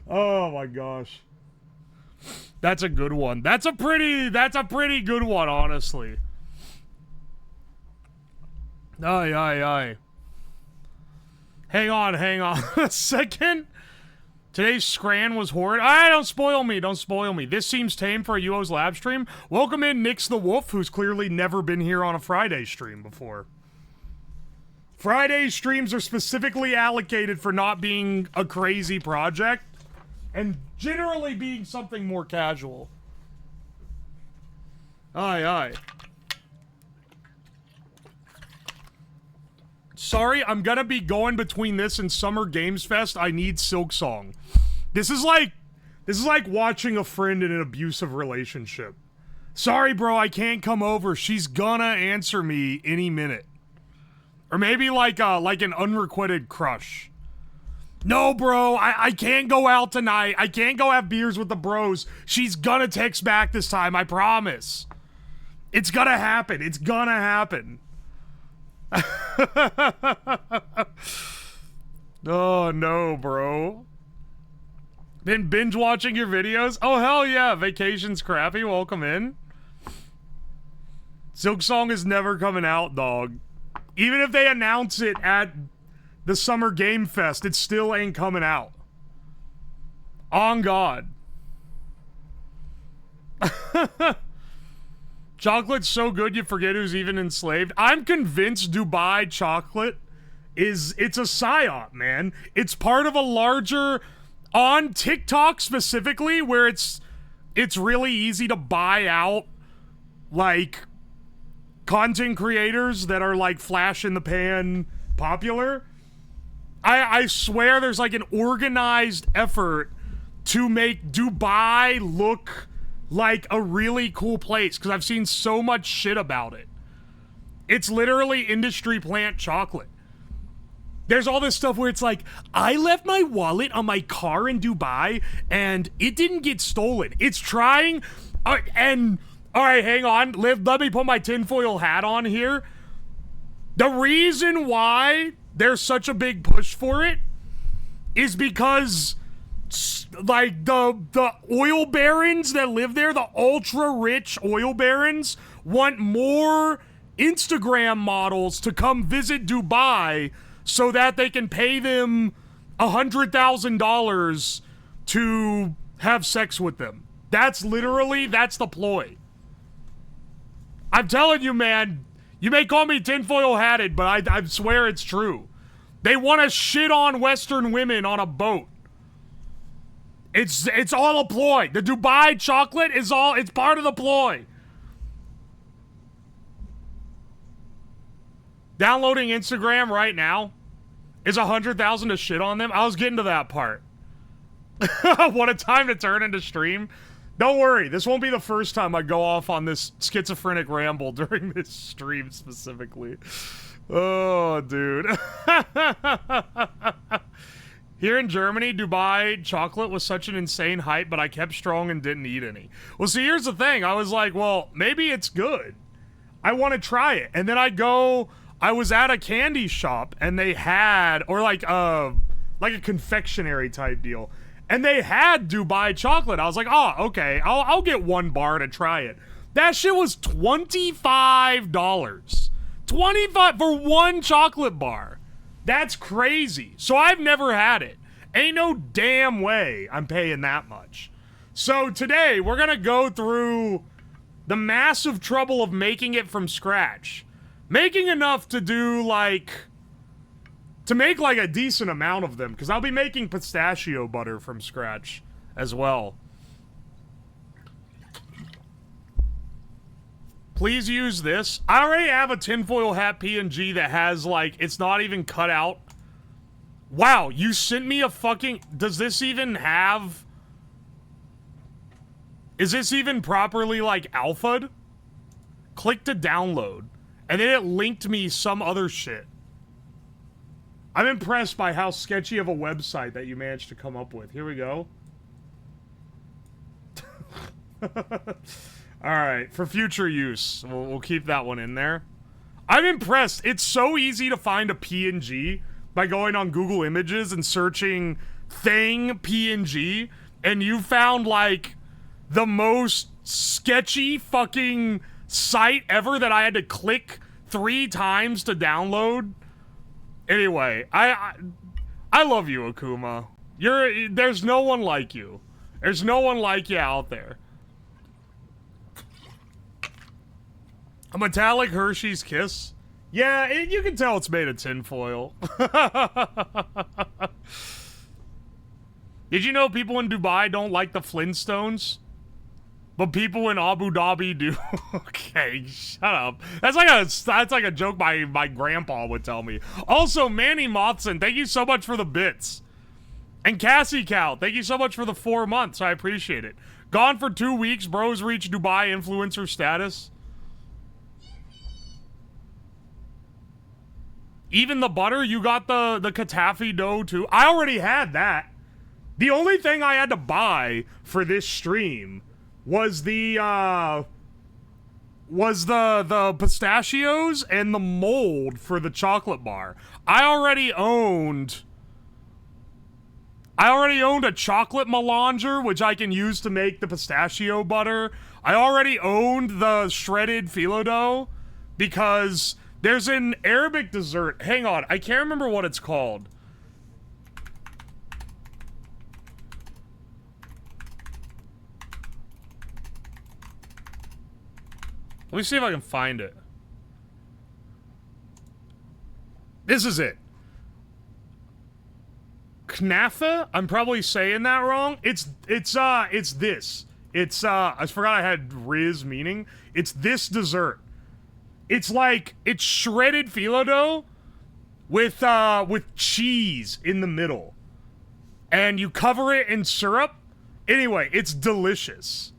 Oh my gosh. That's a good one. That's a pretty good one, honestly. Aye, aye, aye. Hang on a second. Today's Scran was horrid. Don't spoil me, don't spoil me. This seems tame for a Uwoslab stream. Welcome in Nix the Wolf, who's clearly never been here on a Friday stream before. Friday streams are specifically allocated for not being a crazy project, and generally being something more casual. Aye, aye. Sorry, I'm gonna be going between this and Summer Games Fest. I need Silk Song. This is like watching a friend in an abusive relationship. Sorry, bro, I can't come over. She's gonna answer me any minute. Or maybe like an unrequited crush. No, bro, I can't go out tonight. I can't go have beers with the bros. She's gonna text back this time, I promise. It's gonna happen. It's gonna happen. Oh no, bro. Been binge watching your videos? Oh hell yeah, vacation's crappy. Welcome in. Silk Song is never coming out, dog. Even if they announce it at the Summer Game Fest, it still ain't coming out. On God. Chocolate's so good you forget who's even enslaved. I'm convinced Dubai chocolate it's a PSYOP, man. It's part of a larger, on TikTok specifically, where it's really easy to buy out, like, content creators that are, like, flash in the pan popular. I swear there's, like, an organized effort to make Dubai look like a really cool place, because I've seen so much shit about it. It's literally industry plant chocolate. There's all this stuff where it's like, I left my wallet on my car in Dubai and it didn't get stolen. It's trying, and all right, hang on, let me put my tinfoil hat on here. The reason why there's such a big push for it is because, like, the oil barons that live there, the ultra rich oil barons, want more Instagram models to come visit Dubai so that they can pay them $100,000 to have sex with them. That's the ploy. I'm telling you, man, you may call me tinfoil hatted, but I swear it's true. They want to shit on Western women on a boat. It's all a ploy. The Dubai chocolate it's part of the ploy. Downloading Instagram right now is $100,000 to shit on them. I was getting to that part. What a time to turn into stream. Don't worry, this won't be the first time I go off on this schizophrenic ramble during this stream specifically. Oh, dude. Here in Germany, Dubai chocolate was such an insane hype, but I kept strong and didn't eat any. Well, see, here's the thing. I was like, well, maybe it's good. I want to try it. And then I was at a candy shop, and they had, or like a confectionery type deal, and they had Dubai chocolate. I was like, oh, okay, I'll get one bar to try it. That shit was $25. $25 for one chocolate bar. That's crazy. So I've never had it. Ain't no damn way I'm paying that much. So today, we're gonna go through the massive trouble of making it from scratch. Making enough to do, like, to make, like, a decent amount of them, because I'll be making pistachio butter from scratch as well. Please use this. I already have a tinfoil hat PNG that has, like, it's not even cut out. Wow, you sent me a fucking... Does this even have... Is this even properly, like, alpha'd? Click to download. And then it linked me some other shit. I'm impressed by how sketchy of a website that you managed to come up with. Here we go. Alright, for future use. We'll keep that one in there. I'm impressed. It's so easy to find a PNG by going on Google Images and searching thing PNG, and you found like the most sketchy fucking site ever that I had to click 3 times to download. Anyway, I love you, Akuma. There's no one like you. There's no one like you out there. A metallic Hershey's Kiss? Yeah, you can tell it's made of tinfoil. Did you know people in Dubai don't like the Flintstones? But people in Abu Dhabi do. Okay, shut up. That's like a joke my grandpa would tell me. Also, Manny Mothson, thank you so much for the bits. And Cassie Cow, thank you so much for the 4 months. I appreciate it. Gone for 2 weeks, bros reach Dubai influencer status. Even the butter, you got the Katafi dough too. I already had that. The only thing I had to buy for this stream was the pistachios and the mold for the chocolate bar. I already owned a chocolate melanger, which I can use to make the pistachio butter. I already owned the shredded phyllo dough because there's an Arabic dessert. Hang on, I can't remember what it's called. Let me see if I can find it. This is it. Knafa? I'm probably saying that wrong. It's this. I forgot I had Riz meaning. It's this dessert. It's like, it's shredded phyllo dough with cheese in the middle. And you cover it in syrup. Anyway, it's delicious.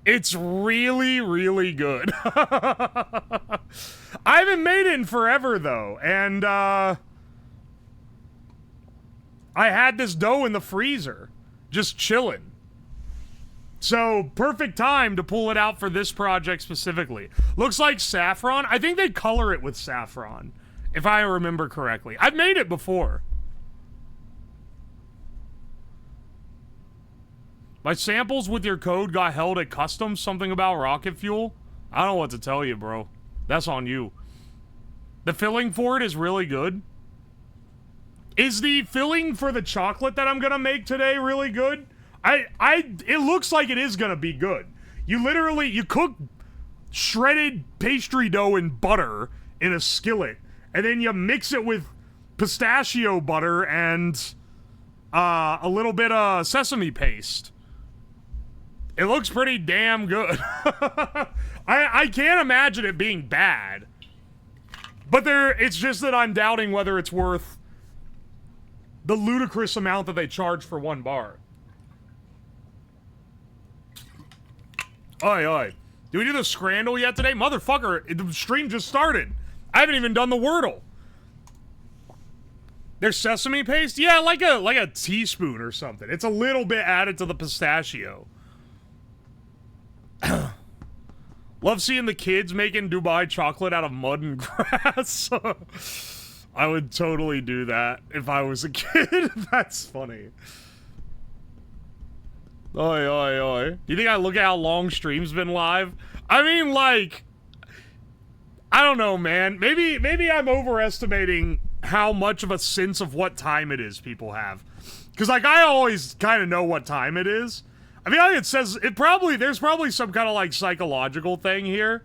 It's really, really good. I haven't made it in forever, though. And, I had this dough in the freezer. Just chilling. So, perfect time to pull it out for this project specifically. Looks like saffron. I think they color it with saffron, if I remember correctly. I've made it before. My samples with your code got held at customs. Something about rocket fuel. I don't know what to tell you, bro. That's on you. The filling for it is really good. Is the filling for the chocolate that I'm gonna make today really good? It looks like it is gonna be good. You cook shredded pastry dough in butter in a skillet, and then you mix it with pistachio butter and a little bit of sesame paste. It looks pretty damn good. I can't imagine it being bad. But it's just that I'm doubting whether it's worth the ludicrous amount that they charge for 1 bar. Oi, oi. Did we do the Scramandle yet today? Motherfucker, the stream just started. I haven't even done the Wordle. There's sesame paste? Yeah, like a teaspoon or something. It's a little bit added to the pistachio. Love seeing the kids making Dubai chocolate out of mud and grass. I would totally do that if I was a kid. That's funny. Oi, oi, oi. You think I look at how long stream's been live? I mean, like, I don't know, man. Maybe I'm overestimating how much of a sense of what time it is people have. Because, like, I always kind of know what time it is. I mean, it says, there's probably some kind of, like, psychological thing here.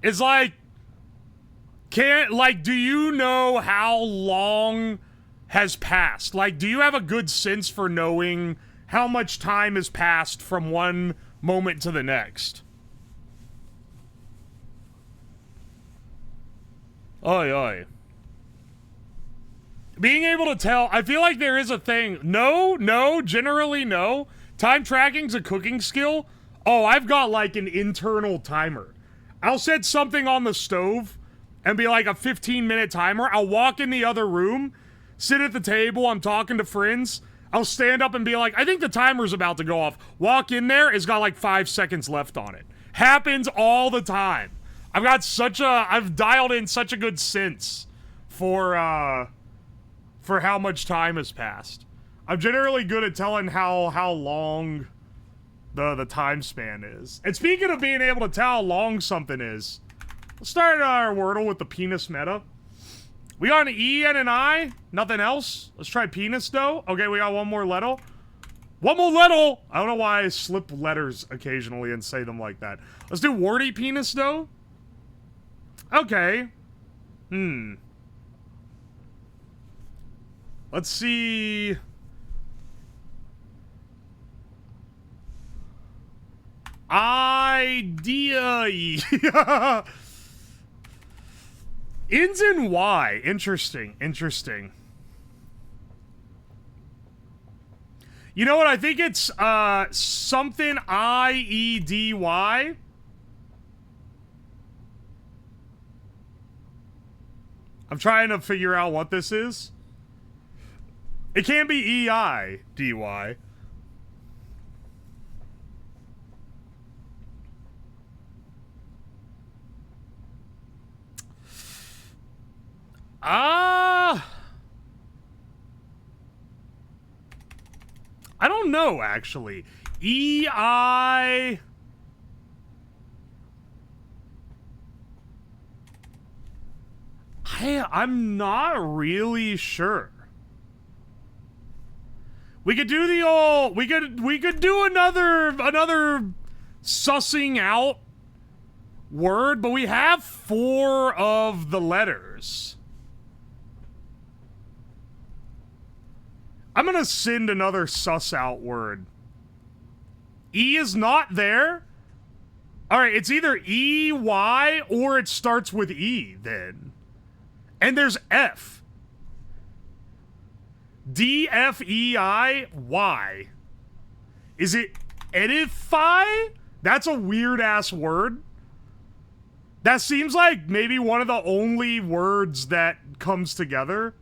It's like, do you know how long has passed? Like, do you have a good sense for knowing how much time has passed from one moment to the next? Oi, oi. Being able to tell, I feel like there is a thing. No, generally no. Time tracking's a cooking skill. Oh, I've got like an internal timer. I'll set something on the stove and be like a 15-minute timer. I'll walk in the other room, sit at the table, I'm talking to friends. I'll stand up and be like, I think the timer's about to go off. Walk in there, it's got like 5 seconds left on it. Happens all the time. I've dialed in such a good sense for how much time has passed. I'm generally good at telling how long the time span is. And speaking of being able to tell how long something is, let's start our Wordle with the penis meta. We got an E and an I, nothing else. Let's try penis though. Okay, we got one more letter. One more letter! I don't know why I slip letters occasionally and say them like that. Let's do wordy penis though. Okay. Let's see. Idea. Ins and Y. Interesting. Interesting. You know what? I think it's something I-E-D-Y. I'm trying to figure out what this is. It can't be E-I-D-Y. I don't know, actually. E-I... I'm not really sure. We could do the old... We could do another sussing out word, but we have 4 of the letters. I'm gonna send another suss out word. E is not there. Alright, it's either E, Y, or it starts with E, then. And there's F. D, F, E, I, Y. Is it edify? That's a weird-ass word. That seems like maybe one of the only words that comes together.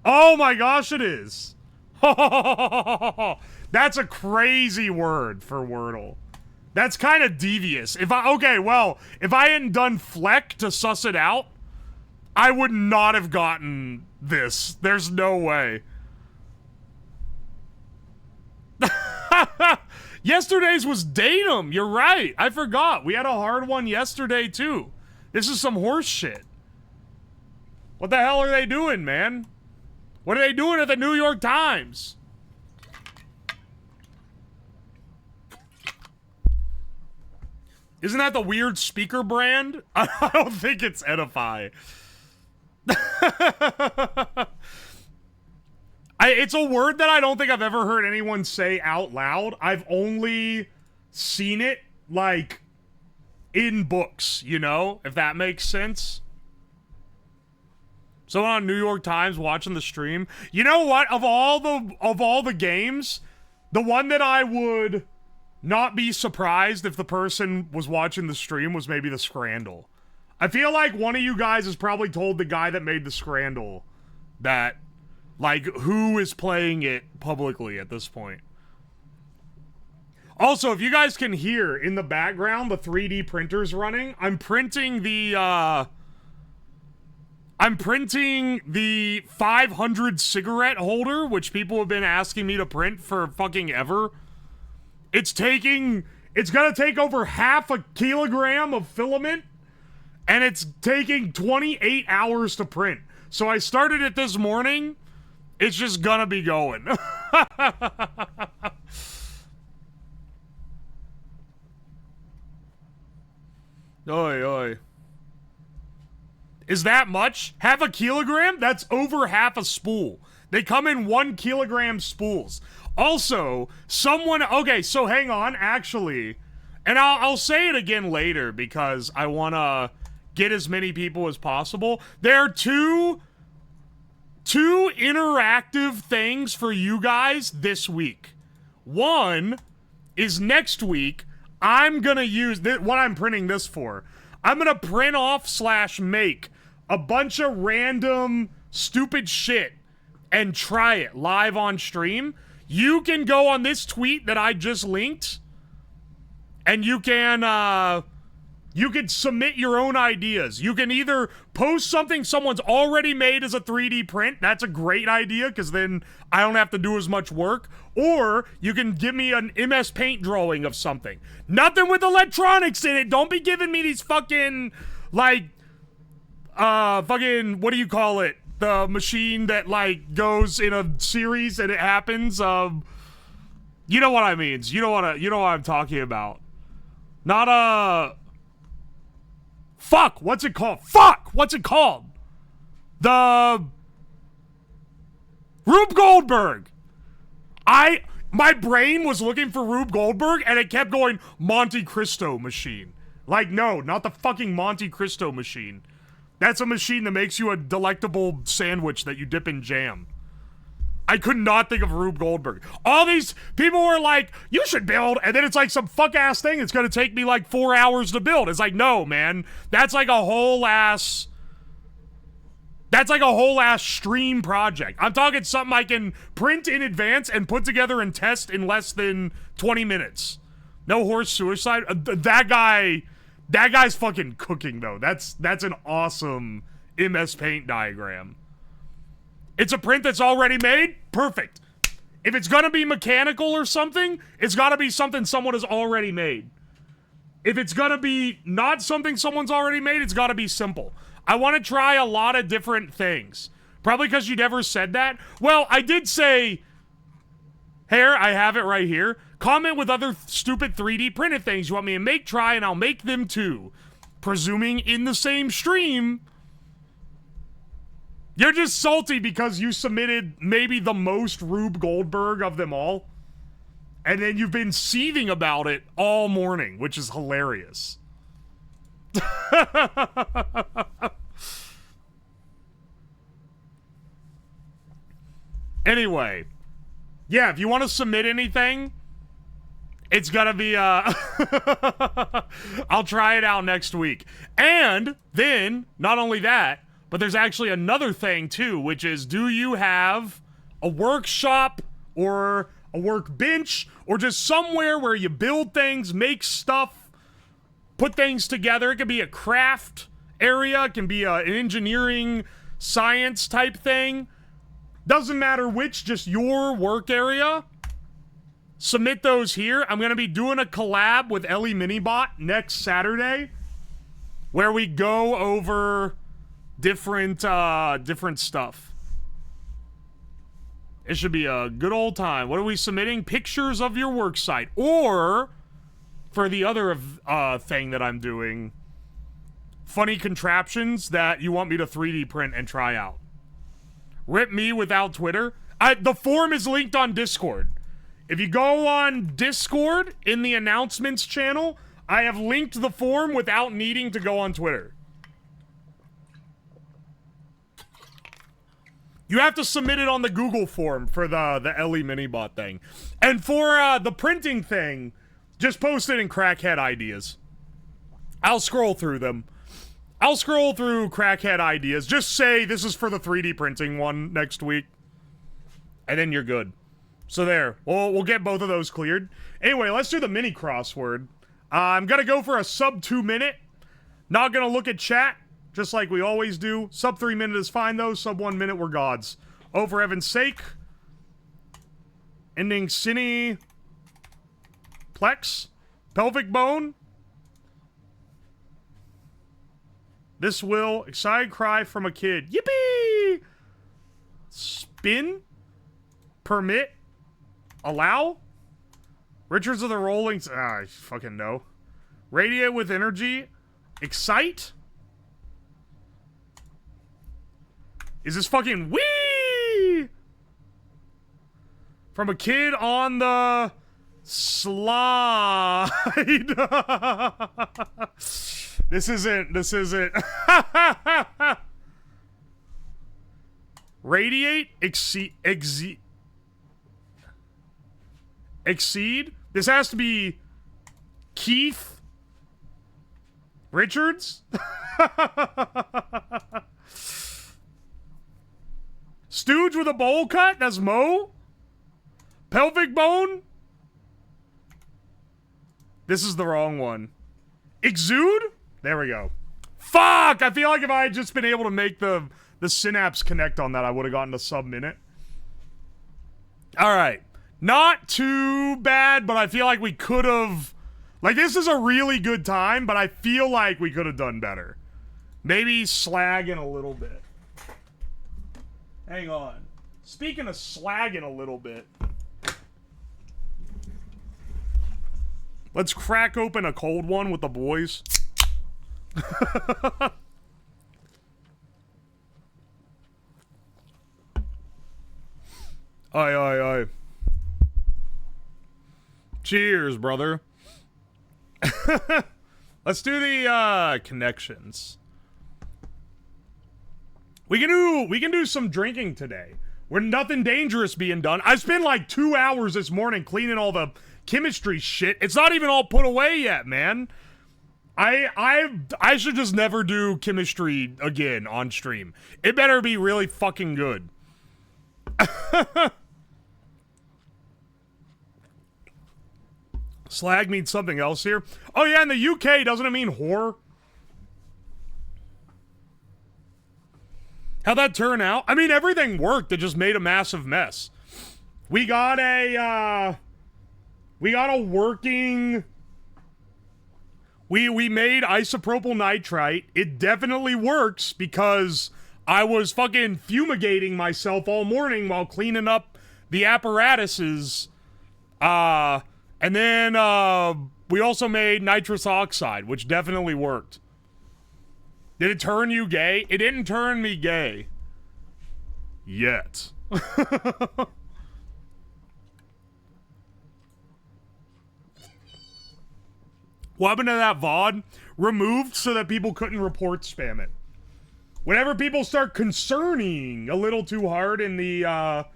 Oh my gosh, it is. That's a crazy word for Wordle. That's kind of devious. If I hadn't done Fleck to suss it out, I would not have gotten this. There's no way. Yesterday's was datum. You're right. I forgot. We had a hard one yesterday, too. This is some horse shit. What the hell are they doing, man? What are they doing at the New York Times? Isn't that the weird speaker brand? I don't think it's Edify. It's a word that I don't think I've ever heard anyone say out loud. I've only seen it, like, in books, you know? If that makes sense. Someone on New York Times watching the stream. You know what? Of all the games, the one that I would not be surprised if the person was watching the stream was maybe the Scramandle. I feel like one of you guys has probably told the guy that made the Scramandle that, like, who is playing it publicly at this point. Also, if you guys can hear in the background the 3D printers running, I'm printing the 500 cigarette holder, which people have been asking me to print for fucking ever. It's gonna take over half a kilogram of filament, and it's taking 28 hours to print. So I started it this morning. It's just gonna be going. Oi, oi. Is that much? Half a kilogram? That's over half a spool. They come in 1 kilogram spools. Also, okay, so hang on, actually, and I'll say it again later because I want to get as many people as possible. There are two interactive things for you guys this week. One is next week, I'm going to use what I'm printing this for. I'm going to print off / make a bunch of random stupid shit and try it live on stream. You can go on this tweet that I just linked, and you can You could submit your own ideas. You can either post something someone's already made as a 3D print. That's a great idea because then I don't have to do as much work. Or you can give me an MS Paint drawing of something. Nothing with electronics in it. Don't be giving me these fucking, like, fucking, what do you call it? The machine that, like, goes in a series and it happens. You know what I mean. You know what I'm talking about. Not Fuck! What's it called? Fuck! What's it called? The Rube Goldberg. My brain was looking for Rube Goldberg and it kept going Monte Cristo machine. Like, no, not the fucking Monte Cristo machine. That's a machine that makes you a delectable sandwich that you dip in jam. I could not think of Rube Goldberg. All these people were like, you should build, and then it's like some fuck-ass thing. It's gonna take me like 4 hours to build. It's like, no, man. That's like a whole ass stream project. I'm talking something I can print in advance and put together and test in less than 20 minutes. No horse suicide. That guy's fucking cooking, though. That's an awesome MS Paint diagram. It's a print that's already made? Perfect. If it's gonna be mechanical or something, it's gotta be something someone has already made. If it's gonna be not something someone's already made, it's gotta be simple. I want to try a lot of different things. Probably because you never said that. Well, I did say, Hair, I have it right here. Comment with other stupid 3D printed things you want me to make, try, and I'll make them too. Presuming in the same stream. You're just salty because you submitted maybe the most Rube Goldberg of them all. And then you've been seething about it all morning, which is hilarious. Anyway. Yeah, if you want to submit anything, it's gonna be, I'll try it out next week. And then, not only that, but there's actually another thing, too, which is, do you have a workshop or a workbench or just somewhere where you build things, make stuff, put things together? It could be a craft area. It can be an engineering, science type thing. Doesn't matter which, just your work area. Submit those here. I'm going to be doing a collab with Ellie Minibot next Saturday where we go over different stuff. It should be a good old time. What are we submitting? Pictures of your work site. Or, for the other thing that I'm doing, funny contraptions that you want me to 3D print and try out. Rip me without Twitter. The form is linked on Discord. If you go on Discord in the announcements channel, I have linked the form without needing to go on Twitter. You have to submit it on the Google form for the Ellie Minibot thing. And for the printing thing, just post it in Crackhead Ideas. I'll scroll through them. I'll scroll through Crackhead Ideas. Just say this is for the 3D printing one next week. And then you're good. So there. We'll get both of those cleared. Anyway, let's do the mini crossword. I'm gonna go for a sub 2 minute. Not gonna look at chat. Just like we always do. Sub 3 minute is fine, though. Sub 1 minute, we're gods. Oh, for heaven's sake. Ending cine. Plex. Pelvic bone. This will excited cry from a kid. Yippee! Spin. Permit. Allow. Richards of the Rolling... I fucking know. Radiate with energy. Excite. Is this fucking wee? From a kid on the slide. This isn't. Radiate, exceed. This has to be Keith Richards. Stooge with a bowl cut? That's Mo? Pelvic bone? This is the wrong one. Exude? There we go. Fuck! I feel like if I had just been able to make the synapse connect on that, I would have gotten a sub-minute. Alright. Not too bad, but I feel like we could have... Like, this is a really good time, but I feel like we could have done better. Maybe slagging a little bit. Hang on. Speaking of slagging a little bit... Let's crack open a cold one with the boys. Aye, aye, aye. Cheers, brother. Let's do the connections. We can do some drinking today. We're nothing dangerous being done. I spent like 2 hours this morning cleaning all the chemistry shit. It's not even all put away yet, man. I should just never do chemistry again on stream. It better be really fucking good. Slag means something else here. Oh yeah, in the UK, doesn't it mean whore? How'd that turn out? I mean, everything worked. It just made a massive mess. We got a working... We made isopropyl nitrite. It definitely works because I was fucking fumigating myself all morning while cleaning up the apparatuses. And then, we also made nitrous oxide, which definitely worked. Did it turn you gay? It didn't turn me gay. Yet. What happened to that VOD? Removed so that people couldn't report spam it. Whenever people start concerning a little too hard in the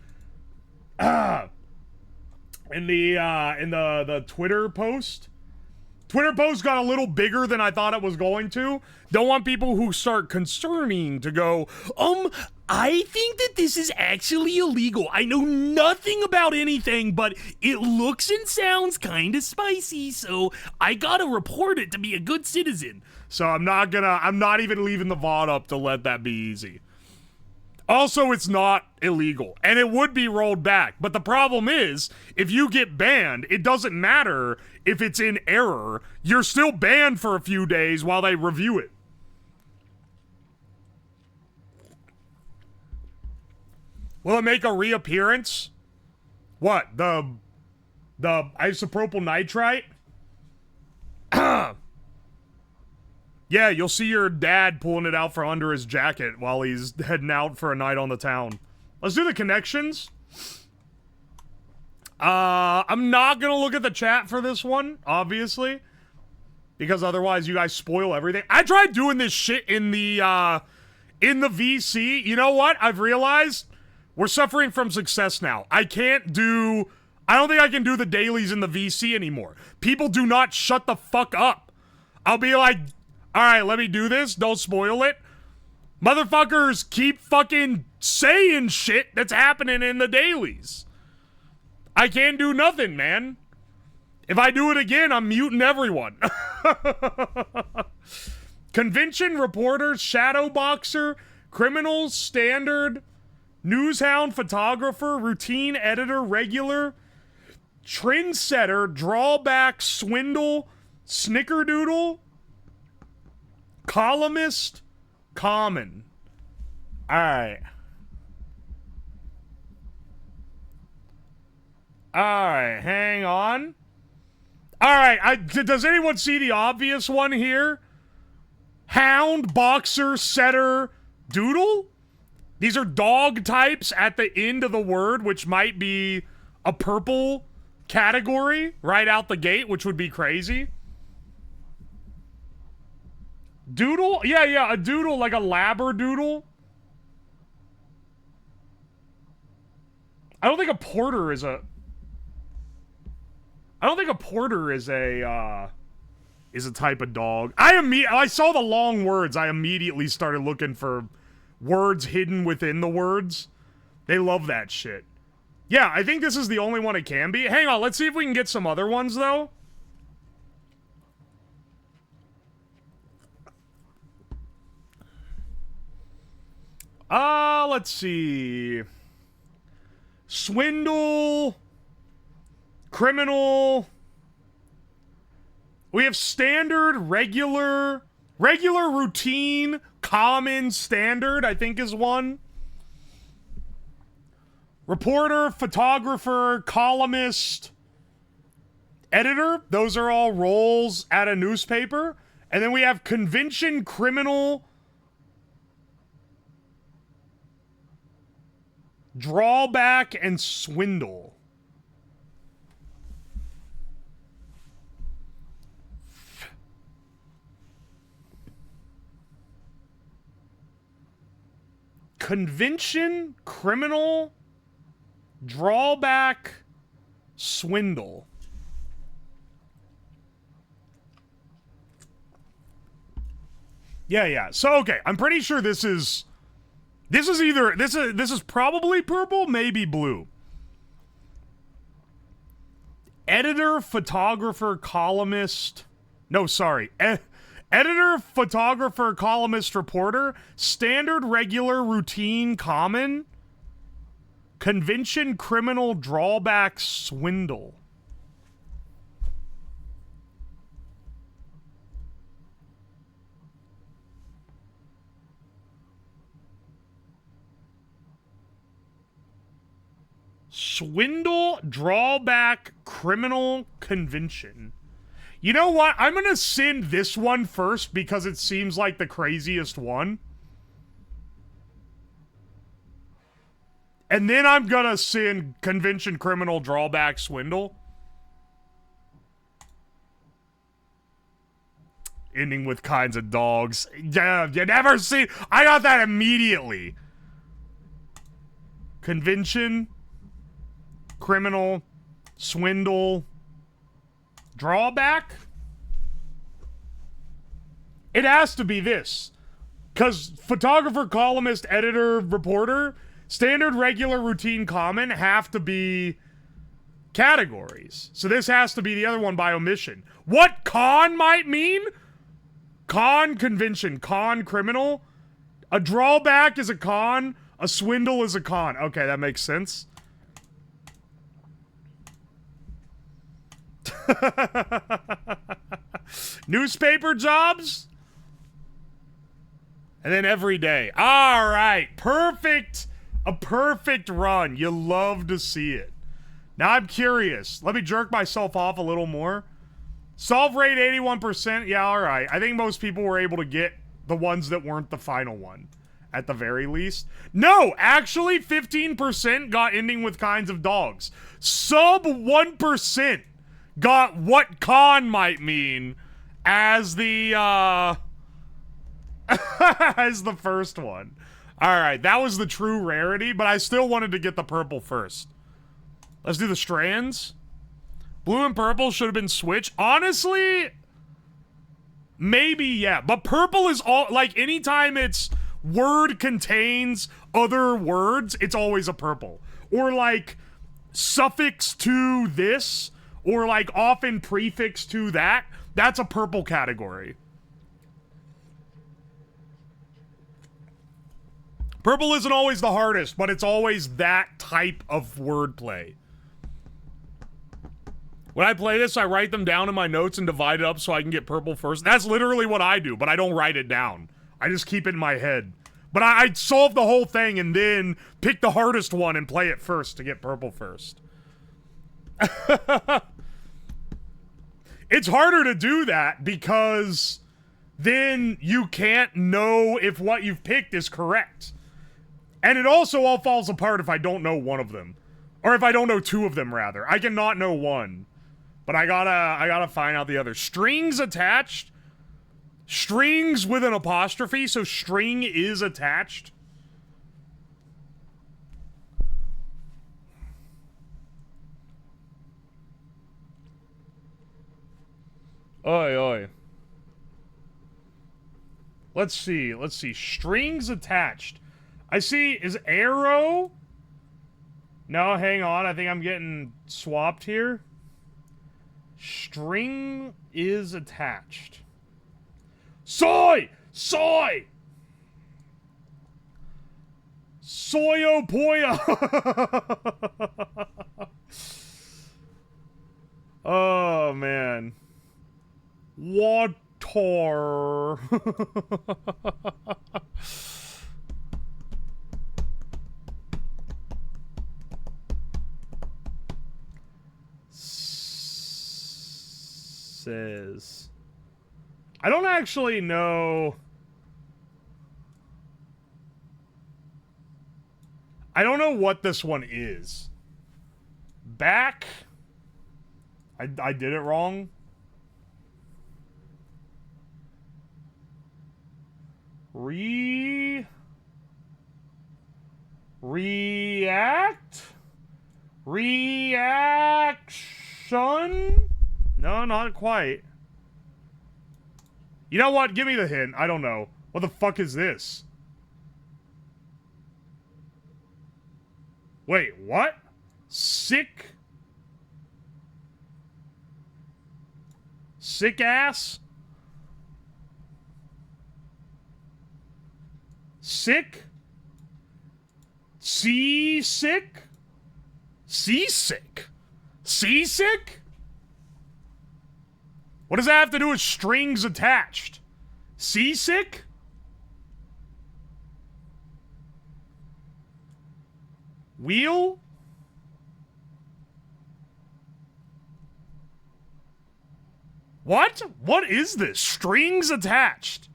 Twitter post. Twitter post got a little bigger than I thought it was going to. Don't want people who start concerning to go, I think that this is actually illegal. I know nothing about anything, but it looks and sounds kind of spicy, so I gotta report it to be a good citizen. So I'm not even leaving the VOD up to let that be easy. Also, it's not illegal, and it would be rolled back. But the problem is, if you get banned, it doesn't matter if it's in error. You're still banned for a few days while they review it. Will it make a reappearance? What? The isopropyl nitrite? Yeah, you'll see your dad pulling it out from under his jacket while he's heading out for a night on the town. Let's do the connections. I'm not gonna look at the chat for this one, obviously, because otherwise you guys spoil everything. I tried doing this shit in the VC. You know what? I've realized we're suffering from success now. I don't think I can do the dailies in the VC anymore. People do not shut the fuck up. I'll be like, alright, let me do this. Don't spoil it. Motherfuckers keep fucking saying shit that's happening in the dailies. I can't do nothing, man. If I do it again, I'm muting everyone. Convention, reporters, shadow boxer, criminals, standard, newshound, photographer, routine, editor, regular, trendsetter, drawback, swindle, snickerdoodle, columnist, common. Alright. Alright, hang on. Alright, does anyone see the obvious one here? Hound, boxer, setter, doodle? These are dog types at the end of the word, which might be a purple category right out the gate, which would be crazy. Doodle? Yeah, a doodle, like a labradoodle. I don't think a porter is a type of dog. I saw the long words. I immediately started looking for words hidden within the words. They love that shit. Yeah, I think this is the only one it can be. Hang on, let's see if we can get some other ones, though. Let's see. Swindle. Criminal. We have standard, regular, routine, common, standard, I think is one. Reporter, photographer, columnist, editor. Those are all roles at a newspaper. And then we have convention, criminal, drawback, and swindle. Convention, criminal, drawback, swindle. Yeah. So okay, I'm pretty sure this is either this is probably purple, maybe blue. Editor, photographer, columnist. No, sorry. Editor, photographer, columnist, reporter, standard, regular, routine, common, convention, criminal, drawback, swindle. Swindle, drawback, criminal, convention. You know what? I'm gonna send this one first because it seems like the craziest one. And then I'm gonna send convention, criminal, drawback, swindle. Ending with kinds of dogs. Yeah, you never see. I got that immediately. Convention, criminal, swindle, drawback? It has to be this. Because photographer, columnist, editor, reporter, standard, regular, routine, common have to be categories. So this has to be the other one by omission. What con might mean? Con, convention, con, criminal. A drawback is a con. A swindle is a con. Okay, that makes sense. Newspaper jobs? And then every day. All right. Perfect. A perfect run. You love to see it. Now I'm curious. Let me jerk myself off a little more. Solve rate 81%. Yeah, all right. I think most people were able to get the ones that weren't the final one. At the very least. No, actually 15% got ending with kinds of dogs. Sub 1% got what con might mean as the as the first one. Alright, that was the true rarity, but I still wanted to get the purple first. Let's do the strands. Blue and purple should have been switched. Honestly, maybe, yeah. But purple is all, like, anytime it's word contains other words, it's always a purple. Or, like, suffix to this, or, like, often prefix to that. That's a purple category. Purple isn't always the hardest, but it's always that type of wordplay. When I play this, I write them down in my notes and divide it up so I can get purple first. That's literally what I do, but I don't write it down. I just keep it in my head. But I'd solve the whole thing and then pick the hardest one and play it first to get purple first. It's harder to do that because then you can't know if what you've picked is correct. And it also all falls apart if I don't know one of them. Or if I don't know two of them, rather. I can not know one. But I gotta find out the other. Strings attached. Strings with an apostrophe, so string is attached. Oi, oi. Let's see. Strings attached. I see, is arrow? No, hang on. I think I'm getting swapped here. String is attached. Soy! Soy! Soyo Poyo. Oh, man. Water. Says. I don't actually know. I don't know what this one is. Back. I did it wrong. React? Reaction? No, not quite. You know what? Give me the hint. I don't know. What the fuck is this? Wait, what? Sick ass? Sick? Seasick? Seasick? Seasick? What does that have to do with strings attached? Seasick? Wheel? What? What is this? Strings attached.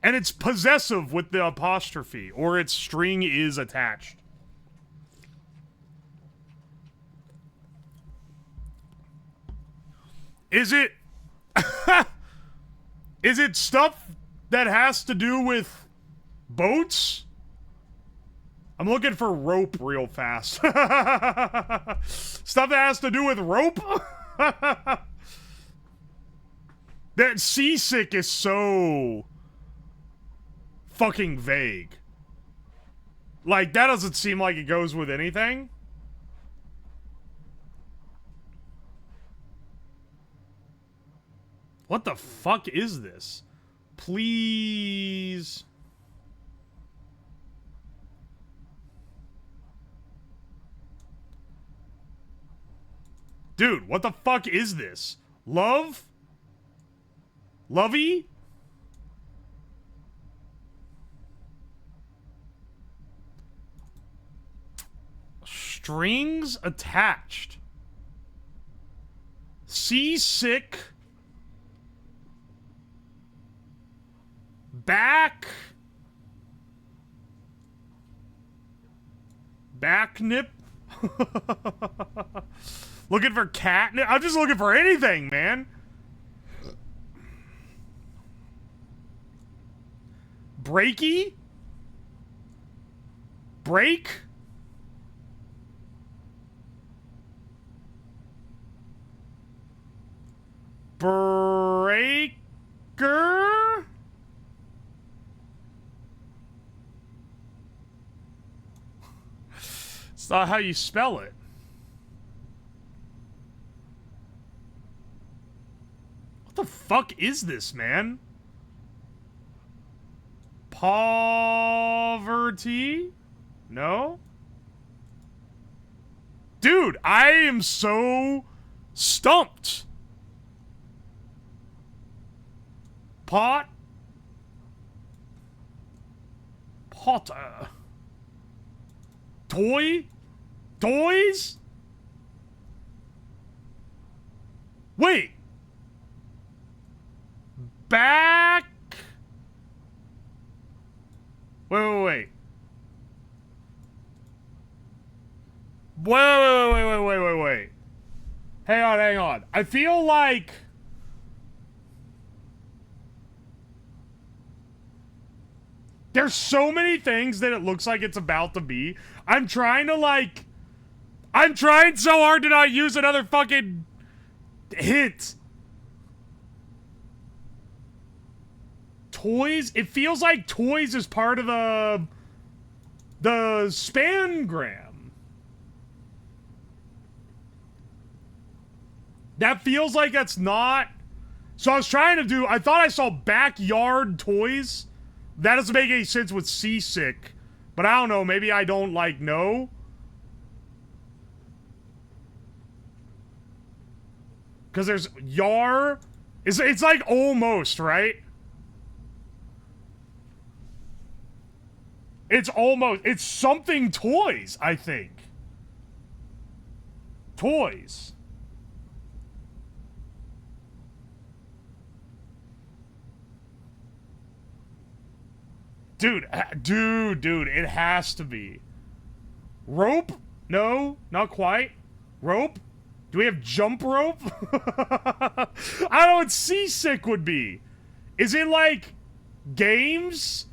And it's possessive with the apostrophe, or its string is attached. Is it... Is it stuff that has to do with boats? I'm looking for rope real fast. Stuff that has to do with rope? That seasick is so fucking vague. Like, that doesn't seem like it goes with anything. What the fuck is this? Please. Dude, what the fuck is this? Love? Lovey? Strings attached. Seasick. Back. Back nip. Looking for catnip. I'm just looking for anything, man. Breaky? Break? Breaker? It's not how you spell it. What the fuck is this, man? Poverty? No? Dude, I am so stumped. Pot? Potter. Toy? Toys? Wait. Back? Wait. Wait. Hang on. I feel like... There's so many things that it looks like it's about to be. I'm trying so hard to not use another fucking hint. Toys? It feels like toys is part of the spangram. That feels like that's not... So I was trying to do... I thought I saw backyard toys. That doesn't make any sense with seasick But I don't know, maybe I don't, like, know. Because there's Yar. It's like almost, right? It's almost. It's something toys, I think. Toys. Dude, it has to be. Rope? No, not quite. Rope? Do we have jump rope? I don't know what seasick would be. Is it like games?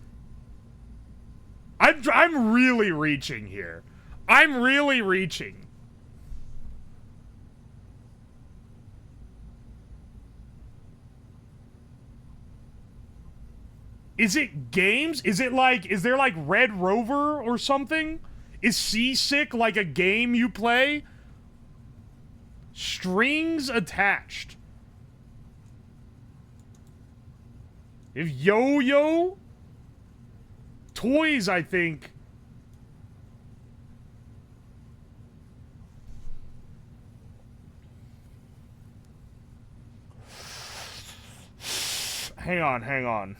I'm really reaching here. I'm really reaching. Is it games? Is it like, is there like Red Rover or something? Is Seasick like a game you play? Strings attached. If yo-yo? Toys, I think. Hang on.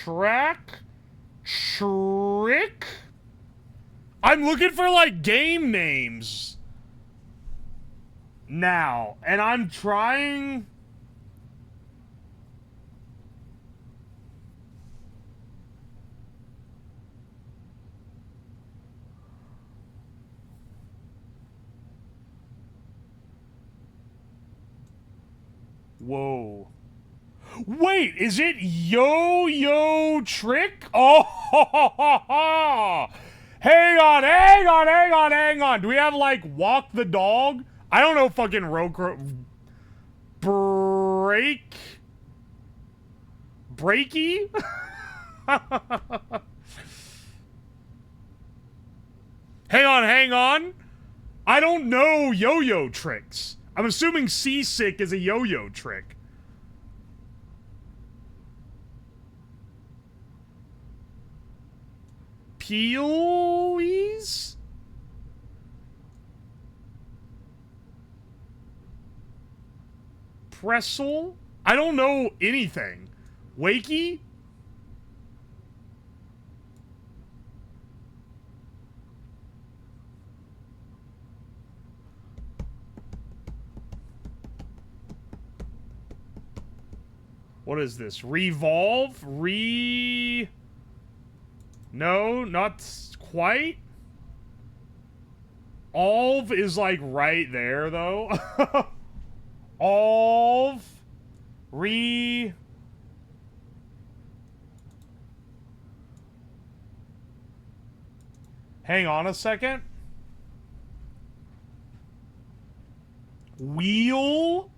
Trick? I'm looking for, like, game names now, and I'm trying... Whoa. Wait, is it yo-yo trick? Oh, hang on. Do we have, like, walk the dog? I don't know fucking breaky? Hang on. I don't know yo-yo tricks. I'm assuming seasick is a yo-yo trick. Peelies? Pressel? I don't know anything. Wakey? What is this? Revolve? No, not quite. Alv is like right there though. Alv. Hang on a second. Wheel?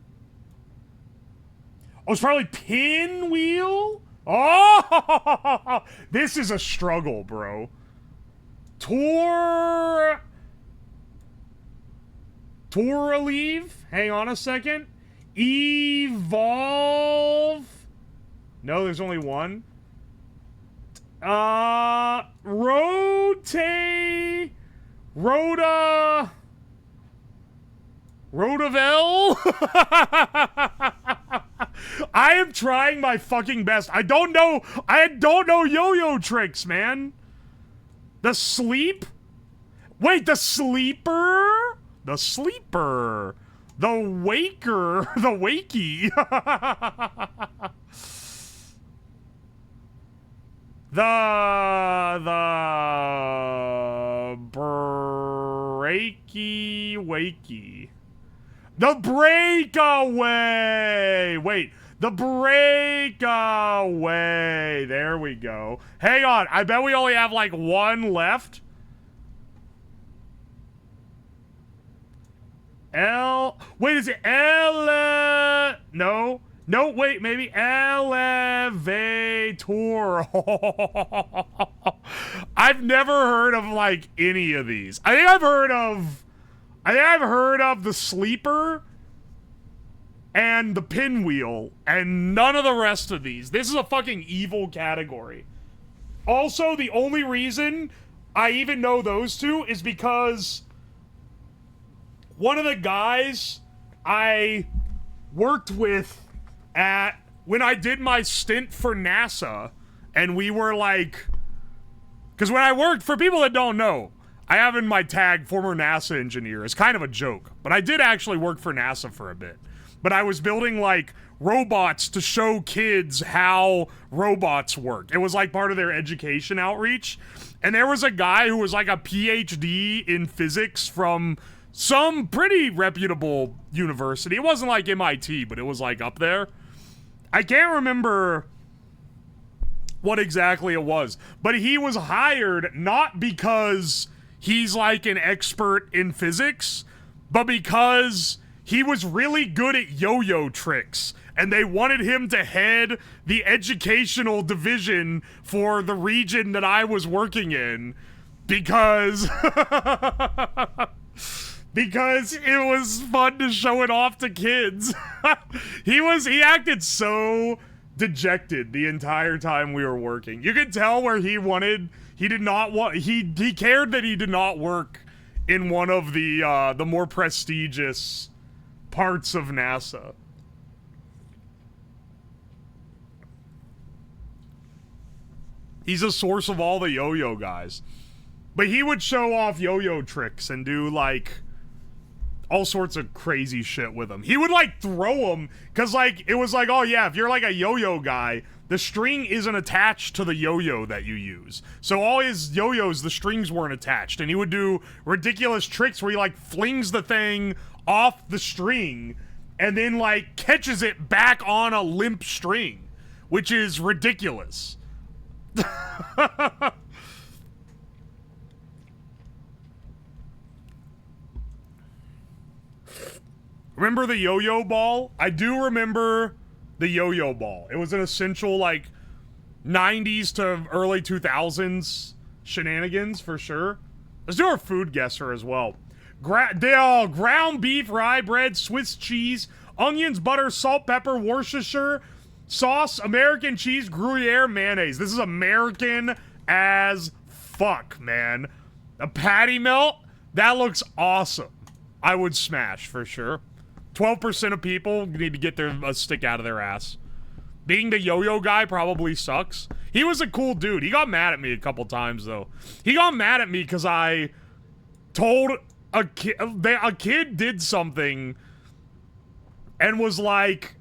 Oh, it's probably pinwheel? Oh! This is a struggle, bro. Leave? Hang on a second. Evolve? No, there's only one. Rotavel? I am trying my fucking best. I don't know yo-yo tricks, man. The sleep? Wait, the sleeper? The sleeper. The waker. The wakey. The breaky wakey. The breakaway! Wait, the breakaway. There we go. Hang on, I bet we only have like one left. Wait, is it no, wait, maybe elevator. I've never heard of like any of these. I think I've heard of I think I've heard of the sleeper and the pinwheel, and none of the rest of these. This is a fucking evil category. Also, the only reason I even know those two is because one of the guys I worked with when I did my stint for NASA, and we were like, because when I worked, for people that don't know, I have in my tag former NASA engineer. It's kind of a joke, but I did actually work for NASA for a bit. But I was building like robots to show kids how robots work. It was like part of their education outreach. And there was a guy who was like a PhD in physics from some pretty reputable university. It wasn't like MIT, but it was like up there. I can't remember what exactly it was, but he was hired not because he's like an expert in physics, but because he was really good at yo-yo tricks, and they wanted him to head the educational division for the region that I was working in because because it was fun to show it off to kids. He acted so dejected the entire time we were working. You could tell where he cared that he did not work in one of the more prestigious parts of NASA. He's a source of all the yo-yo guys. But he would show off yo-yo tricks and do like all sorts of crazy shit with them. He would like throw them because like it was like, oh yeah, if you're like a yo-yo guy, the string isn't attached to the yo-yo that you use. So all his yo-yos, the strings weren't attached, and he would do ridiculous tricks where he like flings the thing off the string and then like catches it back on a limp string, which is ridiculous. Remember the yo-yo ball? I do remember the yo-yo ball. It was an essential like 90s to early 2000s shenanigans for sure. Let's do our food guesser as well. Ground beef, rye bread, Swiss cheese, onions, butter, salt, pepper, Worcestershire sauce, American cheese, Gruyere, mayonnaise. This is American as fuck, man. A patty melt? That looks awesome. I would smash for sure. 12% of people need to get a stick out of their ass. Being the yo-yo guy probably sucks. He was a cool dude. He got mad at me a couple times, though. He got mad at me because I told a kid did something and was like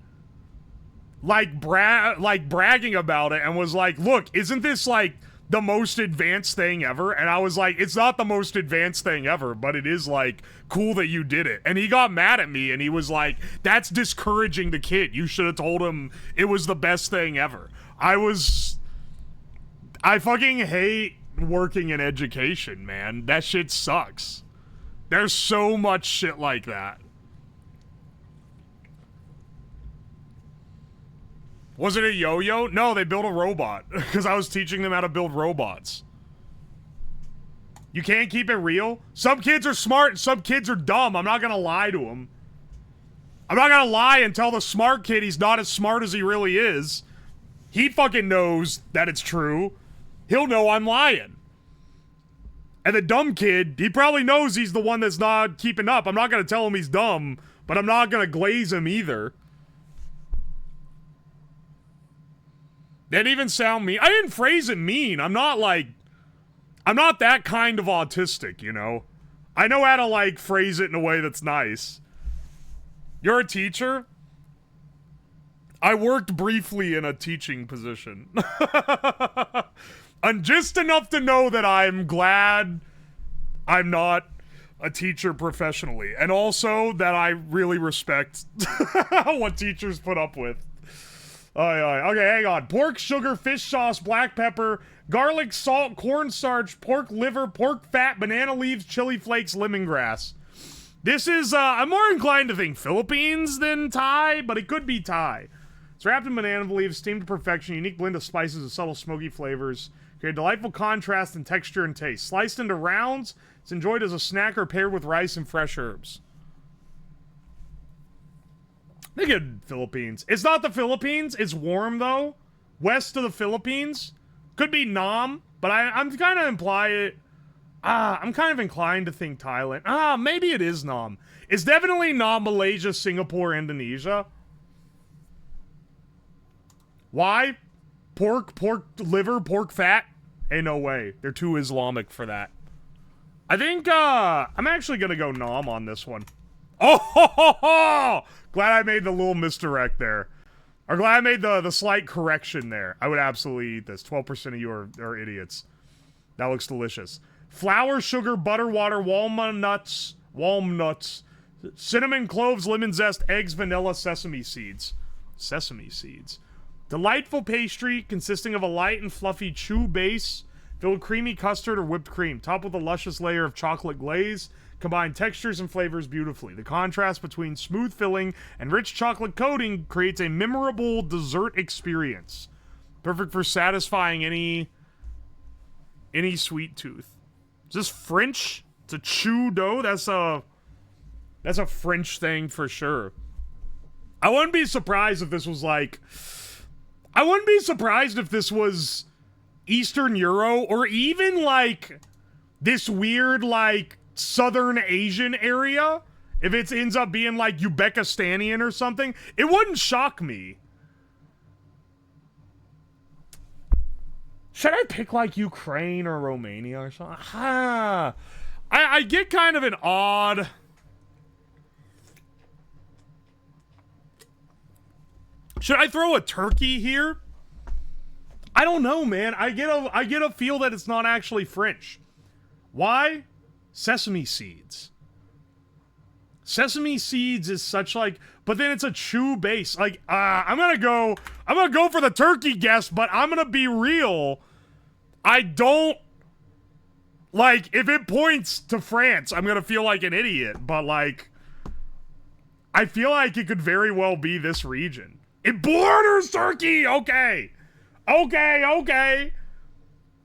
bragging about it and was like, look, isn't this like the most advanced thing ever? And I was like, it's not the most advanced thing ever, but it is like cool that you did it. And he got mad at me and he was like, that's discouraging the kid. You should have told him it was the best thing ever. I fucking hate working in education, man. That shit sucks. There's so much shit like that. Was it a yo-yo? No, they built a robot because I was teaching them how to build robots. You can't keep it real. Some kids are smart and some kids are dumb. I'm not gonna lie to them. I'm not gonna lie and tell the smart kid he's not as smart as he really is. He fucking knows that it's true. He'll know I'm lying. And the dumb kid, he probably knows he's the one that's not keeping up. I'm not gonna tell him he's dumb, but I'm not gonna glaze him either. That didn't even sound mean. I didn't phrase it mean. I'm not that kind of autistic, you know? I know how to, like, phrase it in a way that's nice. You're a teacher? I worked briefly in a teaching position. And just enough to know that I'm glad I'm not a teacher professionally. And also that I really respect what teachers put up with. Okay, hang on. Pork, sugar, fish sauce, black pepper, garlic, salt, cornstarch, pork liver, pork fat, banana leaves, chili flakes, lemongrass. This is, I'm more inclined to think Philippines than Thai, but it could be Thai. It's wrapped in banana leaves, steamed to perfection, unique blend of spices and subtle smoky flavors, Okay, delightful contrast in texture and taste. Sliced into rounds, it's enjoyed as a snack or paired with rice and fresh herbs. They get Philippines. It's not the Philippines. It's warm, though. West of the Philippines. Could be Nam, but I'm kind of I'm kind of inclined to think Thailand. Maybe it is Nam. It's definitely Nam, Malaysia, Singapore, Indonesia. Why? Pork liver, pork fat? Ain't no way. They're too Islamic for that. I think, I'm actually gonna go Nam on this one. Oh, ho, ho, ho! Glad I made the little misdirect there. Or glad I made the slight correction there. I would absolutely eat this. 12% of you are idiots. That looks delicious. Flour, sugar, butter, water, walnuts, cinnamon, cloves, lemon zest, eggs, vanilla, sesame seeds. Sesame seeds. Delightful pastry consisting of a light and fluffy chew base filled with creamy custard or whipped cream, topped with a luscious layer of chocolate glaze. Combine textures and flavors beautifully. The contrast between smooth filling and rich chocolate coating creates a memorable dessert experience. Perfect for satisfying any sweet tooth. Is this French? It's a chew dough? That's a French thing for sure. I wouldn't be surprised if this was like... I wouldn't be surprised if this was Eastern Euro or even like this weird like Southern Asian area. If it ends up being like Uzbekistanian or something, it wouldn't shock me. Should I pick like Ukraine or Romania or something? I get kind of an odd... Should I throw a turkey here? I don't know, man. I get a feel that it's not actually French. Why? Sesame seeds. Sesame seeds is such like, but then it's a chew base. Like, I'm gonna go for the turkey guess, but I'm gonna be real. I don't like if it points to France, I'm gonna feel like an idiot, but like I feel like it could very well be this region. It borders Turkey! Okay. Okay.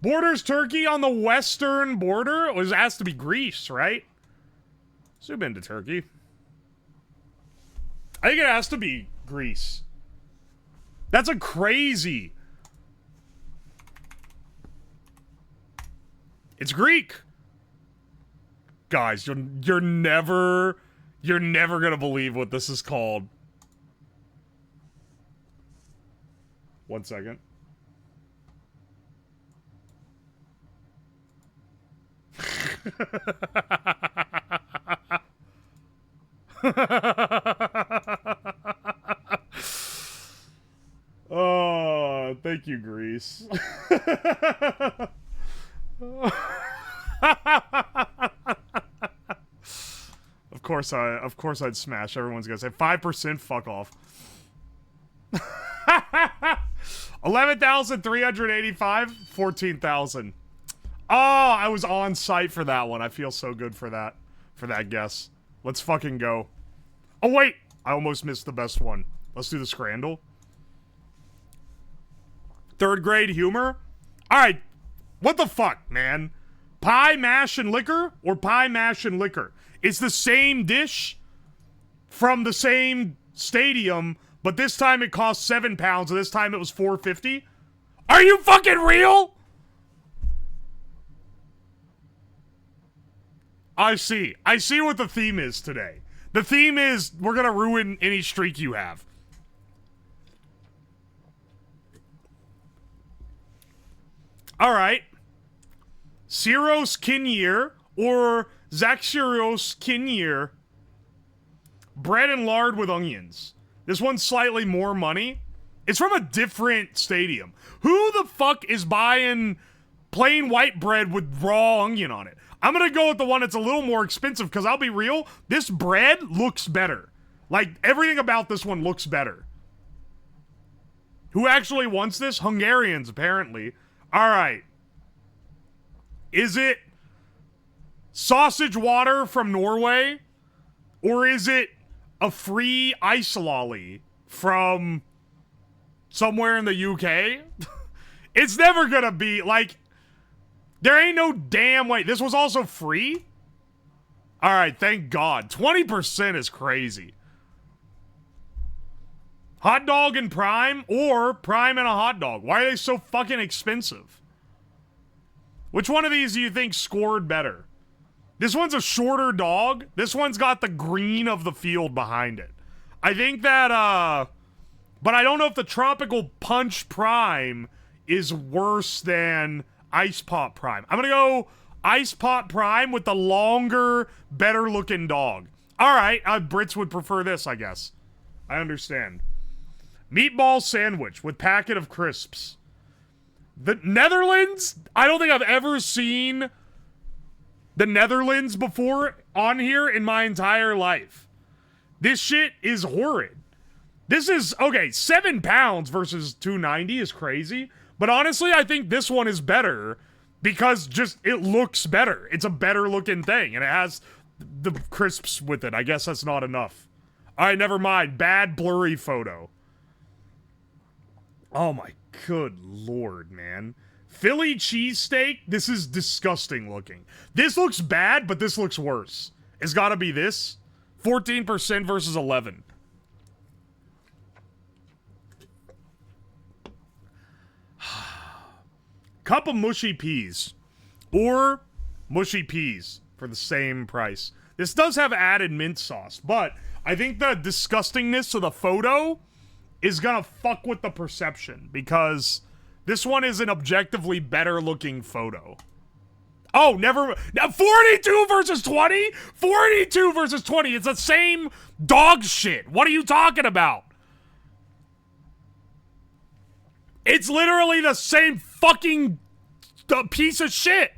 Borders Turkey on the western border? It has to be Greece, right? Zoom into Turkey. I think it has to be Greece. That's a crazy... It's Greek. Guys, you're never gonna believe what this is called. 1 second. Oh, thank you, Greece. Of course I'd smash. Everyone's gonna say 5%, fuck off. 11,385, 14,000. Oh, I was on site for that one. I feel so good for that guess. Let's fucking go. Oh wait, I almost missed the best one. Let's do the Scramandle. 3rd grade humor? Alright, what the fuck, man? Pie, mash, and liquor? Or pie, mash, and liquor? It's the same dish from the same stadium, but this time it cost £7, and this time it was $4.50? Are you fucking real? I see what the theme is today. The theme is, we're gonna ruin any streak you have. Alright. Syros Kinyer, or Zaxyros Kinyer. Bread and lard with onions. This one's slightly more money. It's from a different stadium. Who the fuck is buying plain white bread with raw onion on it? I'm gonna go with the one that's a little more expensive, because I'll be real, this bread looks better. Like, everything about this one looks better. Who actually wants this? Hungarians, apparently. Alright. Is it sausage water from Norway? Or is it a free ice lolly from somewhere in the UK? It's never gonna be, like, There ain't no damn way. This was also free? Alright, thank God. 20% is crazy. Hot dog and prime, or prime and a hot dog. Why are they so fucking expensive? Which one of these do you think scored better? This one's a shorter dog. This one's got the green of the field behind it. I think that, but I don't know if the Tropical Punch Prime is worse than Ice Pop Prime. I'm gonna go Ice Pop Prime with the longer, better looking dog. Alright, Brits would prefer this, I guess. I understand. Meatball sandwich with packet of crisps. The Netherlands? I don't think I've ever seen the Netherlands before on here in my entire life. This shit is horrid. This is, okay, 7 pounds versus 290 is crazy. But honestly, I think this one is better because just, it looks better. It's a better looking thing and it has the crisps with it. I guess that's not enough. Alright, never mind. Bad blurry photo. Oh my good lord, man. Philly cheesesteak, this is disgusting looking. This looks bad, but this looks worse. It's gotta be this. 14% versus 11. Cup of mushy peas. Or mushy peas for the same price. This does have added mint sauce, but I think the disgustingness of the photo is gonna fuck with the perception because this one is an objectively better looking photo. Oh, never. Now 42 versus 20? 42 versus 20. It's the same dog shit. What are you talking about? It's literally the same fucking piece of shit.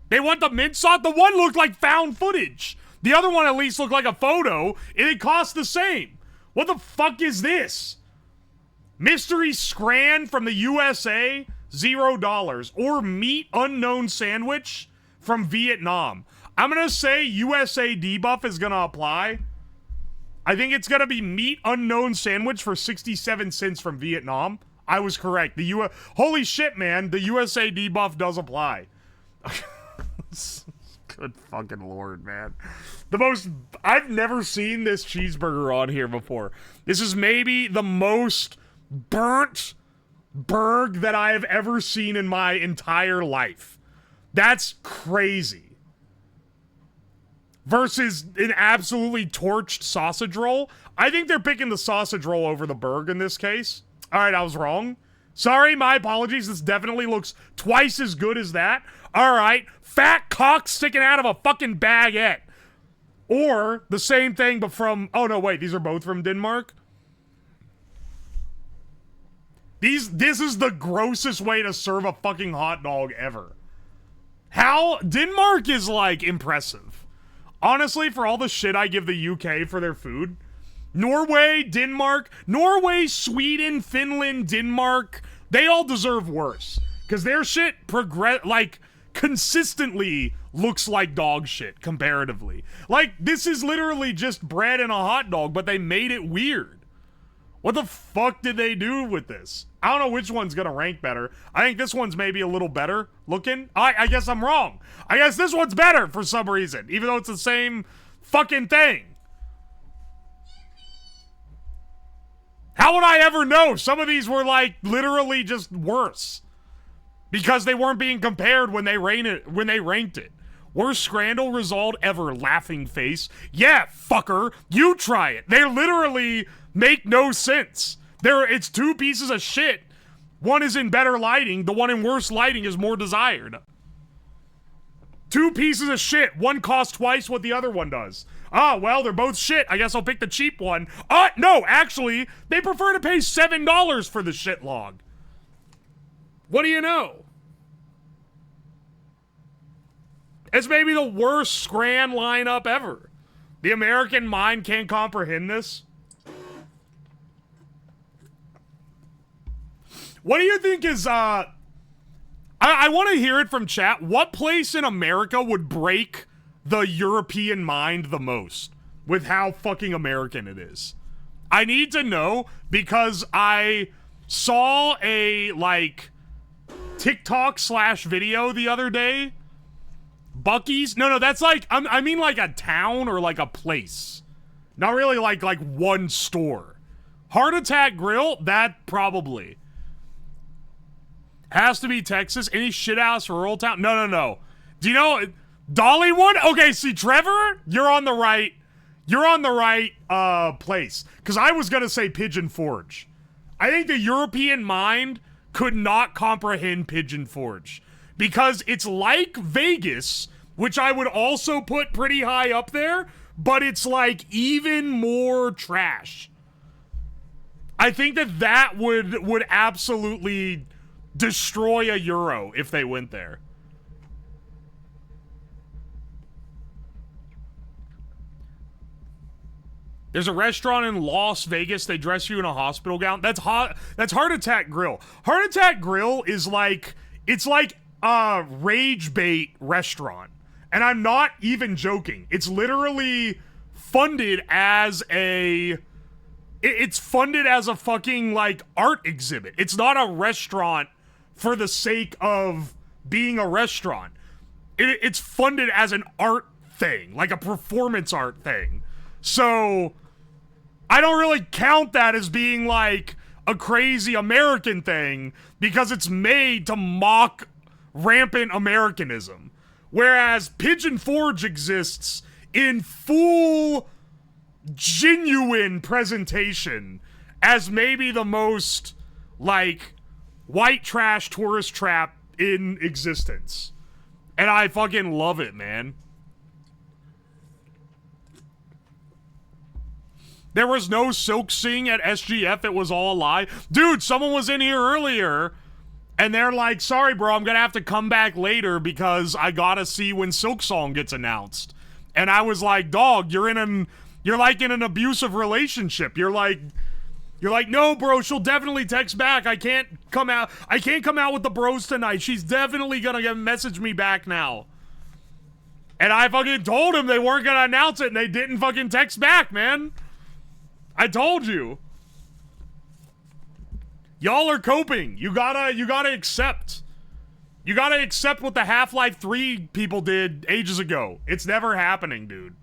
They want the mint sauce. The one looked like found footage. The other one at least looked like a photo, and it cost the same. What the fuck is this? Mystery Scran from the USA, $0. Or meat unknown sandwich from Vietnam. I'm gonna say USA debuff is gonna apply. I think it's gonna be meat unknown sandwich for 67 cents from Vietnam. I was correct. Holy shit, man. The USA debuff does apply. Good fucking lord, man. I've never seen this cheeseburger on here before. This is maybe the most burnt burg that I have ever seen in my entire life. That's crazy. Versus an absolutely torched sausage roll. I think they're picking the sausage roll over the burg in this case. Alright, I was wrong. Sorry, my apologies. This definitely looks twice as good as that. Alright, fat cock sticking out of a fucking baguette. Or the same thing, but from... Oh, no, wait. These are both from Denmark? This is the grossest way to serve a fucking hot dog ever. How? Denmark is, like, impressive. Honestly, for all the shit I give the UK for their food... Norway, Sweden, Finland, Denmark, they all deserve worse. Because their shit consistently looks like dog shit, comparatively. Like, this is literally just bread and a hot dog, but they made it weird. What the fuck did they do with this? I don't know which one's gonna rank better. I think this one's maybe a little better looking. I guess I'm wrong. I guess this one's better for some reason, even though it's the same fucking thing. How would I ever know? Some of these were, like, literally just worse. Because they weren't being compared when they ranked it. Worst Scramandle result ever, laughing face. Yeah, fucker, you try it. They literally make no sense. It's two pieces of shit. One is in better lighting, the one in worse lighting is more desired. Two pieces of shit. One costs twice what the other one does. Ah, well, they're both shit. I guess I'll pick the cheap one. No, actually, they prefer to pay $7 for the shit log. What do you know? It's maybe the worst Scran lineup ever. The American mind can't comprehend this. What do you think is, I want to hear it from chat. What place in America would break the European mind the most with how fucking American it is? I need to know because I saw a, like, TikTok / video the other day. Buc-ee's? No, that's like, I mean like a town or like a place. Not really like one store. Heart Attack Grill? That probably. Has to be Texas. Any shit-ass rural town? No. Do you know Dollywood? Okay, see, Trevor, you're on the right place. Because I was going to say Pigeon Forge. I think the European mind could not comprehend Pigeon Forge. Because it's like Vegas, which I would also put pretty high up there, but it's like even more trash. I think that would absolutely destroy a Euro if they went there. There's a restaurant in Las Vegas. They dress you in a hospital gown. That's Heart Attack Grill. Heart Attack Grill is like, it's like a rage bait restaurant. And I'm not even joking. It's literally funded as it's funded as a fucking like art exhibit. It's not a restaurant for the sake of being a restaurant. It's funded as an art thing, like a performance art thing. So I don't really count that as being like a crazy American thing because it's made to mock rampant Americanism. Whereas Pigeon Forge exists in full, genuine presentation as maybe the most, like, white trash tourist trap in existence. And I fucking love it, man. There was no Silk Sing at SGF. It was all a lie. Dude, someone was in here earlier, and they're like, sorry, bro, I'm gonna have to come back later because I gotta see when Silk Song gets announced. And I was like, dog, you're like in an abusive relationship. You're like, no, bro, she'll definitely text back. I can't come out with the bros tonight. She's definitely gonna message me back now. And I fucking told him they weren't gonna announce it, and they didn't fucking text back, man. I told you. Y'all are coping. You gotta accept. You gotta accept what the Half-Life 3 people did ages ago. It's never happening, dude.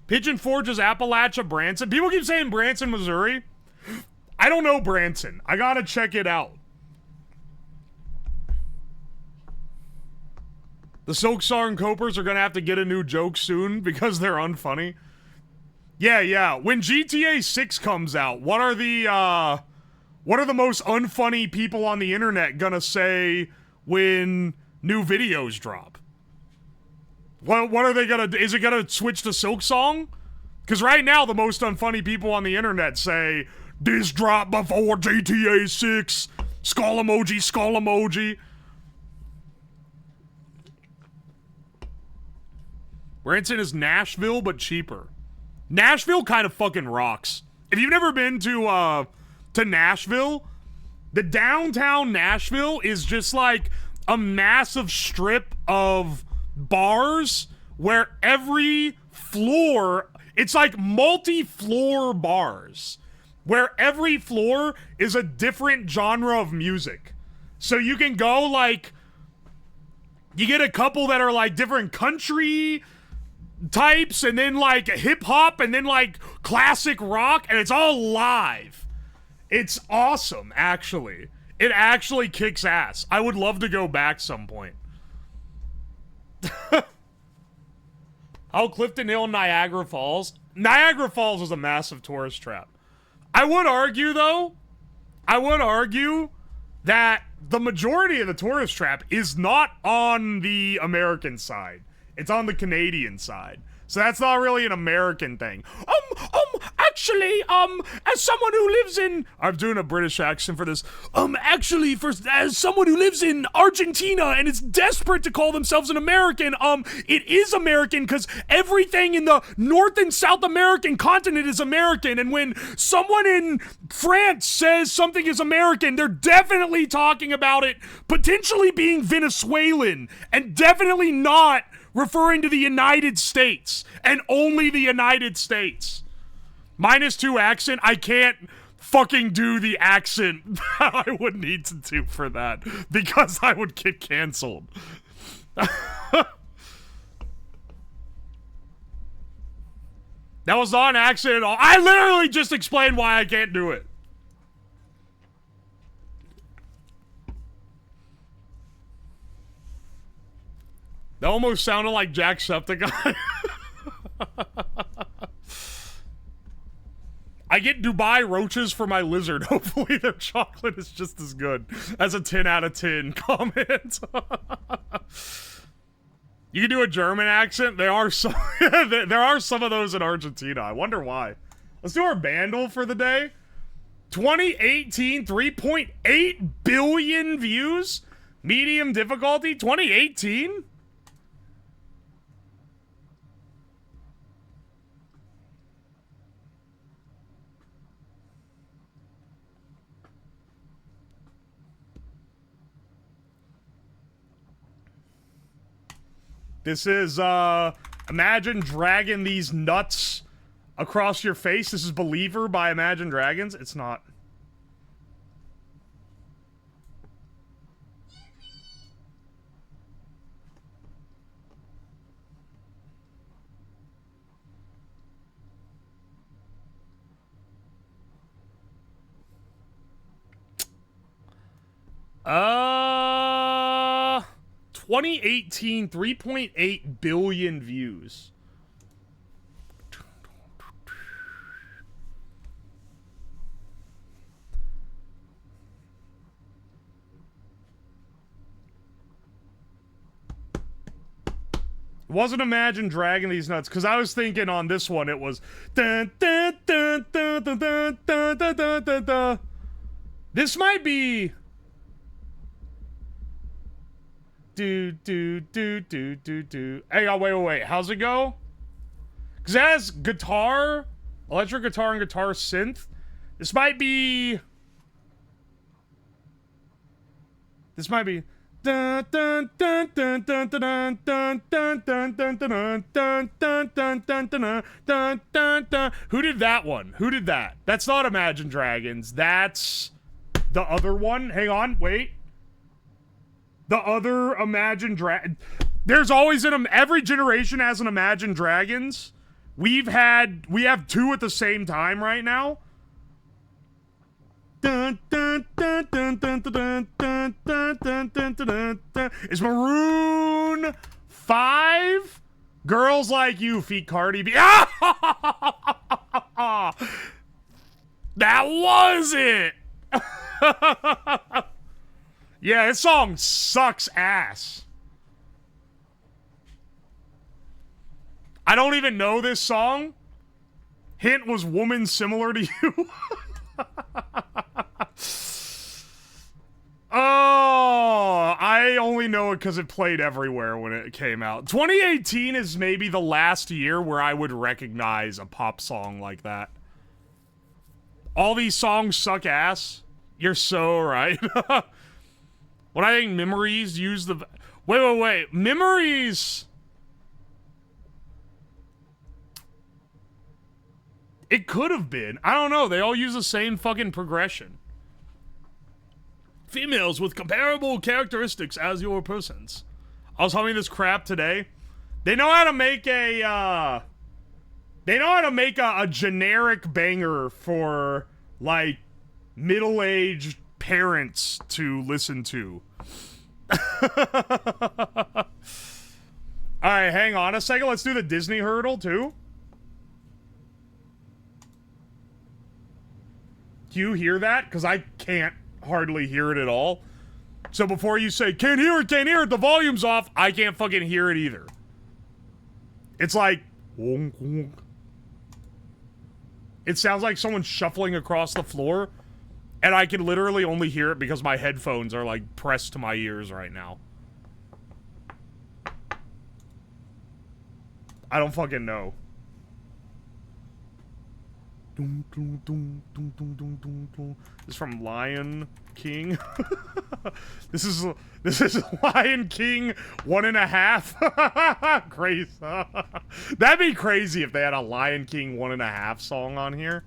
Pigeon Forge is Appalachia, Branson. People keep saying Branson, Missouri. I don't know Branson. I gotta check it out. The Silk Song Copers are gonna have to get a new joke soon because they're unfunny. Yeah. When GTA 6 comes out, what are the most unfunny people on the internet gonna say when new videos drop? What are they gonna do? Is it gonna switch to Silk Song? Because right now, the most unfunny people on the internet say, this dropped before GTA 6. Skull emoji, skull emoji. Branson is Nashville, but cheaper. Nashville kind of fucking rocks. If you've never been to Nashville, the downtown Nashville is just like a massive strip of bars where every floor, it's like multi-floor bars, where every floor is a different genre of music. So you can go like, you get a couple that are like different country types, and then like hip hop, and then like classic rock, and it's all live. It's awesome, actually. It actually kicks ass. I would love to go back some point. How Clifton Hill, Niagara Falls? Niagara Falls is a massive tourist trap. I would argue, though, that the majority of the tourist trap is not on the American side. It's on the Canadian side. So that's not really an American thing. Actually, as someone who lives in... I'm doing a British accent for this. Actually, as someone who lives in Argentina and is desperate to call themselves an American, it is American because everything in the North and South American continent is American. And when someone in France says something is American, they're definitely talking about it potentially being Venezuelan and definitely not referring to the United States and only the United States. -2 accent, I can't fucking do the accent that I would need to do for that, because I would get canceled. That was not an accident at all. I literally just explained why I can't do it. That almost sounded like Jacksepticeye. I get Dubai roaches for my lizard. Hopefully their chocolate is just as good as a 10 out of 10 comment. You can do a German accent. There are some of those in Argentina. I wonder why. Let's do our Bandal for the day. 2018, 3.8 billion views. Medium difficulty, 2018? This is, Imagine dragging these nuts across your face. This is Believer by Imagine Dragons. It's not. Uh... 2018, 3.8 billion views. It wasn't Imagine dragging these nuts, because I was thinking on this one it was dun, dun, dun, dun, dun, dun, dun, dun, dun, dun, dun. This might be do. Hey, oh, wait. How's it go? Because it has guitar, electric guitar, and guitar synth. This might be. Dun, dun, dun, dun, dun, dun, dun, dun, dun, dun, dun, dun, dun, dun, dun, dun, dun, dun, dun. Who did that one? Who did that? That's not Imagine Dragons. That's the other one. Hang on, wait. The other Imagine Dragons. There's always every generation has an Imagine Dragons. We have two at the same time right now. Dun, dun, dun, dun, dun, dun, dun, dun, dun, dun, dun, dun. Is Maroon 5? Girls Like You feat Cardi B. That was it. Yeah, this song sucks ass. I don't even know this song. Hint was woman similar to you. Oh, I only know it because it played everywhere when it came out. 2018 is maybe the last year where I would recognize a pop song like that. All these songs suck ass. You're so right. What I think Memories use the... Wait. Memories... It could have been. I don't know. They all use the same fucking progression. Females with comparable characteristics as your persons. I was humming this crap today. They know how to make a, a generic banger for, like, middle-aged parents to listen to. Alright, hang on a second. Let's do the Disney hurdle, too. Do you hear that? Because I can't hardly hear it at all. So before you say, can't hear it, the volume's off, I can't fucking hear it either. It's like... It sounds like someone shuffling across the floor, and I can literally only hear it because my headphones are, like, pressed to my ears right now. I don't fucking know. This is from Lion King. This is Lion King 1.5. Crazy. That'd be crazy if they had a Lion King 1.5 song on here.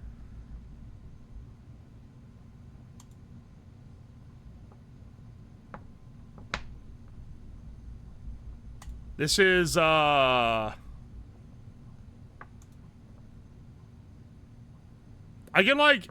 This is, I can, like...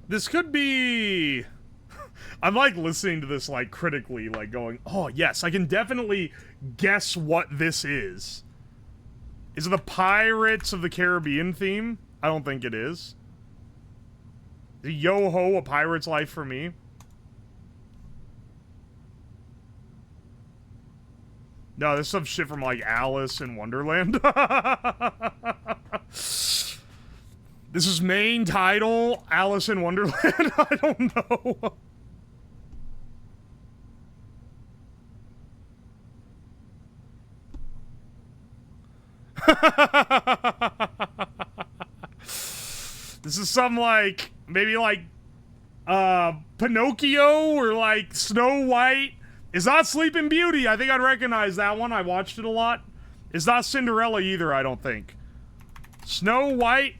This could be... I'm, like, listening to this, like, critically, like, going, oh, yes, I can definitely guess what this is. Is it the Pirates of the Caribbean theme? I don't think it is. Is Yo-Ho, A Pirate's Life for Me? No, this is some shit from, like, Alice in Wonderland. This is main title, Alice in Wonderland? I don't know. This is some, like, maybe, like, Pinocchio or, like, Snow White. It's not Sleeping Beauty. I think I'd recognize that one. I watched it a lot. It's not Cinderella either, I don't think. Snow White.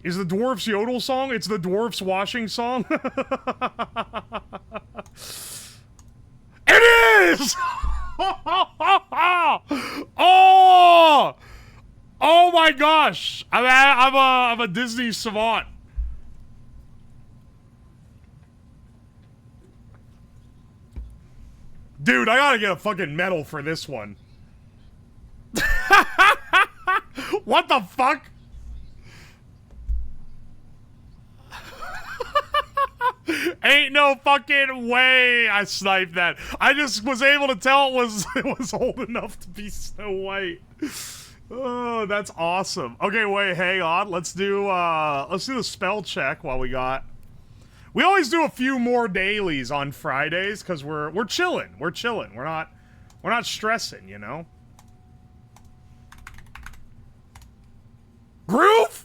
Is the Dwarfs Yodel song? It's the Dwarfs Washing song. It is! Oh! Oh my gosh! I'm a Disney savant. Dude, I gotta get a fucking medal for this one. What the fuck? Ain't no fucking way I sniped that. I just was able to tell it was old enough to be Snow White. Oh, that's awesome. Okay, wait, hang on. Let's do the spell check while we got. We always do a few more dailies on Fridays because we're chilling. We're chilling. We're not stressing, you know. Groove?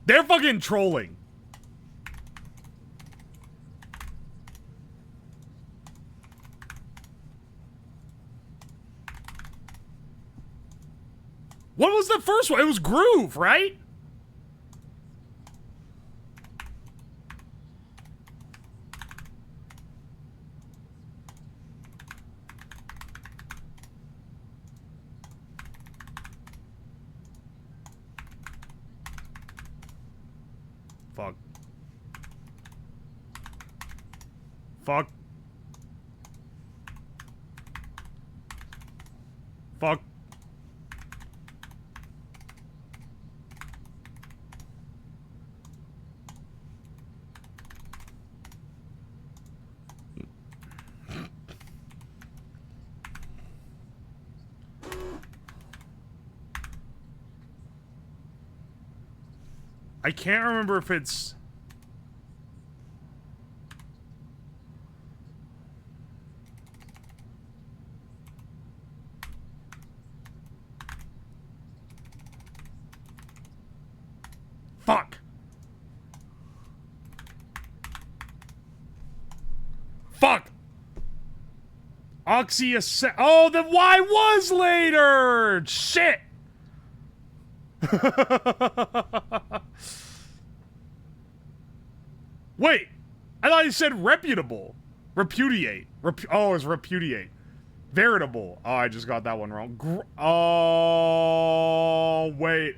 They're fucking trolling. What was the first one? It was Groove, right? Fuck. Fuck. Fuck. I can't remember if it's... Fuck! Fuck! Oxyacet... Oh, the Y was later! Shit! Wait, I thought you said reputable. Repudiate. Oh, it's repudiate. Veritable. Oh, I just got that one wrong. Oh, wait.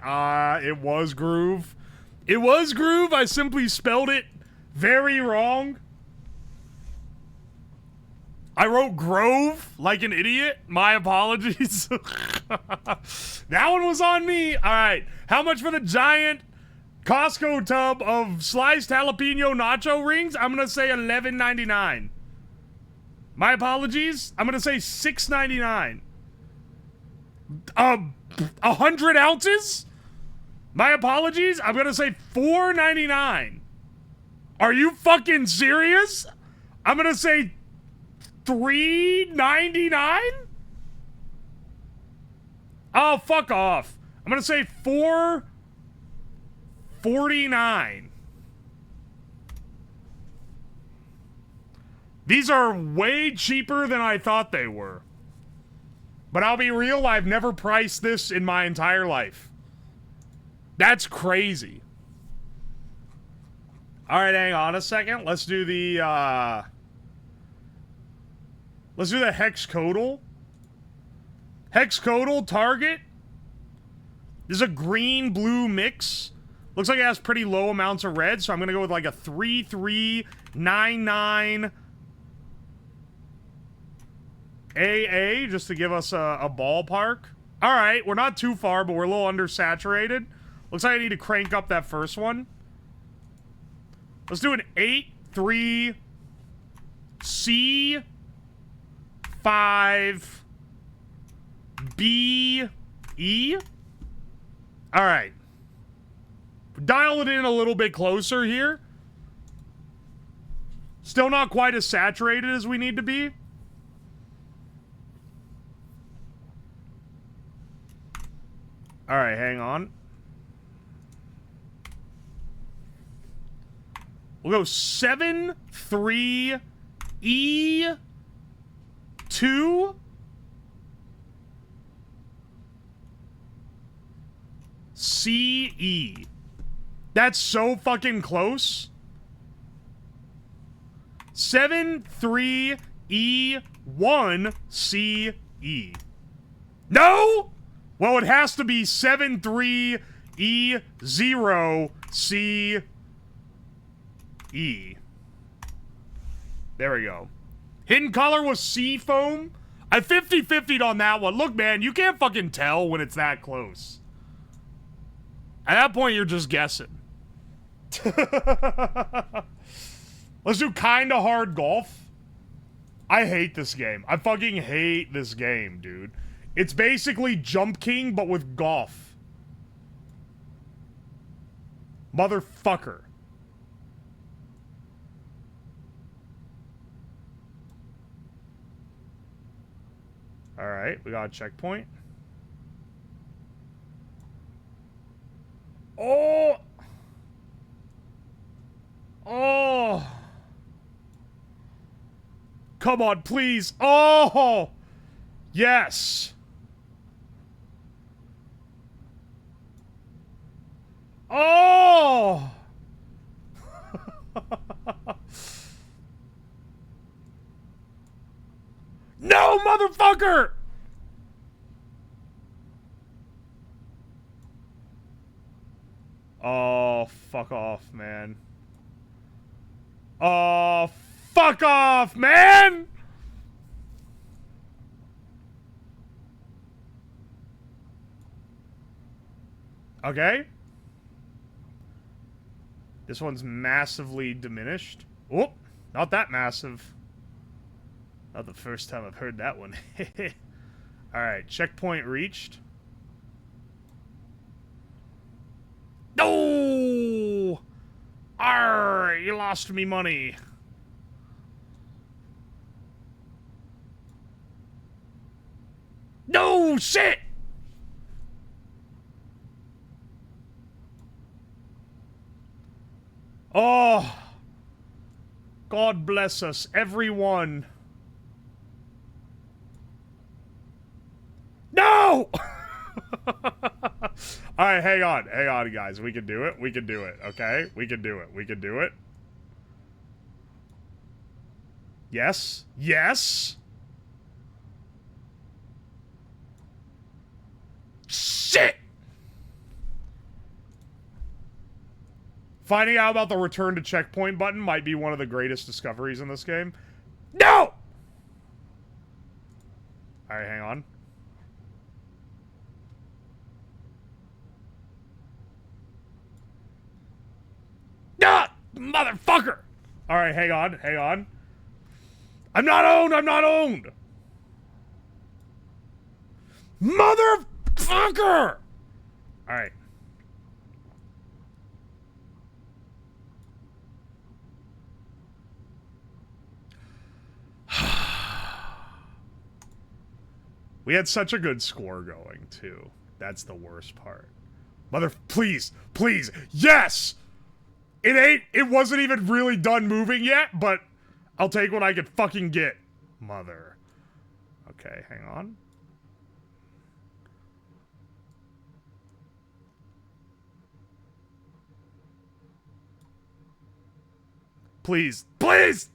It was Groove. It was Groove. I simply spelled it very wrong. I wrote Grove like an idiot. My apologies. That one was on me. All right. How much for the giant Costco tub of sliced jalapeno nacho rings? I'm gonna say $11.99. My apologies. I'm gonna say $6.99. 100 ounces? My apologies. I'm gonna say $4.99. Are you fucking serious? I'm gonna say $3.99? Oh, fuck off. I'm gonna say $4.49. These are way cheaper than I thought they were. But I'll be real, I've never priced this in my entire life. That's crazy. Alright, hang on a second. Let's do the, let's do the hexcodal. Hexcodal target. This is a green-blue mix. Looks like it has pretty low amounts of red, so I'm gonna go with like a 3399 AA, just to give us a ballpark. Alright, we're not too far, but we're a little undersaturated. Looks like I need to crank up that first one. Let's do an 8-3 C 5 B E. Alright. Dial it in a little bit closer here. Still not quite as saturated as we need to be. Alright, hang on. We'll go 7-3 E 2 C E. That's so fucking close. 7-3 E 1 C E. No! Well, it has to be 7-3 E 0 C E. There we go. Hidden color was sea foam. I 50-50'd on that one. Look, man, you can't fucking tell when it's that close. At that point, you're just guessing. Let's do kinda hard golf. I hate this game. I fucking hate this game, dude. It's basically Jump King, but with golf. Motherfucker. Alright, we got a checkpoint. Oh! Oh! Come on, please. Oh! Yes! Oh! No, motherfucker! Oh, fuck off, man. Oh, fuck off, man! Okay. This one's massively diminished. Oh, not that massive. Not the first time I've heard that one. Alright, checkpoint reached. No! Arr, you lost me money. No, shit! Oh! God bless us, everyone. No! Alright, hang on, guys. We can do it. We can do it, okay? We can do it. We can do it. Yes. Yes! Shit! Finding out about the return to checkpoint button might be one of the greatest discoveries in this game. No! Alright, hang on. Ah! Motherfucker! Alright, hang on, hang on. I'm not owned! I'm not owned! Motherfucker! Alright. We had such a good score going, too. That's the worst part. Please, please, yes! It wasn't even really done moving yet, but I'll take what I could fucking get. Mother. Okay, hang on. Please. Please!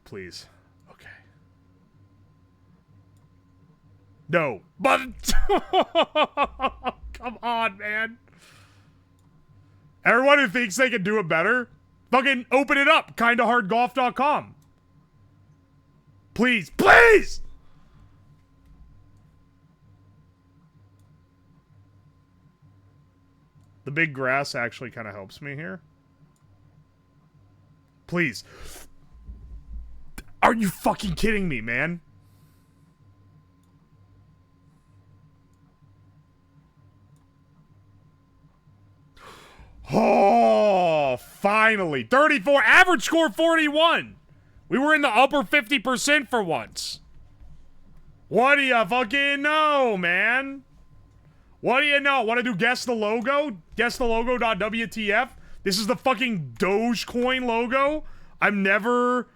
Please. Okay. No. But... Come on, man. Everyone who thinks they can do it better, fucking open it up. Kindahardgolf.com. Please. Please! The big grass actually kind of helps me here. Please. Are you fucking kidding me, man? Oh, finally. 34. Average score 41. We were in the upper 50% for once. What do you fucking know, man? What do you know? Want to do guess the logo? Guessthelogo.wtf? This is the fucking Dogecoin logo. I'm never,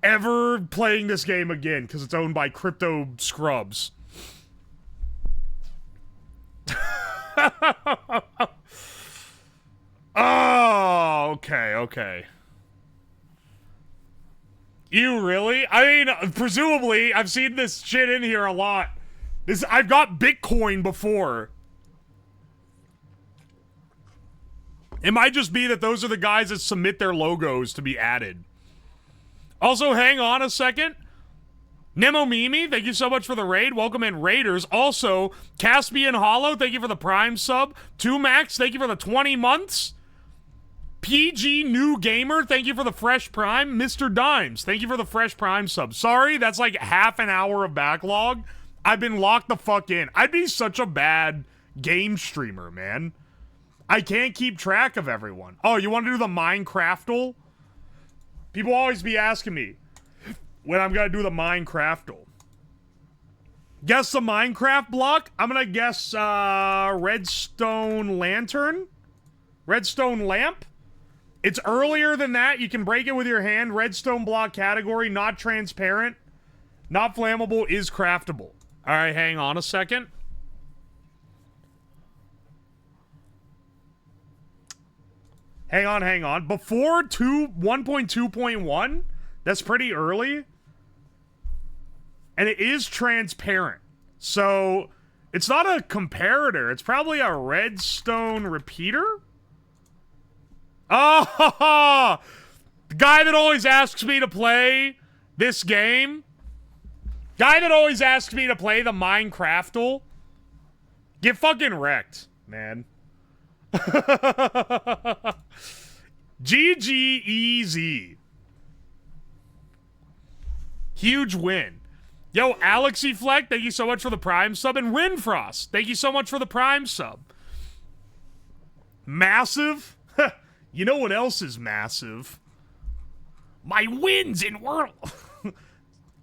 ever playing this game again because it's owned by crypto scrubs. Oh, okay, okay. You really? I mean, presumably, I've seen this shit in here a lot. I've got Bitcoin before. It might just be that those are the guys that submit their logos to be added. Also, hang on a second. Nemo Mimi, thank you so much for the raid. Welcome in, Raiders. Also, Caspian Hollow, thank you for the Prime sub. 2Max, thank you for the 20 months. PG New Gamer, thank you for the Fresh Prime. Mr. Dimes, thank you for the Fresh Prime sub. Sorry, that's like half an hour of backlog. I've been locked the fuck in. I'd be such a bad game streamer, man. I can't keep track of everyone. Oh, you want to do the Minecraftal? People always be asking me when I'm going to do the Minecraftal. Guess the Minecraft block? I'm going to guess redstone lantern? Redstone lamp? It's earlier than that. You can break it with your hand. Redstone block category, not transparent, not flammable, is craftable. All right, hang on a second. Hang on. Before 1.2.1, that's pretty early. And it is transparent. So, it's not a comparator. It's probably a redstone repeater? Oh! The guy that always asks me to play this game. Guy that always asks me to play the Minecraftal. Get fucking wrecked, man. GGEZ. Huge win. Yo, Alexy Fleck, thank you so much for the Prime sub. And Winfrost, thank you so much for the Prime sub. Massive? You know what else is massive? My wins in World.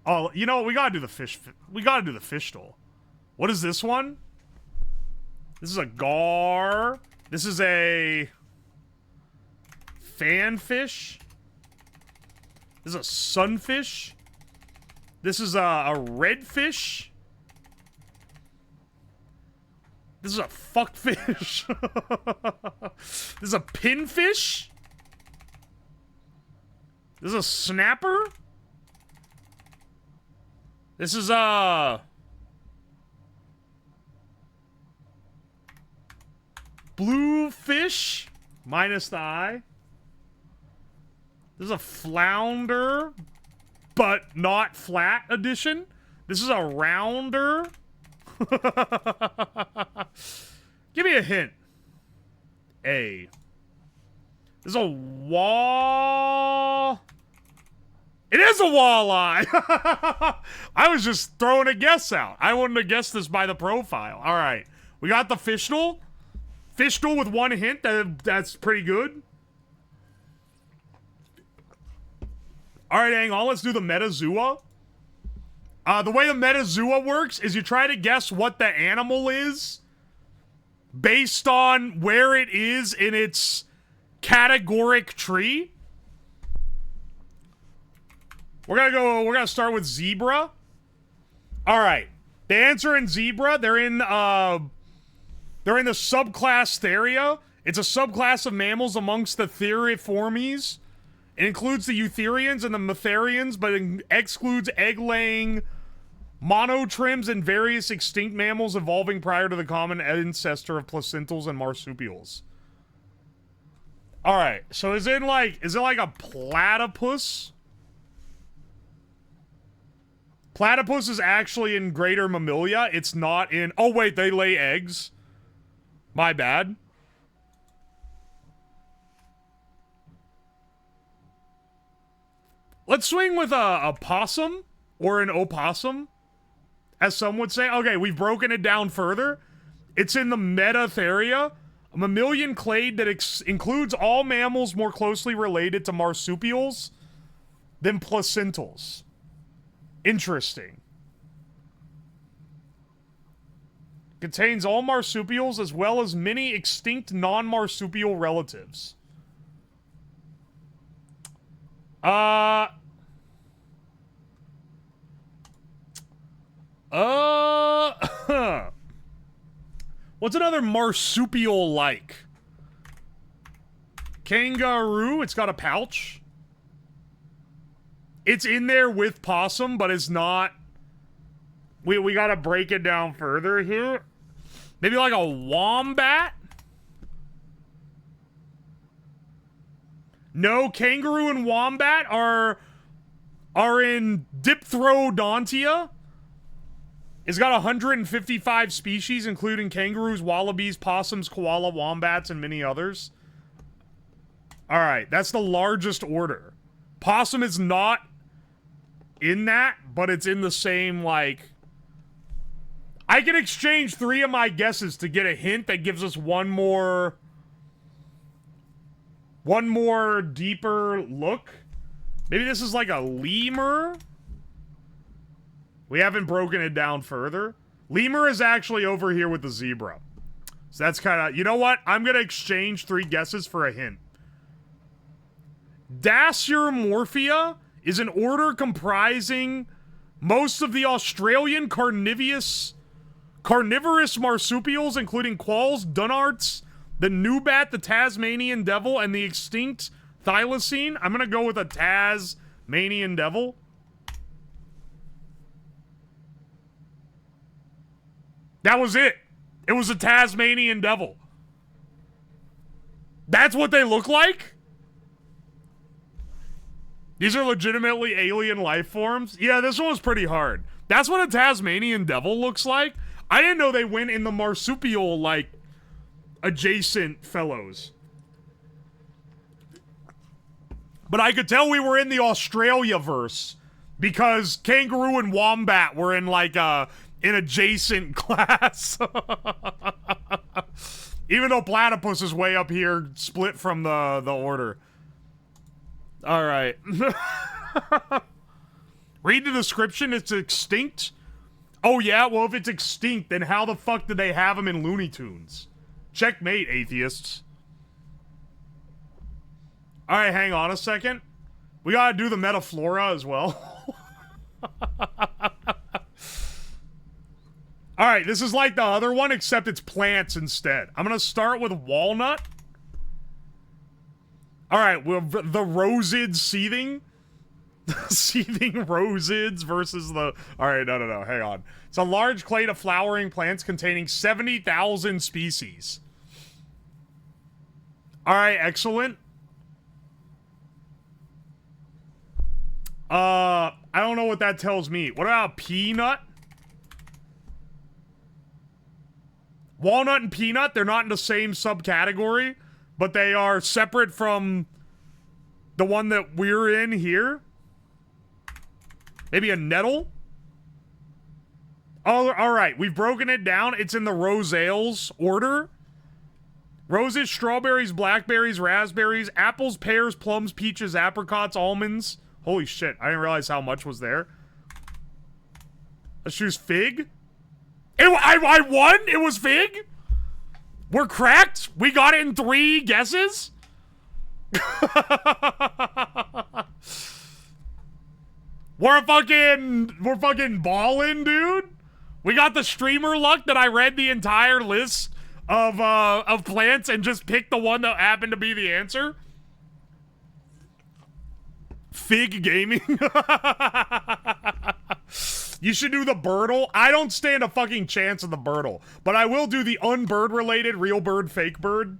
Oh, you know what? We gotta do the fish. We gotta do the Fishtool. What is this one? This is a gar. This is a fanfish. This is a sunfish. This is a redfish. This is a fuckfish. This is a pinfish. This is a snapper. This is a blue fish minus the eye. This is a flounder, but not flat edition. This is a rounder. Give me a hint. A. This is a wall. It is a walleye. I was just throwing a guess out. I wouldn't have guessed this by the profile. All right. We got the Fishtool. Fishtool with one hint. That's pretty good. All right, hang on. Let's do the Metazua. The way the Metazua works is you try to guess what the animal is based on where it is in its categoric tree. We're gonna start with zebra. All right. The answer in zebra, they're in the subclass Theria. It's a subclass of mammals amongst the Theriformes. It includes the Eutherians and the Metherians, but it excludes egg-laying monotrims and various extinct mammals evolving prior to the common ancestor of placentals and marsupials. All right, so is it like a platypus? Platypus is actually in Greater Mammalia. It's not in... Oh, wait, they lay eggs. My bad. Let's swing with a possum or an opossum, as some would say. Okay, we've broken it down further. It's in the Metatheria, a mammalian clade that includes all mammals more closely related to marsupials than placentals. Interesting. Contains all marsupials as well as many extinct non-marsupial relatives. What's another marsupial like? Kangaroo, it's got a pouch. It's in there with possum, but it's not. We gotta break it down further here. Maybe like a wombat? No, kangaroo and wombat are in Diprotodontia. It's got 155 species, including kangaroos, wallabies, possums, koala, wombats, and many others. Alright, that's the largest order. Possum is not in that, but it's in the same, like... I can exchange 3 of my guesses to get a hint that gives us one more deeper look. Maybe this is like a lemur? We haven't broken it down further. Lemur is actually over here with the zebra. So that's kind of... You know what? I'm going to exchange 3 guesses for a hint. Dasyuromorphia is an order comprising most of the Australian carnivorous marsupials, including quolls, dunnarts, the nubat, the Tasmanian devil, and the extinct thylacine. I'm going to go with a Tasmanian devil. That was it. It was a Tasmanian devil. That's what they look like? These are legitimately alien life forms? Yeah, this one was pretty hard. That's what a Tasmanian devil looks like. I didn't know they went in the marsupial, like, adjacent fellows. But I could tell we were in the Australia-verse because kangaroo and wombat were in, like, an adjacent class. Even though platypus is way up here, split from the order. All right. Read the description. It's extinct. Oh, yeah? Well, if it's extinct, then how the fuck did they have them in Looney Tunes? Checkmate, atheists. All right, hang on a second. We gotta do the metaflora as well. All right, this is like the other one, except it's plants instead. I'm gonna start with walnut. All right, well, the rosids seething. Seething rosids versus the... All right, no, hang on. It's a large clade of flowering plants containing 70,000 species. All right, excellent. I don't know what that tells me. What about peanut? Walnut and peanut, they're not in the same subcategory, but they are separate from the one that we're in here. Maybe a nettle? Oh, all right. We've broken it down. It's in the rosales order. Roses, strawberries, blackberries, raspberries, apples, pears, plums, peaches, apricots, almonds. Holy shit. I didn't realize how much was there. Let's choose fig. I won? It was fig? We're cracked? We got it in 3 guesses? We're fucking balling, dude. We got the streamer luck that I read the entire list of plants and just picked the one that happened to be the answer. Fig gaming. You should do the birdle. I don't stand a fucking chance of the birdle, but I will do the unbird related real bird, fake bird,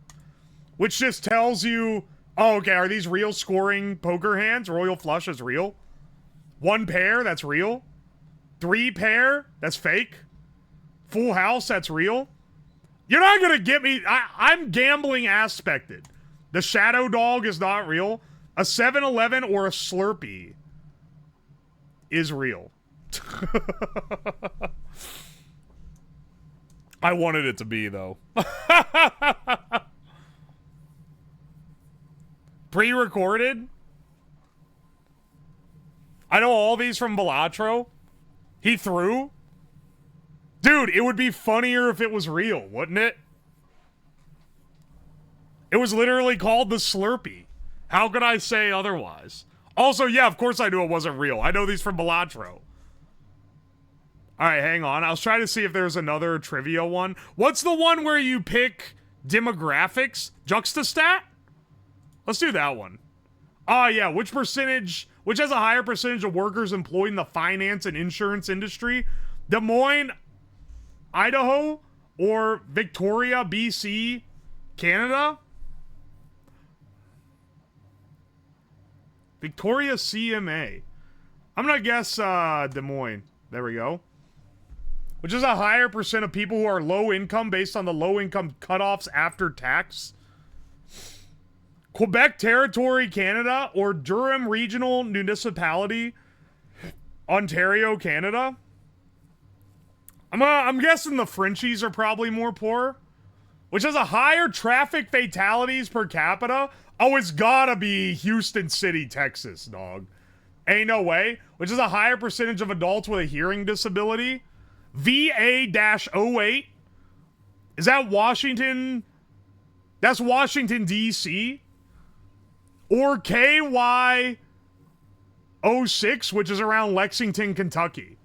which just tells you, oh, okay, are these real scoring poker hands? Royal flush is real. 1 pair, that's real. 3 pair, that's fake. Full house, that's real. You're not gonna get me. I'm gambling aspected. The shadow dog is not real. A 7-Eleven or a Slurpee is real. I wanted it to be, though. Pre-recorded? I know all these from Balatro. He threw? Dude, it would be funnier if it was real, wouldn't it? It was literally called the Slurpee. How could I say otherwise? Also, yeah, of course I knew it wasn't real. I know these from Balatro. Alright, hang on. I was trying to see if there's another trivia one. What's the one where you pick demographics? Juxtat? Let's do that one. Oh, yeah. Which has a higher percentage of workers employed in the finance and insurance industry? Des Moines, Idaho, or Victoria, BC, Canada? Victoria CMA. I'm gonna guess Des Moines. There we go. Which is a higher percent of people who are low income based on the low income cutoffs after tax. Quebec Territory, Canada, or Durham Regional Municipality, Ontario, Canada. I'm guessing the Frenchies are probably more poor. Which has a higher traffic fatalities per capita. Oh, it's gotta be Houston City, Texas, dog. Ain't no way. Which is a higher percentage of adults with a hearing disability. VA-08. Is that Washington? That's Washington, D.C. Or KY-06, which is around Lexington, Kentucky.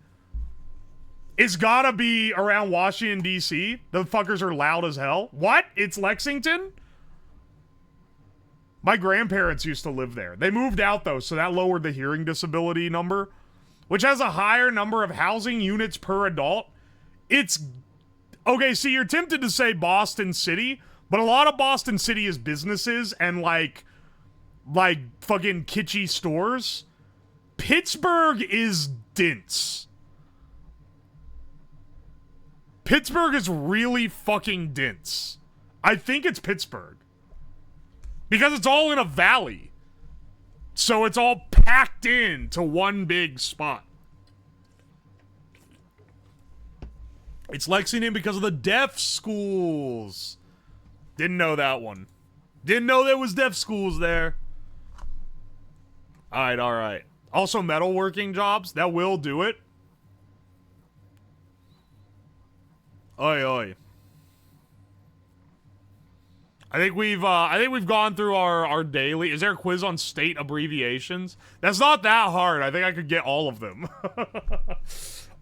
It's gotta be around Washington, D.C. The fuckers are loud as hell. What? It's Lexington? My grandparents used to live there. They moved out, though, so that lowered the hearing disability number, which has a higher number of housing units per adult. It's... Okay, see, you're tempted to say Boston City, but a lot of Boston City is businesses and, like fucking kitschy stores. Pittsburgh is dense. Pittsburgh is really fucking dense. I think it's Pittsburgh. Because it's all in a valley. So it's all packed in to one big spot. It's Lexington because of the deaf schools. Didn't know that one. Didn't know there was deaf schools there. Alright, alright. Also metalworking jobs. That will do it. Oi, oi. I think we've gone through our daily. Is there a quiz on state abbreviations? That's not that hard. I think I could get all of them.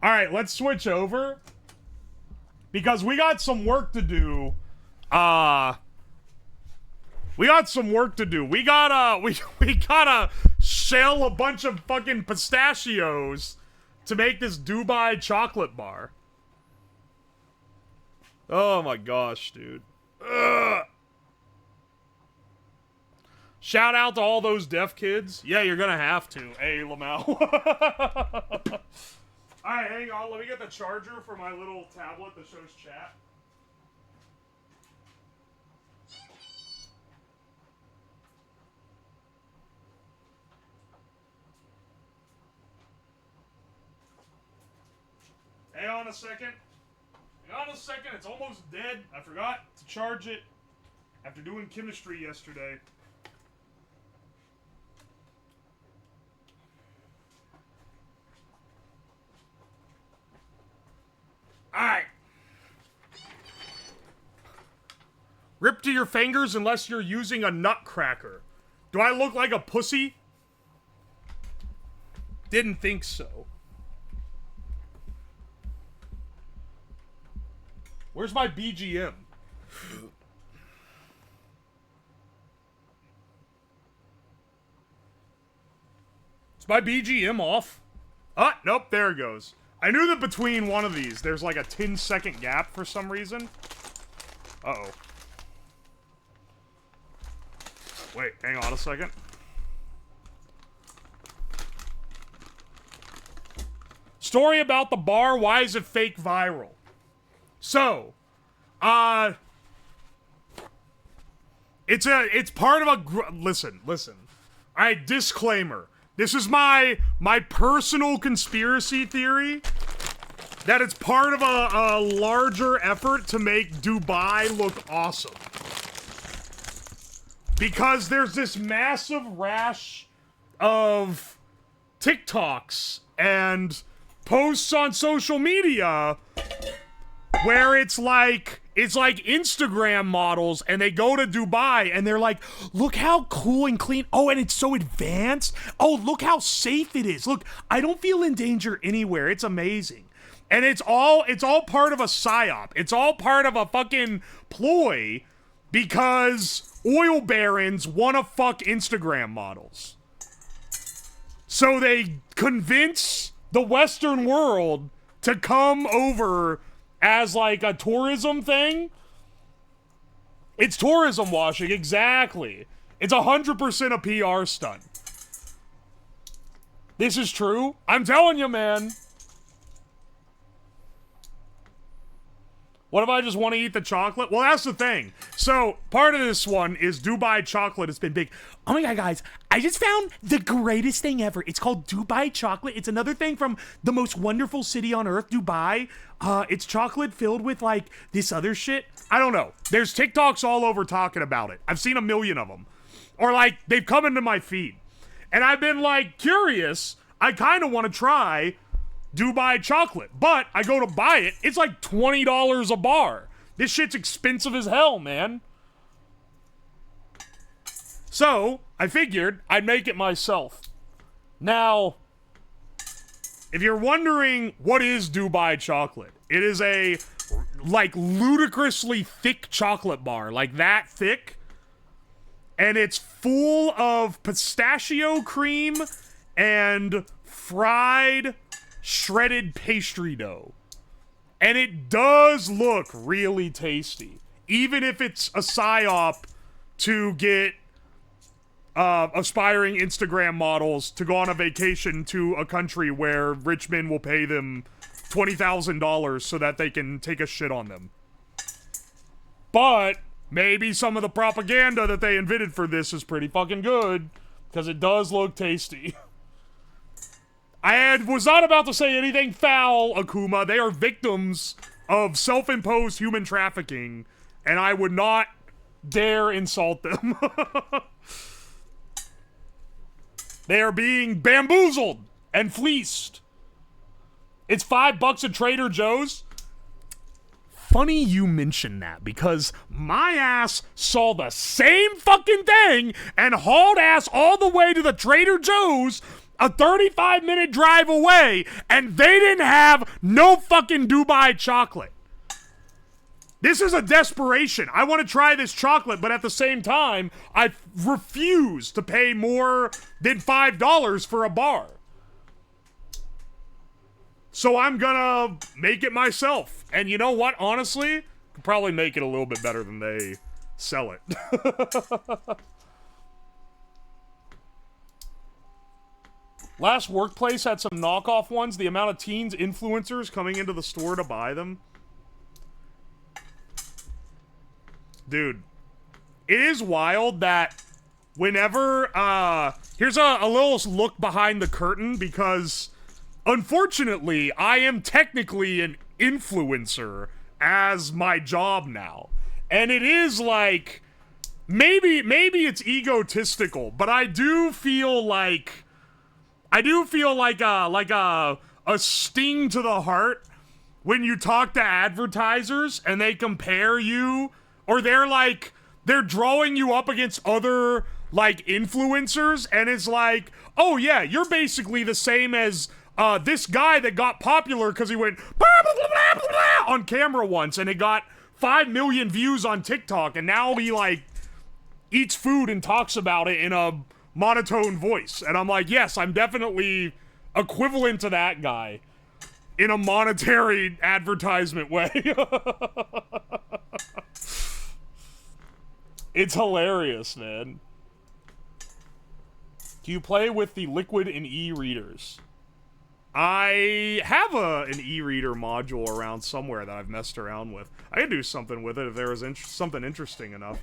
Alright, let's switch over. Because we got some work to do. We got some work to do. We gotta shell a bunch of fucking pistachios to make this Dubai chocolate bar. Oh my gosh, dude. Ugh. Shout out to all those deaf kids. Yeah, you're gonna have to. Hey, Lamau. Alright, hang on. Let me get the charger for my little tablet that shows chat. Hang on a second. Hang on a second. It's almost dead. I forgot to charge it after doing chemistry yesterday. Alright. Rip to your fingers unless you're using a nutcracker. Do I look like a pussy? Didn't think so. Where's my BGM? Is my BGM off? Ah, nope, there it goes. I knew that between one of these, there's like a 10-second gap for some reason. Uh-oh. Wait, hang on a second. Story about the bar, why is it fake viral? So, it's part of a, listen. Alright, disclaimer. This is my personal conspiracy theory that it's part of a larger effort to make Dubai look awesome. Because there's this massive rash of TikToks and posts on social media where it's like Instagram models and they go to Dubai and they're like, look how cool and clean. Oh, and it's so advanced. Oh, look how safe it is. Look, I don't feel in danger anywhere. It's amazing. And it's all part of a PSYOP. It's all part of a fucking ploy because oil barons want to fuck Instagram models. So they convince the Western world to come over as like a tourism thing. It's tourism washing, exactly. It's 100% a PR stunt. This is true. I'm telling you, man. What if I just want to eat the chocolate? Well, that's the thing. So, part of this one is Dubai chocolate has been big. Oh my god, guys. I just found the greatest thing ever. It's called Dubai chocolate. It's another thing from the most wonderful city on earth, Dubai. It's chocolate filled with, like, this other shit. I don't know. There's TikToks all over talking about it. I've seen a million of them. Or, like, they've come into my feed. And I've been, like, curious. I kind of want to try Dubai chocolate, but I go to buy it, it's like $20 a bar. This shit's expensive as hell, man. So, I figured I'd make it myself. Now, if you're wondering what is Dubai chocolate, it is a, like, ludicrously thick chocolate bar, like that thick, and it's full of pistachio cream and fried shredded pastry dough. And it does look really tasty. Even if it's a PSYOP to get aspiring Instagram models to go on a vacation to a country where rich men will pay them $20,000 so that they can take a shit on them. But maybe some of the propaganda that they invented for this is pretty fucking good, because it does look tasty. I was not about to say anything foul, Akuma. They are victims of self-imposed human trafficking, and I would not dare insult them. They are being bamboozled and fleeced. It's $5 at Trader Joe's. Funny you mention that, because my ass saw the same fucking thing and hauled ass all the way to the Trader Joe's, a 35-minute drive away, and they didn't have no fucking Dubai chocolate. This is a desperation. I want to try this chocolate, but at the same time, I refuse to pay more than $5 for a bar. So I'm gonna make it myself. And you know what? Honestly, I could probably make it a little bit better than they sell it. Last workplace had some knockoff ones. The amount of teens influencers coming into the store to buy them. Dude, it is wild that whenever, here's a little look behind the curtain, because unfortunately, I am technically an influencer as my job now. And it is like, maybe it's egotistical, but I do feel like a sting to the heart when you talk to advertisers and they compare you, or they're drawing you up against other like influencers, and it's like, oh yeah, you're basically the same as this guy that got popular because he went blah, blah, blah, blah, blah, on camera once, and it got 5 million views on TikTok, and now he like eats food and talks about it in a monotone voice. And I'm like, yes, I'm definitely equivalent to that guy in a monetary advertisement way. It's hilarious, man. Do you play with the Liquid and e-readers? I have an e-reader module around somewhere that I've messed around with. I could do something with it if there was something interesting enough.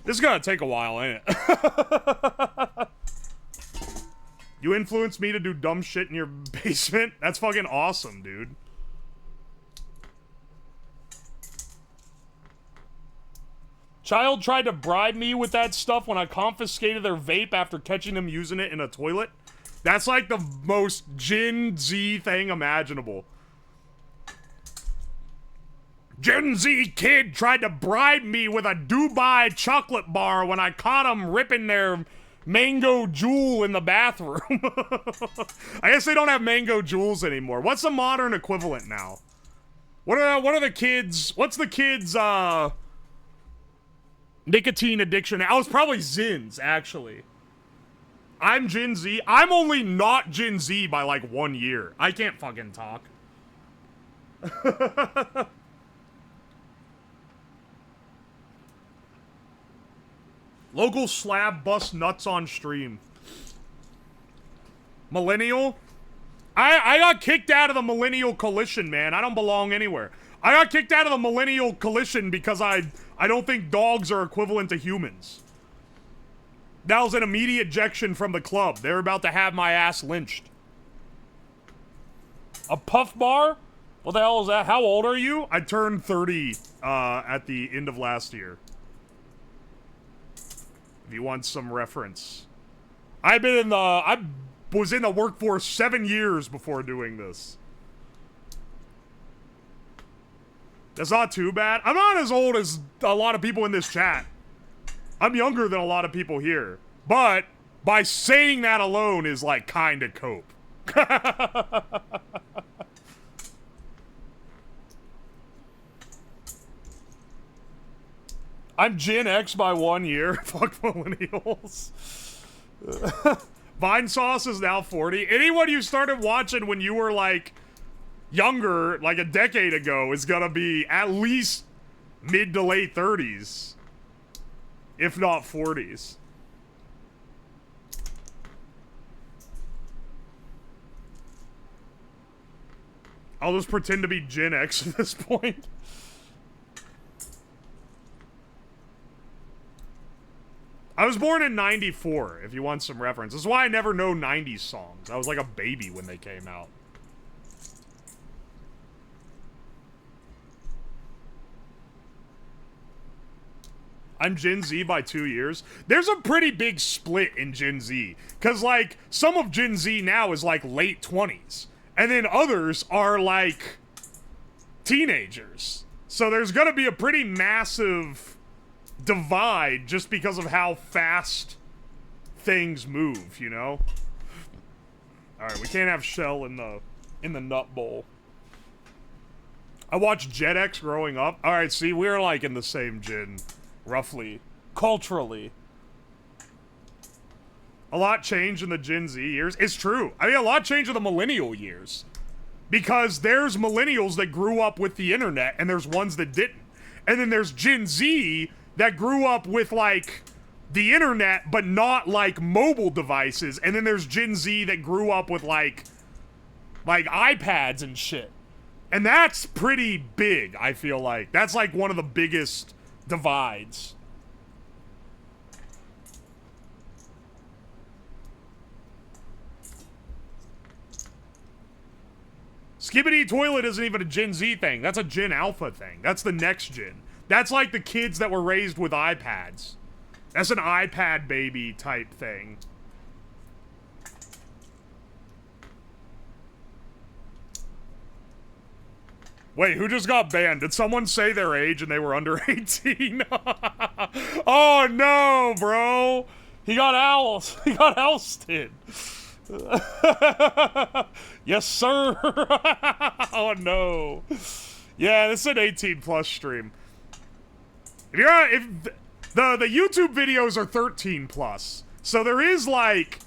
This is gonna take a while, ain't it? You influenced me to do dumb shit in your basement? That's fucking awesome, dude. Child tried to bribe me with that stuff when I confiscated their vape after catching them using it in a toilet. That's like the most Gen Z thing imaginable. Gen Z kid tried to bribe me with a Dubai chocolate bar when I caught them ripping their mango jewel in the bathroom. I guess they don't have mango jewels anymore. What's the modern equivalent now? What are the kids? What's the kids' nicotine addiction? I was probably Zins, actually. I'm Gen Z. I'm only not Gen Z by like 1 year. I can't fucking talk. Local slab bust nuts on stream. Millennial? I got kicked out of the Millennial Coalition, man. I don't belong anywhere. I got kicked out of the Millennial Coalition because I don't think dogs are equivalent to humans. That was an immediate ejection from the club. They're about to have my ass lynched. A puff bar? What the hell is that? How old are you? I turned 30 at the end of last year. If you want some reference. I was in the workforce 7 years before doing this. That's not too bad. I'm not as old as a lot of people in this chat. I'm younger than a lot of people here. But by saying that alone is like kinda cope. I'm Gen X by 1 year. Fuck millennials. Vine Sauce is now 40. Anyone you started watching when you were like younger, like a decade ago, is gonna be at least mid to late 30s. If not 40s. I'll just pretend to be Gen X at this point. I was born in 94, if you want some reference. That's why I never know 90s songs. I was like a baby when they came out. I'm Gen Z by 2 years. There's a pretty big split in Gen Z. Because, like, some of Gen Z now is, like, late 20s. And then others are, like, teenagers. So there's gonna be a pretty massive divide just because of how fast things move, you know? Alright, we can't have Shell in the nut bowl. I watched Jet X growing up. Alright, see, we're, like, in the same gen. Roughly. Culturally. A lot changed in the Gen Z years. It's true. I mean, a lot changed in the millennial years. Because there's millennials that grew up with the internet, and there's ones that didn't. And then there's Gen Z that grew up with, like, the internet, but not, like, mobile devices. And then there's Gen Z that grew up with, like iPads and shit. And that's pretty big, I feel like. That's, like, one of the biggest divides. Skibbity Toilet isn't even a Gen Z thing. That's a Gen Alpha thing. That's the next gen. That's like the kids that were raised with iPads. That's an iPad baby type thing. Wait, who just got banned? Did someone say their age and they were under 18? Oh no, bro. He got owls. He got ousted. Yes, sir. Oh no. Yeah, this is an 18+ stream. If the YouTube videos are 13+, so there is like,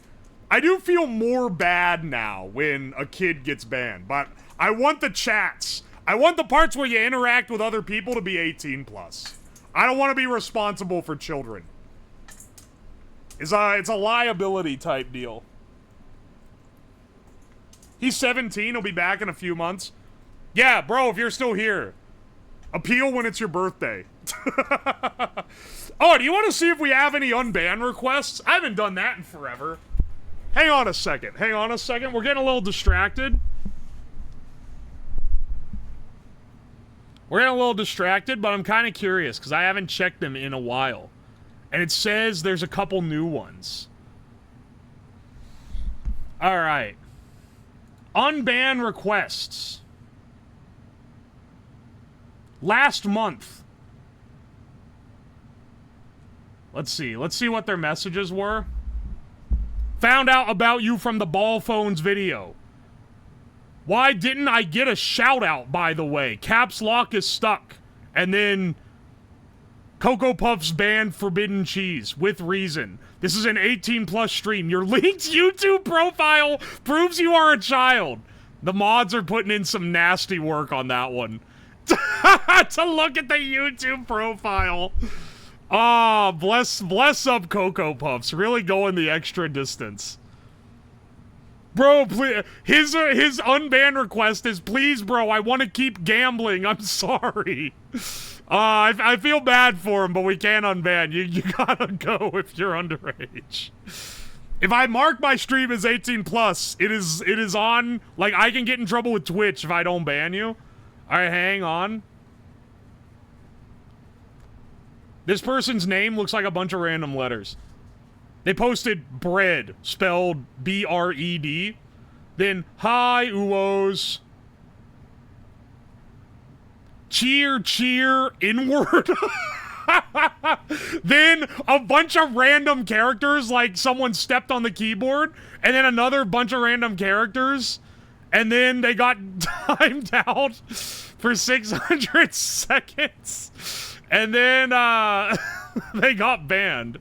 I do feel more bad now when a kid gets banned, but I want the chats. I want the parts where you interact with other people to be 18+. I don't want to be responsible for children. It's a liability type deal. He's 17, he'll be back in a few months. Yeah, bro, if you're still here, appeal when it's your birthday. Oh, do you want to see if we have any unban requests? I haven't done that in forever. Hang on a second, we're getting a little distracted. We're getting a little distracted, but I'm kind of curious, because I haven't checked them in a while. And it says there's a couple new ones. Alright. Unban requests. Last month. Let's see what their messages were. Found out about you from the ball phones video. Why didn't I get a shout out, by the way? Caps lock is stuck. And then Cocoa Puffs banned forbidden cheese with reason. This is an 18+ stream. Your linked YouTube profile proves you are a child. The mods are putting in some nasty work on that one. To look at the YouTube profile. Ah, bless up Cocoa Puffs. Really going the extra distance. Bro, please, his unban request is, please, bro, I want to keep gambling. I'm sorry. I feel bad for him, but we can't unban. You gotta go if you're underage. If I mark my stream as 18+, it is on. Like, I can get in trouble with Twitch if I don't ban you. Alright, hang on. This person's name looks like a bunch of random letters. They posted bread, spelled B-R-E-D. Then, hi, Uwos. Cheer, cheer, inward. Then, a bunch of random characters, like someone stepped on the keyboard. And then another bunch of random characters. And then they got timed out for 600 seconds. And then, they got banned.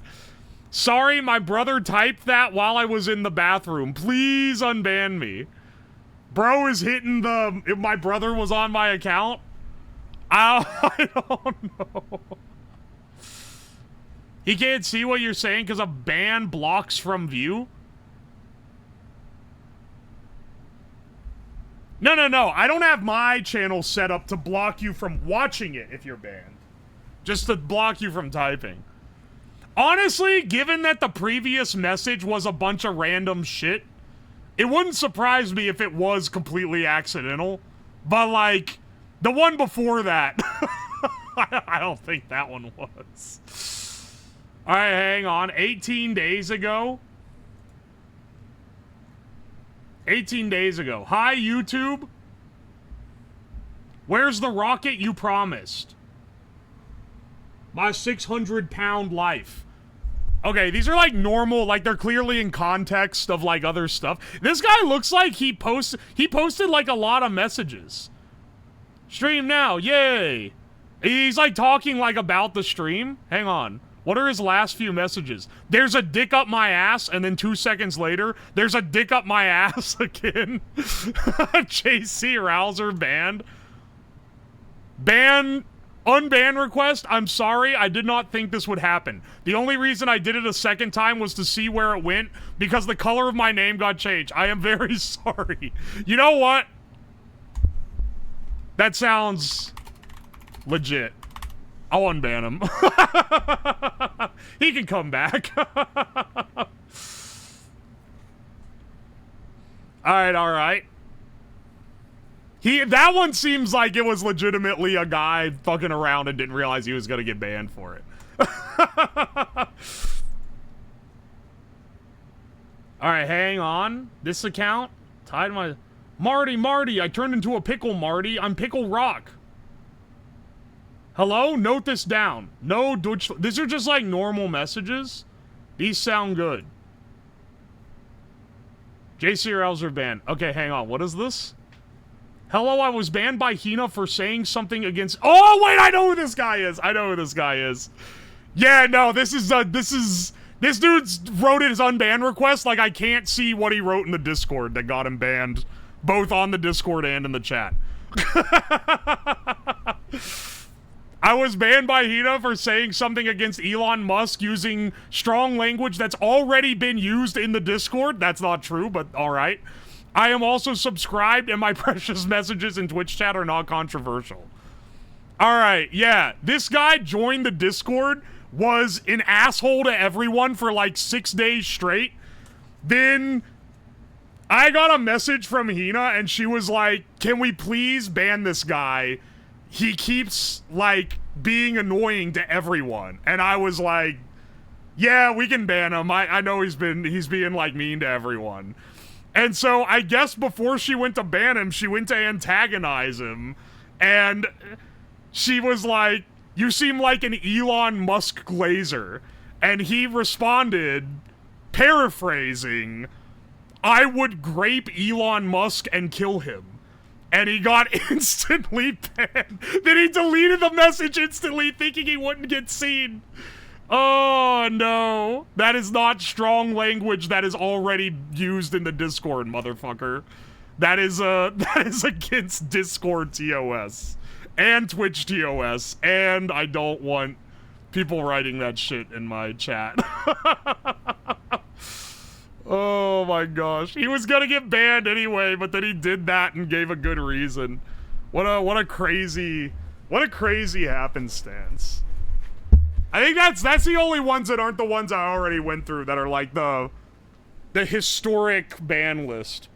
Sorry, my brother typed that while I was in the bathroom. Please unban me. Bro is hitting the... If my brother was on my account? I don't know. He can't see what you're saying because a ban blocks from view? No. I don't have my channel set up to block you from watching it if you're banned. Just to block you from typing. Honestly, given that the previous message was a bunch of random shit, it wouldn't surprise me if it was completely accidental. But, like, the one before that, I don't think that one was. Alright, hang on. 18 days ago. 18 days ago. Hi, YouTube. Where's the rocket you promised? My 600-pound life. Okay, these are like normal, like they're clearly in context of like other stuff. This guy looks like he posted like a lot of messages. Stream now, yay. He's like talking like about the stream. Hang on. What are his last few messages? There's a dick up my ass, and then 2 seconds later, there's a dick up my ass again. JC Rouser banned. Unban request, I'm sorry, I did not think this would happen. The only reason I did it a second time was to see where it went, because the color of my name got changed. I am very sorry. You know what? That sounds legit. I'll unban him. He can come back. Alright. That one seems like it was legitimately a guy fucking around and didn't realize he was gonna get banned for it. Alright, hang on. This account? Tied my... Marty, I turned into a pickle, Marty. I'm Pickle Rock. Hello? Note this down. No Dutch... These are just like normal messages. These sound good. JCRLs are banned. Okay, hang on. What is this? Hello, I was banned by Hina for saying something against... Oh, wait, I know who this guy is. I know who this guy is. Yeah, no, this dude's wrote his unban request. Like, I can't see what he wrote in the Discord that got him banned. Both on the Discord and in the chat. I was banned by Hina for saying something against Elon Musk using strong language that's already been used in the Discord. That's not true, but alright. I am also subscribed and my precious messages in Twitch chat are not controversial. Alright, yeah. This guy joined the Discord, was an asshole to everyone for like 6 days straight. Then I got a message from Hina and she was like, can we please ban this guy? He keeps, like, being annoying to everyone. And I was like, yeah, we can ban him. I know he's being, like, mean to everyone. And so I guess before she went to ban him, she went to antagonize him. And she was like, you seem like an Elon Musk glazer. And he responded, paraphrasing, I would grape Elon Musk and kill him. And he got instantly banned. Then he deleted the message instantly, thinking he wouldn't get seen. Oh, no. That is not strong language that is already used in the Discord, motherfucker. That is against Discord TOS. And Twitch TOS. And I don't want people writing that shit in my chat. Oh my gosh. He was gonna get banned anyway, but then he did that and gave a good reason. What a crazy happenstance. I think that's the only ones that aren't the ones I already went through that are like the historic ban list.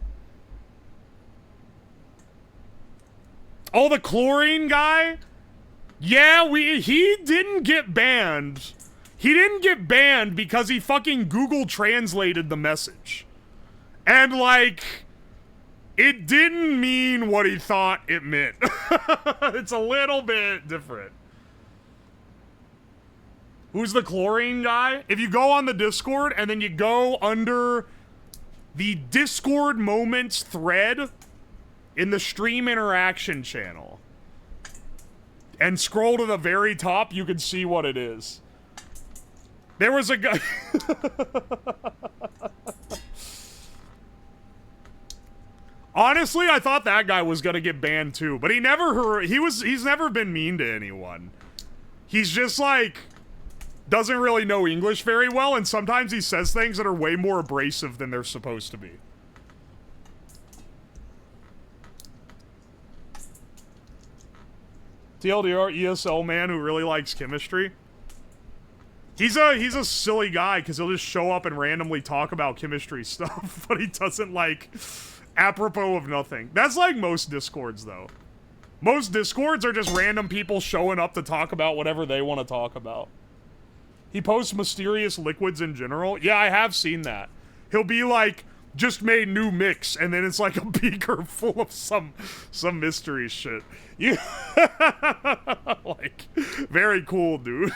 Oh, the chlorine guy? Yeah, he didn't get banned. He didn't get banned because he fucking Google translated the message. And, like, it didn't mean what he thought it meant. It's a little bit different. Who's the chlorine guy? If you go on the Discord and then you go under the Discord moments thread in the stream interaction channel and scroll to the very top, you can see what it is. There was a guy... Honestly, I thought that guy was gonna get banned too, but he's never been mean to anyone. He's just like, doesn't really know English very well, and sometimes he says things that are way more abrasive than they're supposed to be. TLDR, ESL man who really likes chemistry. He's a silly guy because he'll just show up and randomly talk about chemistry stuff, but he doesn't, like, apropos of nothing. That's like most Discords, though. Most Discords are just random people showing up to talk about whatever they want to talk about. He posts mysterious liquids in general. Yeah, I have seen that. He'll be like, just made new mix, and then it's like a beaker full of some mystery shit. You like, very cool, dude.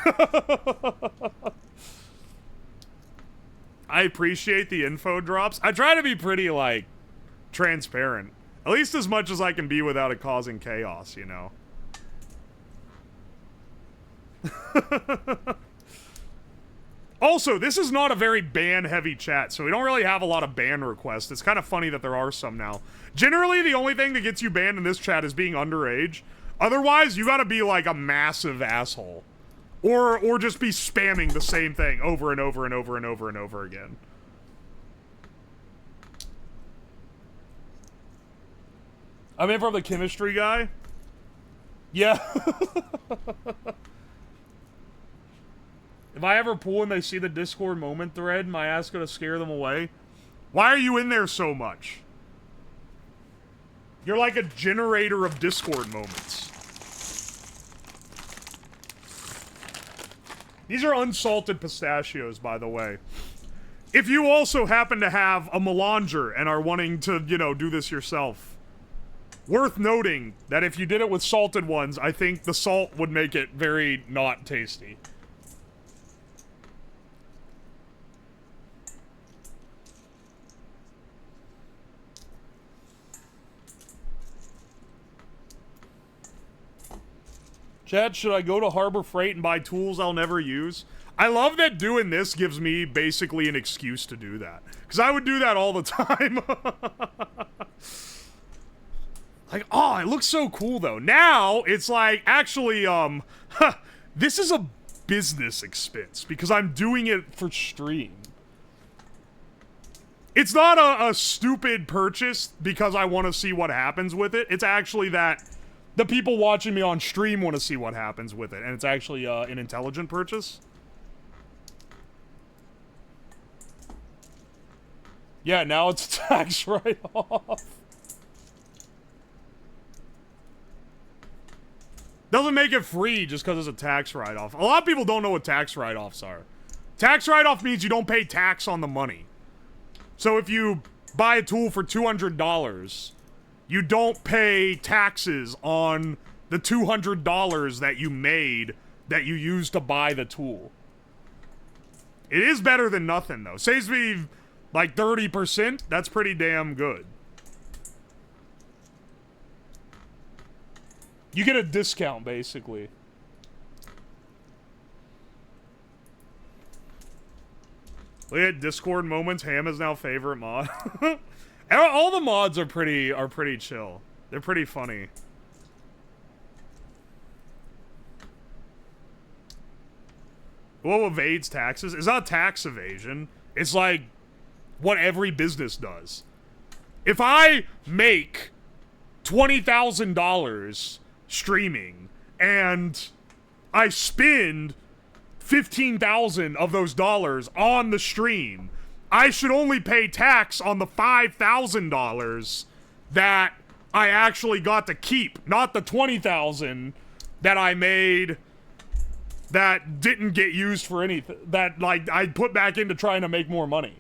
I appreciate the info drops. I try to be pretty, like, transparent. At least as much as I can be without it causing chaos, you know? Also, this is not a very ban-heavy chat, so we don't really have a lot of ban requests. It's kind of funny that there are some now. Generally, the only thing that gets you banned in this chat is being underage. Otherwise, you gotta be, like, a massive asshole. Or just be spamming the same thing over and over and over and over and over again. I'm in from the chemistry guy. Yeah. If I ever pull and they see the Discord moment thread, my ass gonna scare them away. Why are you in there so much? You're like a generator of Discord moments. These are unsalted pistachios, by the way. If you also happen to have a melanger and are wanting to, you know, do this yourself, worth noting that if you did it with salted ones, I think the salt would make it very not tasty. Chat, should I go to Harbor Freight and buy tools I'll never use? I love that doing this gives me basically an excuse to do that. Because I would do that all the time. Like, oh, it looks so cool, though. Now, it's like, actually, this is a business expense. Because I'm doing it for stream. It's not a stupid purchase because I want to see what happens with it. It's actually that the people watching me on stream want to see what happens with it. And it's actually an intelligent purchase. Yeah, now it's a tax write-off. Doesn't make it free just because it's a tax write-off. A lot of people don't know what tax write-offs are. Tax write-off means you don't pay tax on the money. So if you buy a tool for $200, you don't pay taxes on the $200 that you made that you used to buy the tool. It is better than nothing, though. Saves me like 30%. That's pretty damn good. You get a discount, basically. Look at Discord moments. Ham is now favorite mod. All the mods are pretty chill. They're pretty funny. What evades taxes? It's not tax evasion. It's like what every business does. If I make $20,000 streaming and I spend 15,000 of those dollars on the stream, I should only pay tax on the $5,000 that I actually got to keep, not the 20,000 that I made that didn't get used for anything, that like I put back into trying to make more money.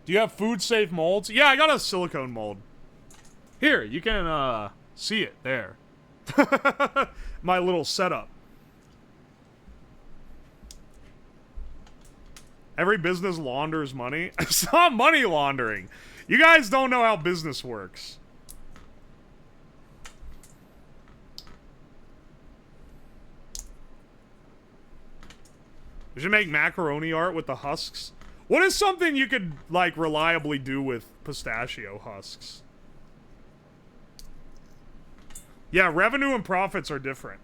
Do you have food safe molds? Yeah, I got a silicone mold. Here, you can see it there. My little setup. Every business launders money. It's not money laundering. You guys don't know how business works. We should make macaroni art with the husks. What is something you could, like, reliably do with pistachio husks? Yeah, revenue and profits are different.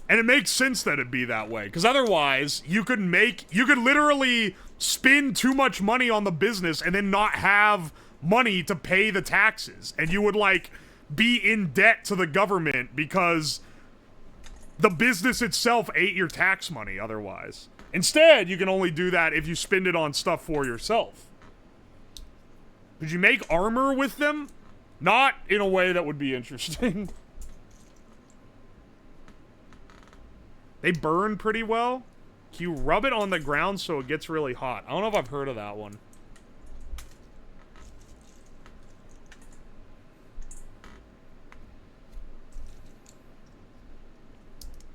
And it makes sense that it'd be that way. Because otherwise, you could literally spend too much money on the business and then not have money to pay the taxes. And you would, like, be in debt to the government because the business itself ate your tax money otherwise. Instead, you can only do that if you spend it on stuff for yourself. Could you make armor with them? Not in a way that would be interesting. They burn pretty well. Can you rub it on the ground so it gets really hot? I don't know if I've heard of that one.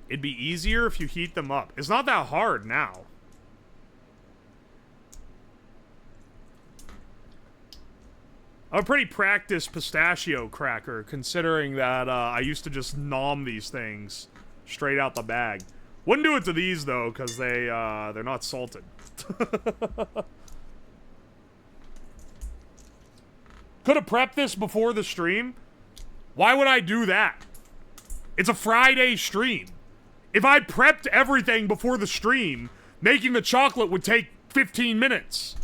It'd be easier if you heat them up. It's not that hard now. I'm a pretty practiced pistachio cracker, considering that I used to just nom these things straight out the bag. Wouldn't do it to these, though, because they're not salted. Could have prepped this before the stream. Why would I do that? It's a Friday stream. If I prepped everything before the stream, making the chocolate would take 15 minutes.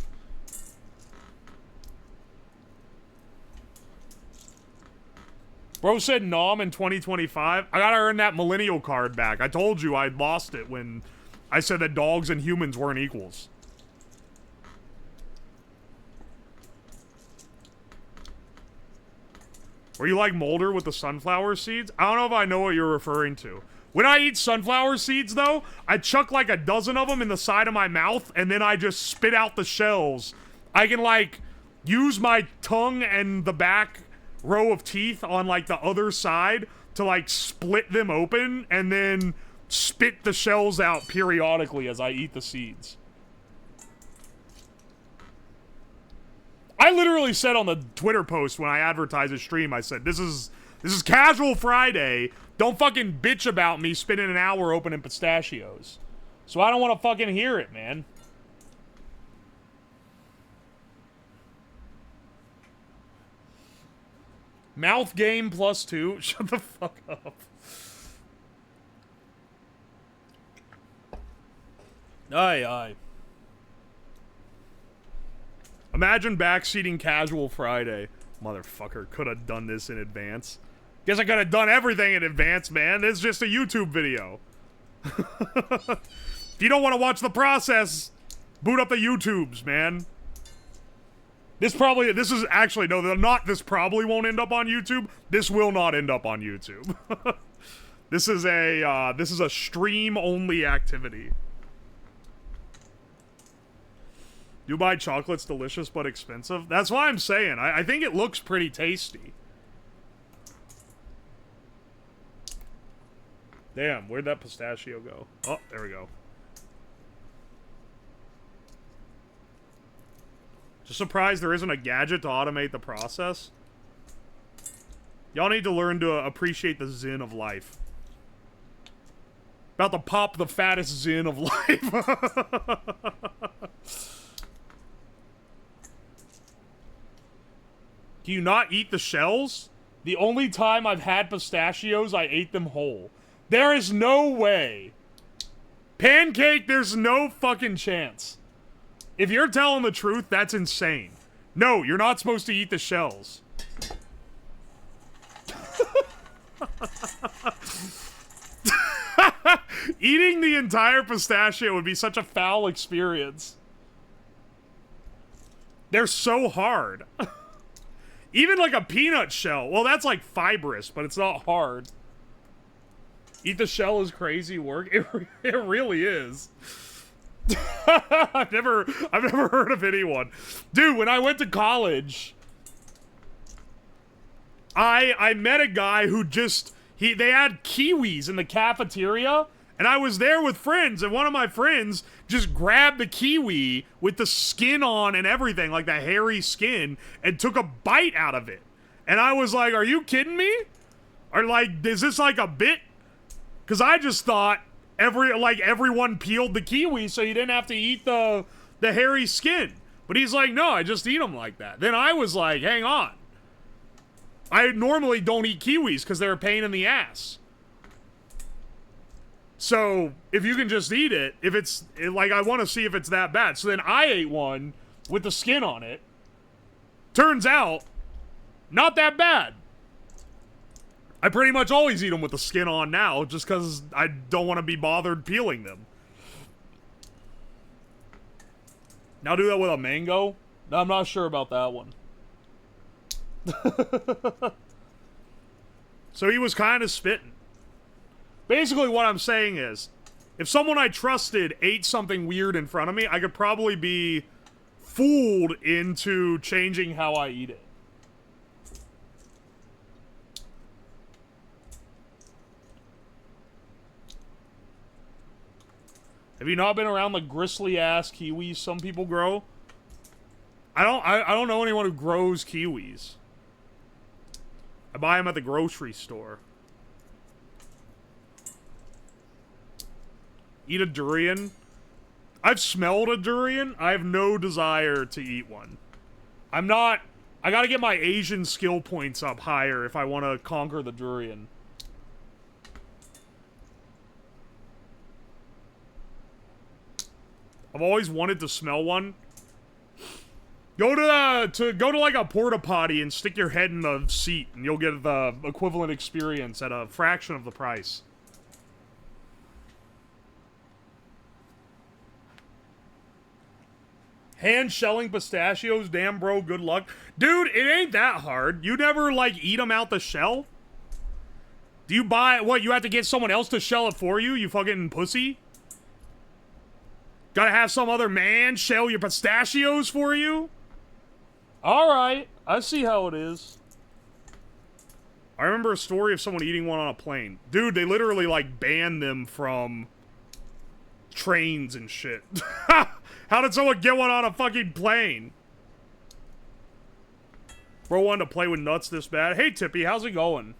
Bro said nom in 2025. I gotta earn that millennial card back. I told you I lost it when I said that dogs and humans weren't equals. Were you like Molder with the sunflower seeds? I don't know if I know what you're referring to. When I eat sunflower seeds, though, I chuck like a dozen of them in the side of my mouth, and then I just spit out the shells. I can, like, use my tongue and the back row of teeth on, like, the other side to, like, split them open, and then spit the shells out periodically as I eat the seeds. I literally said on the Twitter post when I advertised a stream, I said, this is casual Friday. Don't fucking bitch about me spending an hour opening pistachios. So I don't want to fucking hear it, man. Mouth game +2. Shut the fuck up. Aye, aye. Imagine backseating casual Friday. Motherfucker, could have done this in advance. Guess I could have done everything in advance, man. It's just a YouTube video. If you don't want to watch the process, boot up the YouTubes, man. This probably won't end up on YouTube. This will not end up on YouTube. This is a stream-only activity. Dubai chocolate's delicious but expensive. That's why I'm saying. I think it looks pretty tasty. Damn, where'd that pistachio go? Oh, there we go. Just surprised there isn't a gadget to automate the process. Y'all need to learn to appreciate the zen of life. About to pop the fattest zen of life. Do you not eat the shells? The only time I've had pistachios, I ate them whole. There is no way. Pancake, there's no fucking chance. If you're telling the truth, that's insane. No, you're not supposed to eat the shells. Eating the entire pistachio would be such a foul experience. They're so hard. Even like a peanut shell. Well, that's like fibrous, but it's not hard. Eat the shell is crazy work. It really is. I've never heard of anyone. Dude, when I went to college, I met a guy who just they had kiwis in the cafeteria, and I was there with friends, and one of my friends just grabbed the kiwi with the skin on and everything, like the hairy skin, and took a bite out of it. And I was like, are you kidding me? Or like, is this like a bit? Because I just thought everyone peeled the kiwi so you didn't have to eat the hairy skin. But he's like, no, I just eat them like that. Then I was like, hang on. I normally don't eat kiwis because they're a pain in the ass. So, if you can just eat it, like, I want to see if it's that bad. So then I ate one with the skin on it. Turns out, not that bad. I pretty much always eat them with the skin on now, just because I don't want to be bothered peeling them. Now do that with a mango? No, I'm not sure about that one. So he was kind of spitting. Basically what I'm saying is, if someone I trusted ate something weird in front of me, I could probably be fooled into changing how I eat it. Have you not been around the gristly ass kiwis some people grow? I don't know anyone who grows kiwis. I buy them at the grocery store. Eat a durian? I've smelled a durian. I have no desire to eat one. I gotta get my Asian skill points up higher if I want to conquer the durian. I've always wanted to smell one. Go to like a porta potty and stick your head in the seat, and you'll get the equivalent experience at a fraction of the price. Hand shelling pistachios, damn bro, good luck. Dude, it ain't that hard. You never like eat them out the shell? Do you buy, what, you have to get someone else to shell it for you, you fucking pussy? Gotta have some other man shell your pistachios for you? Alright, I see how it is. I remember a story of someone eating one on a plane. Dude, they literally, like, banned them from trains and shit. How did someone get one on a fucking plane? Bro wanted to play with nuts this bad. Hey, Tippy, how's it going?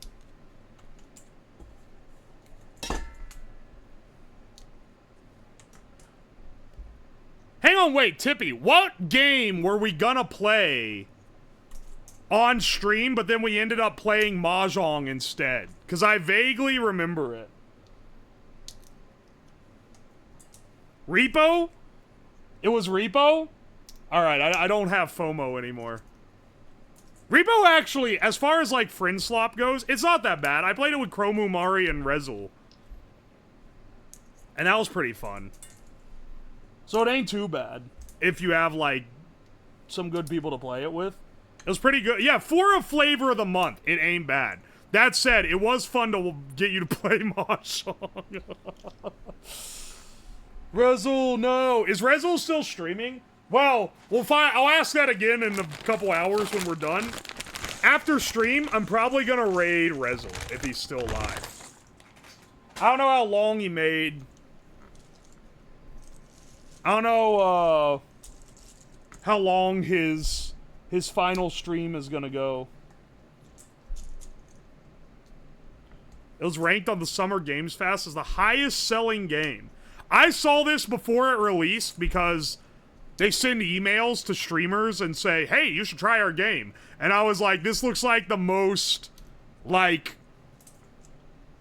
Hang on, wait, Tippy, what game were we gonna play on stream, but then we ended up playing Mahjong instead? Because I vaguely remember it. Repo? It was Repo? Alright, I don't have FOMO anymore. Repo actually, as far as like Friend Slop goes, it's not that bad. I played it with Chromu, Mari, and Rezul. And that was pretty fun. So it ain't too bad if you have, like, some good people to play it with. It was pretty good. Yeah, for a flavor of the month, it ain't bad. That said, it was fun to get you to play Mahjong. Rezul, no. Is Rezul still streaming? Well, we'll find. I'll ask that again in a couple hours when we're done. After stream, I'm probably gonna raid Rezul if he's still alive. I don't know how long he made. I don't know how long his final stream is gonna go. It was ranked on the Summer Games Fest as the highest selling game. I saw this before it released because they send emails to streamers and say, hey, you should try our game. And I was like, this looks like the most, like,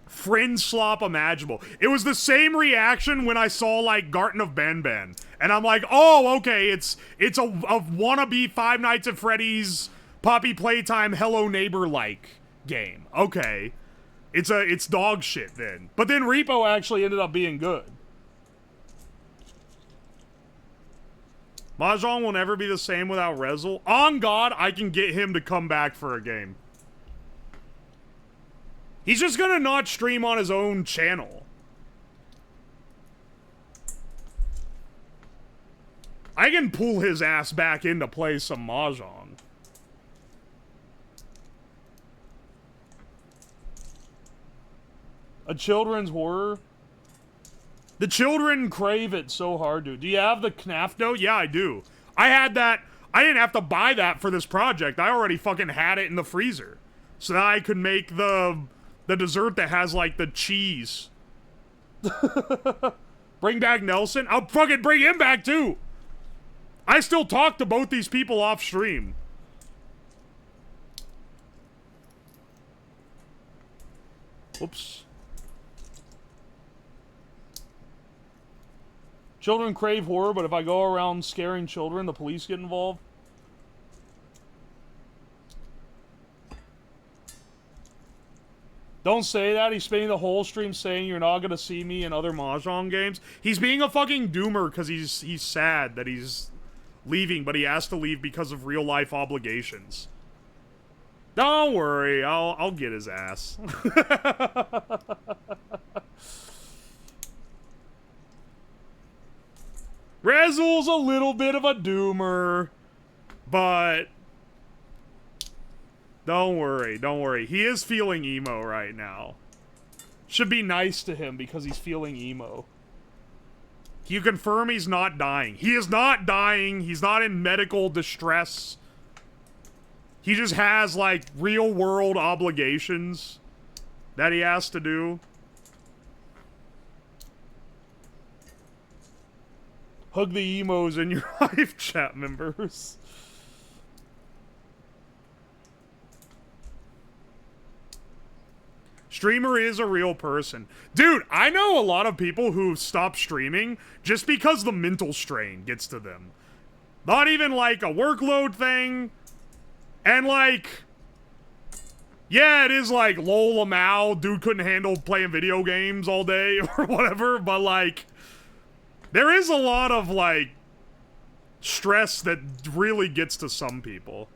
Friend Slop imaginable. It was the same reaction when I saw, like, Garten of Banban. And I'm like, oh, okay, it's a wannabe Five Nights at Freddy's Poppy Playtime Hello Neighbor-like game. Okay. It's dog shit then. But then Repo actually ended up being good. Mahjong will never be the same without Rezul. On God, I can get him to come back for a game. He's just gonna not stream on his own channel. I can pull his ass back in to play some Mahjong. A children's horror? The children crave it so hard, dude. Do you have the KNAF note? Yeah, I do. I had that. I didn't have to buy that for this project. I already fucking had it in the freezer. So that I could make the dessert that has, like, the cheese. Bring back Nelson? I'll fucking bring him back, too. I still talk to both these people off stream. Whoops. Children crave horror, but if I go around scaring children, the police get involved. Don't say that. He's spending the whole stream saying you're not gonna see me in other Mahjong games. He's being a fucking doomer because he's sad that he's leaving, but he has to leave because of real life obligations. Don't worry, I'll get his ass. Rezul's a little bit of a doomer, but don't worry. He is feeling emo right now. Should be nice to him because he's feeling emo. Can you confirm he's not dying? He is not dying. He's not in medical distress. He just has, like, real-world obligations that he has to do. Hug the emos in your live chat members. Streamer is a real person. Dude, I know a lot of people who stop streaming just because the mental strain gets to them. Not even like a workload thing. And like, yeah, it is like lol Mao, dude couldn't handle playing video games all day or whatever, but like, there is a lot of like stress that really gets to some people.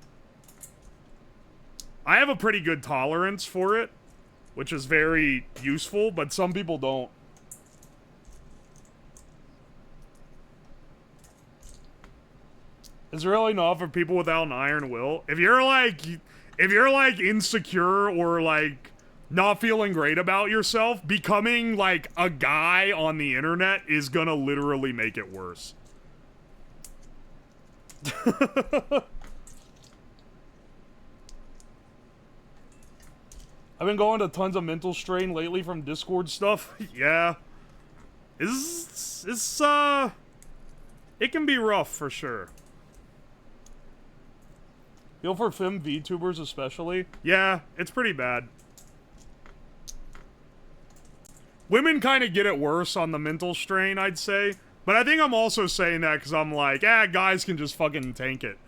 I have a pretty good tolerance for it, which is very useful, but some people don't. It's really not for people without an iron will. If you're like, if you're like insecure or like not feeling great about yourself, becoming like a guy on the internet is gonna literally make it worse. I've been going to tons of mental strain lately from Discord stuff. Yeah. It can be rough for sure. Feel for film VTubers especially. Yeah, it's pretty bad. Women kind of get it worse on the mental strain, I'd say. But I think I'm also saying that because I'm like, guys can just fucking tank it.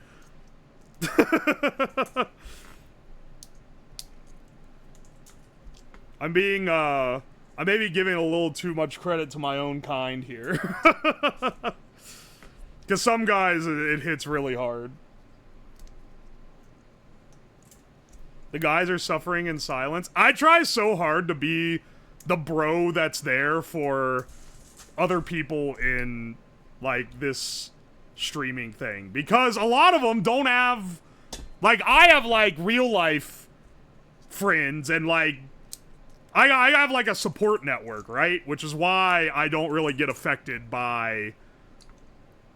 I'm being, I may be giving a little too much credit to my own kind here. Because some guys, it hits really hard. The guys are suffering in silence. I try so hard to be the bro that's there for other people in, like, this streaming thing. Because a lot of them don't have, like, I have, like, real life friends and, like, I have, like, a support network, right? Which is why I don't really get affected by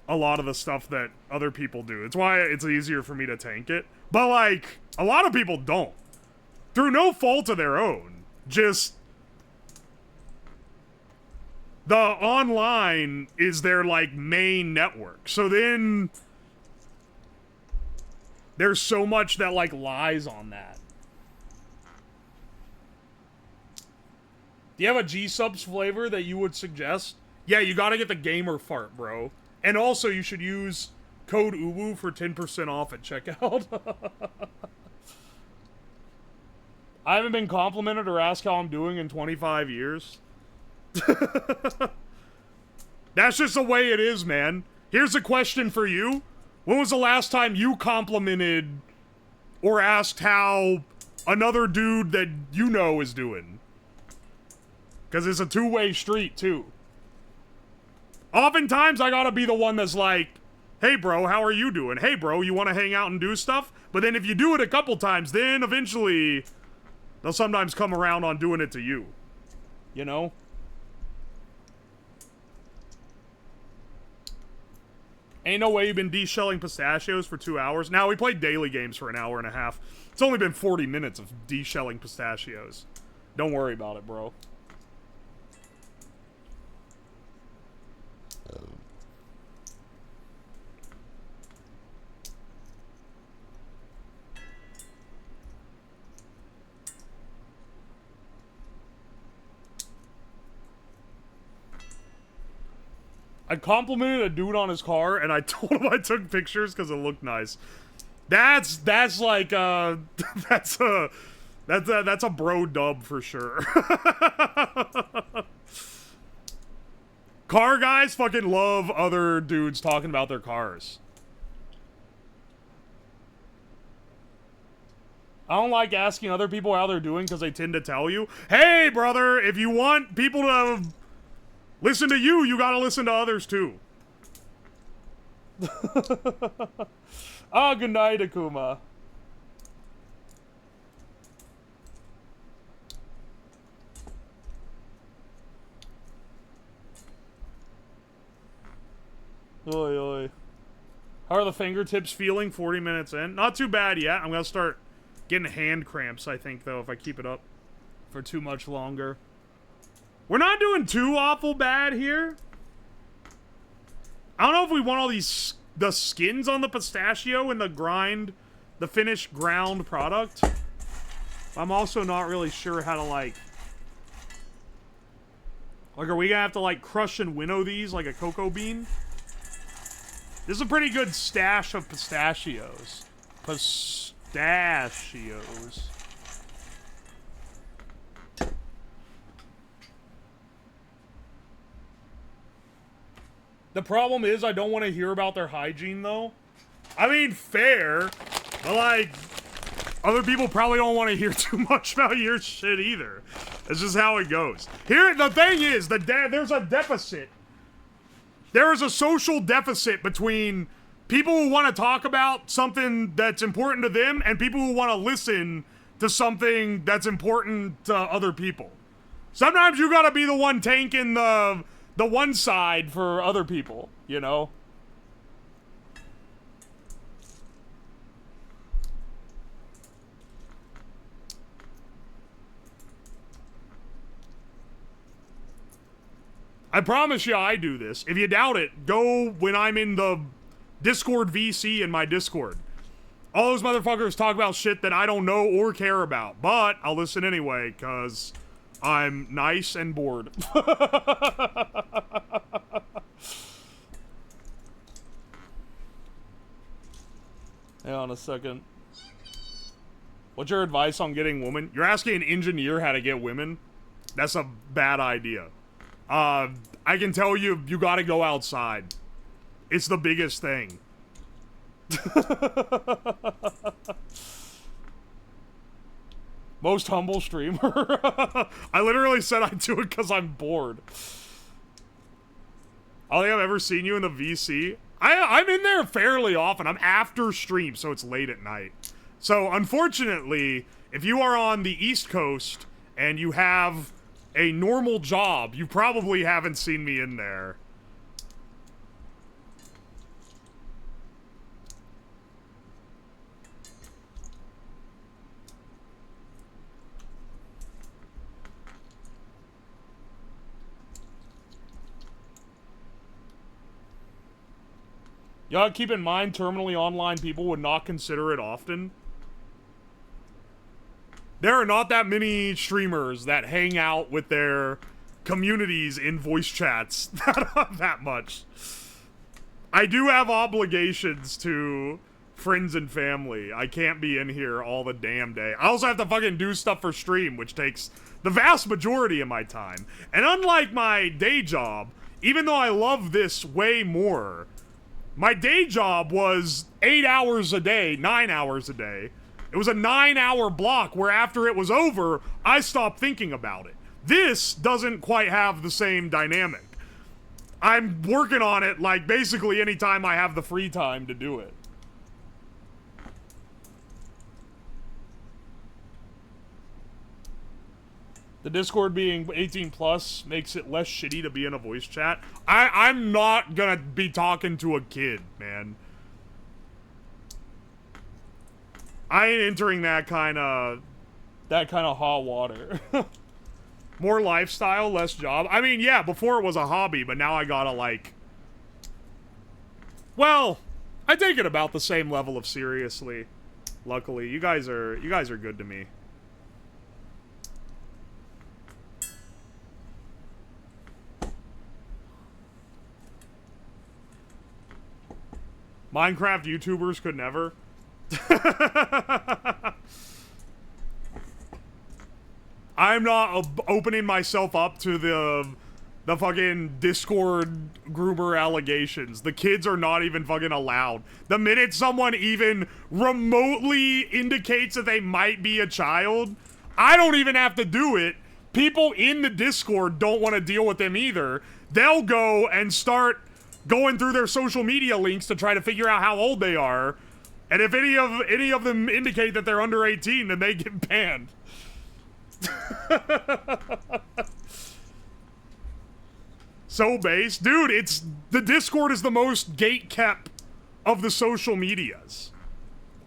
a lot of the stuff that other people do. It's why it's easier for me to tank it. But, like, a lot of people don't. Through no fault of their own. Just the online is their, like, main network. So then there's so much that, like, lies on that. Do you have a G-Subs flavor that you would suggest? Yeah, you gotta get the gamer fart, bro. And also, you should use code UWU for 10% off at checkout. I haven't been complimented or asked how I'm doing in 25 years. That's just the way it is, man. Here's a question for you. When was the last time you complimented or asked how another dude that you know is doing? Because it's a two-way street, too. Oftentimes, I gotta be the one that's like, hey, bro, how are you doing? Hey, bro, you want to hang out and do stuff? But then if you do it a couple times, then eventually they'll sometimes come around on doing it to you. You know? Ain't no way you've been de-shelling pistachios for 2 hours. Now, we played daily games for an hour and a half. It's only been 40 minutes of de-shelling pistachios. Don't worry about it, bro. I complimented a dude on his car, and I told him I took pictures because it looked nice. That's like, that's a bro dub for sure. Car guys fucking love other dudes talking about their cars. I don't like asking other people how they're doing because they tend to tell you, hey, brother, if you want people to listen to you, you gotta listen to others too. Good night, Akuma. Oi, oi. How are the fingertips feeling 40 minutes in? Not too bad yet. I'm gonna start getting hand cramps, I think, though, if I keep it up for too much longer. We're not doing too awful bad here. I don't know if we want all these, the skins on the pistachio and the finished ground product. I'm also not really sure how to, like, are we gonna have to, like, crush and winnow these like a cocoa bean? This is a pretty good stash of pistachios. Pistachios. The problem is I don't want to hear about their hygiene, though. I mean, fair, but, like, other people probably don't want to hear too much about your shit either. It's just how it goes. Here, the thing is, there's a deficit. There is a social deficit between people who want to talk about something that's important to them and people who want to listen to something that's important to other people. Sometimes you gotta be the one tanking the one side for other people, you know? I promise you I do this. If you doubt it, go when I'm in the Discord VC in my Discord. All those motherfuckers talk about shit that I don't know or care about, but I'll listen anyway, because I'm nice and bored. Hang on a second. What's your advice on getting women? You're asking an engineer how to get women? That's a bad idea. I can tell you, you gotta go outside. It's the biggest thing. Most humble streamer. I literally said I'd do it because I'm bored. I don't think I've ever seen you in the VC. I'm in there fairly often. I'm after stream, so it's late at night. So, unfortunately, if you are on the East Coast and you have a normal job, you probably haven't seen me in there. You gotta keep in mind, terminally online people would not consider it often. There are not that many streamers that hang out with their communities in voice chats that much. I do have obligations to friends and family. I can't be in here all the damn day. I also have to fucking do stuff for stream, which takes the vast majority of my time. And unlike my day job, even though I love this way more, my day job was 8 hours a day, 9 hours a day. It was a 9-hour block where after it was over, I stopped thinking about it. This doesn't quite have the same dynamic. I'm working on it, like, basically anytime I have the free time to do it. The Discord being 18 plus makes it less shitty to be in a voice chat. I'm not gonna be talking to a kid, man. I ain't entering that kind of hot water. More lifestyle, less job. I mean, yeah, before it was a hobby, but now I gotta, like... Well, I take it about the same level of seriously. Luckily, you guys are good to me. Minecraft YouTubers could never. I'm not opening myself up to the fucking Discord groomer allegations. The kids are not even fucking allowed. The minute someone even remotely indicates that they might be a child, I don't even have to do it. People in the Discord don't want to deal with them either. They'll go and start going through their social media links to try to figure out how old they are. And if any of them indicate that they're under 18, then they get banned. So base. Dude, the Discord is the most gate-kept of the social medias.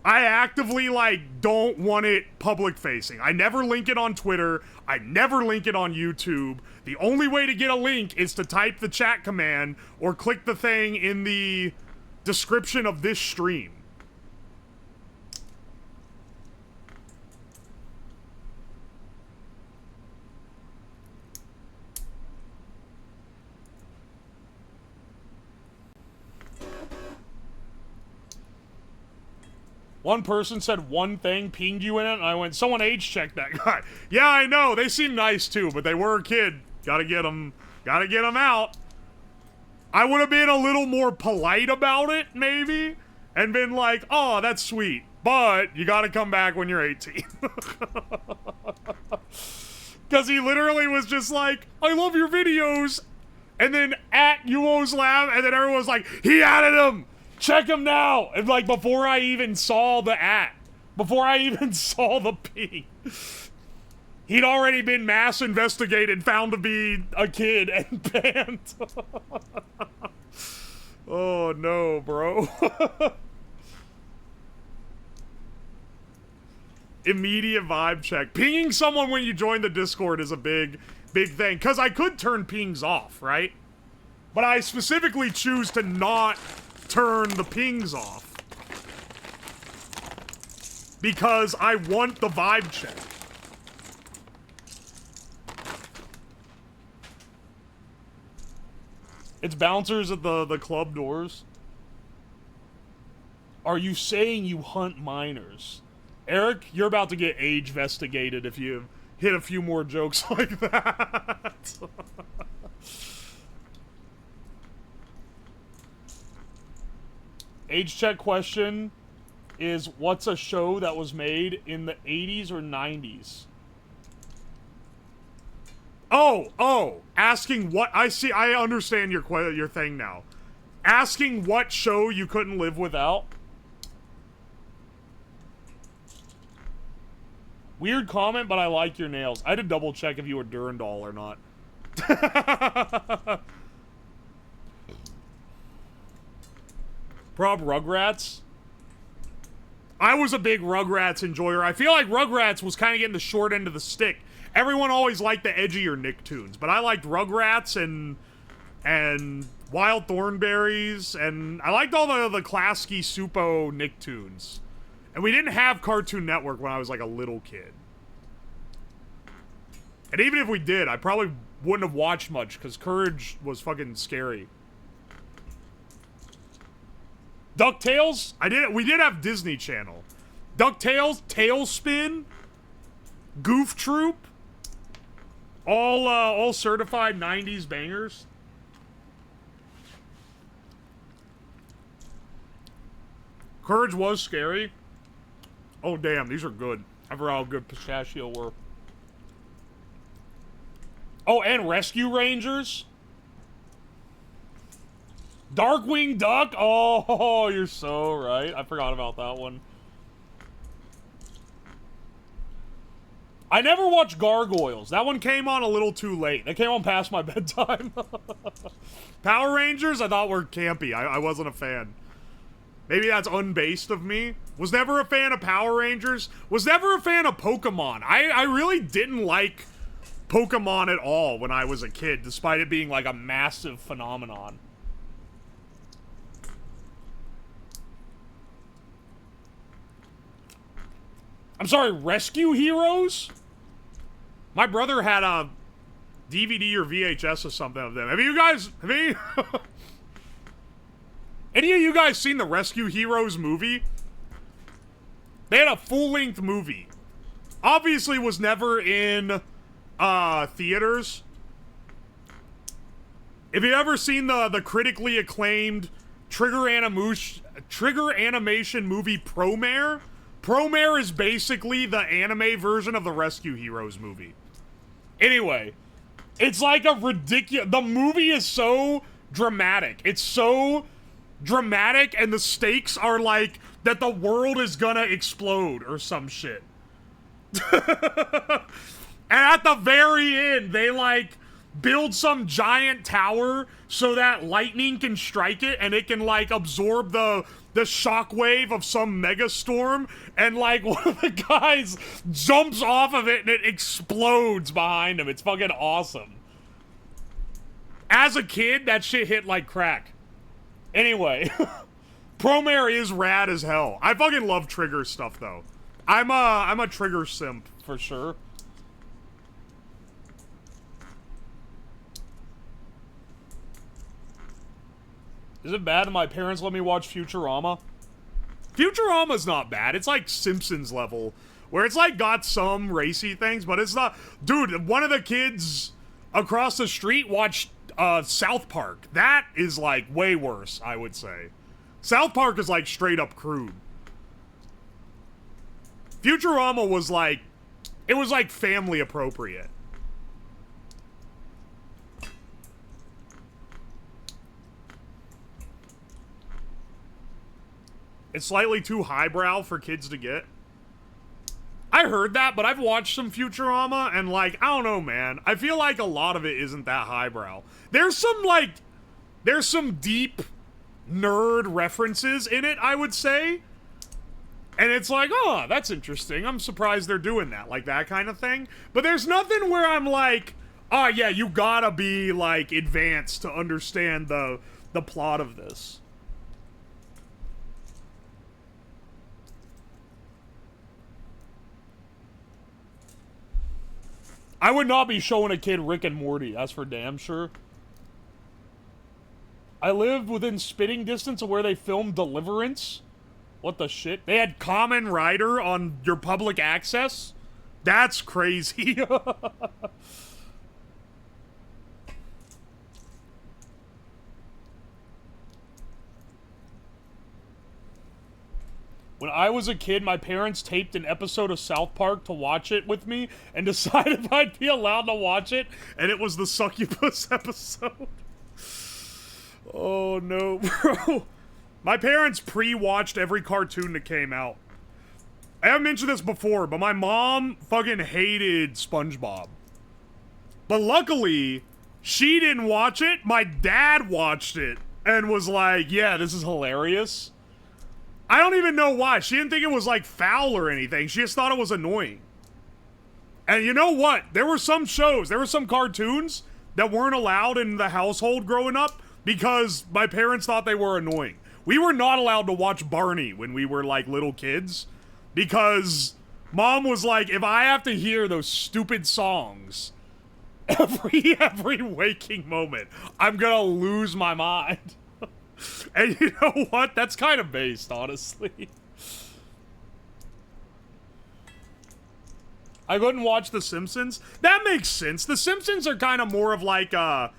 I actively, like, don't want it public-facing. I never link it on Twitter. I never link it on YouTube. The only way to get a link is to type the chat command or click the thing in the description of this stream. One person said one thing, pinged you in it, and I went, someone age-checked that guy. Yeah, I know, they seem nice too, but they were a kid. Gotta get them out. I would have been a little more polite about it, maybe, and been like, oh, that's sweet, but you gotta come back when you're 18. Because he literally was just like, I love your videos, and then at Uwoslab, and then everyone was like, he added him! Check him now! And like, before I even saw the before I even saw the ping, he'd already been mass investigated, found to be a kid, and banned. Oh no, bro. Immediate vibe check. Pinging someone when you join the Discord is a big thing. Because I could turn pings off, right? But I specifically choose to not turn the pings off. Because I want the vibe check. It's bouncers at the club doors. Are you saying you hunt minors? Eric, you're about to get age investigated if you hit a few more jokes like that. Age check question is, what's a show that was made in the 80s or 90s? Oh, asking what, I understand your thing now. Asking what show you couldn't live without. Weird comment, but I like your nails. I had to double check if you were Durandal or not. Prob Rugrats. I was a big Rugrats enjoyer. I feel like Rugrats was kind of getting the short end of the stick. Everyone always liked the edgier Nicktoons, but I liked Rugrats and Wild Thornberries, and I liked all the Klasky Supo Nicktoons. And we didn't have Cartoon Network when I was like a little kid. And even if we did, I probably wouldn't have watched much because Courage was fucking scary. DuckTales? We did have Disney Channel. DuckTales, Tailspin, Goof Troop, all certified 90s bangers. Courage was scary. Oh damn, these are good. I forgot how good Pistachio were. Oh, and Rescue Rangers. Darkwing Duck. Oh, you're so right. I forgot about that one. I never watched Gargoyles. That one came on a little too late. That came on past my bedtime. Power Rangers, I thought were campy. I wasn't a fan. Maybe that's unbased of me. Was never a fan of Power Rangers. Was never a fan of Pokemon. I really didn't like Pokemon at all when I was a kid, despite it being like a massive phenomenon. I'm sorry, Rescue Heroes? My brother had a DVD or VHS or something of them. Have you guys, any of you guys seen the Rescue Heroes movie? They had a full-length movie. Obviously was never in theaters. If you ever seen the critically acclaimed Trigger animation movie Promare, Promare is basically the anime version of the Rescue Heroes movie. Anyway, it's like a ridiculous... The movie is so dramatic. It's so dramatic, and the stakes are like that the world is gonna explode or some shit. And at the very end, they like build some giant tower so that lightning can strike it and it can like absorb the shockwave of some megastorm, and like one of the guys jumps off of it and it explodes behind him. It's fucking awesome. As a kid, that shit hit like crack. Anyway, Promare is rad as hell. I fucking love Trigger stuff though. I'm a Trigger simp for sure. Is it bad that my parents let me watch Futurama? Futurama's not bad. It's like Simpsons level, where it's like got some racy things, but it's not... Dude, one of the kids across the street watched South Park. That is like way worse, I would say. South Park is like straight up crude. Futurama was like... It was like family appropriate. It's slightly too highbrow for kids to get. I heard that, but I've watched some Futurama, and, like, I don't know, man. I feel like a lot of it isn't that highbrow. There's some deep nerd references in it, I would say. And it's like, oh, that's interesting. I'm surprised they're doing that, like that kind of thing. But there's nothing where I'm like, oh, yeah, you gotta be, like, advanced to understand the plot of this. I would not be showing a kid Rick and Morty, that's for damn sure. I lived within spitting distance of where they filmed Deliverance. What the shit? They had Kamen Rider on your public access? That's crazy. When I was a kid, my parents taped an episode of South Park to watch it with me and decide if I'd be allowed to watch it, and it was the Succubus episode. Oh no, bro. My parents pre-watched every cartoon that came out. I haven't mentioned this before, but my mom fucking hated SpongeBob. But luckily, she didn't watch it. My dad watched it and was like, yeah, this is hilarious. I don't even know why. She didn't think it was, like, foul or anything. She just thought it was annoying. And you know what? There were some shows, there were some cartoons that weren't allowed in the household growing up because my parents thought they were annoying. We were not allowed to watch Barney when we were, like, little kids because Mom was like, if I have to hear those stupid songs every waking moment, I'm gonna lose my mind. And you know what? That's kind of based, honestly. I couldn't watch The Simpsons. That makes sense. The Simpsons are kind of more of like I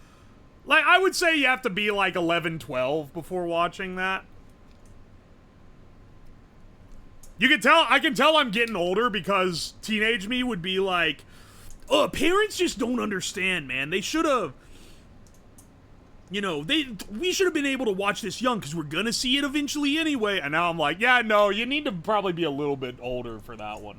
would say you have to be like 11, 12 before watching that. You can tell, I can tell I'm getting older because teenage me would be like, oh, parents just don't understand, man. They should have, you know, we should have been able to watch this young because we're gonna see it eventually anyway. And now I'm like, yeah, no, you need to probably be a little bit older for that one.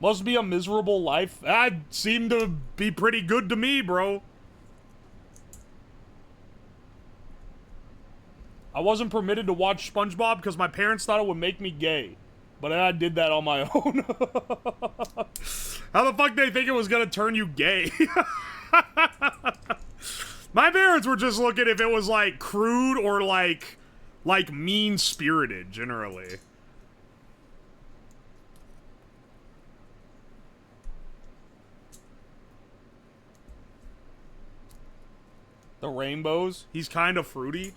Must be a miserable life. That seemed to be pretty good to me, bro. I wasn't permitted to watch SpongeBob because my parents thought it would make me gay. But I did that on my own. How the fuck did they think it was gonna turn you gay? My parents were just looking if it was, like, crude or, like mean-spirited, generally. The rainbows? He's kind of fruity.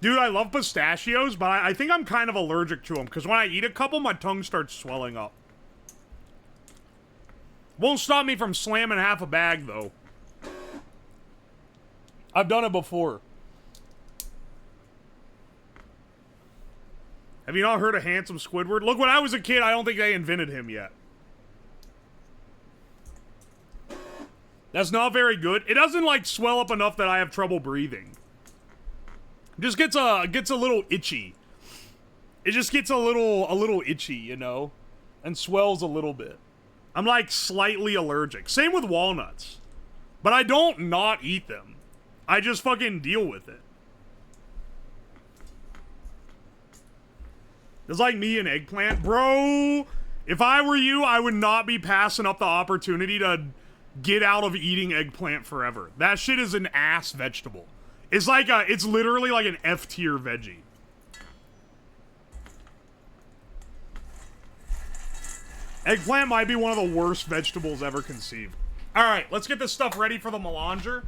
Dude, I love pistachios, but I think I'm kind of allergic to them, because when I eat a couple, my tongue starts swelling up. Won't stop me from slamming half a bag, though. I've done it before. Have you not heard of Handsome Squidward? Look, when I was a kid, I don't think they invented him yet. That's not very good. It doesn't, like, swell up enough that I have trouble breathing. It just gets a little itchy. It just gets a little itchy, you know? And swells a little bit. I'm, like, slightly allergic. Same with walnuts. But I don't not eat them. I just fucking deal with it. It's like me and eggplant. Bro, if I were you, I would not be passing up the opportunity to get out of eating eggplant forever. That shit is an ass vegetable. It's like it's literally like an F-tier veggie. Eggplant might be one of the worst vegetables ever conceived. Alright, let's get this stuff ready for the melanger.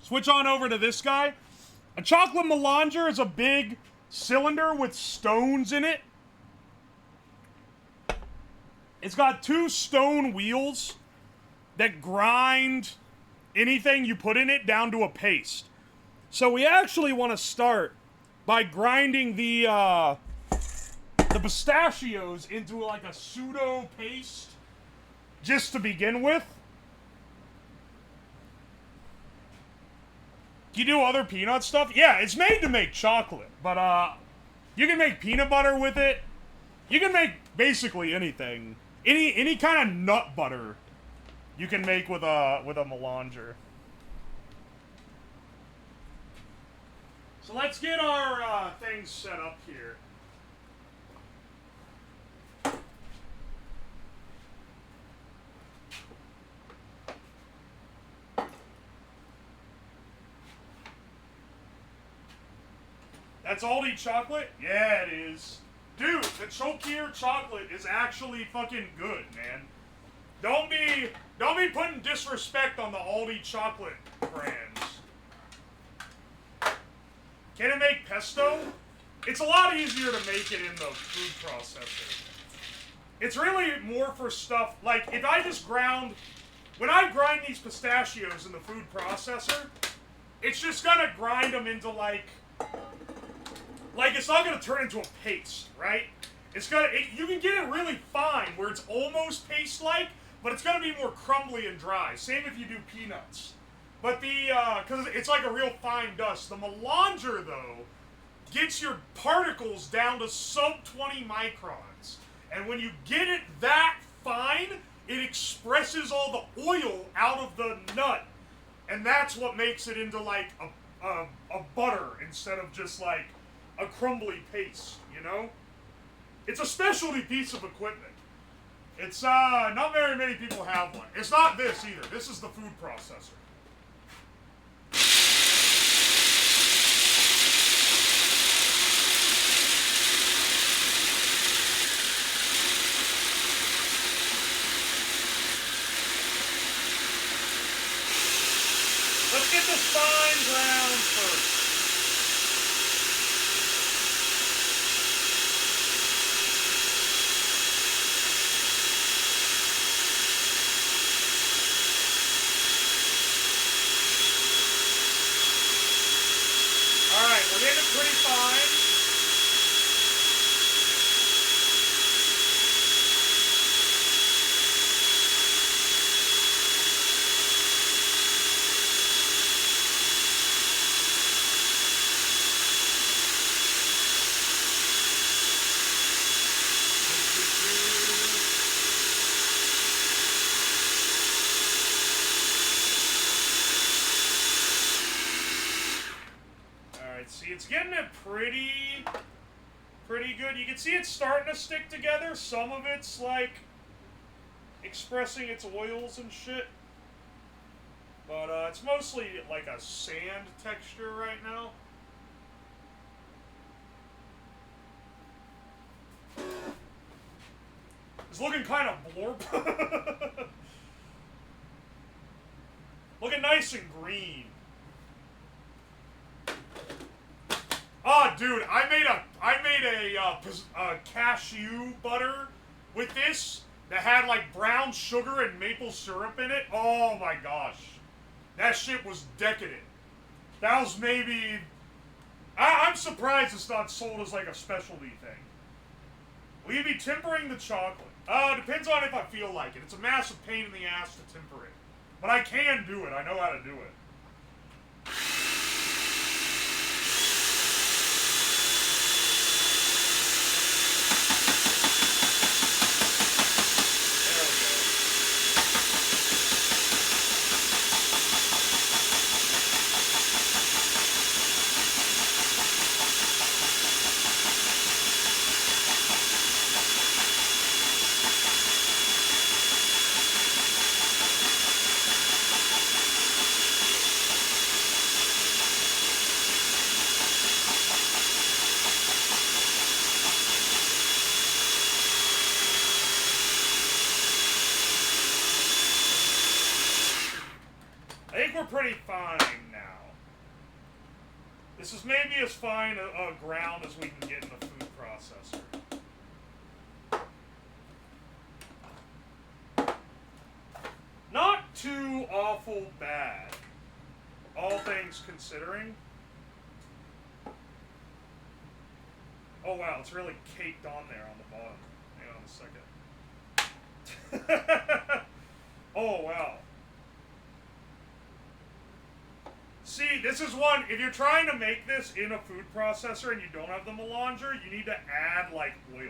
Switch on over to this guy. A chocolate melanger is a big cylinder with stones in it. It's got 2 stone wheels that grind anything you put in it down to a paste. So we actually want to start by grinding the pistachios into like a pseudo paste, just to begin with. Do you do other peanut stuff? Yeah, it's made to make chocolate, but you can make peanut butter with it. You can make basically anything. Any kind of nut butter you can make with a melanger. So let's get our things set up here. That's Aldi chocolate? Yeah, it is. Dude, the Chokier chocolate is actually fucking good, man. Don't be putting disrespect on the Aldi chocolate brands. Can it make pesto? It's a lot easier to make it in the food processor. It's really more for stuff, like, if I just ground, when I grind these pistachios in the food processor, it's just gonna grind them into, like it's not gonna turn into a paste, right? It's gonna, you can get it really fine, where it's almost paste-like, but it's gonna be more crumbly and dry. Same if you do peanuts. But because it's like a real fine dust. The melanger, though, gets your particles down to sub 20 microns. And when you get it that fine, it expresses all the oil out of the nut. And that's what makes it into, like, a butter instead of just, like, a crumbly paste, you know? It's a specialty piece of equipment. It's, not very many people have one. It's not this, either. This is the food processor. Let's get this fine ground first. Alright, we're getting it pretty fine. It's getting it pretty good. You can see it's starting to stick together. Some of it's like expressing its oils and shit. But it's mostly like a sand texture right now. It's looking kind of blorp. Looking nice and green. Oh, dude, I made a cashew butter with this that had like brown sugar and maple syrup in it. Oh my gosh, that shit was decadent. That was maybe. I'm surprised it's not sold as like a specialty thing. Will you be tempering the chocolate? Depends on if I feel like it. It's a massive pain in the ass to temper it, but I can do it. I know how to do it. Pretty fine now. This is maybe as fine a ground as we can get in the food processor. Not too awful bad, all things considering. Oh wow, it's really caked on there on the bottom. Hang on a second. Oh wow. See, this is one, if you're trying to make this in a food processor and you don't have the melanger, you need to add, like, oil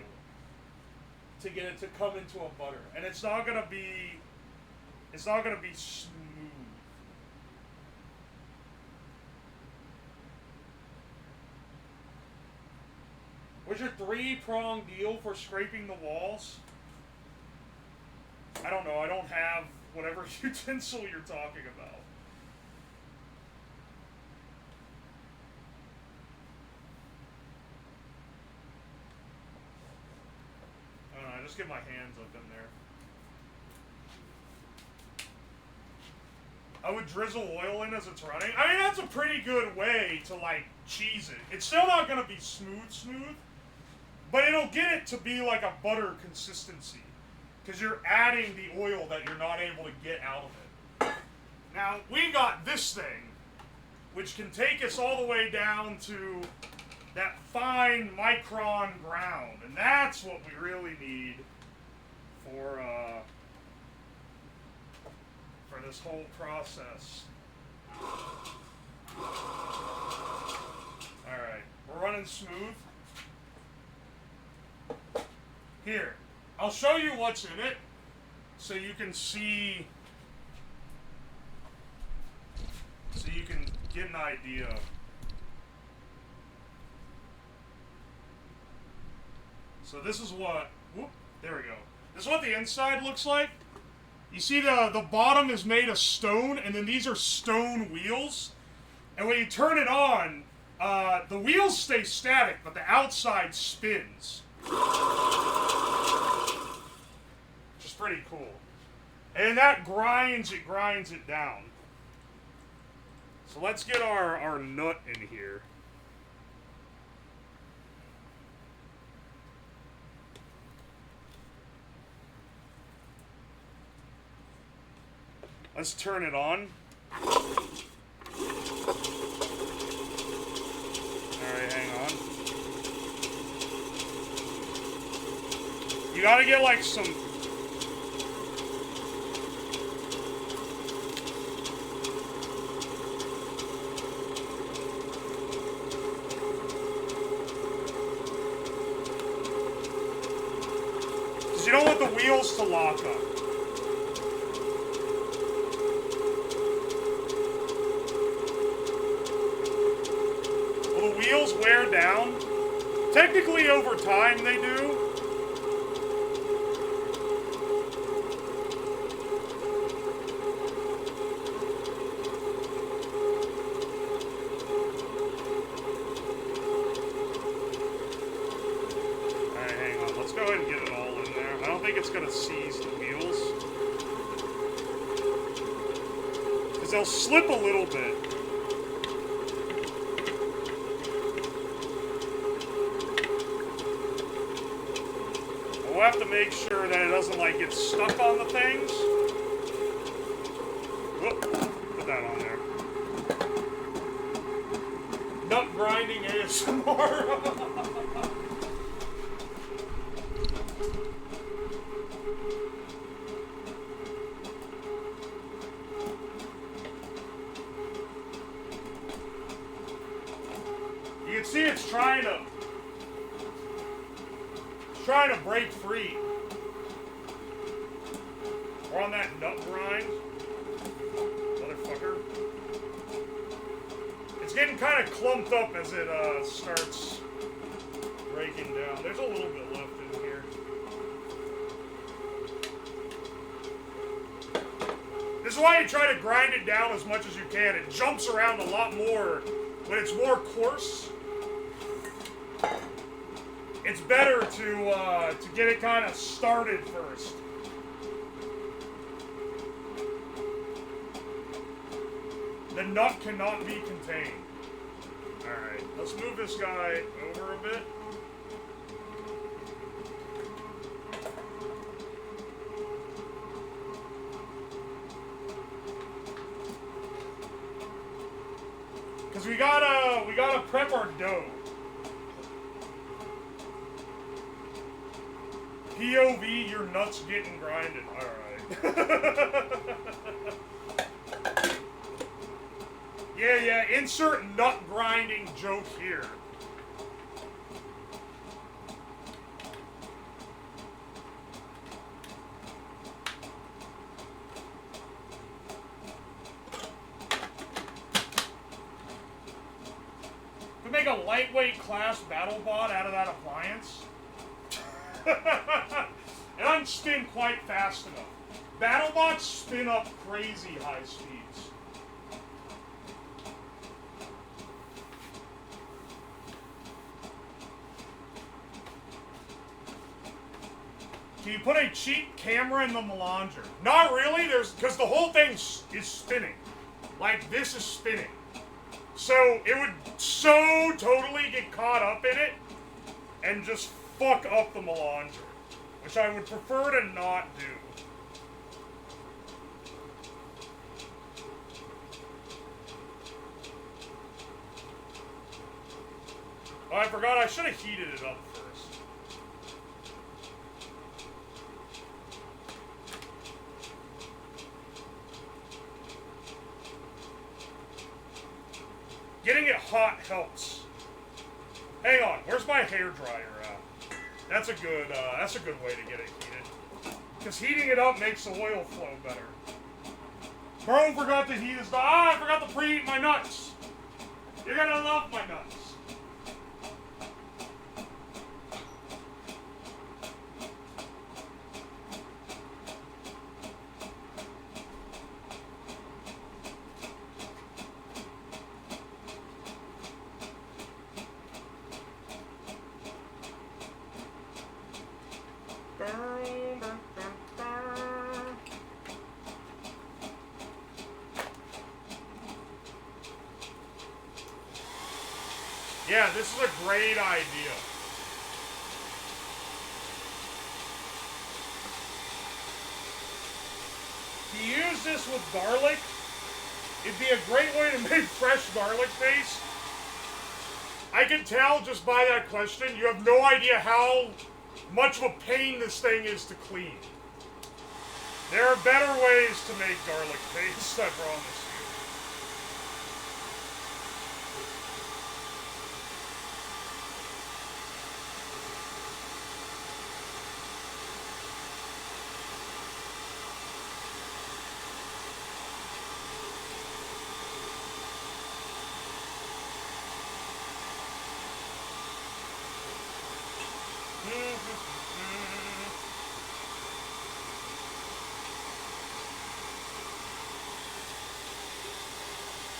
to get it to come into a butter. And it's not gonna be smooth. What's your 3-prong deal for scraping the walls? I don't know, I don't have whatever utensil you're talking about. I don't know, I just get my hands up in there. I would drizzle oil in as it's running. I mean, that's a pretty good way to, like, cheese it. It's still not gonna be smooth, but it'll get it to be like a butter consistency. Because you're adding the oil that you're not able to get out of it. Now, we got this thing, which can take us all the way down to that fine micron ground. And that's what we really need for this whole process. Alright, we're running smooth. Here, I'll show you what's in it so you can see, so you can get an idea. So this is what, whoop, there we go. This is what the inside looks like. You see the bottom is made of stone, and then these are stone wheels. And when you turn it on, the wheels stay static, but the outside spins. Which is pretty cool. And that grinds it down. So let's get our nut in here. Let's turn it on. Alright, hang on. You gotta get like some... Because you don't want the wheels to lock up. Wheels wear down. Technically over time they do. Alright, hang on. Let's go ahead and get it all in there. I don't think it's going to seize the wheels. Because they'll slip a little bit. We'll have to make sure that it doesn't, like, get stuck on the things. Whoop, put that on there. Nut grinding ASMR. You can see it's trying to break free. We're on that nut grind. Motherfucker. It's getting kind of clumped up as it starts breaking down. There's a little bit left in here. This is why you try to grind it down as much as you can. It jumps around a lot more when it's more coarse. It's better to get it kind of started first. The nut cannot be contained. Alright, let's move this guy over a bit. Because we gotta prep our dough. POV, your nuts getting grinded. Alright. Yeah, insert nut grinding joke here. To make a lightweight class battle bot out of that appliance. It doesn't spin quite fast enough. BattleBots spin up crazy high speeds. Can you put a cheap camera in the Melanger? Not really, because the whole thing is spinning. Like, this is spinning. So, it would so totally get caught up in it and just fuck up the Melanger. Which I would prefer to not do. Oh, I forgot, I should have heated it up first. Getting it hot helps. Hang on, where's my hairdryer at? That's a good way to get it heated. Because heating it up makes the oil flow better. Bro forgot to heat his... I forgot to preheat my nuts. You're gonna love my nuts. Yeah, this is a great idea. To use this with garlic, it'd be a great way to make fresh garlic paste. I can tell just by that question, you have no idea how much of a pain this thing is to clean. There are better ways to make garlic paste, I promise you.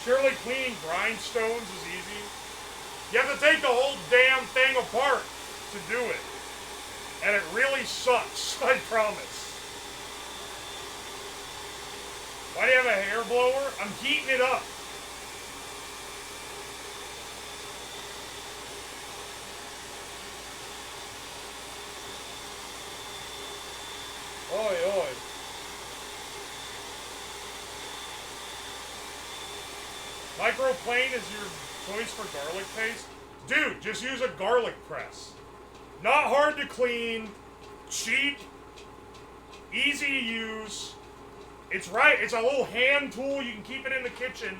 Surely cleaning grindstones is easy. You have to take the whole damn thing apart to do it. And it really sucks, I promise. Why do you have a hair blower? I'm heating it up. Oi, oi. Microplane is your choice for garlic paste? Dude, just use a garlic press. Not hard to clean, cheap, easy to use. It's right, it's a little hand tool, you can keep it in the kitchen.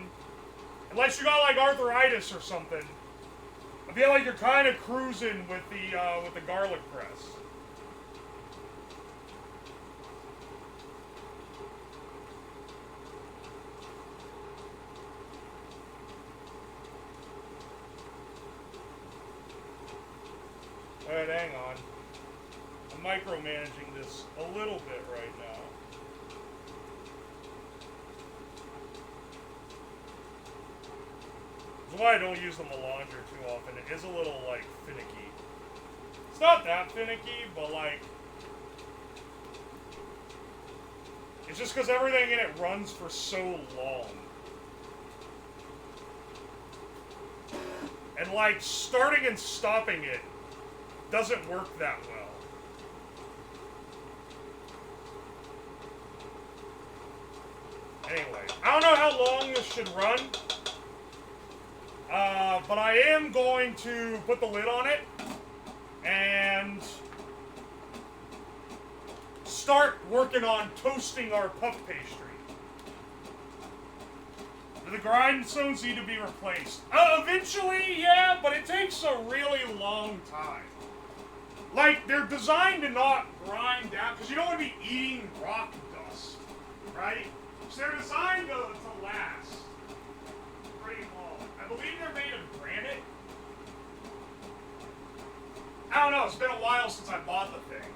Unless you got like arthritis or something. I feel like you're kind of cruising with the garlic press. Alright, hang on. I'm micromanaging this a little bit right now. That's why I don't use the Melanger too often. It is a little, like, finicky. It's not that finicky, but, like... It's just because everything in it runs for so long. And, like, starting and stopping it doesn't work that well. Anyway, I don't know how long this should run, but I am going to put the lid on it and start working on toasting our puff pastry. Do the grindstones need to be replaced? Eventually, yeah, but it takes a really long time. Like, they're designed to not grind down, because you don't want to be eating rock dust, right? So they're designed to last pretty long. I believe they're made of granite. I don't know, it's been a while since I bought the thing.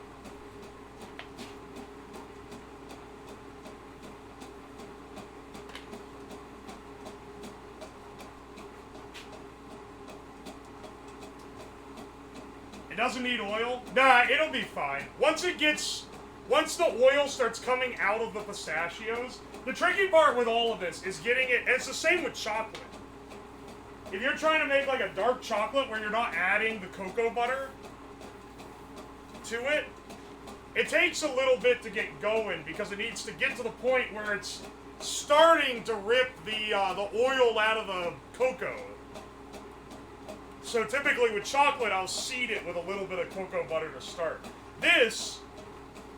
It doesn't need oil? Nah, it'll be fine. Once the oil starts coming out of the pistachios, the tricky part with all of this is getting it, and it's the same with chocolate. If you're trying to make like a dark chocolate where you're not adding the cocoa butter to it, it takes a little bit to get going because it needs to get to the point where it's starting to rip the oil out of the cocoa. So typically with chocolate, I'll seed it with a little bit of cocoa butter to start. This,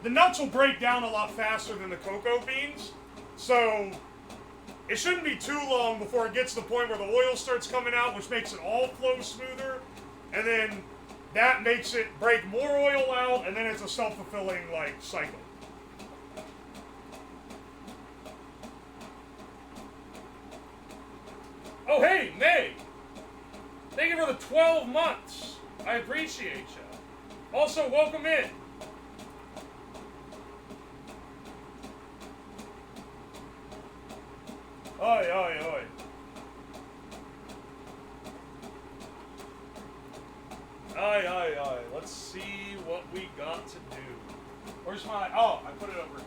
the nuts will break down a lot faster than the cocoa beans, so it shouldn't be too long before it gets to the point where the oil starts coming out, which makes it all flow smoother, and then that makes it break more oil out, and then it's a self-fulfilling, like, cycle. Oh, hey, May! Thank you for the 12 months. I appreciate you. Also, welcome in. Oi, oi, oi. Oi, oi, oi. Let's see what we got to do. Where's my... Oh, I put it over here.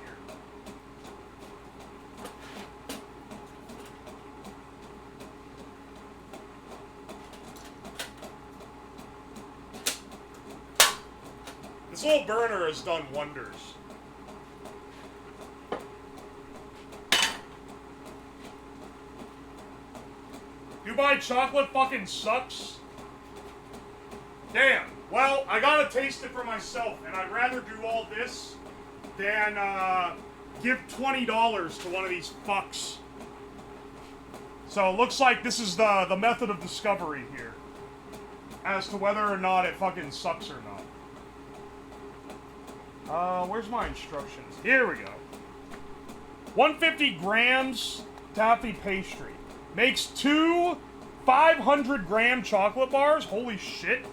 This little burner has done wonders. Dubai chocolate fucking sucks. Damn. Well, I gotta taste it for myself, and I'd rather do all this than give $20 to one of these fucks. So it looks like this is the method of discovery here, as to whether or not it fucking sucks or not. Where's my instructions? Here we go. 150 grams taffy pastry. Makes 2 500-gram chocolate bars. Holy shit.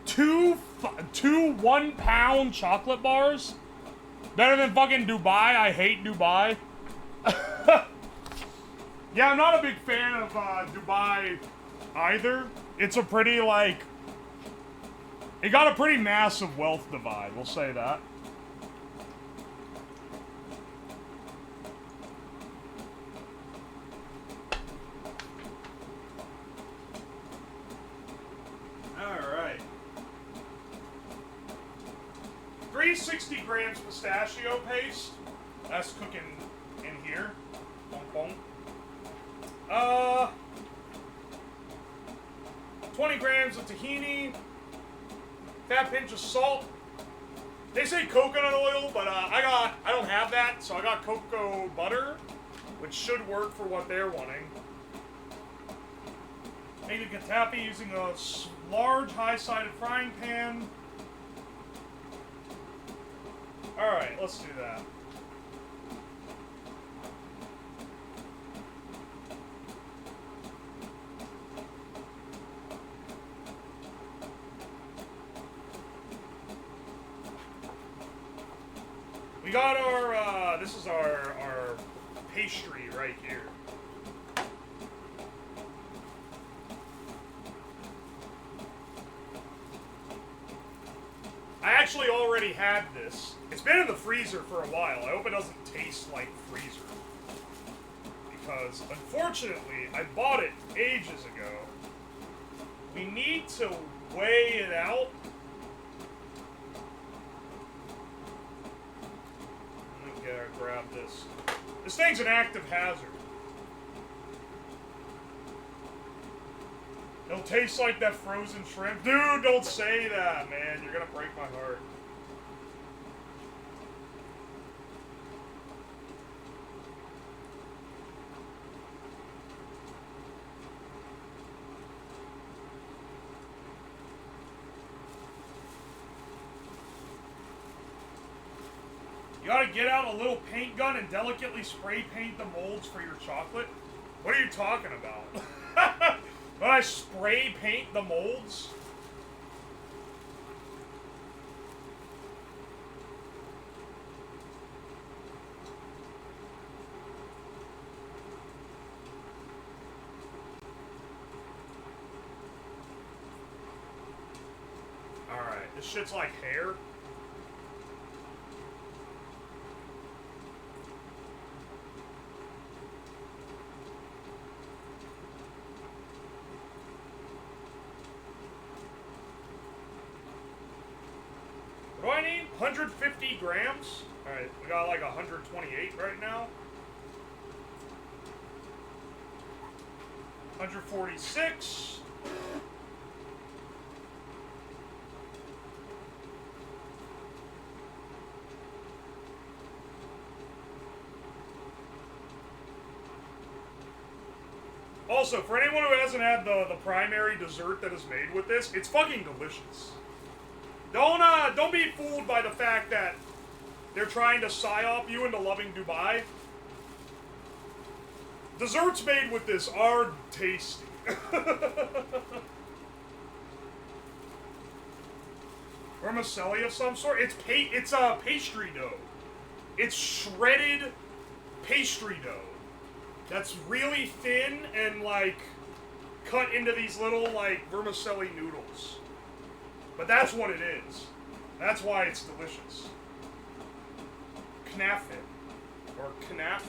Two 1-pound chocolate bars? Better than fucking Dubai. I hate Dubai. Yeah, I'm not a big fan of Dubai either. It's a pretty, like... It got a pretty massive wealth divide, we'll say that. Alright. 360 grams pistachio paste. That's cooking in here. Bong bong. 20 grams of tahini, fat pinch of salt. They say coconut oil, but I don't have that, so I got cocoa butter, which should work for what they're wanting. Made the taffy using a large high-sided frying pan. Alright, let's do that. We got our, this is our pastry right here. I actually already had this. It's been in the freezer for a while. I hope it doesn't taste like freezer. Because, unfortunately, I bought it ages ago. We need to weigh it out. Grab this. This thing's an active hazard. It'll taste like that frozen shrimp. Dude, don't say that, man. You're gonna break my heart. You gotta get out a little paint gun and delicately spray paint the molds for your chocolate? What are you talking about? When I spray paint the molds? Alright, this shit's like hair. What do I need? 150 grams? Alright, we got like 128 right now. 146. Also, for anyone who hasn't had the primary dessert that is made with this, it's fucking delicious. Don't be fooled by the fact that they're trying to PSYOP you into loving Dubai. Desserts made with this are tasty. Vermicelli of some sort? It's a pastry dough. It's shredded pastry dough. That's really thin and, like, cut into these little, like, vermicelli noodles. But that's what it is. That's why it's delicious. Knafe. Or knaf.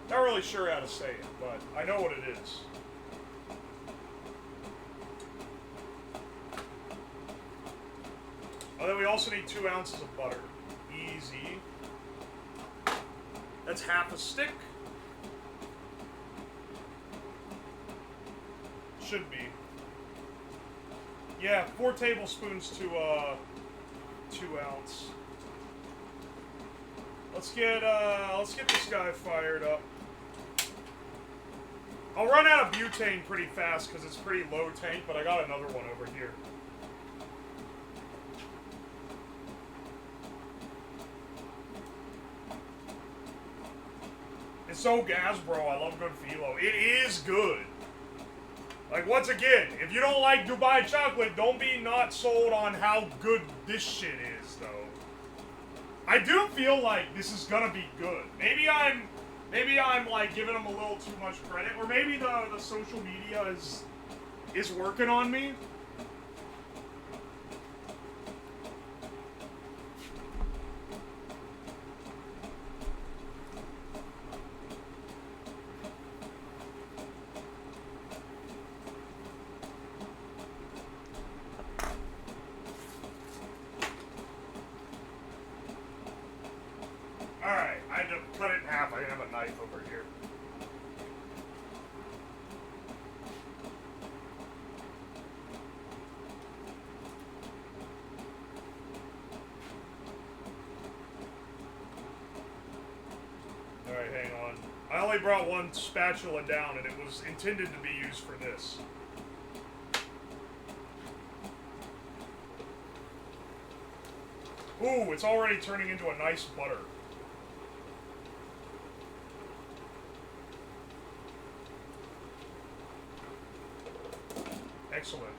Not really sure how to say it, but I know what it is. Oh, then we also need 2 ounces of butter. Easy. That's half a stick. Should be. Yeah, 4 tablespoons to 2 ounce. Let's get this guy fired up. I'll run out of butane pretty fast because it's pretty low tank, but I got another one over here. It's so gas, bro. I love good phyllo. It is good. Like, once again, if you don't like Dubai chocolate, don't be not sold on how good this shit is, though. I do feel like this is gonna be good. Maybe I'm like giving them a little too much credit, or maybe the social media is working on me. Alright, I had to cut it in half. I didn't have a knife over here. Alright, hang on. I only brought one spatula down, and it was intended to be used for this. Ooh, it's already turning into a nice butter. Excellent.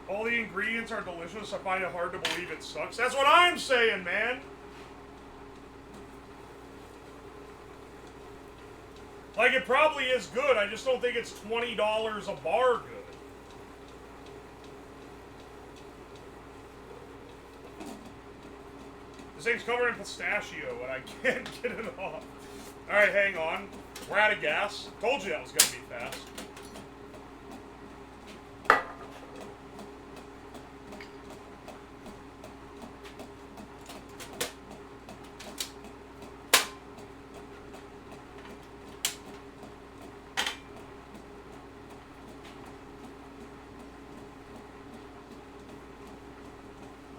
All the ingredients are delicious. I find it hard to believe it sucks. That's what I'm saying, man. Like, it probably is good. I just don't think it's $20 a bar good. This thing's covered in pistachio, and I can't get it off. Alright, hang on. We're out of gas. Told you that was going to be fast.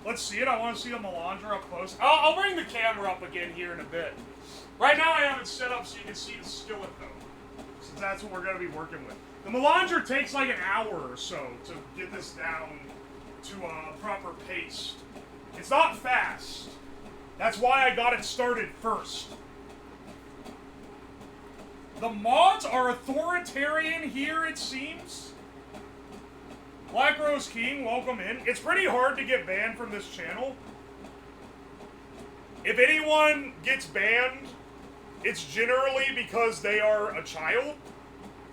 Let's see it. I want to see the Melandra up close. I'll bring the camera up again here in a bit. Right now I have it set up so you can see the skillet though, since that's what we're going to be working with. The Melandra takes like an hour or so to get this down to a proper paste. It's not fast. That's why I got it started first. The mods are authoritarian here, it seems. Black Rose King, welcome in. It's pretty hard to get banned from this channel. If anyone gets banned, it's generally because they are a child.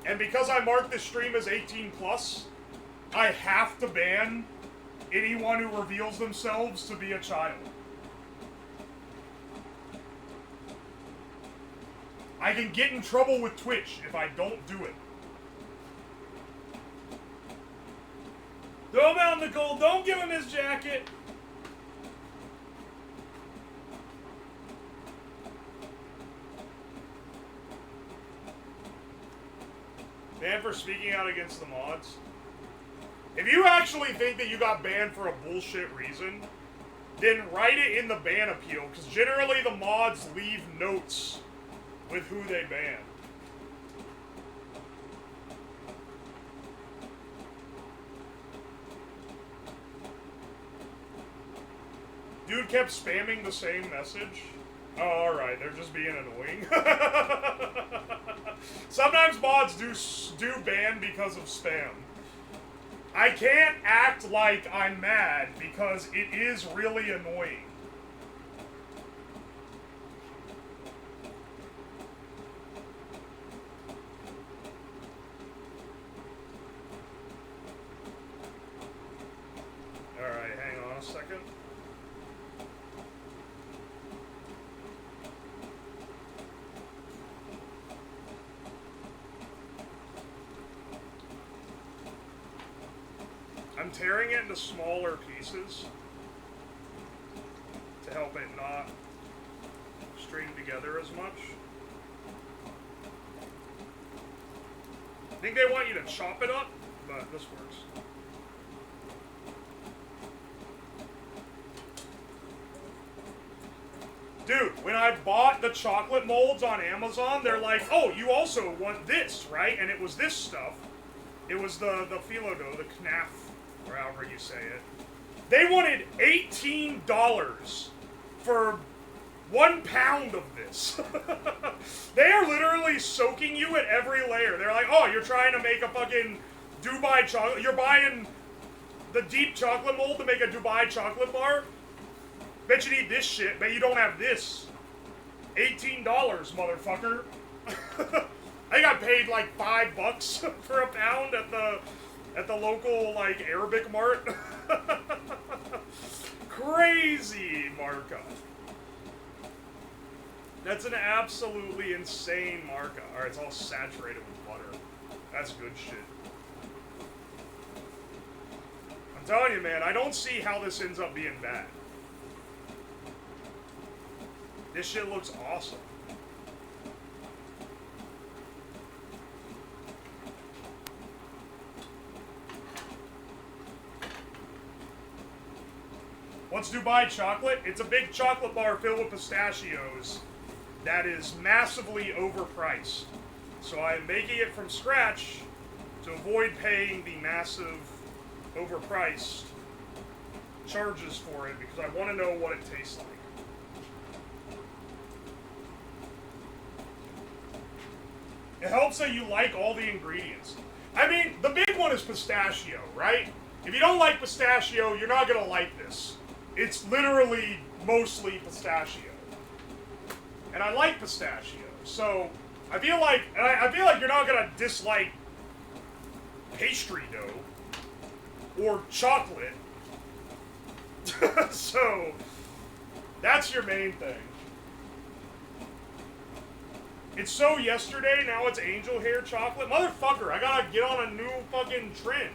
And because I mark this stream as 18 plus, I have to ban anyone who reveals themselves to be a child. I can get in trouble with Twitch if I don't do it. Throw him out in the cold. Don't give him his jacket. Banned for speaking out against the mods. If you actually think that you got banned for a bullshit reason, then write it in the ban appeal, because generally the mods leave notes with who they ban. Dude kept spamming the same message. Oh, alright, they're just being annoying. Sometimes mods do ban because of spam. I can't act like I'm mad because it is really annoying. Alright, hang on a second. I'm tearing it into smaller pieces to help it not string together as much. I think they want you to chop it up, but this works. Dude, when I bought the chocolate molds on Amazon, they're like, oh, you also want this, right? And it was this stuff. It was the phyllo dough, the knaf, or however you say it. They wanted $18 for 1 pound of this. They are literally soaking you at every layer. They're like, oh, you're trying to make a fucking Dubai chocolate. You're buying the deep chocolate mold to make a Dubai chocolate bar? Bet you need this shit, but you don't have this. $18, motherfucker. I got paid like $5 for a pound at the local like Arabic mart. Crazy markup. That's an absolutely insane markup. Alright, it's all saturated with butter. That's good shit. I'm telling you, man, I don't see how this ends up being bad. This shit looks awesome. What's Dubai chocolate? It's a big chocolate bar filled with pistachios that is massively overpriced. So I'm making it from scratch to avoid paying the massive overpriced charges for it because I want to know what it tastes like. It helps that you like all the ingredients. I mean, the big one is pistachio, right? If you don't like pistachio, you're not gonna like this. It's literally mostly pistachio. And I like pistachio, so I feel like you're not gonna dislike pastry dough or chocolate. So that's your main thing. It's so yesterday, now it's angel hair chocolate. Motherfucker, I gotta get on a new fucking trend.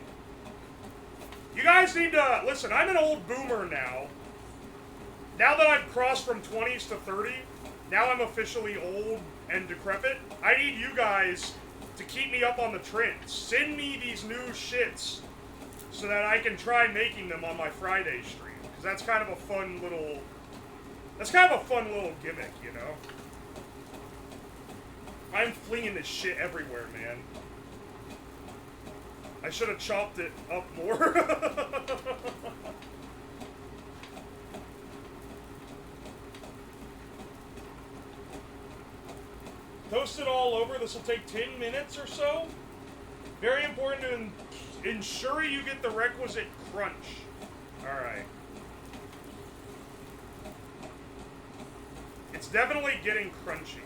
You guys need to, listen, I'm an old boomer now. Now that I've crossed from 20s to 30, now I'm officially old and decrepit. I need you guys to keep me up on the trends. Send me these new shits so that I can try making them on my Friday stream. Because that's kind of a fun little... That's kind of a fun little gimmick, you know? I'm flinging this shit everywhere, man. I should have chopped it up more. Toast it all over. This will take 10 minutes or so. Very important to ensure you get the requisite crunch. Alright. It's definitely getting crunchy.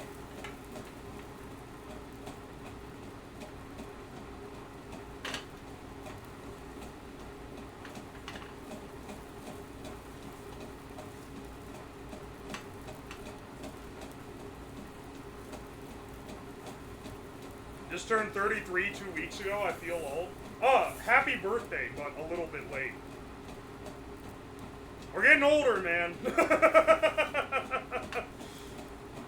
Just turned 33 2 weeks ago. I feel old. Oh, happy birthday, but a little bit late. We're getting older, man.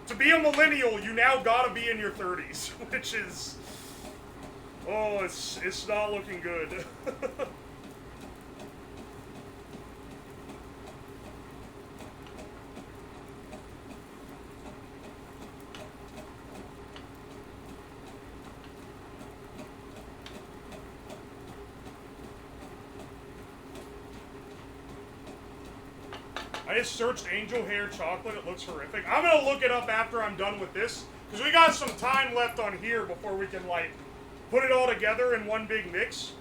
To be a millennial, you now gotta be in your 30s, which is... Oh, it's not looking good. I just searched angel hair chocolate. It looks horrific. I'm going to look it up after I'm done with this, because we got some time left on here before we can, like, put it all together in one big mix.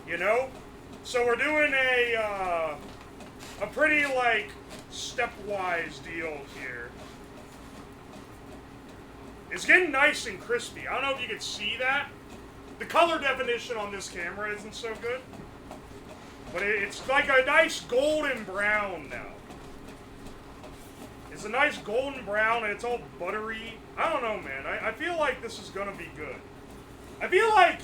You know? So we're doing a pretty, like, stepwise deal here. It's getting nice and crispy. I don't know if you can see that. The color definition on this camera isn't so good. But it's like a nice golden brown now. It's a nice golden brown and it's all buttery. I don't know, man. I feel like this is gonna be good. I feel like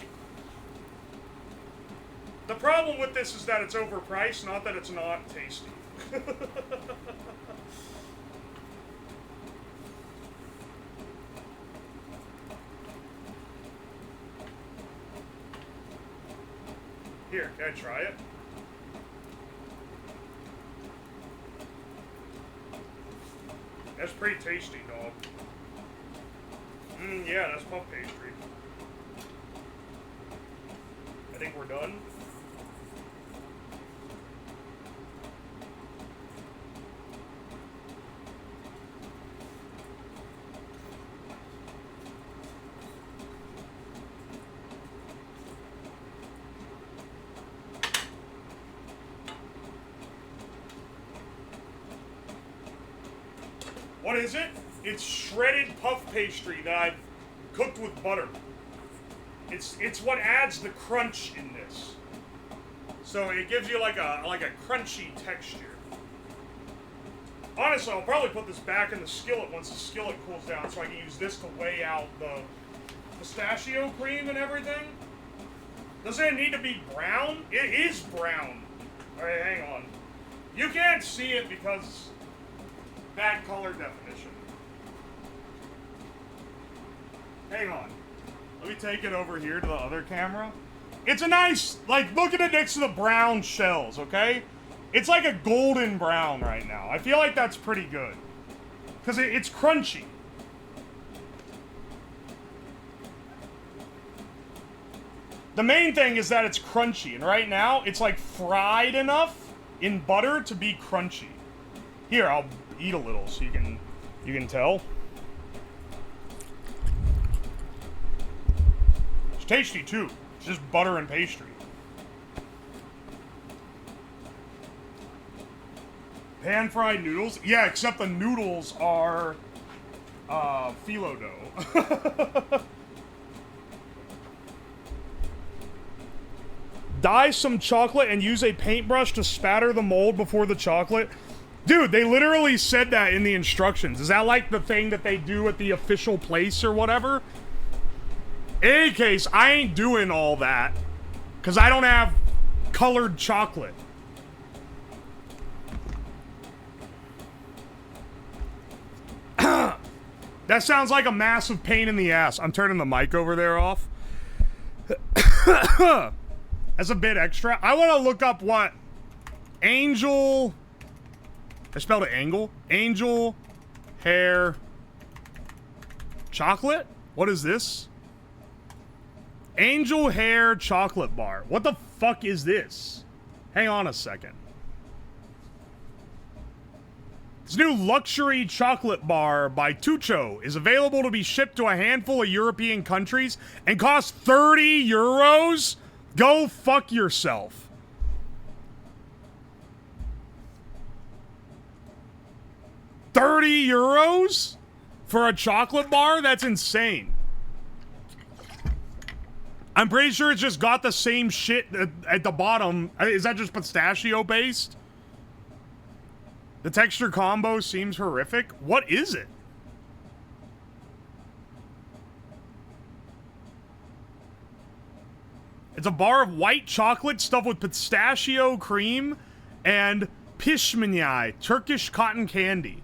the problem with this is that it's overpriced, not that it's not tasty. Here, can I try it? That's pretty tasty, dog. Yeah, that's puff pastry. I think we're done. What is it? It's shredded puff pastry that I've cooked with butter. It's what adds the crunch in this. So it gives you like a crunchy texture. Honestly, I'll probably put this back in the skillet once the skillet cools down so I can use this to weigh out the pistachio cream and everything. Doesn't it need to be brown? It is brown. Alright, hang on. You can't see it because bad color definition. Hang on. Let me take it over here to the other camera. It's a nice, like, look at it next to the brown shells, okay? It's like a golden brown right now. I feel like that's pretty good. Because it's crunchy. The main thing is that it's crunchy, and right now, it's like fried enough in butter to be crunchy. Here, I'll eat a little so you can tell. It's tasty too. It's just butter and pastry. Pan-fried noodles? Yeah, except the noodles are phyllo dough. Dye some chocolate and use a paintbrush to spatter the mold before the chocolate. Dude, they literally said that in the instructions. Is that like the thing that they do at the official place or whatever? In any case, I ain't doing all that. Because I don't have colored chocolate. That sounds like a massive pain in the ass. I'm turning the mic over there off. That's a bit extra. I want to look up what Angel... I spelled it angle. Angel hair chocolate? What is this? Angel hair chocolate bar. What the fuck is this? Hang on a second. This new luxury chocolate bar by Tucho is available to be shipped to a handful of European countries and costs 30 euros? Go fuck yourself. 30 euros for a chocolate bar? That's insane. I'm pretty sure it's just got the same shit at the bottom. Is that just pistachio based? The texture combo seems horrific. What is it? It's a bar of white chocolate stuffed with pistachio cream and pishmanyai, Turkish cotton candy.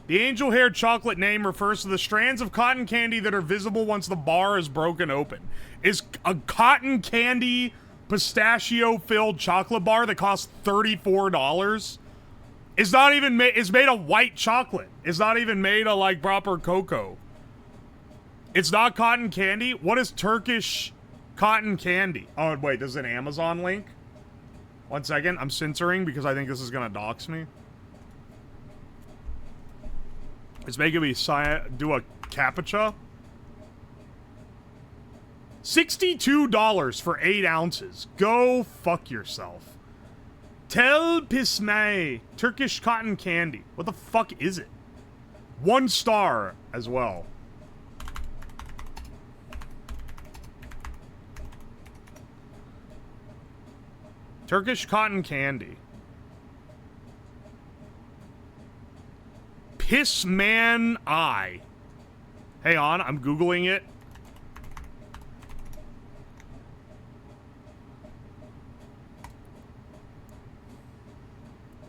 The angel hair chocolate name refers to the strands of cotton candy that are visible once the bar is broken open. Is a cotton candy pistachio filled chocolate bar that costs $34? It's not even made, it's made of white chocolate. It's not even made of like proper cocoa. It's not cotton candy? What is Turkish cotton candy? Oh, wait, this is an Amazon link? 1 second, I'm censoring because I think this is gonna dox me. It's making me do a captcha. $62 for 8 ounces. Go fuck yourself. Tel Pismay, Turkish cotton candy. What the fuck is it? 1 star as well. Turkish cotton candy. Pissman Eye. Hang on, I'm Googling it.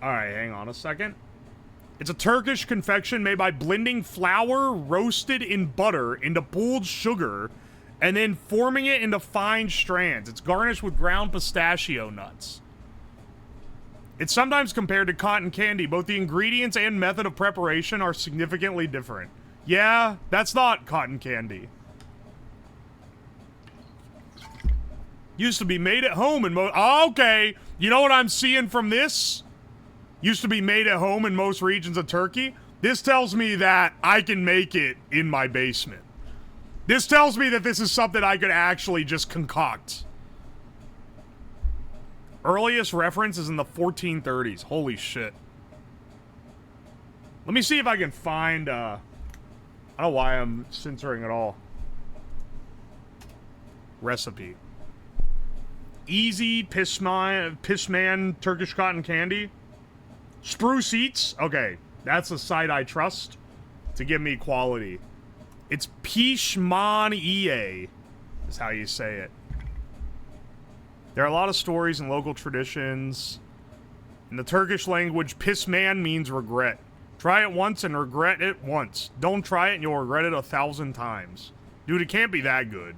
Alright, hang on a second. It's a Turkish confection made by blending flour roasted in butter into pulled sugar and then forming it into fine strands. It's garnished with ground pistachio nuts. It's sometimes compared to cotton candy. Both the ingredients and method of preparation are significantly different. Yeah, that's not cotton candy. Used to be made at home in most... Oh, okay, you know what I'm seeing from this? Used to be made at home in most regions of Turkey. This tells me that I can make it in my basement. This tells me that this is something I could actually just concoct. Earliest reference is in the 1430s. Holy shit. Let me see if I can find, I don't know why I'm censoring it all. Recipe. Easy Pishman Turkish cotton candy. Spruce Eats. Okay, that's a site I trust to give me quality. It's Pishmaniye is how you say it. There are a lot of stories and local traditions. In the Turkish language, Pishman means regret. Try it once and regret it once. Don't try it and you'll regret it 1,000 times. Dude, it can't be that good.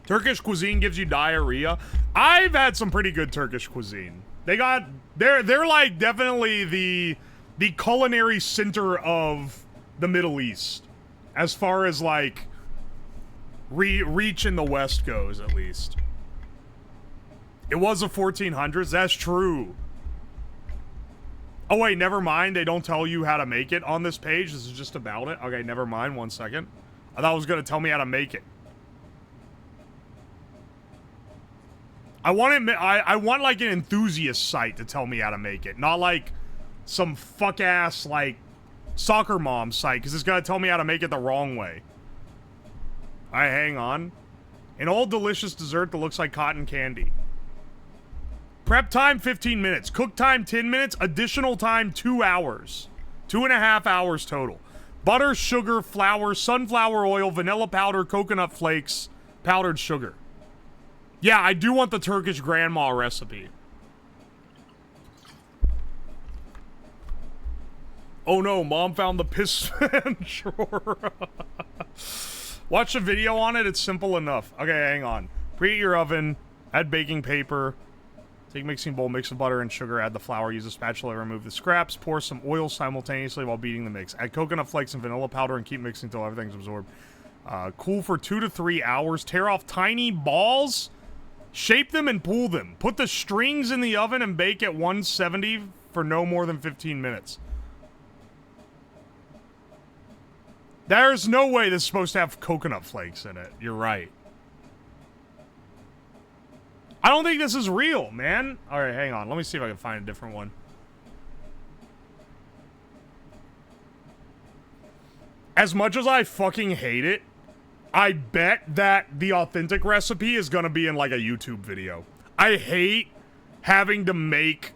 Turkish cuisine gives you diarrhea. I've had some pretty good Turkish cuisine. They're like definitely the culinary center of the Middle East. As far as, like, reach in the West goes, at least. It was the 1400s. That's true. Oh, wait, never mind. They don't tell you how to make it on this page. This is just about it. Okay, never mind. 1 second. I thought it was going to tell me how to make it. I want, like, an enthusiast site to tell me how to make it. Not, like, some fuck-ass, like, soccer mom site, because it's gonna tell me how to make it the wrong way. Alright, hang on. An old delicious dessert that looks like cotton candy. Prep time 15 minutes. Cook time 10 minutes. Additional time 2 hours. 2.5 hours total. Butter, sugar, flour, sunflower oil, vanilla powder, coconut flakes, powdered sugar. Yeah, I do want the Turkish grandma recipe. Oh no, mom found the piss drawer. Watch a video on it, it's simple enough. Okay, hang on. Preheat your oven, add baking paper, take mixing bowl, mix the butter and sugar, add the flour, use a spatula, remove the scraps, pour some oil simultaneously while beating the mix. Add coconut flakes and vanilla powder and keep mixing until everything's absorbed. Cool for 2 to 3 hours. Tear off tiny balls, shape them and pull them. Put the strings in the oven and bake at 170 for no more than 15 minutes. There's no way this is supposed to have coconut flakes in it. You're right. I don't think this is real, man. Alright, hang on. Let me see if I can find a different one. As much as I fucking hate it, I bet that the authentic recipe is gonna be in, like, a YouTube video. I hate having to make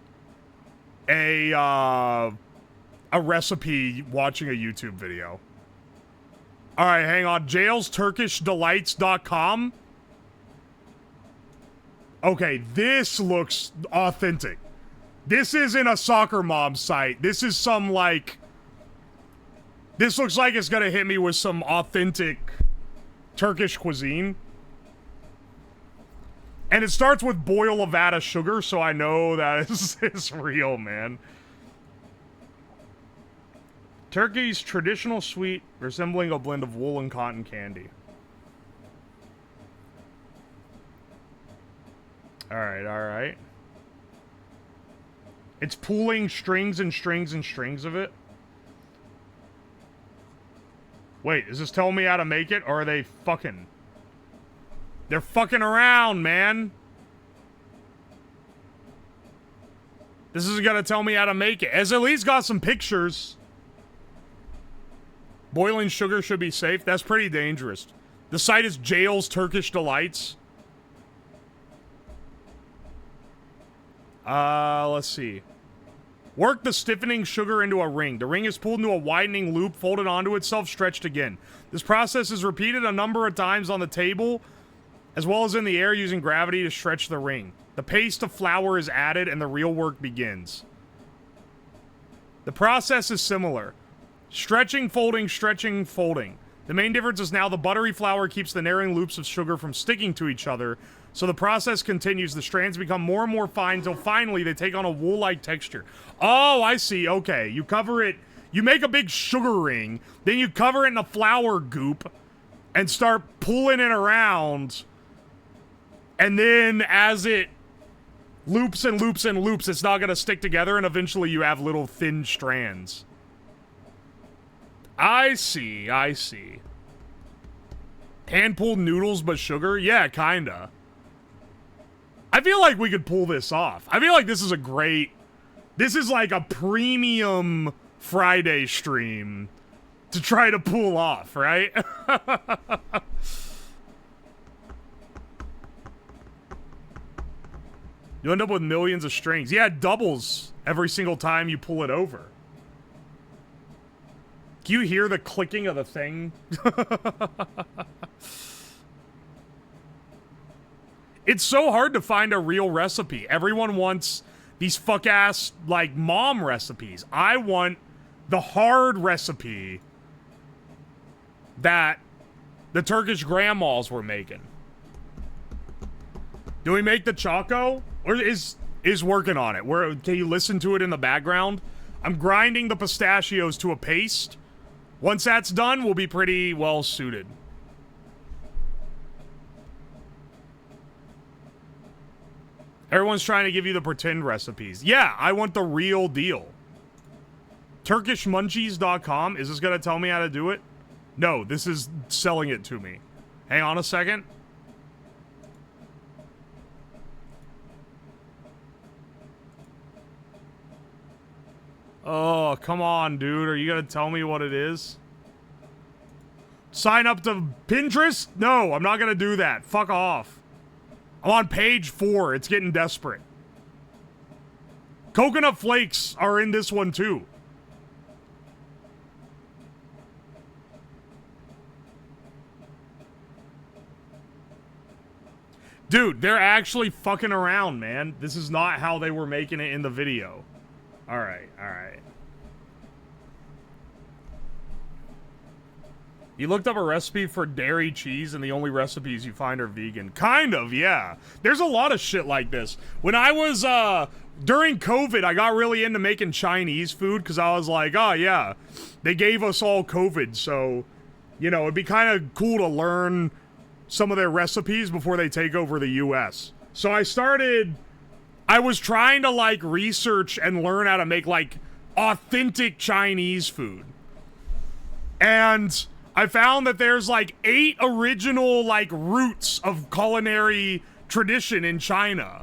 a recipe watching a YouTube video. Alright, hang on. jailsturkishdelights.com. Okay, this looks authentic. This isn't a soccer mom site. This is some, like... This looks like it's gonna hit me with some authentic Turkish cuisine. And it starts with boil a vat of sugar, so I know that is real, man. Turkey's traditional sweet, resembling a blend of wool and cotton candy. Alright, alright. It's pooling strings and strings and strings of it. Wait, is this telling me how to make it, or are they fucking... They're fucking around, man! This is gonna tell me how to make it. It's at least got some pictures. Boiling sugar should be safe. That's pretty dangerous. The site is Jail's Turkish Delights. Let's see. Work the stiffening sugar into a ring. The ring is pulled into a widening loop, folded onto itself, stretched again. This process is repeated a number of times on the table, as well as in the air using gravity to stretch the ring. The paste of flour is added and the real work begins. The process is similar. Stretching, folding, stretching, folding. The main difference is now the buttery flour keeps the narrowing loops of sugar from sticking to each other, so the process continues. The strands become more and more fine until finally they take on a wool-like texture. Oh, I see. Okay, you cover it. You make a big sugar ring, then you cover it in a flour goop and start pulling it around. And then as it loops and loops and loops, it's not going to stick together, and eventually you have little thin strands. I see, I see. Hand-pulled noodles but sugar? Yeah, kinda. I feel like we could pull this off. I feel like this is a great... This is like a premium Friday stream to try to pull off, right? You end up with millions of strings. Yeah, it doubles every single time you pull it over. Do you hear the clicking of the thing? It's so hard to find a real recipe. Everyone wants these fuck-ass, like, mom recipes. I want the hard recipe that the Turkish grandmas were making. Do we make the choco? Or is working on it? Can you listen to it in the background? I'm grinding the pistachios to a paste. Once that's done, we'll be pretty well suited. Everyone's trying to give you the pretend recipes. Yeah, I want the real deal. TurkishMunchies.com. Is this going to tell me how to do it? No, this is selling it to me. Hang on a second. Oh, come on, dude. Are you going to tell me what it is? Sign up to Pinterest? No, I'm not going to do that. Fuck off. I'm on page 4. It's getting desperate. Coconut flakes are in this one, too. Dude, they're actually fucking around, man. This is not how they were making it in the video. Alright, alright. You looked up a recipe for dairy cheese and the only recipes you find are vegan. Kind of, yeah. There's a lot of shit like this. When I was, during COVID, I got really into making Chinese food because I was like, oh yeah, they gave us all COVID, so, you know, it'd be kind of cool to learn some of their recipes before they take over the US. So I was trying to, like, research and learn how to make, like, authentic Chinese food. And I found that there's, like, 8 original, like, roots of culinary tradition in China.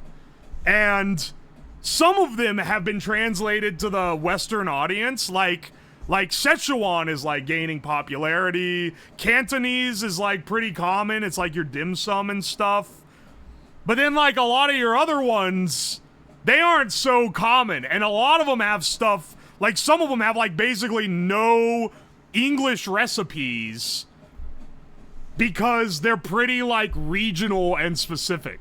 And some of them have been translated to the Western audience, like Szechuan is, like, gaining popularity. Cantonese is, like, pretty common. It's like your dim sum and stuff. But then, like, a lot of your other ones, they aren't so common. And a lot of them have stuff, like, some of them have, like, basically no English recipes because they're pretty, like, regional and specific.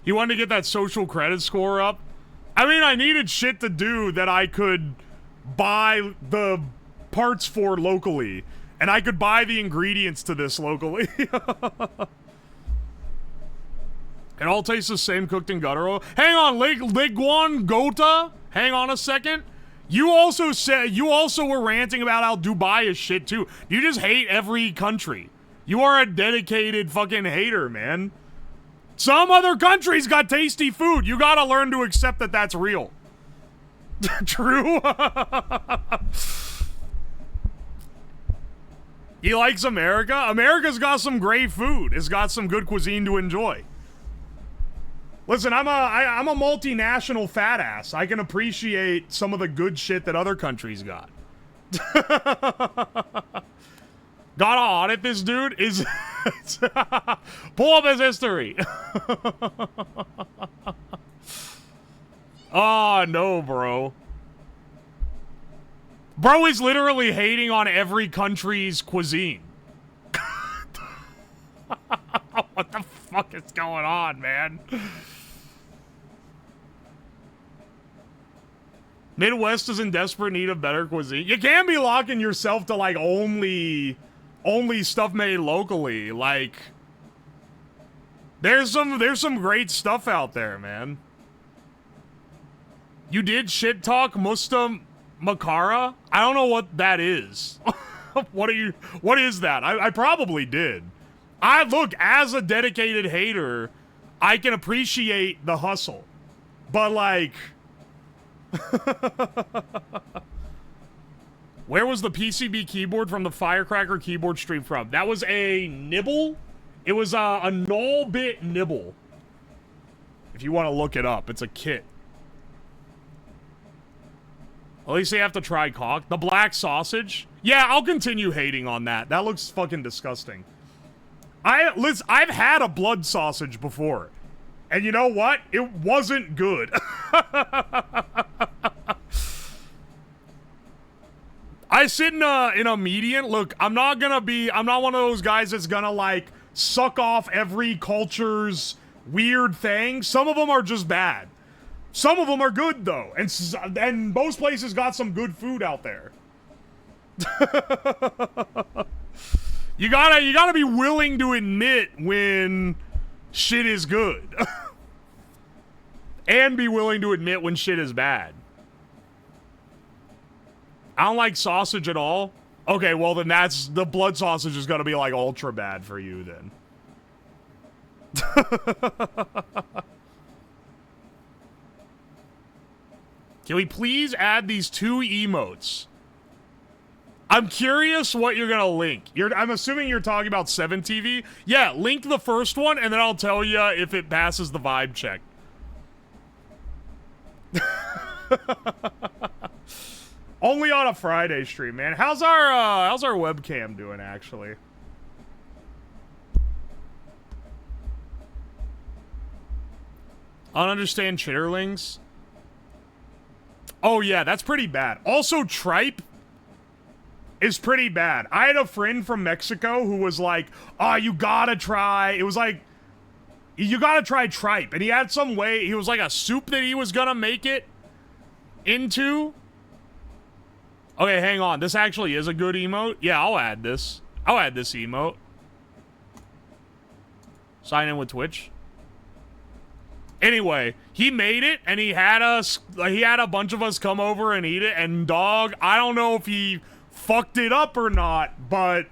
You wanted to get that social credit score up? I mean, I needed shit to do that I could buy the parts for locally, and I could buy the ingredients to this locally. It all tastes the same cooked in gutter oil. Hang on, Liguan Gota? Hang on a second. You also were ranting about how Dubai is shit too. You just hate every country. You are a dedicated fucking hater, man. Some other countries got tasty food. You gotta learn to accept that that's real. True. He likes America? America's got some great food. It's got some good cuisine to enjoy. Listen, I'm a multinational fat ass. I can appreciate some of the good shit that other countries got. Gotta audit this dude? Pull up his history. Oh, no, bro. Bro is literally hating on every country's cuisine. What the fuck is going on, man? Midwest is in desperate need of better cuisine. You can't be locking yourself to, like, only stuff made locally. Like, there's some great stuff out there, man. You did shit talk Musta Makara? I don't know what that is. What is that? I probably did. Look, as a dedicated hater, I can appreciate the hustle. But, like, where was the PCB keyboard from the Firecracker keyboard stream from? That was a nibble. It was a null-bit nibble. If you want to look it up, it's a kit. At least they have to try cock. The black sausage? Yeah, I'll continue hating on that. That looks fucking disgusting. Listen, I've had a blood sausage before. And you know what? It wasn't good. I sit in a median. Look, I'm not one of those guys that's gonna, like, suck off every culture's weird thing. Some of them are just bad. Some of them are good, though. And most places got some good food out there. You gotta be willing to admit when shit is good. And be willing to admit when shit is bad. I don't like sausage at all. Okay, well then the blood sausage is gonna be, like, ultra bad for you then. Can we please add these 2 emotes? I'm curious what you're gonna link. I'm assuming you're talking about 7TV. Yeah, link the first one, and then I'll tell you if it passes the vibe check. Only on a Friday stream, man. How's our webcam doing, actually? I don't understand chitterlings. Oh, yeah, that's pretty bad. Also, tripe is pretty bad. I had a friend from Mexico who was like, oh, you gotta try. It was like, you gotta try tripe. And he had some way, he was like a soup that he was gonna make it into. Okay, hang on. This actually is a good emote. Yeah, I'll add this. I'll add this emote. Sign in with Twitch. Anyway, he made it, and he had a bunch of us come over and eat it, and dog, I don't know if he fucked it up or not, but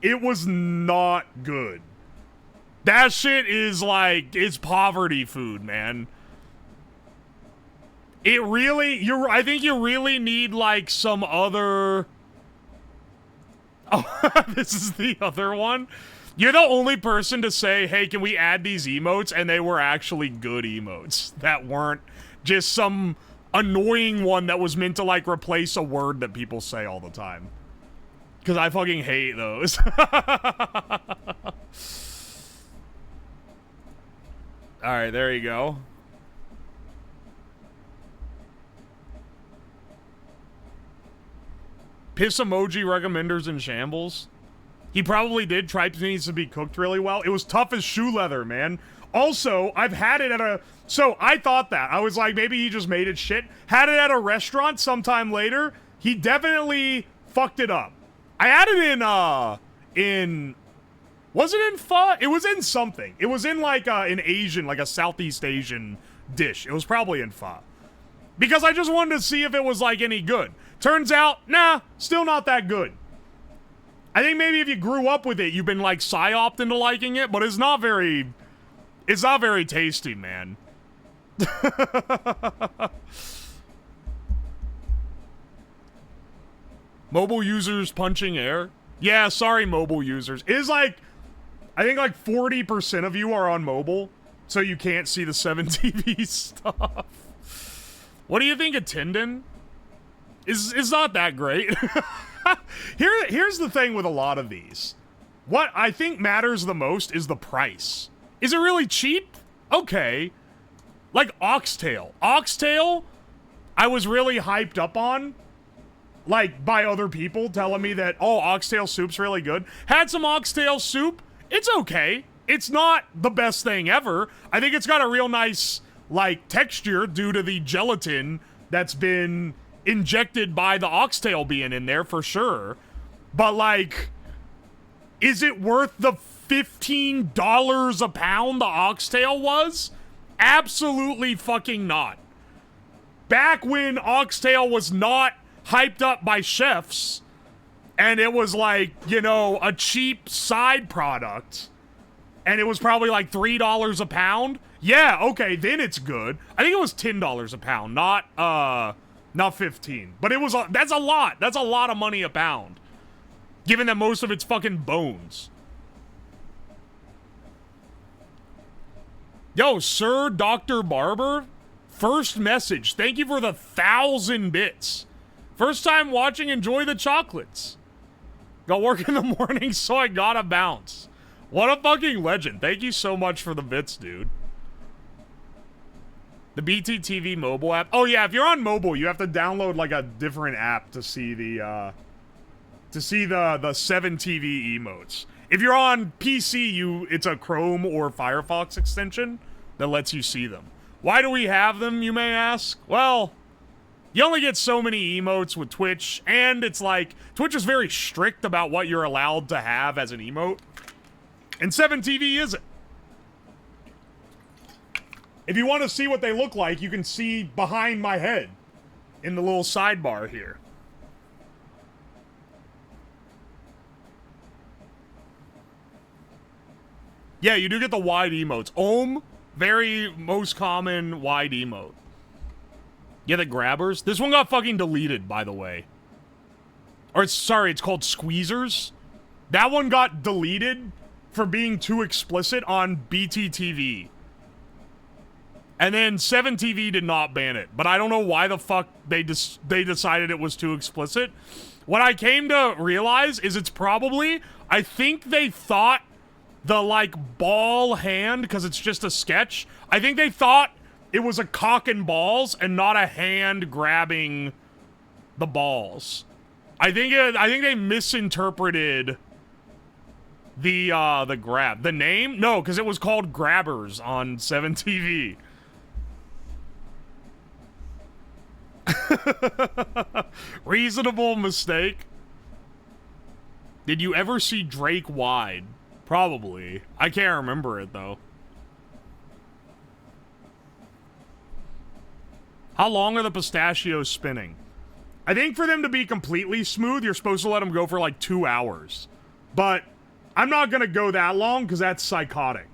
it was not good. That shit is like, it's poverty food, man. It really, I think you really need like some other... Oh, this is the other one. You're the only person to say, hey, can we add these emotes? And they were actually good emotes. That weren't just some annoying one that was meant to, like, replace a word that people say all the time. Because I fucking hate those. Alright, there you go. Piss emoji recommenders in shambles. He probably did. Tripe needs to be cooked really well. It was tough as shoe leather, man. Also, I've had it at a... So, I thought that. I was like, maybe he just made it shit. Had it at a restaurant sometime later. He definitely fucked it up. I had it in... Was it in pho? It was in something. It was in, like, an Asian, like a Southeast Asian dish. It was probably in pho. Because I just wanted to see if it was, like, any good. Turns out, nah, still not that good. I think maybe if you grew up with it, you've been, like, PSYOPed into liking it, but it's not very tasty, man. Mobile users punching air? Yeah, sorry, mobile users. It is, like, I think, like, 40% of you are on mobile, so you can't see the 7TV stuff. What do you think of Tendon? It's not that great. Here's the thing with a lot of these. What I think matters the most is the price. Is it really cheap? Okay. Like oxtail. Oxtail, I was really hyped up on. Like, by other people telling me that, oh, oxtail soup's really good. Had some oxtail soup. It's okay. It's not the best thing ever. I think it's got a real nice, like, texture due to the gelatin that's been injected by the oxtail being in there for sure. But like, is it worth the $15 a pound the oxtail was? Absolutely fucking not. Back when oxtail was not hyped up by chefs and it was like, you know, a cheap side product and it was probably like $3 a pound, yeah, okay, then it's good. I think it was $10 a pound, not 15. But it was, that's a lot. That's a lot of money a pound. Given that most of it's fucking bones. Yo, Sir Dr. Barber, first message. Thank you for the 1,000 bits. First time watching, enjoy the chocolates. Got work in the morning, so I gotta bounce. What a fucking legend. Thank you so much for the bits, dude. The BTTV mobile app. Oh yeah, if you're on mobile, you have to download like a different app to see the 7TV emotes. If you're on PC, it's a Chrome or Firefox extension that lets you see them. Why do we have them, you may ask? Well, you only get so many emotes with Twitch, and it's like, Twitch is very strict about what you're allowed to have as an emote, and 7TV isn't. If you want to see what they look like, you can see behind my head in the little sidebar here. Yeah, you do get the wide emotes. Very most common wide emote. Yeah, the grabbers. This one got fucking deleted, by the way. Or, sorry, it's called Squeezers. That one got deleted for being too explicit on BTTV. And then 7TV did not ban it, but I don't know why the fuck they decided it was too explicit. What I came to realize is it's probably, I think they thought the, like, ball hand, because it's just a sketch, I think they thought it was a cock and balls and not a hand grabbing the balls. I think they misinterpreted the grab. The name? No, because it was called Grabbers on 7TV. Reasonable mistake. Did you ever see Drake wide? Probably. I can't remember it, though. How long are the pistachios spinning? I think for them to be completely smooth, you're supposed to let them go for like 2 hours. But I'm not gonna go that long because that's psychotic.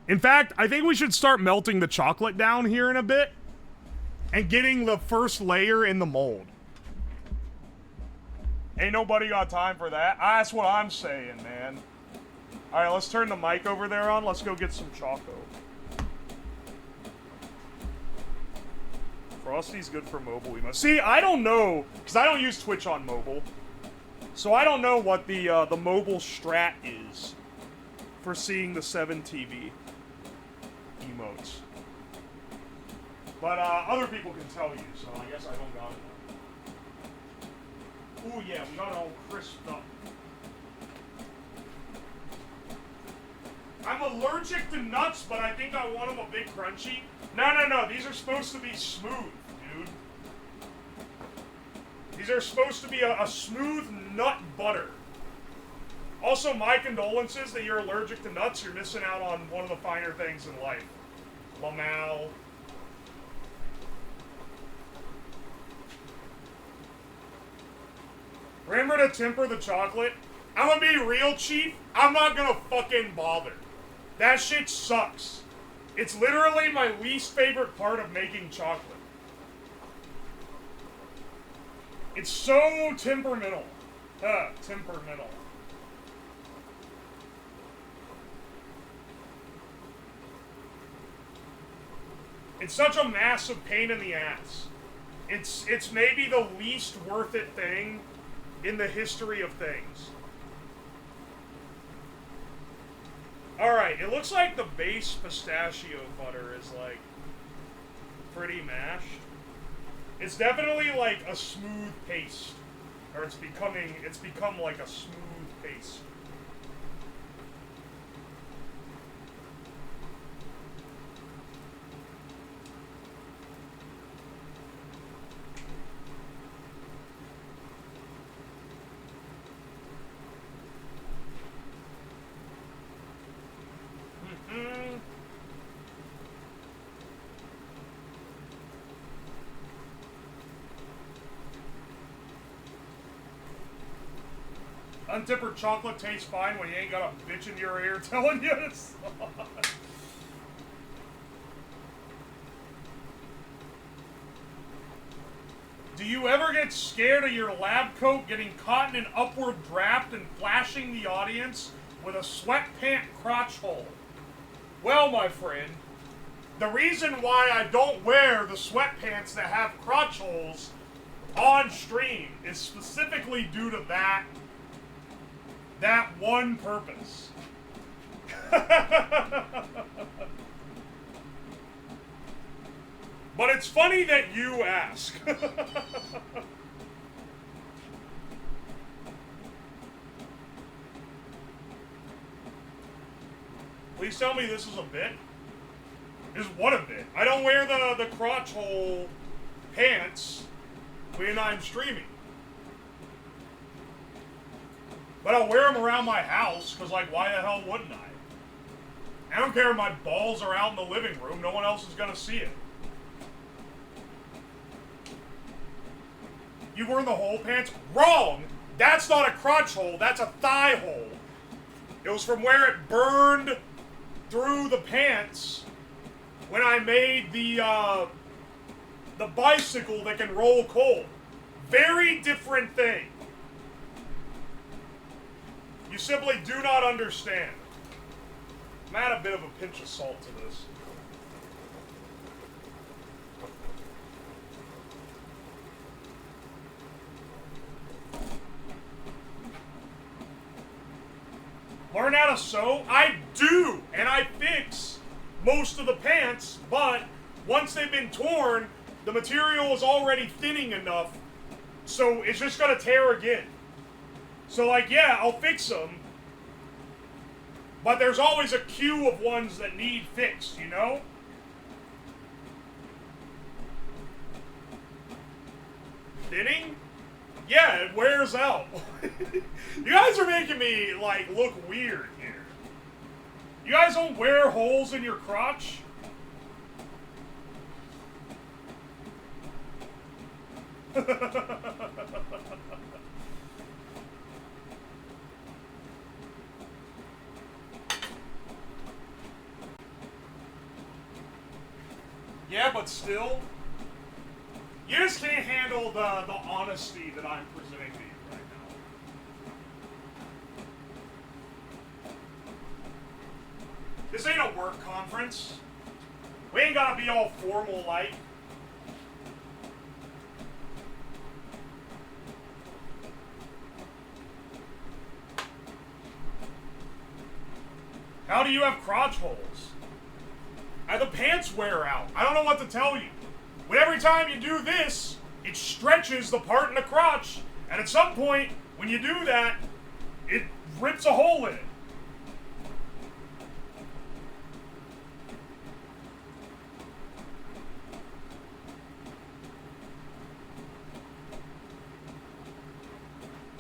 In fact, I think we should start melting the chocolate down here in a bit and getting the first layer in the mold. Ain't nobody got time for that. That's what I'm saying, man. Alright, let's turn the mic over there on. Let's go get some choco. Frosty's good for mobile emotes. See, I don't know, because I don't use Twitch on mobile. So I don't know what the mobile strat is for seeing the 7TV emotes. But other people can tell you, so I guess I don't got it. Ooh yeah, we got it all crisped up. I'm allergic to nuts, but I think I want them a bit crunchy. No, these are supposed to be smooth, dude. These are supposed to be a smooth nut butter. Also, my condolences that you're allergic to nuts. You're missing out on one of the finer things in life. Lamau. Remember to temper the chocolate? I'm gonna be real cheap. I'm not gonna fucking bother. That shit sucks. It's literally my least favorite part of making chocolate. It's so temperamental. Temperamental. It's such a massive pain in the ass. It's maybe the least worth it thing in the history of things. Alright, it looks like the base pistachio butter is like pretty mashed. It's definitely like a smooth paste. Or it's become like a smooth paste. Untempered chocolate tastes fine when you ain't got a bitch in your ear telling you it's not. Do you ever get scared of your lab coat getting caught in an upward draft and flashing the audience with a sweatpant crotch hole? Well, my friend, the reason why I don't wear the sweatpants that have crotch holes on stream is specifically due to that one purpose. But it's funny that you ask. Please tell me this is a bit. This is what a bit. I don't wear the crotch hole pants when I'm streaming. But I'll wear them around my house, because, like, why the hell wouldn't I? I don't care if my balls are out in the living room. No one else is going to see it. You wearing the hole pants? Wrong! That's not a crotch hole. That's a thigh hole. It was from where it burned through the pants when I made the bicycle that can roll coal. Very different thing. You simply do not understand. I'm add a bit of a pinch of salt to this. Learn how to sew? I do, and I fix most of the pants, but once they've been torn, the material is already thinning enough, so it's just gonna tear again. So, like, yeah, I'll fix them, but there's always a queue of ones that need fixed, you know? thinning? Yeah, it wears out. You guys are making me, like, look weird here. You guys don't wear holes in your crotch? Yeah, but still, you just can't handle the honesty that I'm presenting to you right now. This ain't a work conference. We ain't gotta be all formal like. How do you have crotch holes? The pants wear out. I don't know what to tell you. But every time you do this, it stretches the part in the crotch, and at some point, when you do that, it rips a hole in it.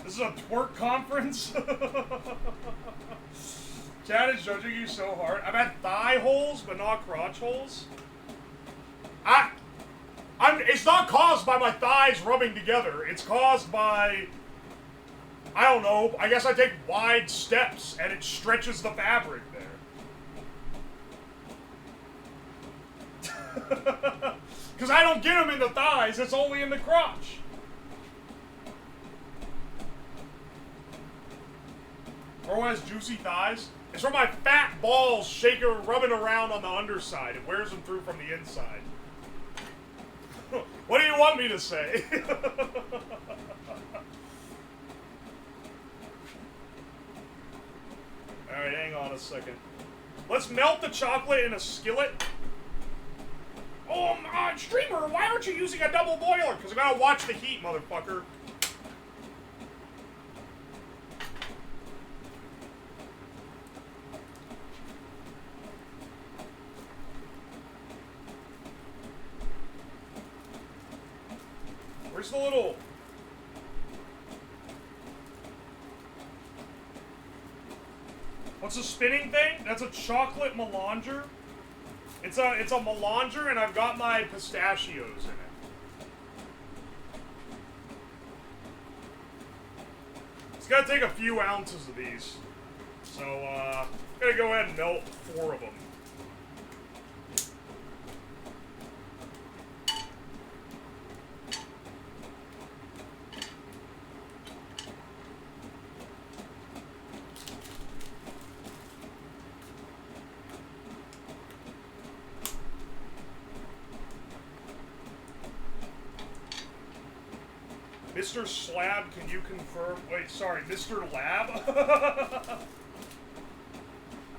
This is a twerk conference? Chad is judging you so hard. I've had thigh holes, but not crotch holes. It's not caused by my thighs rubbing together. It's caused by, I don't know, I guess I take wide steps and it stretches the fabric there. Because I don't get them in the thighs, it's only in the crotch. Bro has juicy thighs. It's from my fat balls rubbing around on the underside. It wears them through from the inside. What do you want me to say? Alright, hang on a second. Let's melt the chocolate in a skillet. Oh, streamer, why aren't you using a double boiler? Because I gotta watch the heat, motherfucker. Where's the little... What's a spinning thing? That's a chocolate melanger. It's a melanger, and I've got my pistachios in it. It's gonna take a few ounces of these. So, I'm gonna go ahead and melt 4 of them. Mr. Slab, can you confirm? Wait, sorry, Mr. Lab?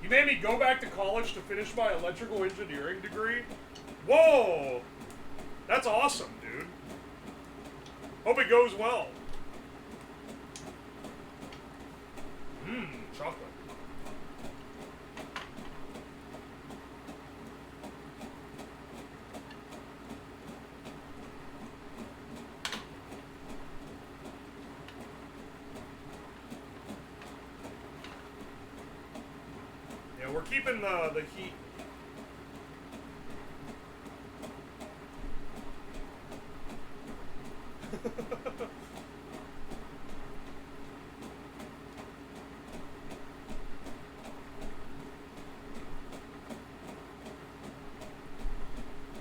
You made me go back to college to finish my electrical engineering degree? Whoa! That's awesome, dude. Hope it goes well. Chocolate. We're keeping the heat.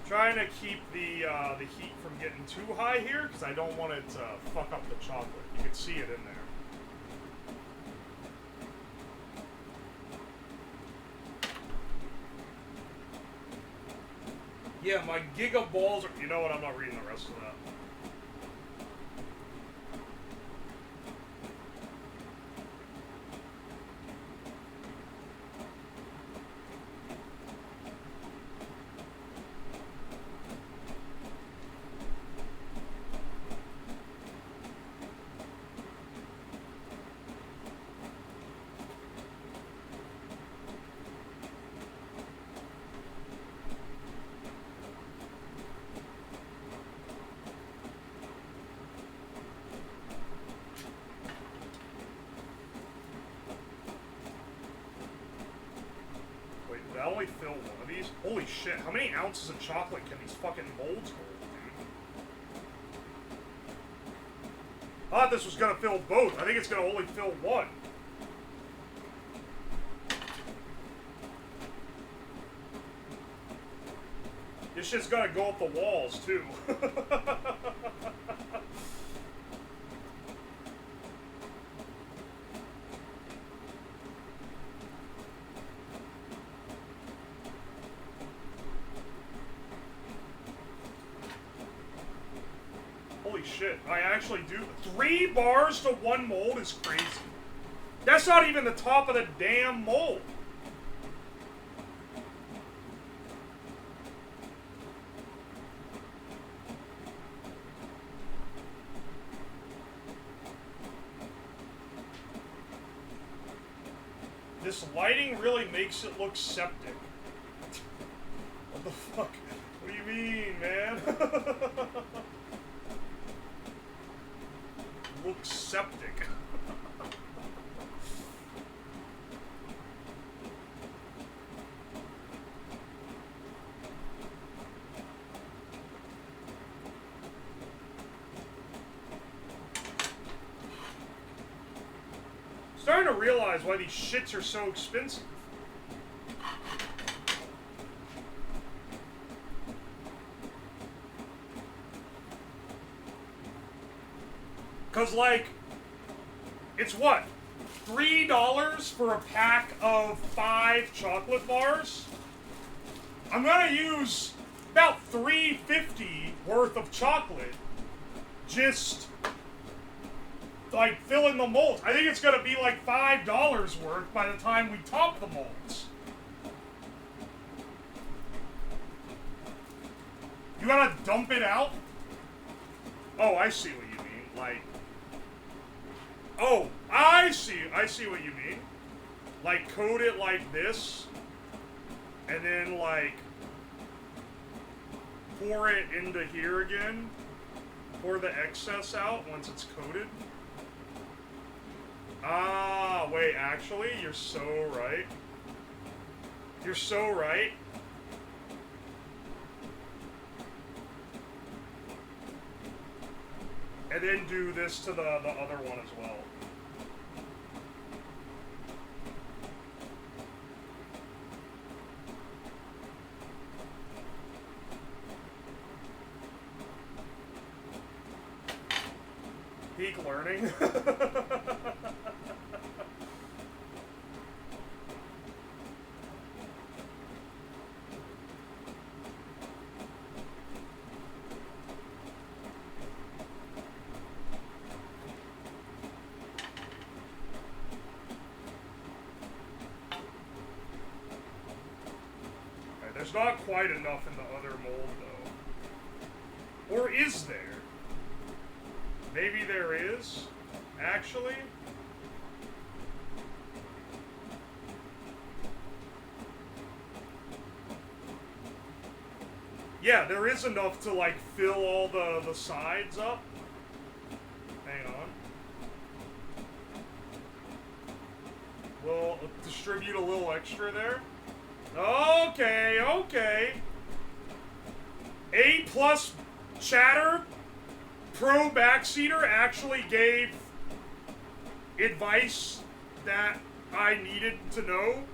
Trying to keep the heat from getting too high here because I don't want it to fuck up the chocolate. You can see it in there. Yeah, my giga balls are... You know what? I'm not reading the rest of that. only fill one of these? Holy shit, how many ounces of chocolate can these fucking molds hold, dude? I thought this was gonna fill both. I think it's gonna only fill one. This shit's gotta go up the walls, too. Holy shit, I actually do. 3 bars to 1 mold is crazy. That's not even the top of the damn mold. This lighting really makes it look septic. What the fuck? What do you mean, man? Looks septic. Starting to realize why these shits are so expensive. Cause like, it's what? $3 for a pack of 5 chocolate bars? I'm gonna use about $3.50 worth of chocolate just like filling the molds. I think it's gonna be like $5 worth by the time we top the molds. You gotta dump it out? Oh, I see what you mean. Like, oh, I see what you mean. Like, coat it like this, and then like pour it into here again. Pour the excess out once it's coated. Ah, wait, actually, you're so right. You're so right. And then do this to the other one as well. Peak learning. There's not quite enough in the other mold, though. Or is there? Maybe there is, actually. Yeah, there is enough to, like, fill all the sides up. Hang on. We'll distribute a little extra there. Okay, okay. A+ chatter pro backseater actually gave advice that I needed to know.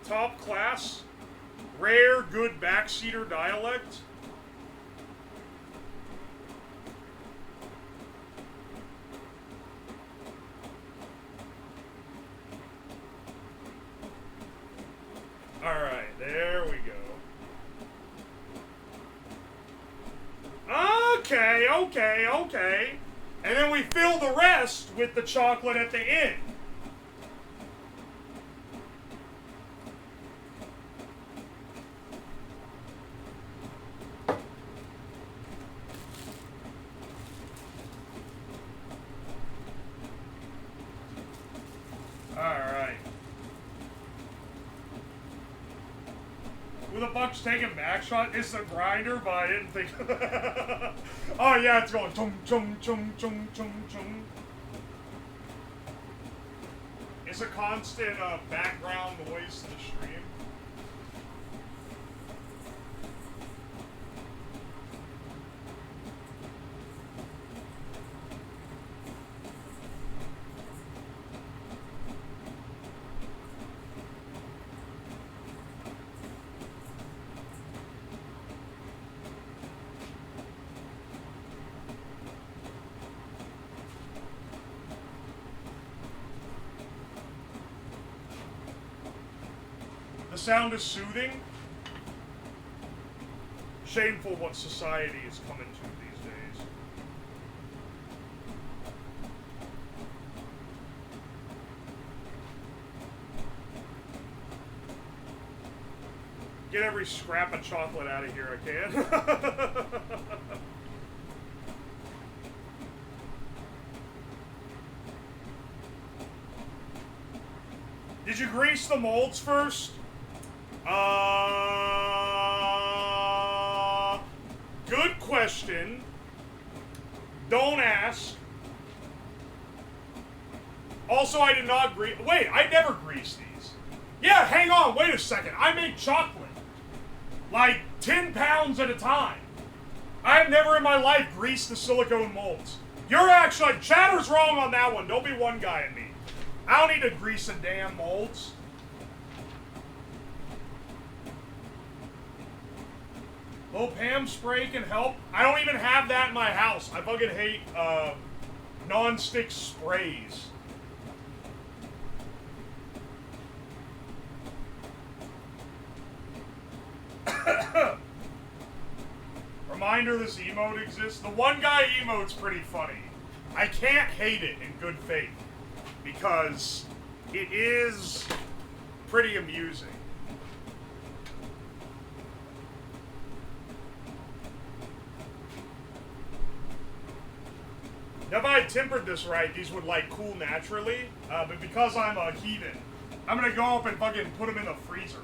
Top class, rare good backseater dialect. Alright, there we go. Okay, okay, okay. And then we fill the rest with the chocolate at the end. Alright. Who the fuck's taking backshot? It's the grinder, but I didn't think. Oh yeah, it's going chung chung chung chung chung chung. It's a constant background noise to the stream. The sound is soothing. Shameful what society is coming to these days. Get every scrap of chocolate out of here I can. Did you grease the molds first? Good question. Don't ask. Also, I did not grease. Wait, I never grease these. Yeah, hang on, wait a second. I make chocolate. Like 10 pounds at a time. I have never in my life greased the silicone molds. You're actually, Chatter's wrong on that one. Don't be one guy at me. I don't need to grease the damn molds. Low Pam spray can help. I don't even have that in my house. I fucking hate non-stick sprays. Reminder this emote exists. The one guy emote's pretty funny. I can't hate it in good faith because it is pretty amusing. Now, if I had tempered this right, these would, like, cool naturally. But because I'm a heathen, I'm gonna go up and fucking put them in the freezer.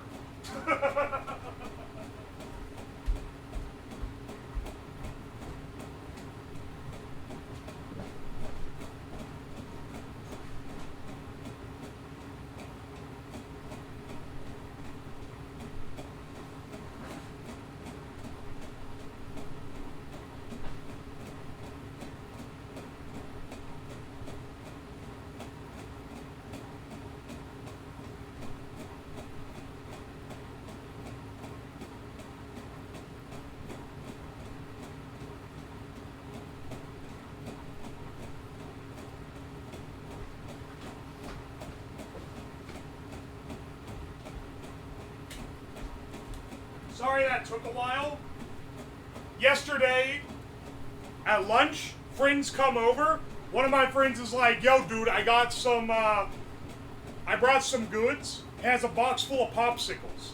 Sorry that took a while. Yesterday, at lunch, friends come over. One of my friends is like, yo, dude, I got some, I brought some goods. It has a box full of popsicles.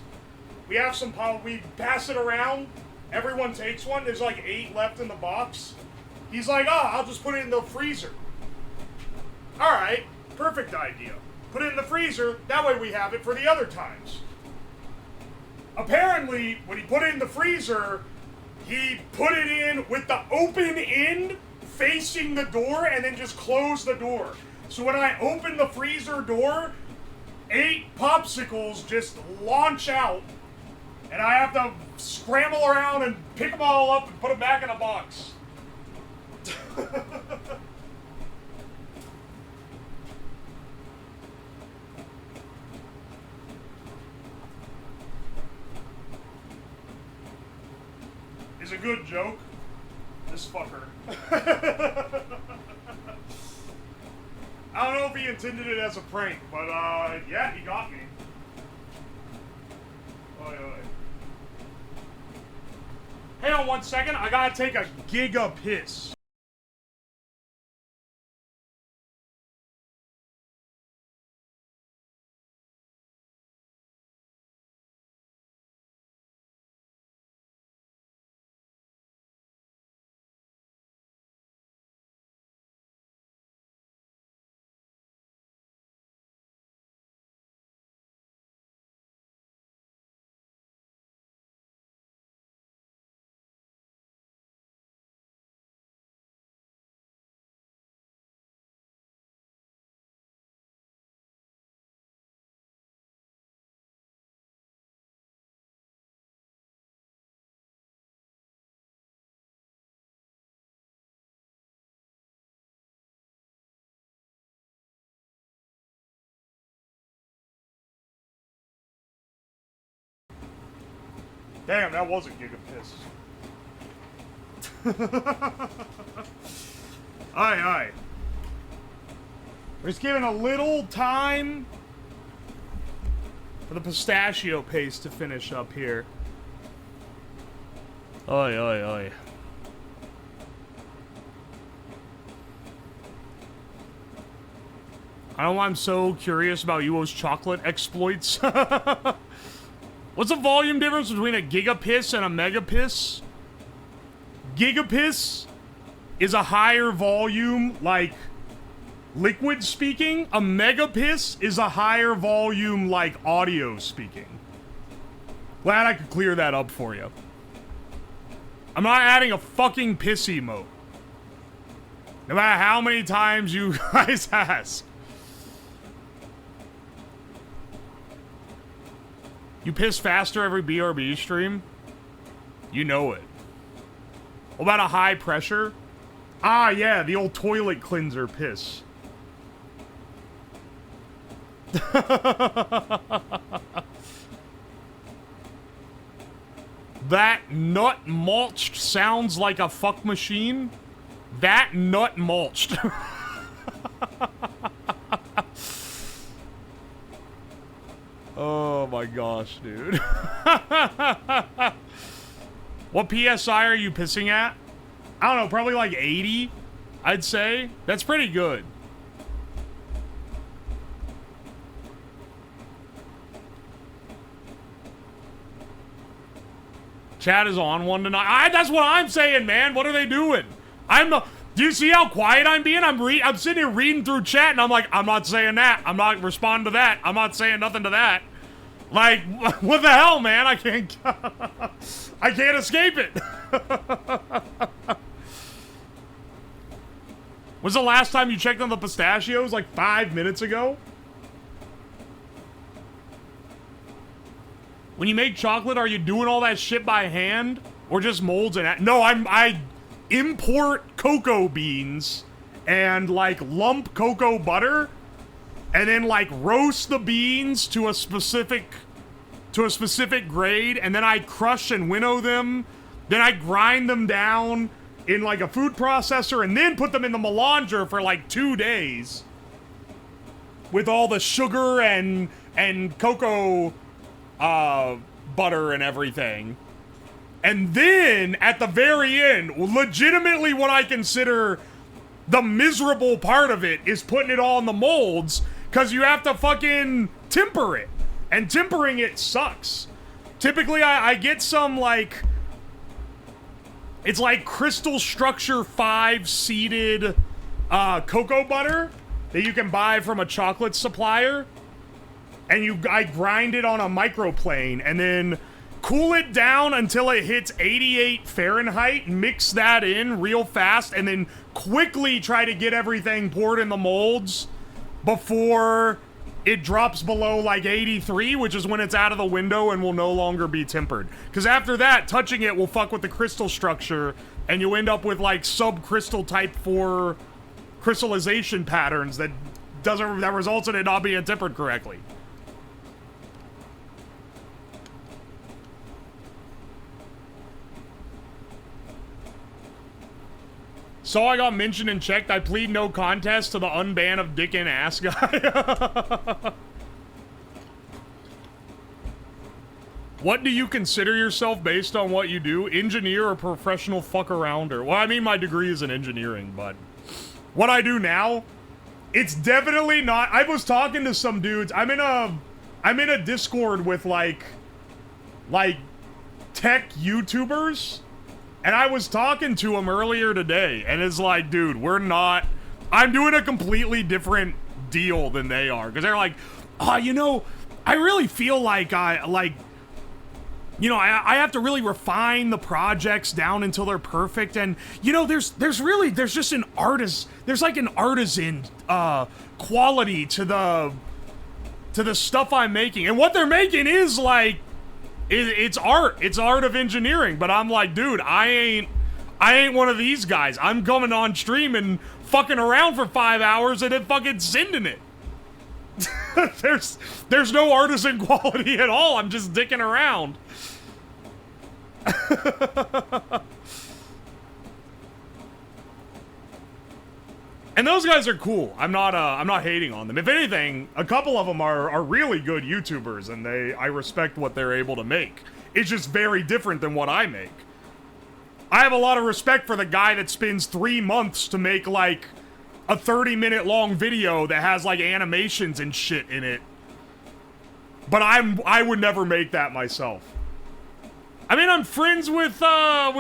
We have some we pass it around. Everyone takes one. There's like 8 left in the box. He's like, oh, I'll just put it in the freezer. All right, perfect idea. Put it in the freezer. That way we have it for the other times. Apparently, when he put it in the freezer, he put it in with the open end facing the door and then just closed the door. So when I open the freezer door, 8 popsicles just launch out and I have to scramble around and pick them all up and put them back in a box. Is a good joke. This fucker. I don't know if he intended it as a prank, but yeah, he got me. Oi, oi. Hang on 1 second, I gotta take a giga piss. Damn, that wasn't Giga Piss. Aye. We're just giving a little time for the pistachio paste to finish up here. Aye. I don't know why I'm so curious about Uwo's chocolate exploits. What's the volume difference between a gigapiss and a megapiss? Gigapiss is a higher volume, like, liquid speaking. A megapiss is a higher volume, like, audio speaking. Glad I could clear that up for you. I'm not adding a fucking piss emote. No matter how many times you guys ask. You piss faster every BRB stream? You know it. What about a high pressure? Ah, yeah, the old toilet cleanser piss. That nut mulched sounds like a fuck machine. That nut mulched. Oh my gosh, dude. What PSI are you pissing at? I don't know, probably like 80, I'd say. That's pretty good. Chat is on one tonight. That's what I'm saying, man. What are they doing? Do you see how quiet I'm being? I'm sitting here reading through chat, and I'm like, I'm not saying that. I'm not responding to that. I'm not saying nothing to that. Like, what the hell, man? I can't escape it. When's the last time you checked on the pistachios? Like 5 minutes ago? When you make chocolate, are you doing all that shit by hand? Or just molds and... No, I import cocoa beans and, like, lump cocoa butter and then, like, roast the beans to a specific grade, and then I crush and winnow them. Then I grind them down in, like, a food processor and then put them in the melanger for, like, 2 days with all the sugar and cocoa butter and everything. And then, at the very end, legitimately what I consider the miserable part of it is putting it all in the molds, because you have to fucking temper it. And tempering it sucks. Typically, I get some, like... It's like Crystal Structure 5 seeded cocoa butter that you can buy from a chocolate supplier. And I grind it on a microplane and then cool it down until it hits 88 Fahrenheit, mix that in real fast, and then quickly try to get everything poured in the molds before it drops below like 83, which is when it's out of the window and will no longer be tempered. Because after that, touching it will fuck with the crystal structure, and you end up with like sub-crystal type 4 crystallization patterns that results in it not being tempered correctly. So I got mentioned and checked. I plead no contest to the unban of dick and ass guy. What do you consider yourself based on what you do? Engineer or professional fuck-arounder? Well, I mean, my degree is in engineering, but what I do now, it's definitely not. I was talking to some dudes. I'm in a Discord with like tech YouTubers. And I was talking to him earlier today, and it's like, dude, I'm doing a completely different deal than they are. Because they're like, oh, you know, I really feel like I have to really refine the projects down until they're perfect. And, you know, there's just an artist, there's like an artisan quality to the stuff I'm making. And what they're making is like, it's art. It's art of engineering. But I'm like, dude, I ain't one of these guys. I'm coming on stream and fucking around for 5 hours and then fucking sending it. there's no artisan quality at all. I'm just dicking around. And those guys are cool. I'm not hating on them. If anything, a couple of them are really good YouTubers, and I respect what they're able to make. It's just very different than what I make. I have a lot of respect for the guy that spends 3 months to make, like, a 30-minute long video that has, like, animations and shit in it. But I would never make that myself. I mean, I'm friends with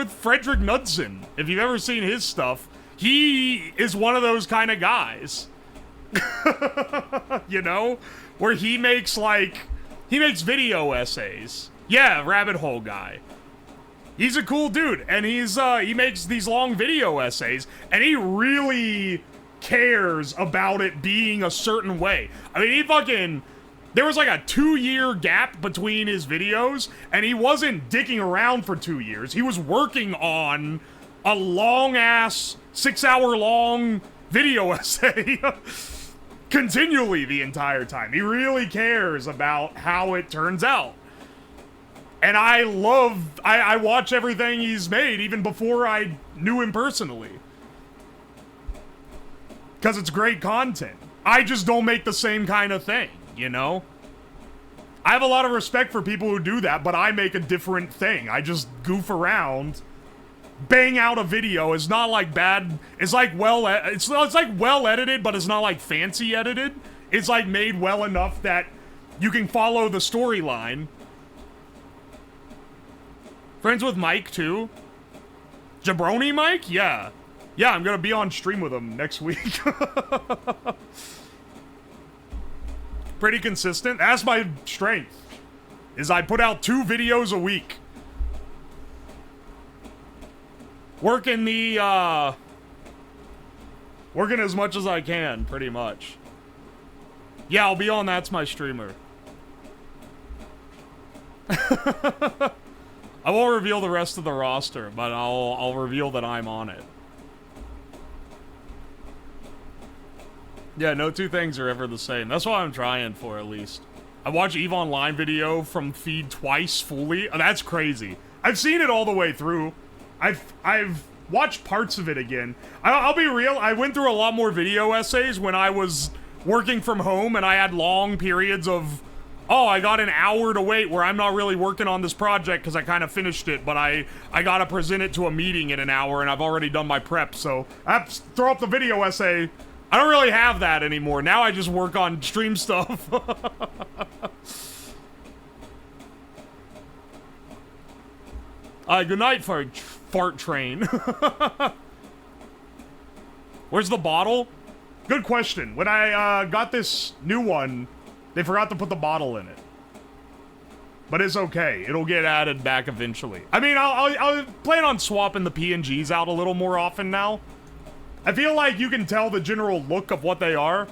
Frederick Knudsen. If you've ever seen his stuff, he is one of those kind of guys. You know? Where he makes video essays. Yeah, Rabbit Hole Guy. He's a cool dude, and he makes these long video essays, and he really cares about it being a certain way. I mean, there was like a 2-year gap between his videos, and he wasn't dicking around for 2 years. He was working on a long-ass, 6-hour-long video essay continually the entire time. He really cares about how it turns out. And I watch everything he's made, even before I knew him personally. Because it's great content. I just don't make the same kind of thing, you know? I have a lot of respect for people who do that, but I make a different thing. I just goof around. Bang out a video is not like bad. It's like it's like well edited, but it's not like fancy edited. It's like made well enough that you can follow the storyline. Friends with Mike, too. Jabroni Mike? Yeah. Yeah, I'm gonna be on stream with him next week. Pretty consistent. That's my strength. Is I put out 2 videos a week. Working as much as I can, pretty much. Yeah, I'll be on That's My Streamer. I won't reveal the rest of the roster, but I'll reveal that I'm on it. Yeah, no two things are ever the same. That's what I'm trying for, at least. I watched EVE Online video from feed twice fully. Oh, that's crazy. I've seen it all the way through. I've watched parts of it again. I'll be real, I went through a lot more video essays when I was working from home and I had long periods of, oh, I got an hour to wait where I'm not really working on this project because I kind of finished it, but I gotta present it to a meeting in an hour and I've already done my prep, so I have to throw up the video essay. I don't really have that anymore. Now I just work on stream stuff. Good night, fart train. Where's the bottle? Good question. When I got this new one, they forgot to put the bottle in it. But it's okay. It'll get added back eventually. I mean, I'll plan on swapping the PNGs out a little more often now. I feel like you can tell the general look of what they are.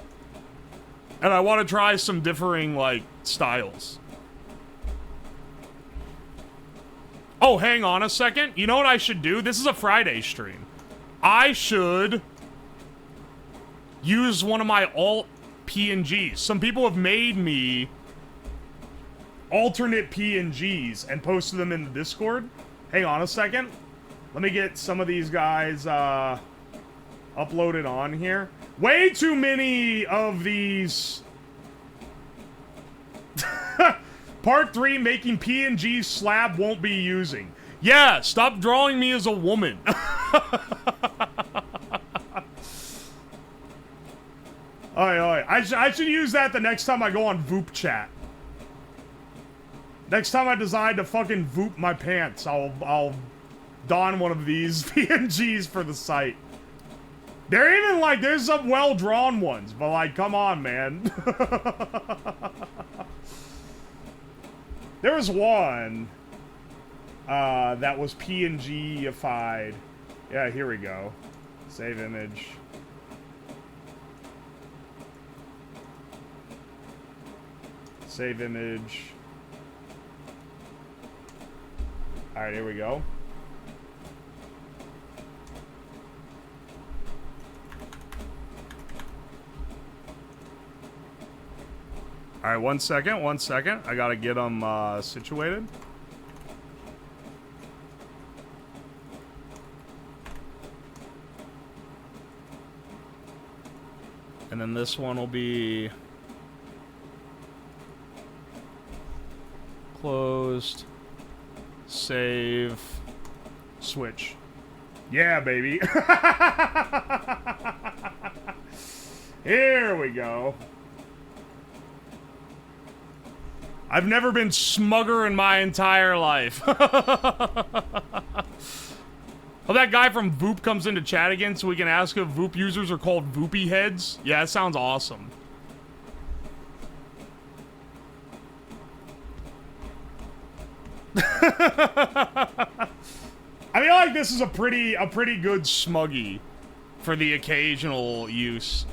And I want to try some differing, like, styles. Oh, hang on a second. You know what I should do? This is a Friday stream. I should use one of my alt PNGs. Some people have made me alternate PNGs and posted them in the Discord. Hang on a second. Let me get some of these guys uploaded on here. Way too many of these. Part 3, making PNG slab won't be using. Yeah, stop drawing me as a woman. I should use that the next time I go on Voop chat. Next time I decide to fucking Voop my pants, I'll don one of these PNGs for the site. They're even like, there's some well-drawn ones, but like, come on, man. There was one that was PNG-ified. Yeah, here we go. Save image. Save image. Alright, here we go. Alright, one second. I gotta get them situated. And then this one will be closed, save, switch. Yeah, baby. Here we go. I've never been smugger in my entire life. Oh, that guy from Voop comes into chat again so we can ask if Voop users are called Voopy heads. Yeah, that sounds awesome. I feel like this is a pretty good smuggy for the occasional use.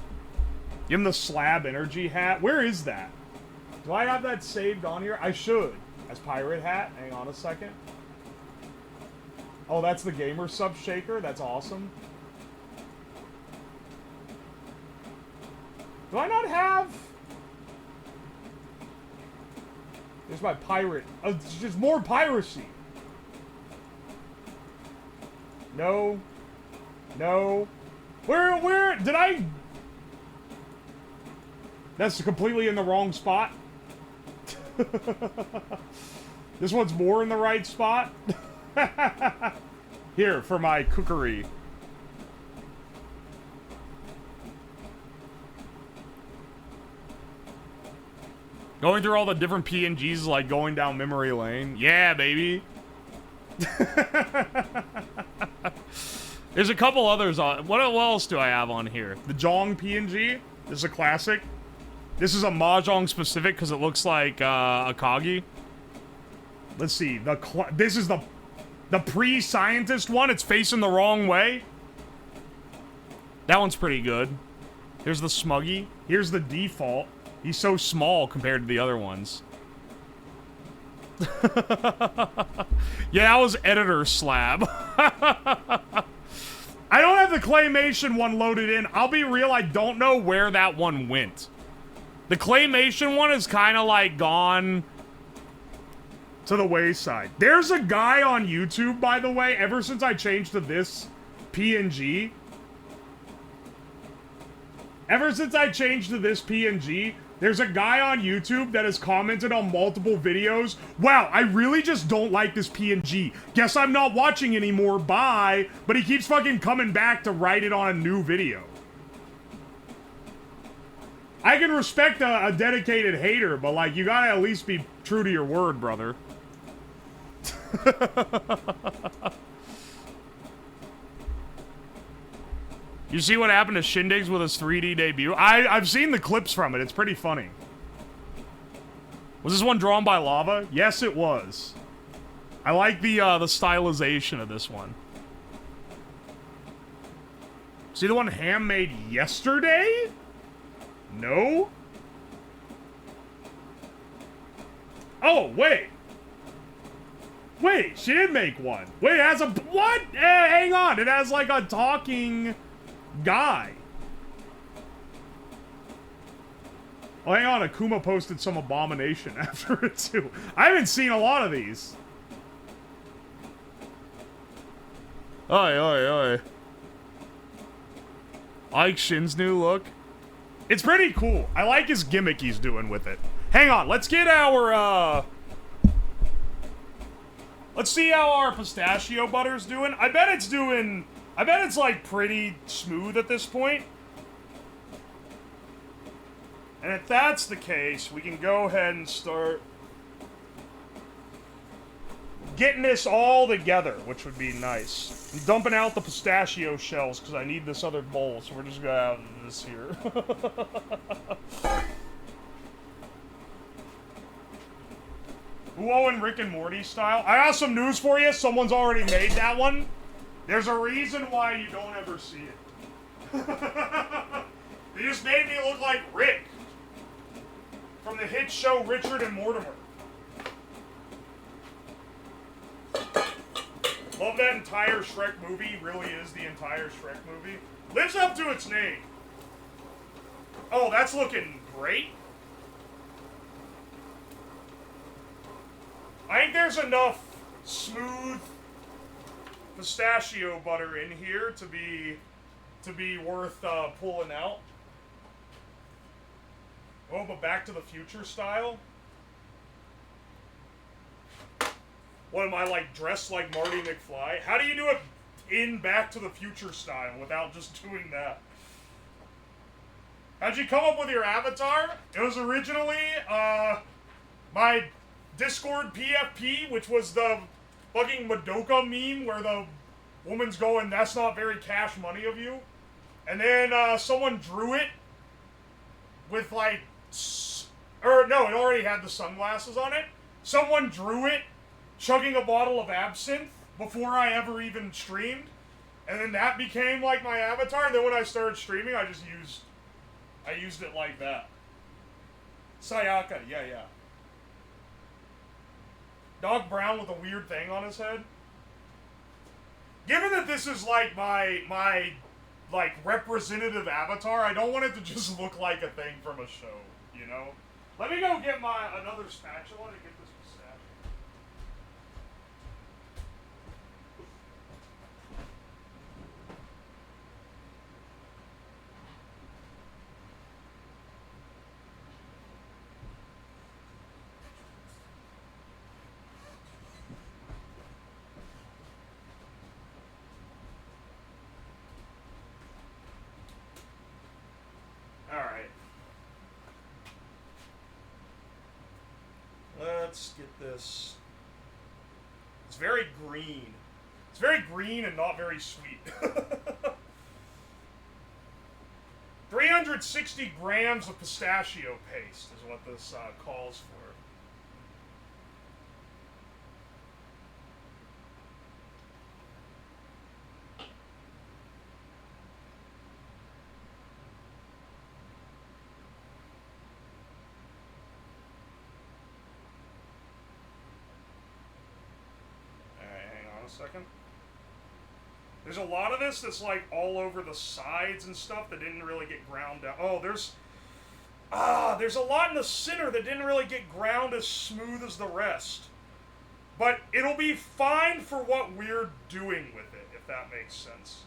Give him the slab energy hat. Where is that? Do I have that saved on here? I should. As pirate hat. Hang on a second. Oh, that's the gamer sub shaker. That's awesome. Do I not have? There's my pirate. It's just more piracy. No. No. Where did I? That's completely in the wrong spot. This one's more in the right spot. Here, for my cookery. Going through all the different PNGs is like going down memory lane. Yeah, baby. There's a couple others on. What else do I have on here? The Jong PNG. This is a classic. This is a Mahjong specific because it looks like Akagi. Let's see. This is the pre-scientist one. It's facing the wrong way. That one's pretty good. Here's the Smuggy. Here's the default. He's so small compared to the other ones. Yeah, that was editor slab. I don't have the claymation one loaded in. I'll be real, I don't know where that one went. The claymation one is kind of like gone to the wayside. There's a guy on YouTube, by the way, ever since I changed to this PNG. Ever since I changed to this PNG, there's a guy on YouTube that has commented on multiple videos. Wow, I really just don't like this PNG. Guess I'm not watching anymore, bye. But he keeps fucking coming back to write it on a new video. I can respect a dedicated hater, but like, you gotta at least be true to your word, brother. You see what happened to Shindigs with his 3D debut? I've seen the clips from it. It's pretty funny. Was this one drawn by Lava? Yes, it was. I like the stylization of this one. See the one Ham made yesterday? No? Oh, wait. Wait, she did make one. Wait, it has a... What? Hang on. It has like a talking guy. Oh, hang on. Akuma posted some abomination after it, too. I haven't seen a lot of these. Oi, oi, oi. I like Shin's new look. It's pretty cool. I like his gimmick he's doing with it. Hang on. Let's get our, let's see how our pistachio butter's doing. I bet it's doing... I bet it's, like, pretty smooth at this point. And if that's the case, we can go ahead and start getting this all together, which would be nice. I'm dumping out the pistachio shells because I need this other bowl, so we're just going to have this here. Uwo and Rick and Morty style. I got some news for you. Someone's already made that one. There's a reason why you don't ever see it. They just made me look like Rick from the hit show Richard and Mortimer. Love that entire Shrek movie. Really is the entire Shrek movie. Lives up to its name. Oh, that's looking great. I think there's enough smooth pistachio butter in here to be worth pulling out. Oh, but Back to the Future style? What am I, like, dressed like Marty McFly? How do you do it in Back to the Future style without just doing that? How'd you come up with your avatar? It was originally, my Discord PFP, which was the fucking Madoka meme where the woman's going, "That's not very cash money of you." And then, someone drew it with, like, or no, it already had the sunglasses on it. Someone drew it chugging a bottle of absinthe before I ever even streamed. And then that became, like, my avatar. And then when I started streaming, I used it like that. Sayaka, yeah. Dog Brown with a weird thing on his head. Given that this is, like, my like, representative avatar, I don't want it to just look like a thing from a show, you know? Let me go get another spatula to get this pistachio. Alright. Let's get this. It's very green. It's very green and not very sweet. 360 grams of pistachio paste is what this calls for. Second. There's a lot of this that's like all over the sides and stuff that didn't really get ground down. Oh, there's a lot in the center that didn't really get ground as smooth as the rest. But it'll be fine for what we're doing with it, if that makes sense.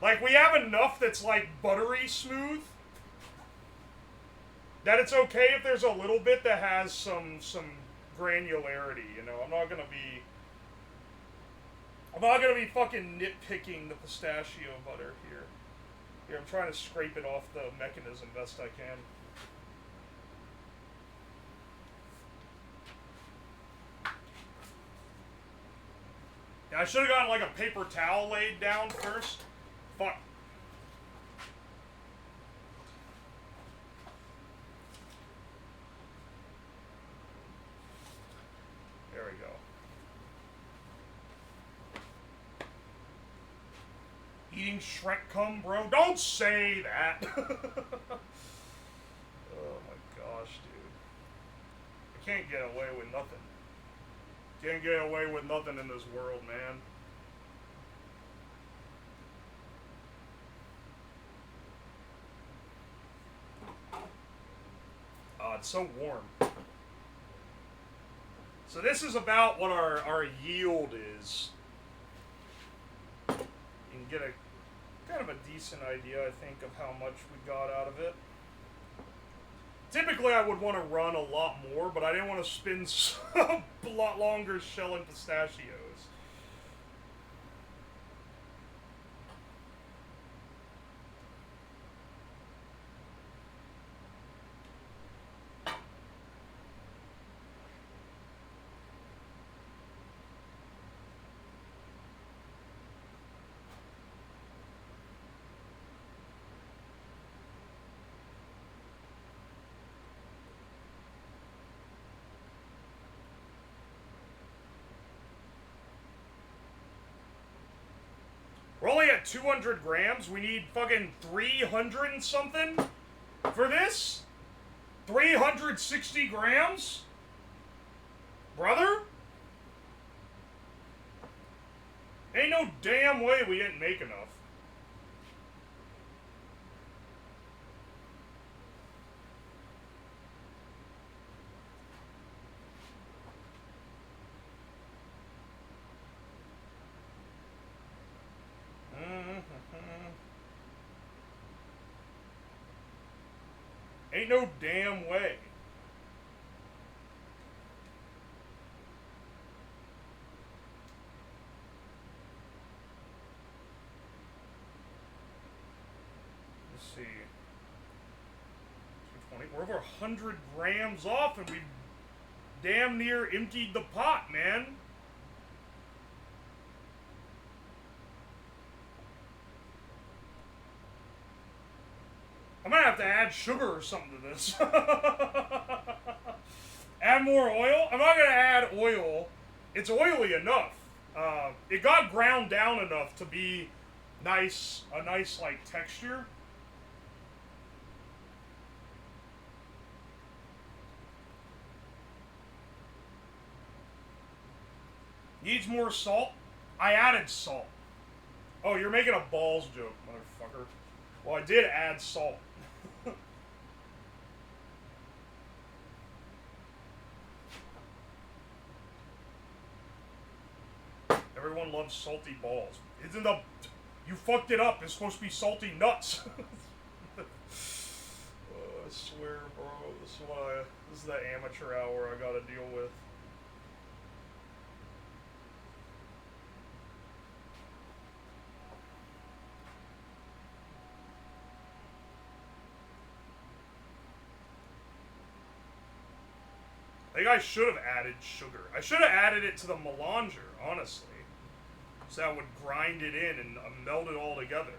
Like, we have enough that's like buttery smooth that it's okay if there's a little bit that has some granularity, you know? I'm not gonna be fucking nitpicking the pistachio butter here. Here, I'm trying to scrape it off the mechanism best I can. Yeah, I should have gotten like a paper towel laid down first. Fuck. There we go. Eating Shrek cum, bro? Don't say that! Oh my gosh, dude. I can't get away with nothing. Can't get away with nothing in this world, man. Oh, it's so warm. So this is about what our yield is. You can get a kind of a decent idea, I think, of how much we got out of it. Typically, I would want to run a lot more, but I didn't want to spend a lot longer shelling pistachios. We're only at 200 grams. We need fucking 300 and something for this? 360 grams? Brother? Ain't no damn way we didn't make enough. Ain't Ain't no damn way. Let's see. 220. We're over 100 grams off and we damn near emptied the pot, man. I'm gonna have to add sugar or something to this. Add more oil? I'm not gonna add oil. It's oily enough. It got ground down enough to be nice, a nice like texture. Needs more salt? I added salt. Oh, you're making a balls joke, motherfucker. Well, I did add salt. Everyone loves salty balls. Isn't the... You fucked it up. It's supposed to be salty nuts. I swear, bro. This is the amateur hour I gotta deal with. I think I should have added sugar. I should have added it to the melanger, honestly. So that would grind it in and meld it all together.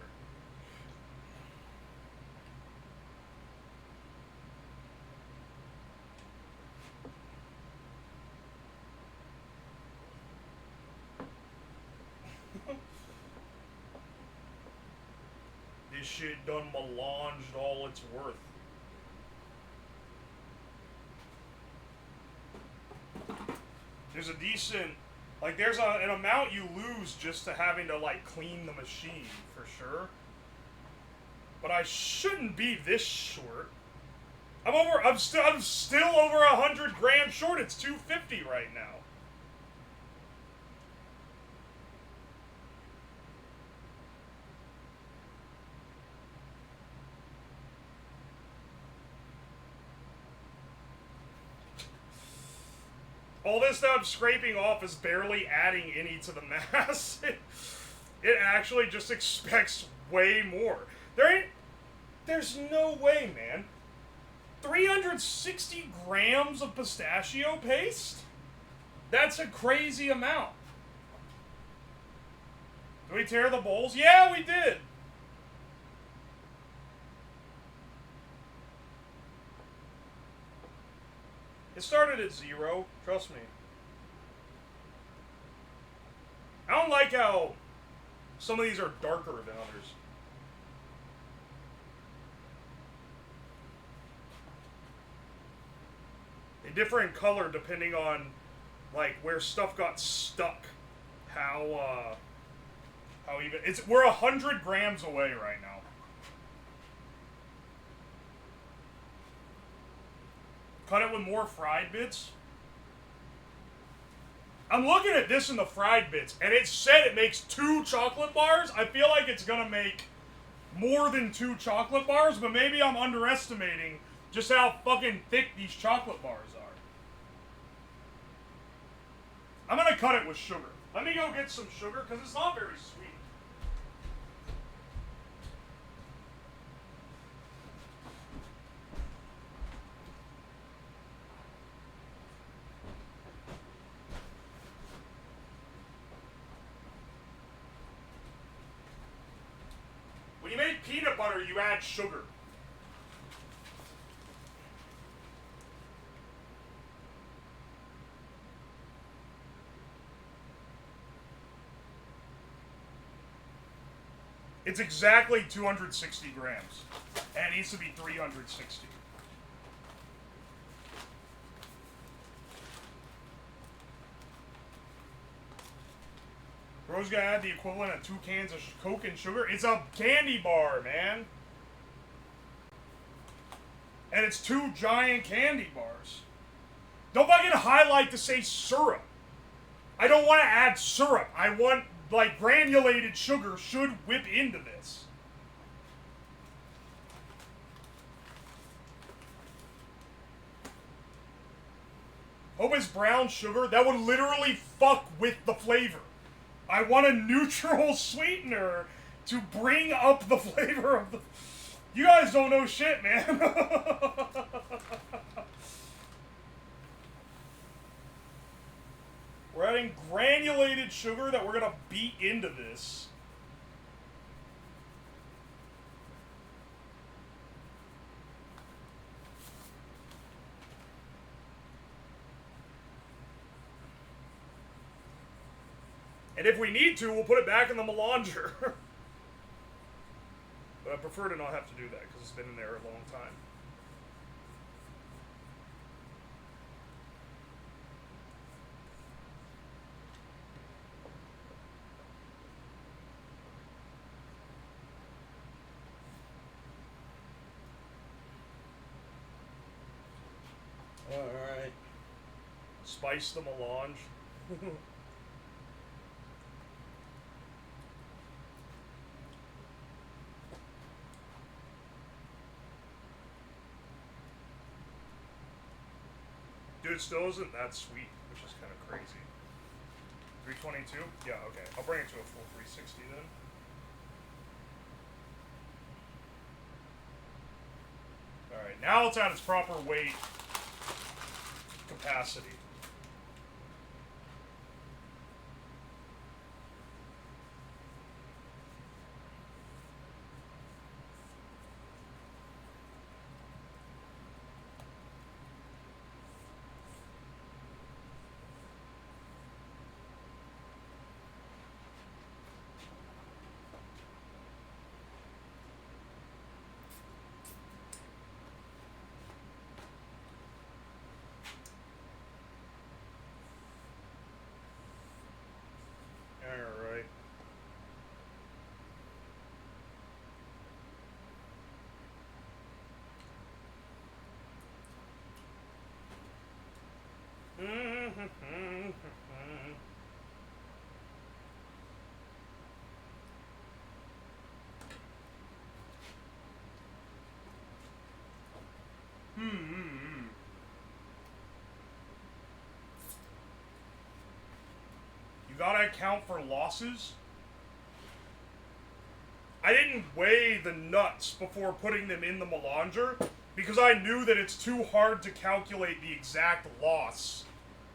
This shit done melanged all it's worth. There's a decent, like there's an amount you lose just to having to like clean the machine, for sure. But I shouldn't be this short. I'm still over 100 grams short. It's 250 right now. All this that I'm scraping off is barely adding any to the mass. It actually just expects way more. There's no way, man. 360 grams of pistachio paste? That's a crazy amount. Did we tear the bowls? Yeah, we did. It started at 0, trust me. I don't like how some of these are darker than others. They differ in color depending on like where stuff got stuck. How even we're 100 grams away right now. Cut it with more fried bits. I'm looking at this in the fried bits, and it said it makes 2 chocolate bars. I feel like it's gonna make more than 2 chocolate bars, but maybe I'm underestimating just how fucking thick these chocolate bars are. I'm gonna cut it with sugar. Let me go get some sugar, because it's not very sweet. When you make peanut butter, you add sugar. It's exactly 260 grams. And it needs to be 360. Bro's gonna add the equivalent of 2 cans of Coke and sugar. It's a candy bar, man. And it's 2 giant candy bars. Don't fucking highlight to say syrup. I don't want to add syrup. I want, like, granulated sugar should whip into this. Hope it's brown sugar. That would literally fuck with the flavor. I want a neutral sweetener to bring up the flavor of the... You guys don't know shit, man. We're adding granulated sugar that we're gonna beat into this. And if we need to, we'll put it back in the melanger. But I prefer to not have to do that because it's been in there a long time. Alright. Spice the melange. Dude, it still isn't that sweet, which is kind of crazy. 322? Yeah, okay. I'll bring it to a full 360 then. Alright, now it's at its proper weight capacity. Alright. You gotta account for losses. I didn't weigh the nuts before putting them in the melanger because I knew that it's too hard to calculate the exact loss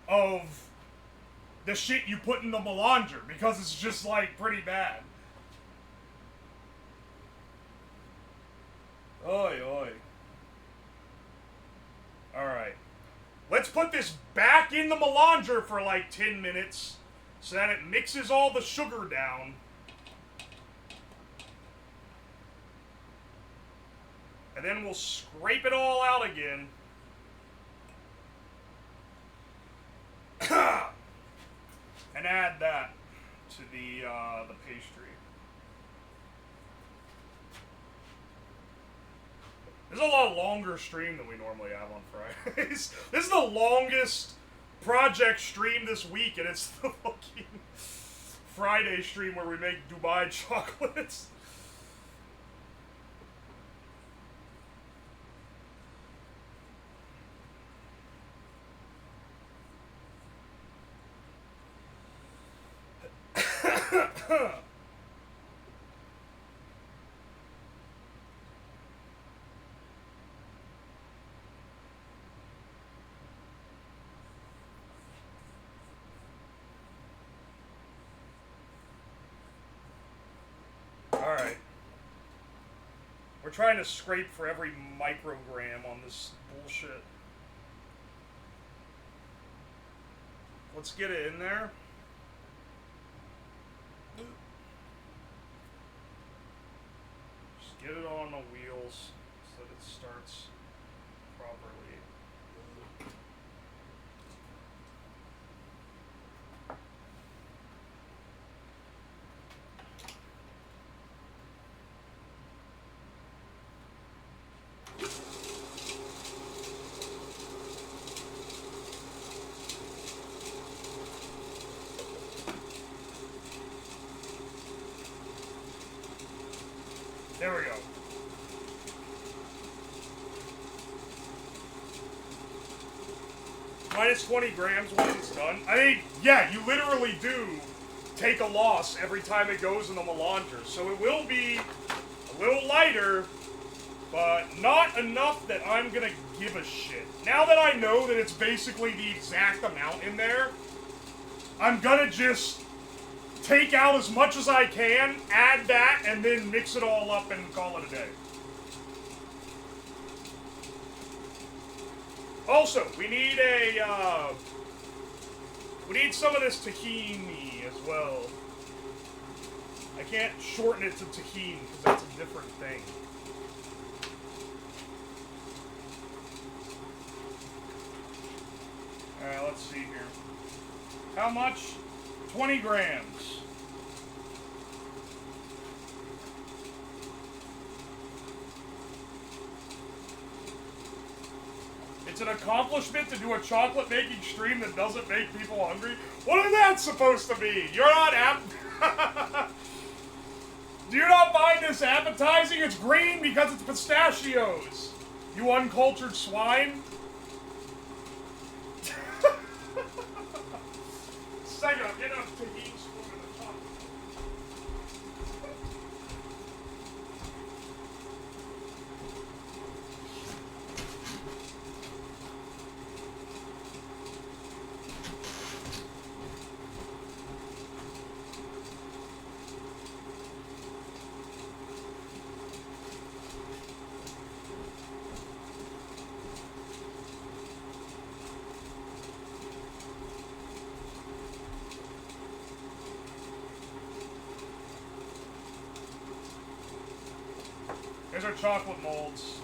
of the shit you put in the melanger because it's just like pretty bad. Oi, oi. Alright. Let's put this back in the melanger for like 10 minutes so that it mixes all the sugar down. And then we'll scrape it all out again. And add that to the pastry. This is a lot longer stream than we normally have on Fridays. This is the longest project stream this week, and it's the fucking Friday stream where we make Dubai chocolates. Alright. We're trying to scrape for every microgram on this bullshit. Let's get it in there. Just get it on the wheels so that it starts properly. There we go. minus 20 grams once it's done. I mean, yeah, you literally do take a loss every time it goes in the melanger. So it will be a little lighter, but not enough that I'm gonna give a shit. Now that I know that it's basically the exact amount in there, I'm gonna just take out as much as I can, add that, and then mix it all up and call it a day. Also, we need some of this tahini as well. I can't shorten it to tahini because that's a different thing. Alright, let's see here. How much? 20 grams. It's an accomplishment to do a chocolate making stream that doesn't make people hungry. What is that supposed to be? You're not Do you not find this appetizing? It's green because it's pistachios. You uncultured swine. Second, I'm getting a tahini spoon in the top. Here's our chocolate molds.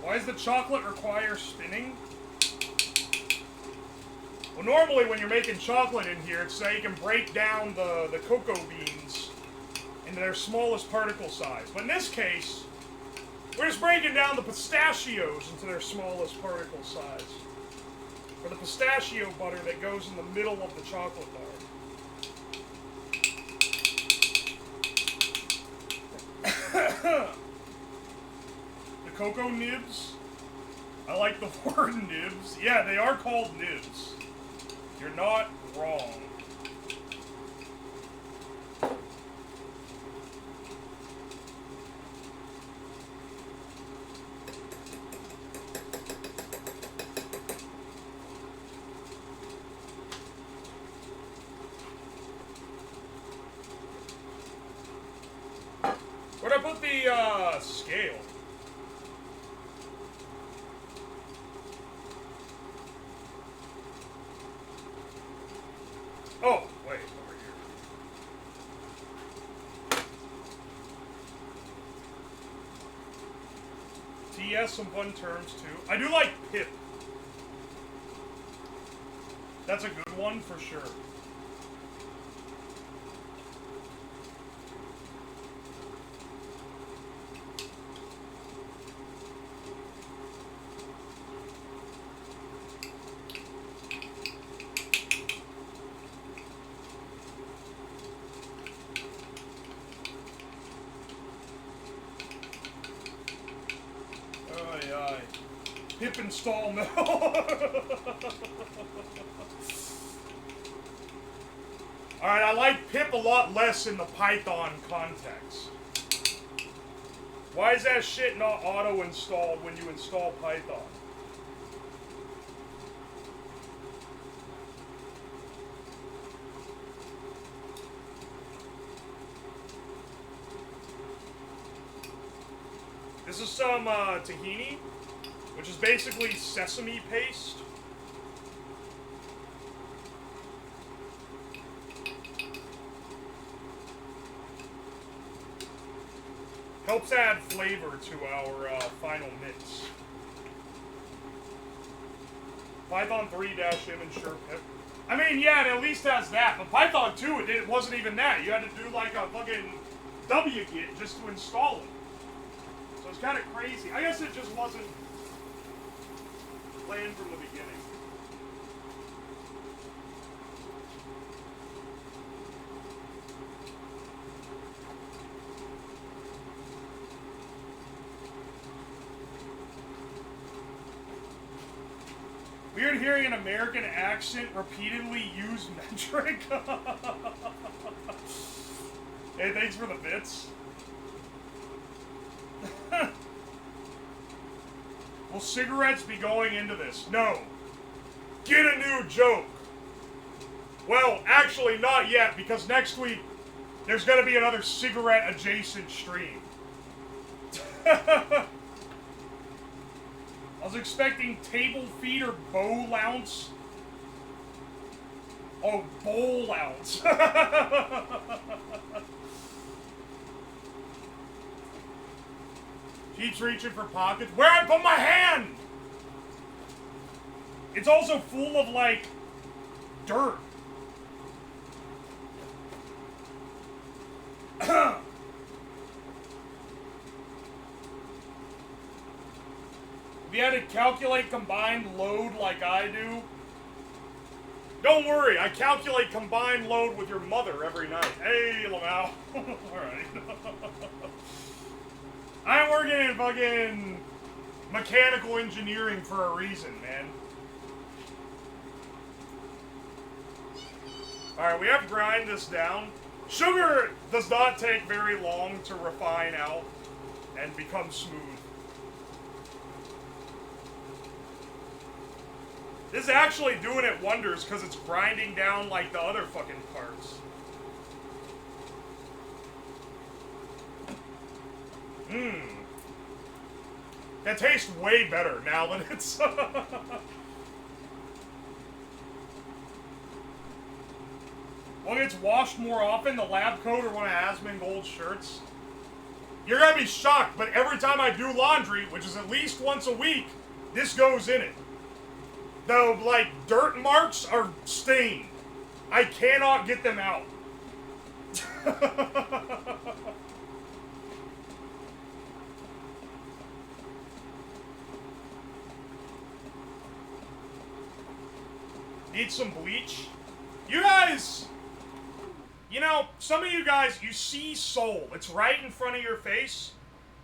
Why does the chocolate require spinning? Well, normally when you're making chocolate in here, it's so you can break down the cocoa beans into their smallest particle size. But in this case, we're just breaking down the pistachios into their smallest particle size. Or the pistachio butter that goes in the middle of the chocolate bar. The cocoa nibs. I like the word nibs. Yeah, they are called nibs. You're not wrong. Where'd I put the, scale? Oh, wait, over here. TS, some fun terms, too. I do like pip. That's a good one, for sure. Pip install no. Alright, I like pip a lot less in the Python context. Why is that shit not auto-installed when you install Python? This is some tahini, which is basically sesame paste. Helps add flavor to our final mix. Python 3-im ensure pip. I mean, yeah, it at least has that, but Python 2, it wasn't even that. You had to do like a fucking wget just to install it. So it's kind of crazy. I guess it just wasn't planned from the beginning. hearing an American accent repeatedly use metric. Hey, thanks for the bits. Will cigarettes be going into this? No. Get a new joke. Well, actually not yet, because next week there's gonna be another cigarette adjacent stream. I was expecting table feet or bowl ounce. Oh, bowl ounce. Keeps reaching for pockets. Where I put my hand? It's also full of, like, dirt. If you had to calculate combined load like I do, don't worry, I calculate combined load with your mother every night. Hey, Lamau. Alright. I'm working in fucking mechanical engineering for a reason, man. Alright, we have to grind this down. Sugar does not take very long to refine out and become smooth. This is actually doing it wonders because it's grinding down like the other fucking parts. Mmm. That tastes way better now than it's... When it's washed more often, the lab coat or one of Asmongold's shirts. You're gonna be shocked, but every time I do laundry, which is at least once a week, this goes in it. The, like, dirt marks are stained. I cannot get them out. Need some bleach? You guys... You know, some of you guys, you see soul. It's right in front of your face,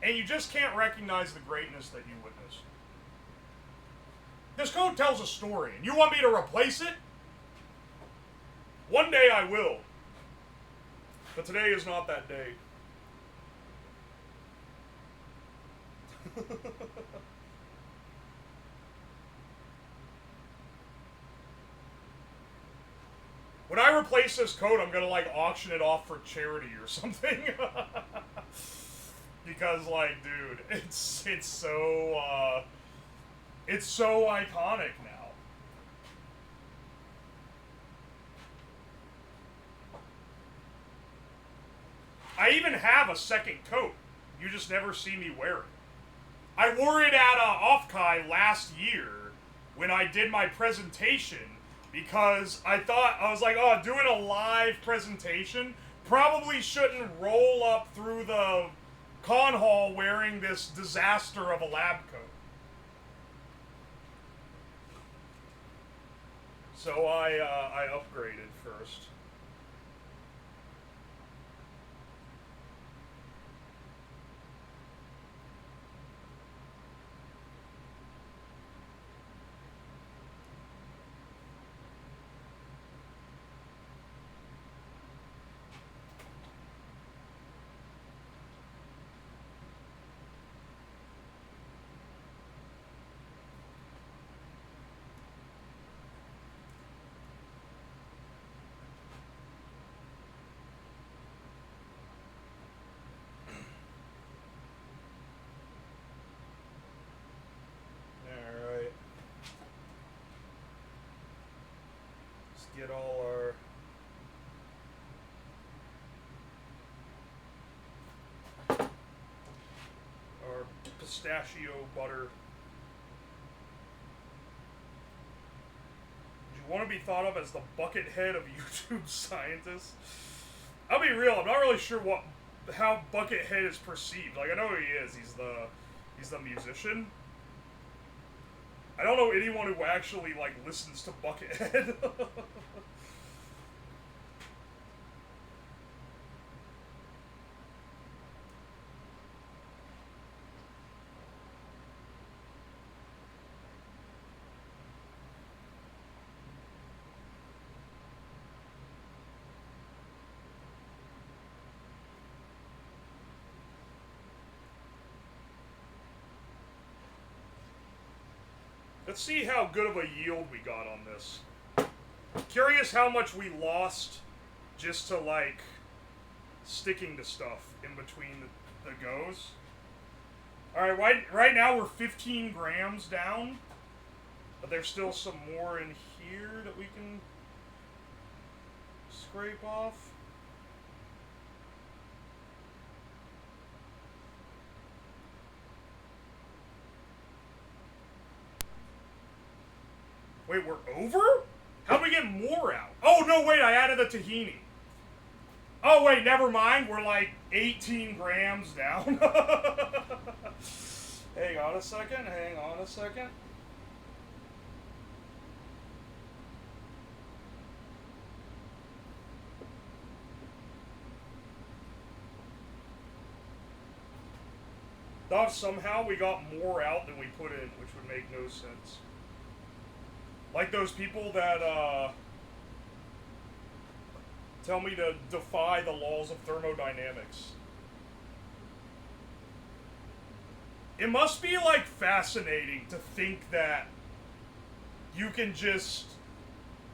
and you just can't recognize the greatness that you witness. This code tells a story, and you want me to replace it? One day I will. But today is not that day. When I replace this code, I'm gonna, like, auction it off for charity or something. Because, like, dude, it's so iconic now. I even have a second coat. You just never see me wear it. I wore it at Offkai last year when I did my presentation because I was like, oh, doing a live presentation probably shouldn't roll up through the con hall wearing this disaster of a lab coat. So I upgraded first. Get all our pistachio butter. Do you want to be thought of as the bucket head of YouTube scientists? I'll be real, I'm not really sure how Buckethead is perceived. Like, I know who he is. He's the musician. I don't know anyone who actually, like, listens to Buckethead. Let's see how good of a yield we got on this. Curious how much we lost just to, like, sticking to stuff in between the goes. Alright, right now we're 15 grams down. But there's still some more in here that we can scrape off. Wait, we're over? How'd we get more out? Oh, no, wait, I added the tahini. Oh, wait, never mind. We're like 18 grams down. Hang on a second. Thought somehow we got more out than we put in, which would make no sense. Like those people that, tell me to defy the laws of thermodynamics. It must be, like, fascinating to think that you can just...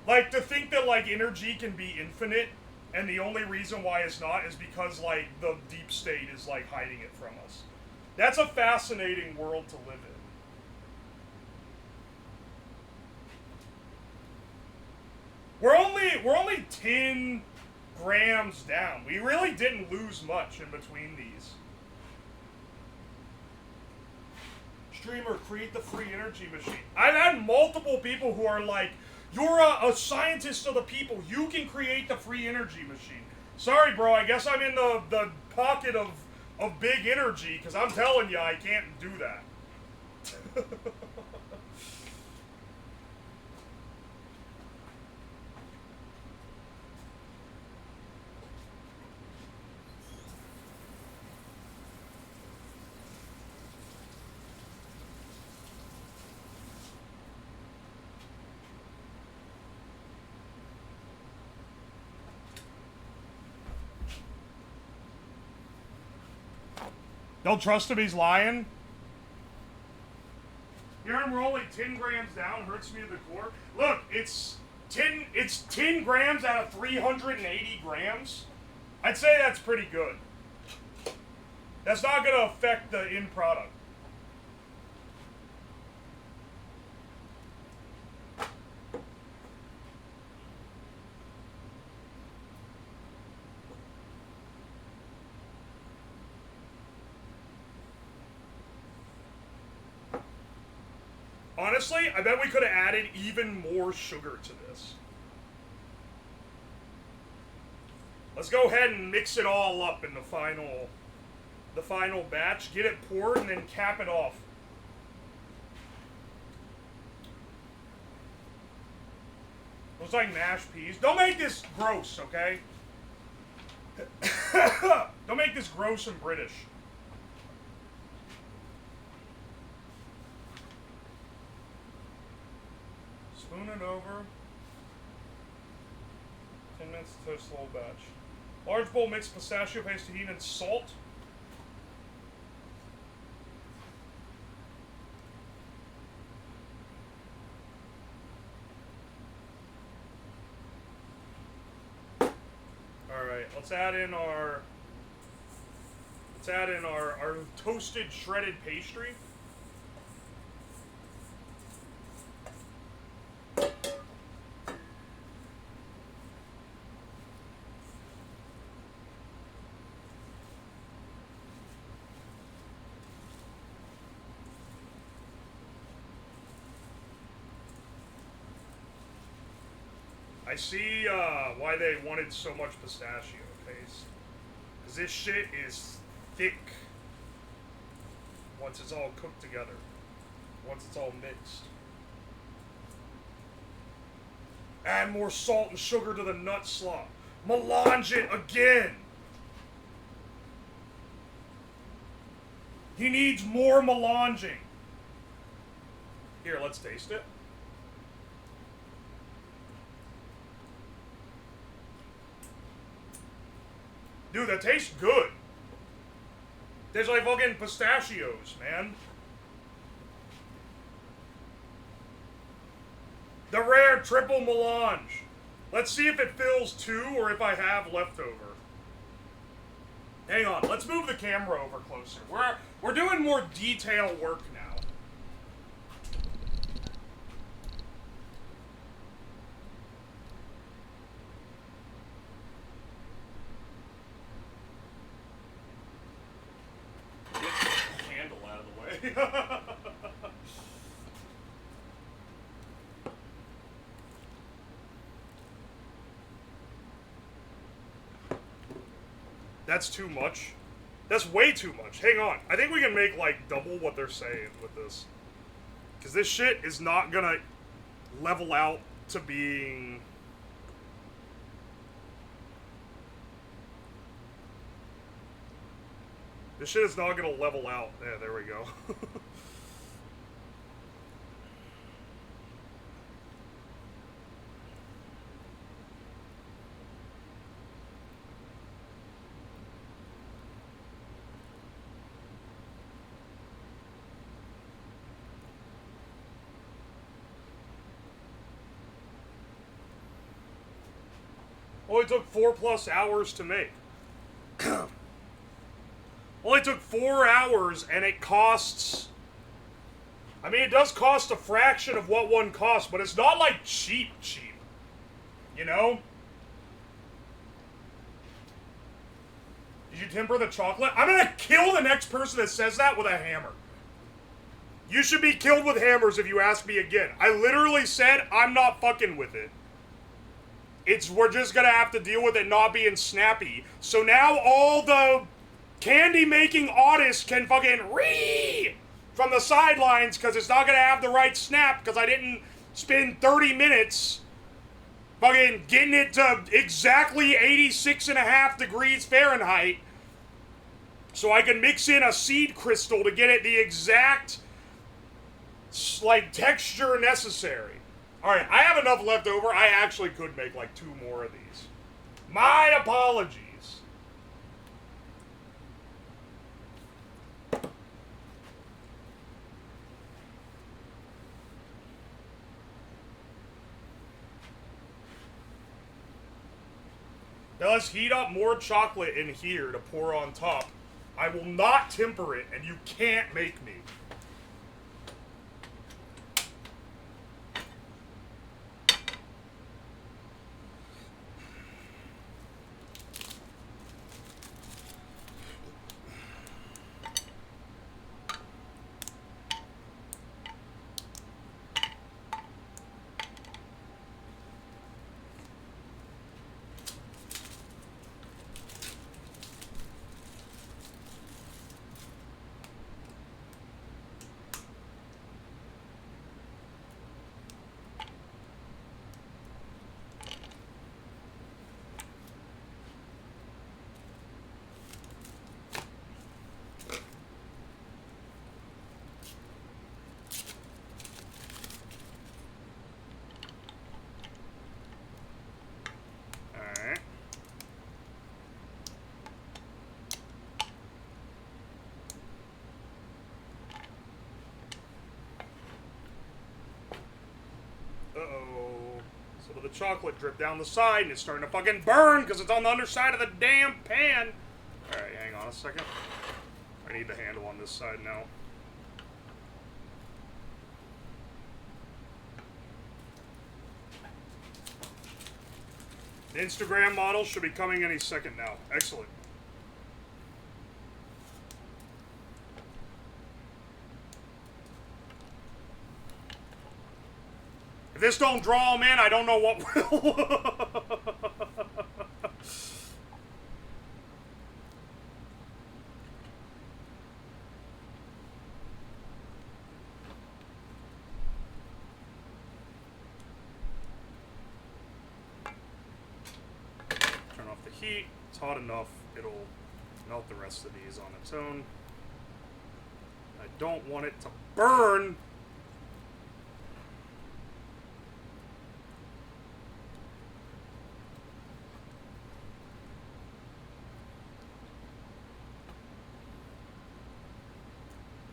Like, to think that, like, energy can be infinite, and the only reason why it's not is because, like, the deep state is, like, hiding it from us. That's a fascinating world to live in. We're only 10 grams down. We really didn't lose much in between these. Streamer, create the free energy machine. I've had multiple people who are like, you're a scientist of the people. You can create the free energy machine. Sorry, bro. I guess I'm in the pocket of big energy, because I'm telling you, I can't do that. Don't trust him, he's lying. Aaron, we're only 10 grams down, hurts me to the core. Look, it's 10 grams out of 380 grams. I'd say that's pretty good. That's not gonna affect the end product. Honestly, I bet we could have added even more sugar to this. Let's go ahead and mix it all up in the final batch. Get it poured and then cap it off. Looks like mashed peas. Don't make this gross, okay? Don't make this gross and British. Spoon it over. 10 minutes to toast the whole batch. Large bowl mixed pistachio paste, tahini, and salt. Alright, let's add in our toasted shredded pastry. I see why they wanted so much pistachio paste. Because this shit is thick once it's all cooked together. Once it's all mixed. Add more salt and sugar to the nut slop. Melange it again! He needs more melanging. Here, let's taste it. Dude, that tastes good. Tastes like fucking pistachios, man. The rare triple melange. Let's see if it fills 2 or if I have leftover. Hang on, let's move the camera over closer. We're doing more detail work now. That's too much. That's way too much. Hang on. I think we can make, like, double what they're saying with this. Because this shit is not gonna level out to being... This shit is not gonna level out. Yeah, there we go. Only took 4+ hours to make. Only took 4 hours, and it costs... I mean, it does cost a fraction of what one costs, but it's not, like, cheap. You know? Did you temper the chocolate? I'm gonna kill the next person that says that with a hammer. You should be killed with hammers if you ask me again. I literally said I'm not fucking with it. We're just gonna have to deal with it not being snappy. So now all the candy-making artists can fucking ree from the sidelines because it's not gonna have the right snap because I didn't spend 30 minutes fucking getting it to exactly 86.5 degrees Fahrenheit so I can mix in a seed crystal to get it the exact, like, texture necessary. Alright, I have enough left over. I actually could make, like, 2 more of these. My apologies. Now let's heat up more chocolate in here to pour on top. I will not temper it, and you can't make me. Some of the chocolate dripped down the side, and it's starting to fucking burn because it's on the underside of the damn pan. Alright, hang on a second. I need the handle on this side now. The Instagram model should be coming any second now. Excellent. If this don't draw them in, I don't know what will. Turn off the heat. It's hot enough. It'll melt the rest of these on its own. I don't want it to burn.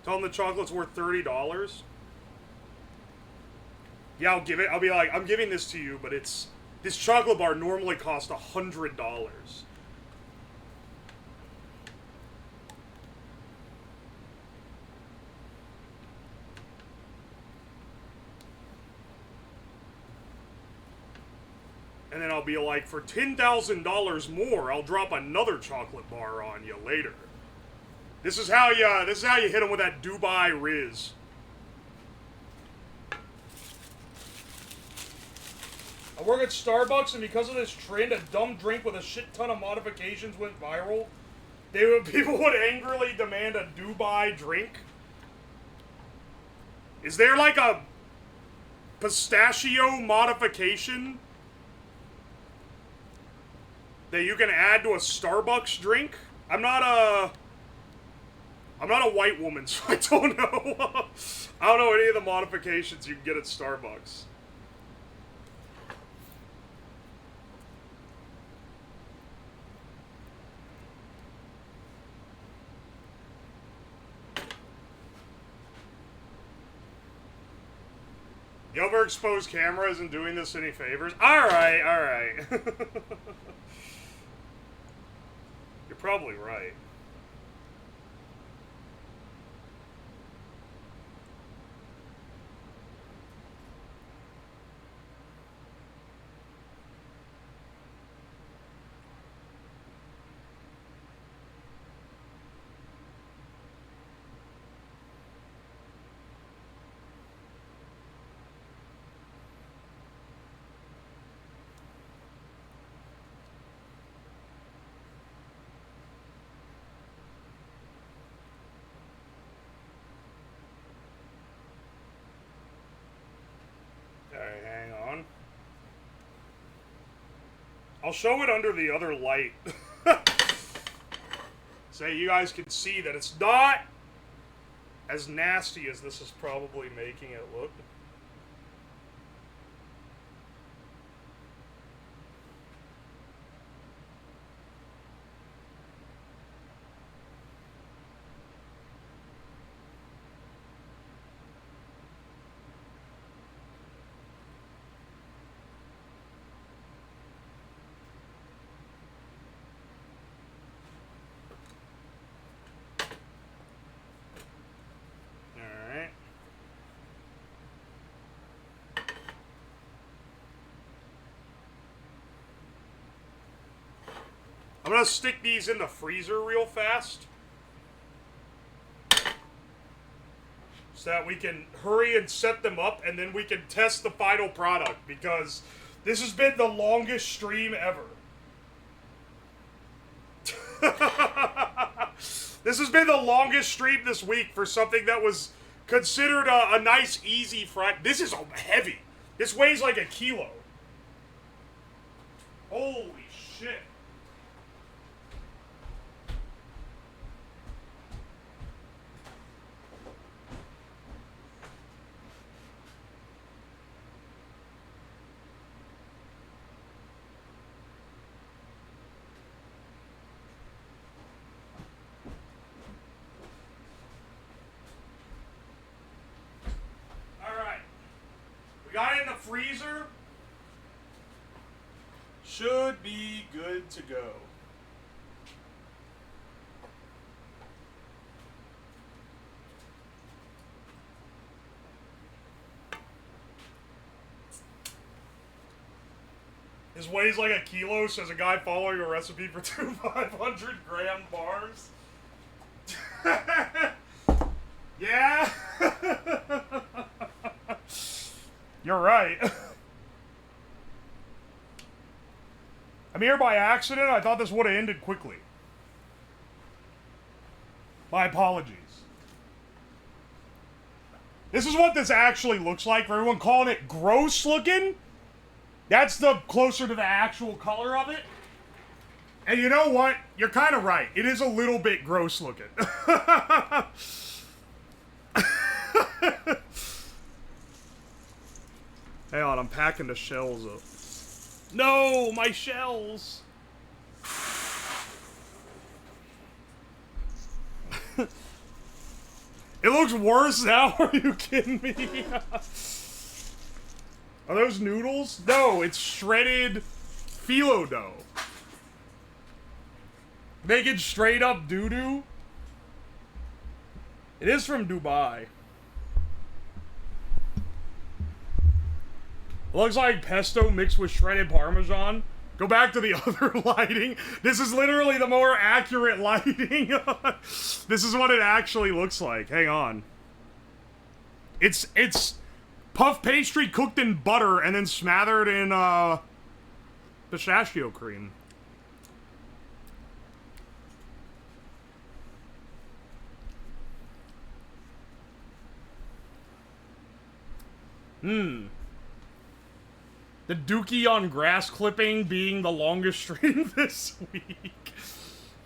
Tell them the chocolate's worth $30. Yeah, I'll give it. I'll be like, I'm giving this to you, but it's... This chocolate bar normally costs $100. And then I'll be like, for $10,000 more, I'll drop another chocolate bar on you later. This is how you hit them with that Dubai Riz. I work at Starbucks, and because of this trend, a dumb drink with a shit ton of modifications went viral. People would angrily demand a Dubai drink. Is there like a pistachio modification that you can add to a Starbucks drink? I'm not a white woman, so I don't know. I don't know any of the modifications you can get at Starbucks. The overexposed camera isn't doing this any favors. Alright, alright. You're probably right. Alright, hang on. I'll show it under the other light. So you guys can see that it's not as nasty as this is probably making it look. I'm gonna stick these in the freezer real fast, so that we can hurry and set them up, and then we can test the final product, because this has been the longest stream ever. This has been the longest stream this week for something that was considered a nice, easy fry. This is heavy. This weighs like a kilo. Holy shit. Got it in the freezer. Should be good to go. This weighs like a kilo, says a guy following a recipe for two 500-gram bars. Yeah. You're right. I'm here by accident. I thought this would have ended quickly. My apologies. This is what this actually looks like. For everyone calling it gross looking, that's the closer to the actual color of it. And you know what? You're kind of right. It is a little bit gross looking. Hang on, I'm packing the shells up. No, my shells! It looks worse now, are you kidding me? Are those noodles? No, it's shredded phyllo dough. Making straight up doo-doo. It is from Dubai. Looks like pesto mixed with shredded Parmesan. Go back to the other lighting. This is literally the more accurate lighting. This is what it actually looks like. Hang on. It's puff pastry cooked in butter and then smothered in pistachio cream. The dookie on grass clipping being the longest stream this week.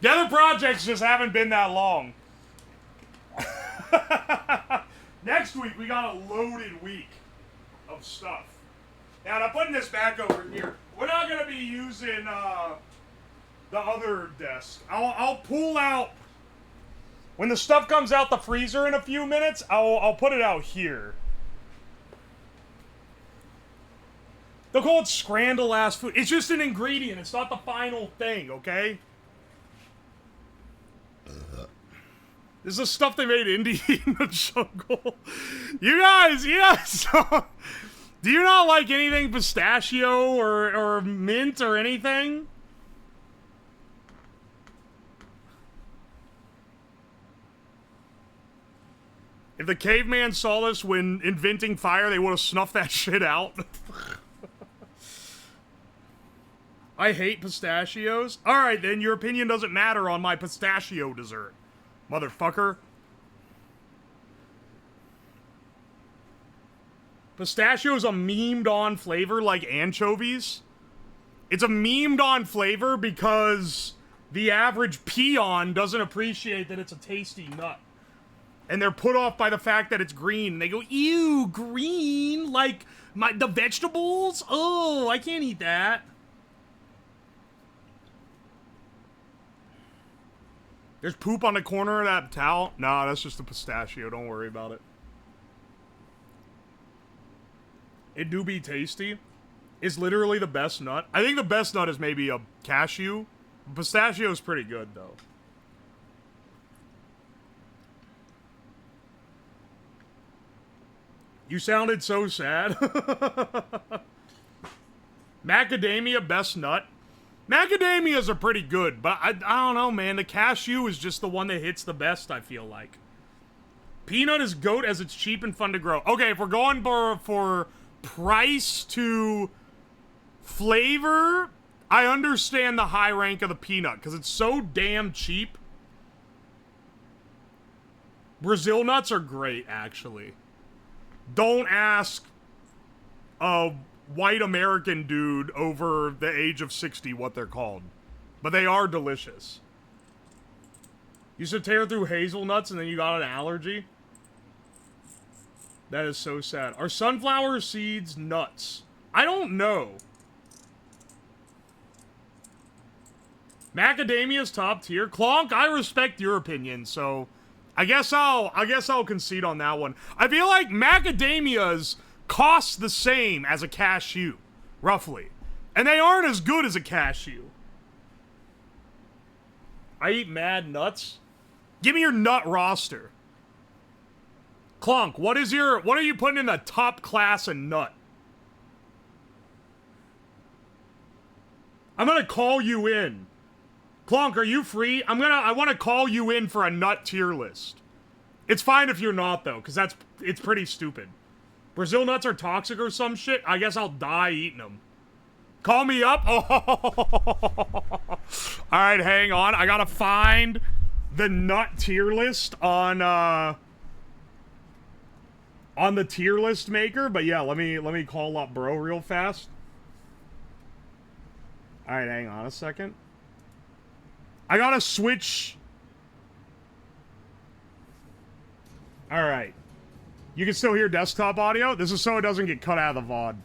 The other projects just haven't been that long. Next week, we got a loaded week of stuff. Now, I'm putting this back over here. We're not going to be using the other desk. I'll pull out... When the stuff comes out the freezer in a few minutes, I'll put it out here. They'll call it Scramandle-ass food. It's just an ingredient. It's not the final thing, okay? This is the stuff they made Indy in the jungle. You guys, do you not like anything pistachio or mint or anything? If the caveman saw this when inventing fire, they would have snuffed that shit out. I hate pistachios. Alright, then your opinion doesn't matter on my pistachio dessert, motherfucker. Pistachio is a memed-on flavor like anchovies. It's a memed-on flavor because the average peon doesn't appreciate that it's a tasty nut. And they're put off by the fact that it's green. And they go, ew, green? Like, the vegetables? Oh, I can't eat that. There's poop on the corner of that towel? Nah, that's just a pistachio. Don't worry about it. It do be tasty. It's literally the best nut. I think the best nut is maybe a cashew. Pistachio is pretty good, though. You sounded so sad. Macadamia, best nut. Macadamias are pretty good, but I don't know, man. The cashew is just the one that hits the best, I feel like. Peanut is goat as it's cheap and fun to grow. Okay, if we're going for price to flavor, I understand the high rank of the peanut, because it's so damn cheap. Brazil nuts are great, actually. Don't ask a white American dude over the age of 60 what they're called. But they are delicious. You should tear through hazelnuts and then you got an allergy? That is so sad. Are sunflower seeds nuts? I don't know. Macadamia's top tier. Clonk, I respect your opinion, so I guess I'll concede on that one. I feel like macadamias cost the same as a cashew, roughly. And they aren't as good as a cashew. I eat mad nuts. Give me your nut roster. Clonk, what are you putting in the top class of nut? I'm gonna call you in. Clonk, are you free? I want to call you in for a nut tier list. It's fine if you're not, though, because it's pretty stupid. Brazil nuts are toxic or some shit? I guess I'll die eating them. Call me up? Oh. Alright, hang on. I gotta find the nut tier list on the tier list maker. But yeah, let me call up bro real fast. Alright, hang on a second. I gotta switch. Alright. You can still hear desktop audio? This is so it doesn't get cut out of the VOD.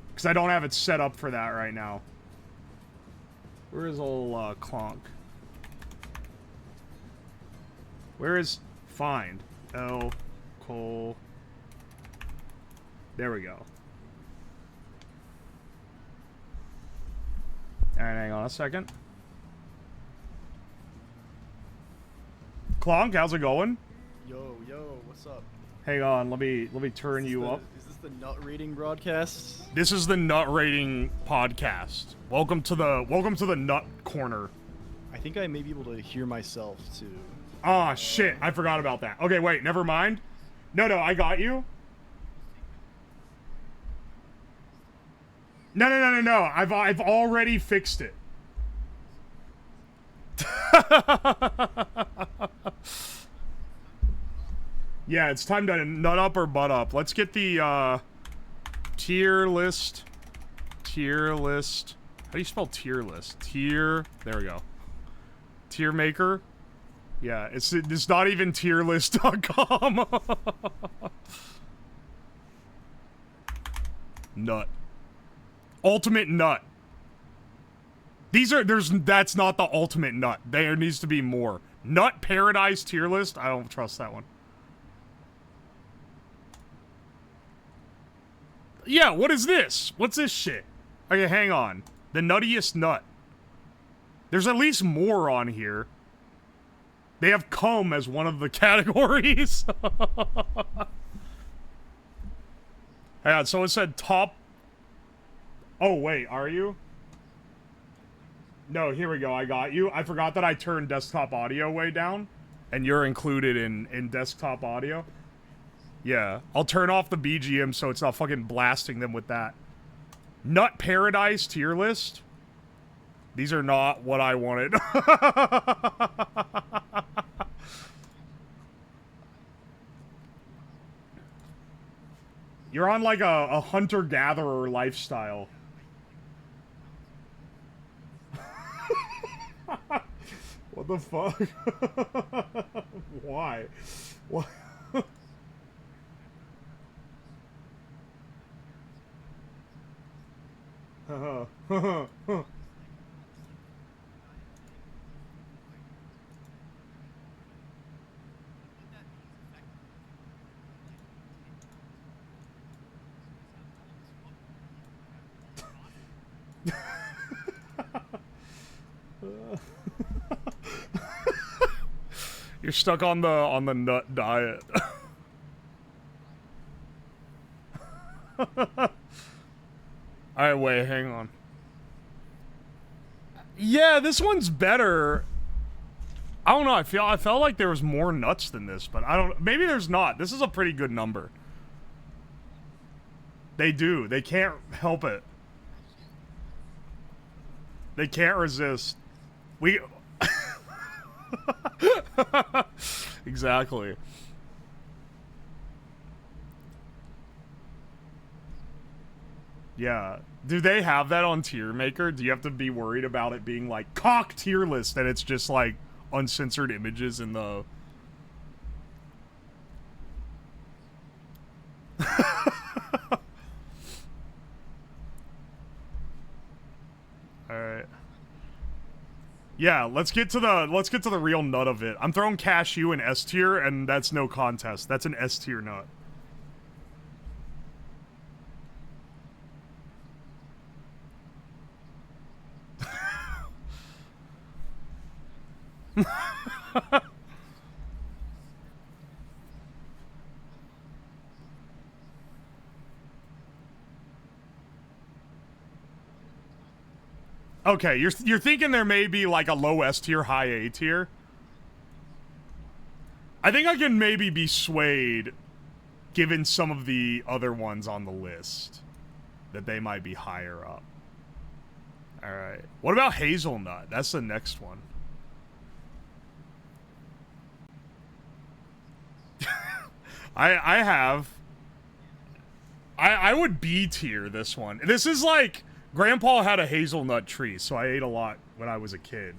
Because I don't have it set up for that right now. Where is old Clonk? Where is find? L Cole. There we go. Alright, hang on a second. Clonk, how's it going? Yo, what's up? Hang on, let me turn you up. Is this the nut rating broadcast? This is the nut rating podcast. Welcome to the nut corner. I think I may be able to hear myself too. Ah, shit, I forgot about that. Okay, wait, never mind. No, I got you. No. I've already fixed it. Yeah, it's time to nut up or butt up. Let's get the tier list. Tier list. How do you spell tier list? Tier. There we go. Tier maker. Yeah, it's not even tierlist.com. Nut. Ultimate nut. That's not the ultimate nut. There needs to be more. Nut Paradise tier list? I don't trust that one. Yeah, what is this? What's this shit? Okay, hang on. The nuttiest nut. There's at least more on here. They have cum as one of the categories. Hang on, someone said top... Oh, wait, are you? No, here we go, I got you. I forgot that I turned desktop audio way down. And you're included in desktop audio. Yeah, I'll turn off the BGM so it's not fucking blasting them with that. Nut Paradise tier list? These are not what I wanted. You're on like a hunter-gatherer lifestyle. What the fuck? Why? What? You're stuck on the nut diet. Alright, wait, hang on. Yeah, this one's better. I don't know, I felt like there was more nuts than this, but I don't, maybe there's not. This is a pretty good number. They do. They can't help it. They can't resist. We... Exactly. Yeah. Do they have that on Tier Maker? Do you have to be worried about it being like cock tier list and it's just like uncensored images in the... Alright. Yeah, let's get to the real nut of it. I'm throwing cashew in S tier, and that's no contest. That's an S tier nut. Okay, you're thinking there may be like a low S tier, high A tier. I think I can maybe be swayed, given some of the other ones on the list, that they might be higher up. All right. What about hazelnut? That's the next one. I would B tier this one. This is like, Grandpa had a hazelnut tree, so I ate a lot when I was a kid.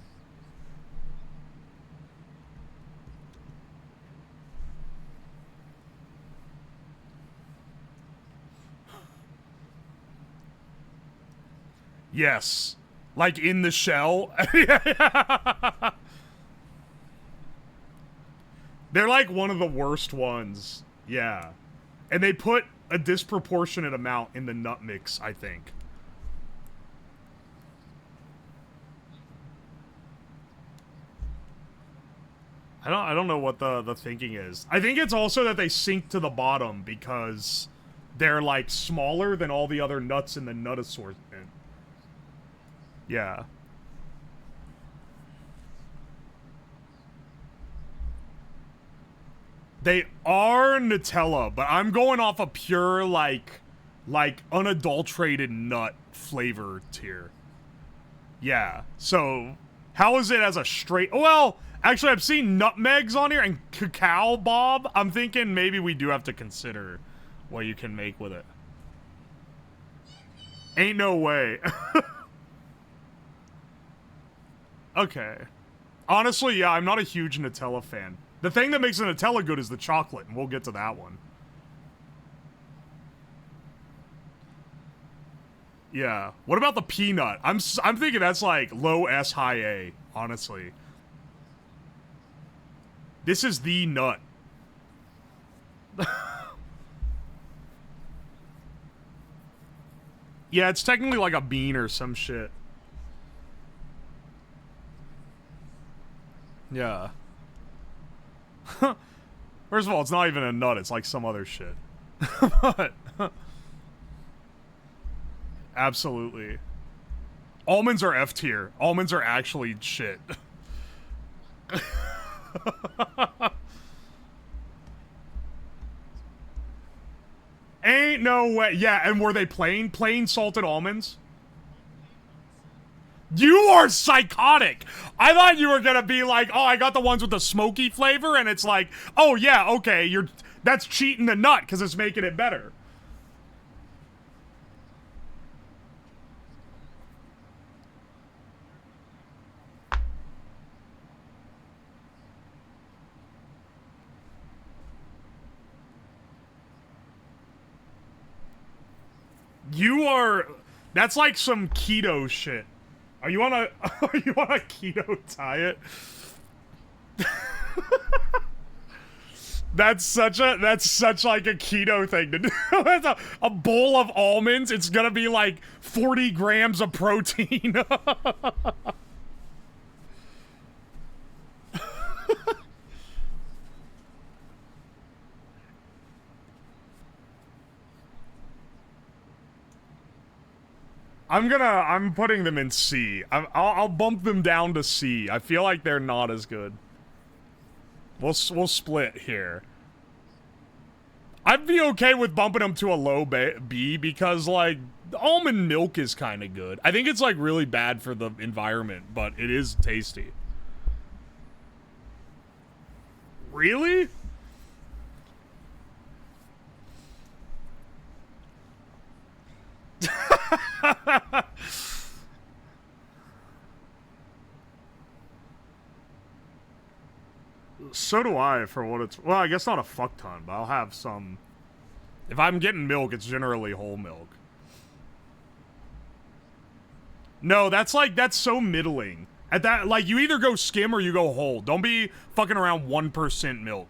Yes. Like in the shell. They're like one of the worst ones. Yeah. And they put a disproportionate amount in the nut mix, I think. I don't know what the thinking is. I think it's also that they sink to the bottom because they're like smaller than all the other nuts in the nut assortment. Yeah. They are Nutella, but I'm going off a pure like unadulterated nut flavor tier. Yeah. So how is it as a straight? Well, actually, I've seen nutmegs on here and cacao bob. I'm thinking maybe we do have to consider what you can make with it. Ain't no way. Okay. Honestly, yeah, I'm not a huge Nutella fan. The thing that makes a Nutella good is the chocolate, and we'll get to that one. Yeah. What about the peanut? I'm thinking that's like low S, high A, honestly. This is the nut. Yeah, it's technically like a bean or some shit. Yeah. First of all, it's not even a nut, it's like some other shit. But absolutely. Almonds are F tier. Almonds are actually shit. Ain't no way. Yeah, and were they plain salted almonds? You are psychotic. I thought you were gonna be like, oh, I got the ones with the smoky flavor, and it's like, oh yeah, okay, that's cheating the nut because it's making it better. That's like some keto shit. Are you on a keto diet? That's such like a keto thing to do. That's a bowl of almonds. It's gonna be like 40 grams of protein. I'm putting them in C. I'll bump them down to C. I feel like they're not as good. We'll split here. I'd be okay with bumping them to a low B because, like, almond milk is kind of good. I think it's, like, really bad for the environment, but it is tasty. Really? So do I, for what it's... Well, I guess not a fuck ton, but I'll have some... If I'm getting milk, it's generally whole milk. No, that's so middling. At that, like, you either go skim or you go whole. Don't be fucking around 1% milk.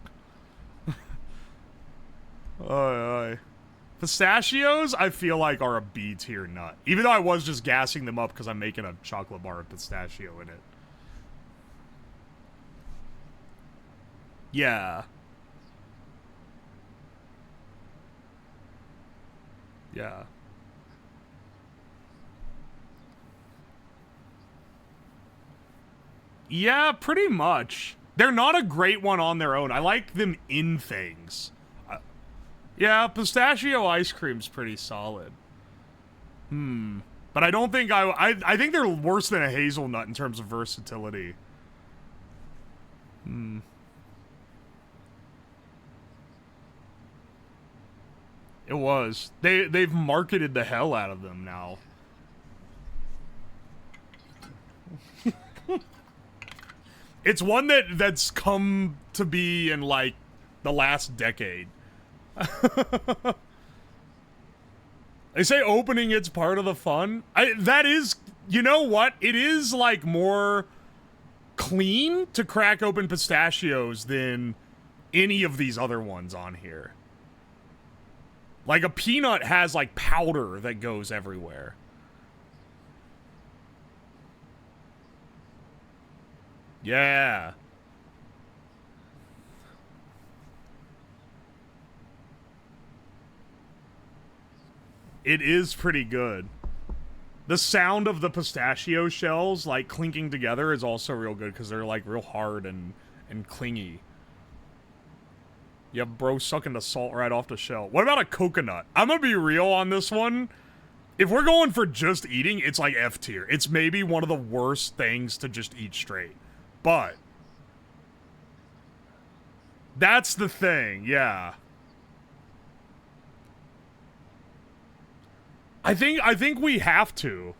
Pistachios, I feel like, are a B tier nut. Even though I was just gassing them up because I'm making a chocolate bar with pistachio in it. Yeah. Yeah. Yeah, pretty much. They're not a great one on their own. I like them in things. Yeah, pistachio ice cream's pretty solid. But I don't think I think they're worse than a hazelnut in terms of versatility. It was. They've marketed the hell out of them now. It's one that's come to be in, like, the last decade. They say opening it's part of the fun. That is, you know what? It is, like, more clean to crack open pistachios than any of these other ones on here. Like, a peanut has, like, powder that goes everywhere. Yeah. It is pretty good. The sound of the pistachio shells, like, clinking together is also real good because they're, like, real hard and clingy. Yeah, bro sucking the salt right off the shell. What about a coconut? I'm gonna be real on this one. If we're going for just eating, it's like F tier. It's maybe one of the worst things to just eat straight. But that's the thing, yeah. I think we have to.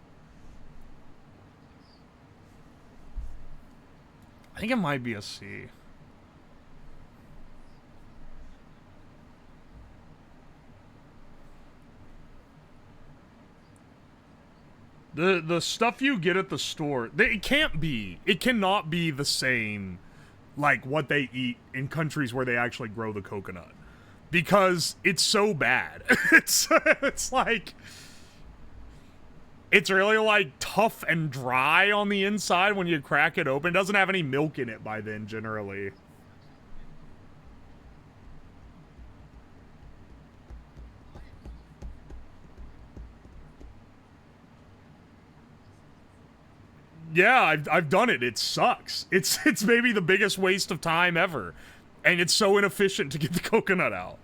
I think it might be a C. The stuff you get at the store, it can't be. It cannot be the same, like, what they eat in countries where they actually grow the coconut. Because it's so bad. It's like... It's really, like, tough and dry on the inside when you crack it open. It doesn't have any milk in it by then, generally. Yeah, I've done it. It sucks. It's maybe the biggest waste of time ever. And it's so inefficient to get the coconut out.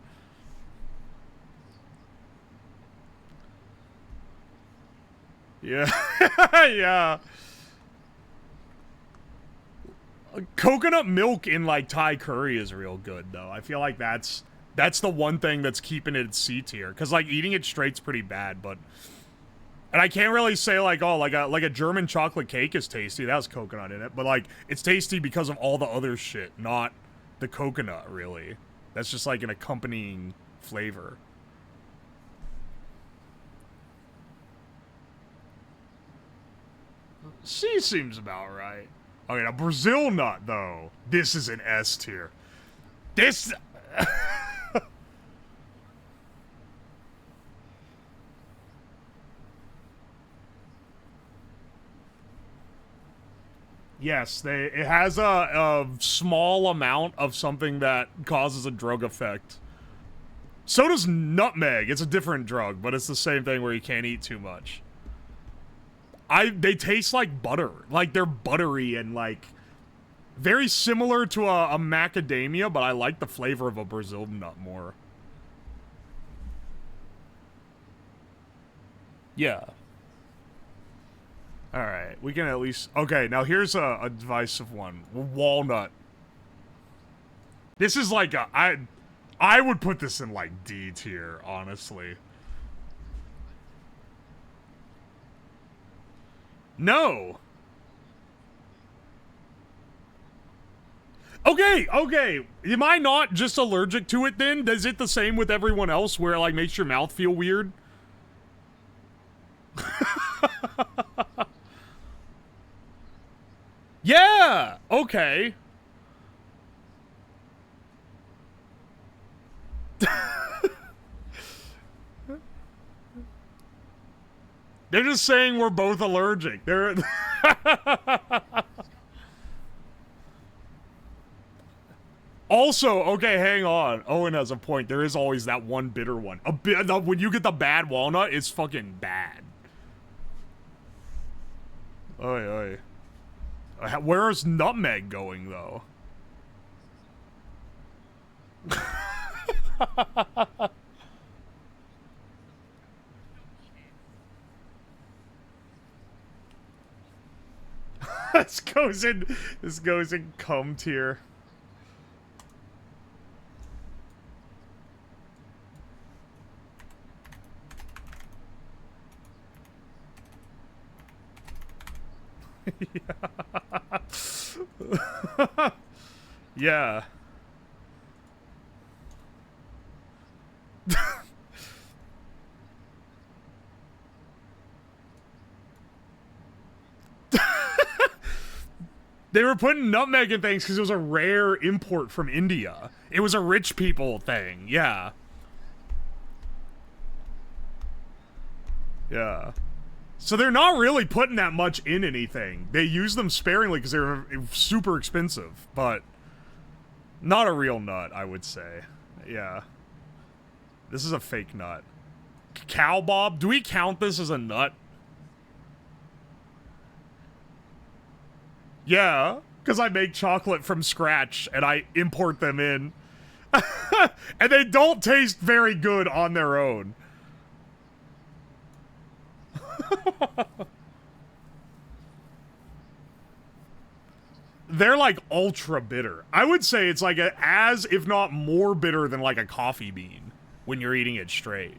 Yeah. Yeah. Coconut milk in, like, Thai curry is real good, though. I feel like that's the one thing that's keeping it C tier. Because, like, eating it straight's pretty bad, but... And I can't really say, like, oh, like a German chocolate cake is tasty. That has coconut in it. But, like, it's tasty because of all the other shit, not the coconut, really. That's just, like, an accompanying flavor. C seems about right. Okay, now Brazil nut, though. This is an S tier. This... Yes, it has a small amount of something that causes a drug effect. So does nutmeg. It's a different drug, but it's the same thing where you can't eat too much. They taste like butter. Like, they're buttery and, like, very similar to a macadamia, but I like the flavor of a Brazil nut more. Yeah. Alright, we can at least... Okay, now here's a divisive one. Walnut. This is like a... I would put this in, like, D tier, honestly. No! Okay, okay. Am I not just allergic to it, then? Is it the same with everyone else, where it, like, makes your mouth feel weird? Yeah! Okay. They're just saying we're both allergic. They're... Also, okay, hang on. Owen has a point. There is always that one bitter one. When you get the bad walnut, it's fucking bad. Oy, oy. Where is nutmeg going, though? This goes in cum tier. Yeah. They were putting nutmeg in things because it was a rare import from India. It was a rich people thing, yeah. Yeah. So they're not really putting that much in anything. They use them sparingly because they're super expensive, but not a real nut, I would say. Yeah. This is a fake nut. cow bob. Do we count this as a nut? Yeah, because I make chocolate from scratch and I import them in. And they don't taste very good on their own. They're like ultra bitter. I would say it's like as, if not more bitter than like a coffee bean when you're eating it straight.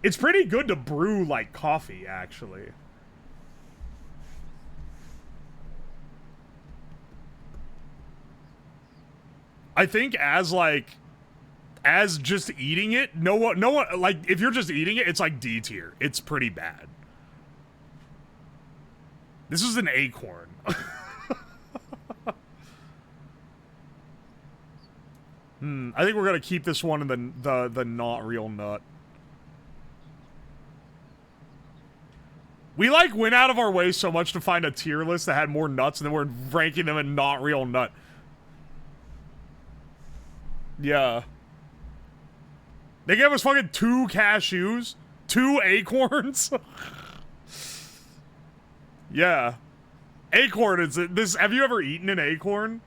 It's pretty good to brew like coffee, actually. I think as just eating it, no one, like, if you're just eating it, it's like D tier. It's pretty bad. This is an acorn. I think we're gonna keep this one in the not real nut. We like went out of our way so much to find a tier list that had more nuts, and then we're ranking them in not real nut. Yeah. They gave us fucking 2 cashews, 2 acorns. Yeah. Acorn is this. Have you ever eaten an acorn?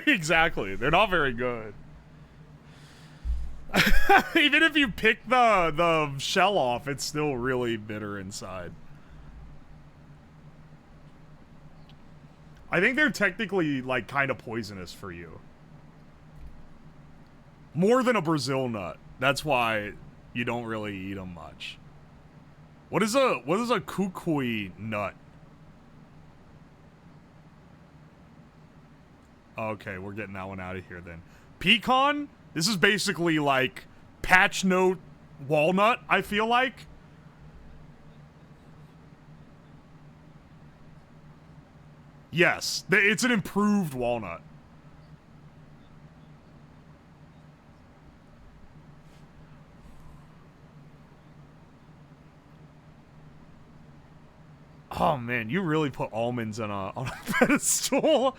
Exactly. They're not very good. Even if you pick the shell off, it's still really bitter inside. I think they're technically, like, kind of poisonous for you. More than a Brazil nut. That's why you don't really eat them much. What is a kukui nut? Okay, we're getting that one out of here then. Pecan? This is basically like patch note walnut, I feel like. Yes, it's an improved walnut. Oh man, you really put almonds on a pedestal.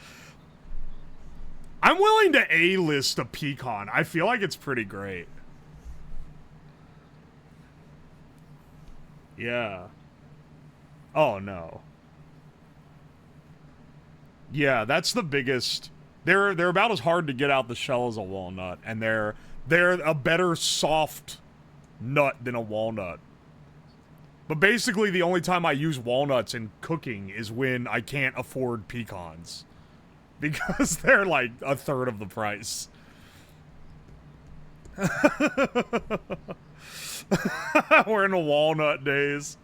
I'm willing to A-list a pecan. I feel like it's pretty great. Yeah. Oh no. Yeah, that's the biggest. They're about as hard to get out the shell as a walnut, and they're a better soft nut than a walnut. But basically, the only time I use walnuts in cooking is when I can't afford pecans. Because they're like a third of the price. We're in the walnut days.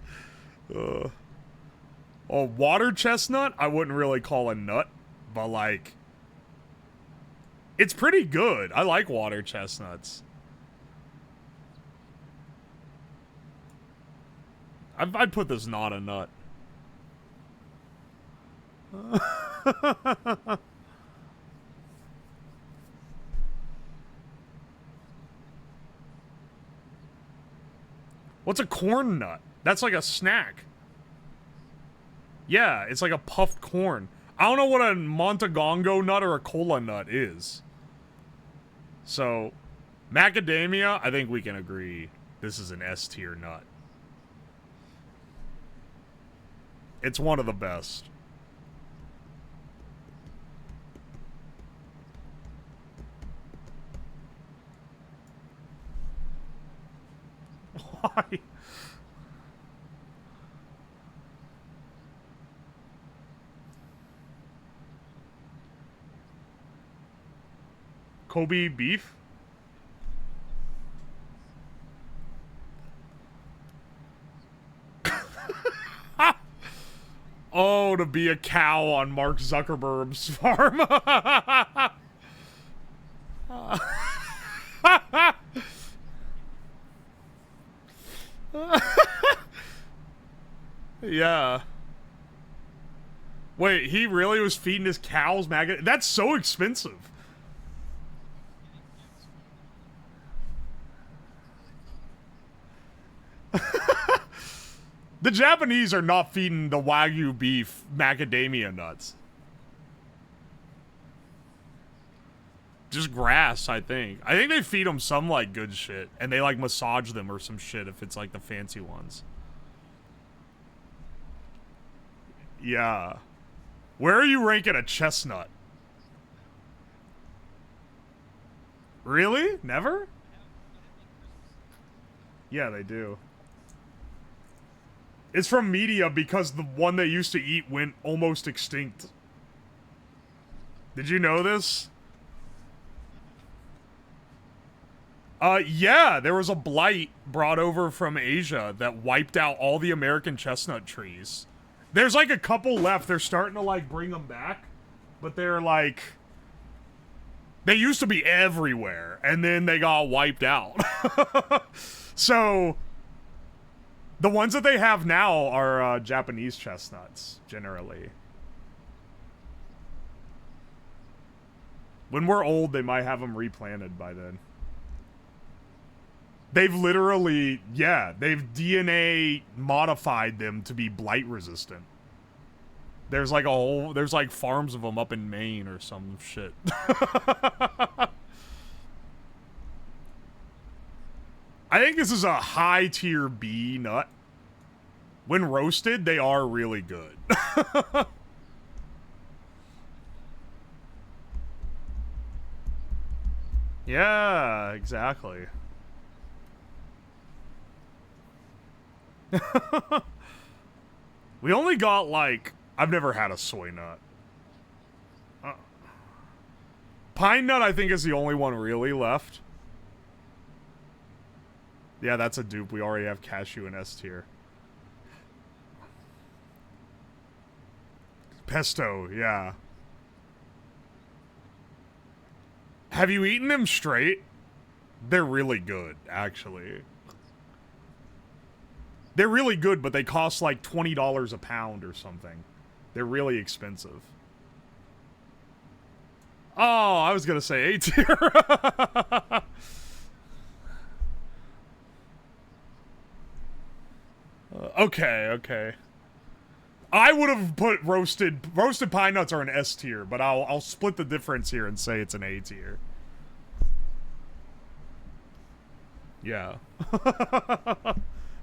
A water chestnut, I wouldn't really call a nut, but like, it's pretty good. I like water chestnuts. I'd put this not a nut. What's a corn nut? That's like a snack. Yeah, it's like a puffed corn. I don't know what a Montagongo nut or a cola nut is. So, macadamia, I think we can agree this is an S tier nut. It's one of the best. Why? Kobe beef? Oh, to be a cow on Mark Zuckerberg's farm. Yeah. Wait, he really was feeding his cows maggot? That's so expensive. The Japanese are not feeding the Wagyu beef macadamia nuts. Just grass, I think. I think they feed them some, like, good shit. And they, like, massage them or some shit if it's, like, the fancy ones. Yeah. Where are you ranking a chestnut? Really? Never? Yeah, they do. It's from media because the one they used to eat went almost extinct. Did you know this? Yeah, there was a blight brought over from Asia that wiped out all the American chestnut trees. There's like a couple left. They're starting to like bring them back, but they're like, they used to be everywhere and then they got wiped out. So the ones that they have now are Japanese chestnuts generally. When we're old, they might have them replanted by then. They've literally, yeah, they've DNA modified them to be blight resistant. There's like a whole, there's like farms of them up in Maine or some shit. I think this is a high tier B nut. When roasted, they are really good. Yeah, exactly. We only got like, I've never had a soy nut. Pine nut I think is the only one really left. Yeah, that's a dupe. We already have cashew in S tier. Pesto, yeah. Have you eaten them straight? They're really good, actually. They're really good, but they cost like $20 a pound or something. They're really expensive. Oh, I was gonna say A tier. Okay. I would have put roasted pine nuts are an S tier, but I'll split the difference here and say it's an A tier. Yeah.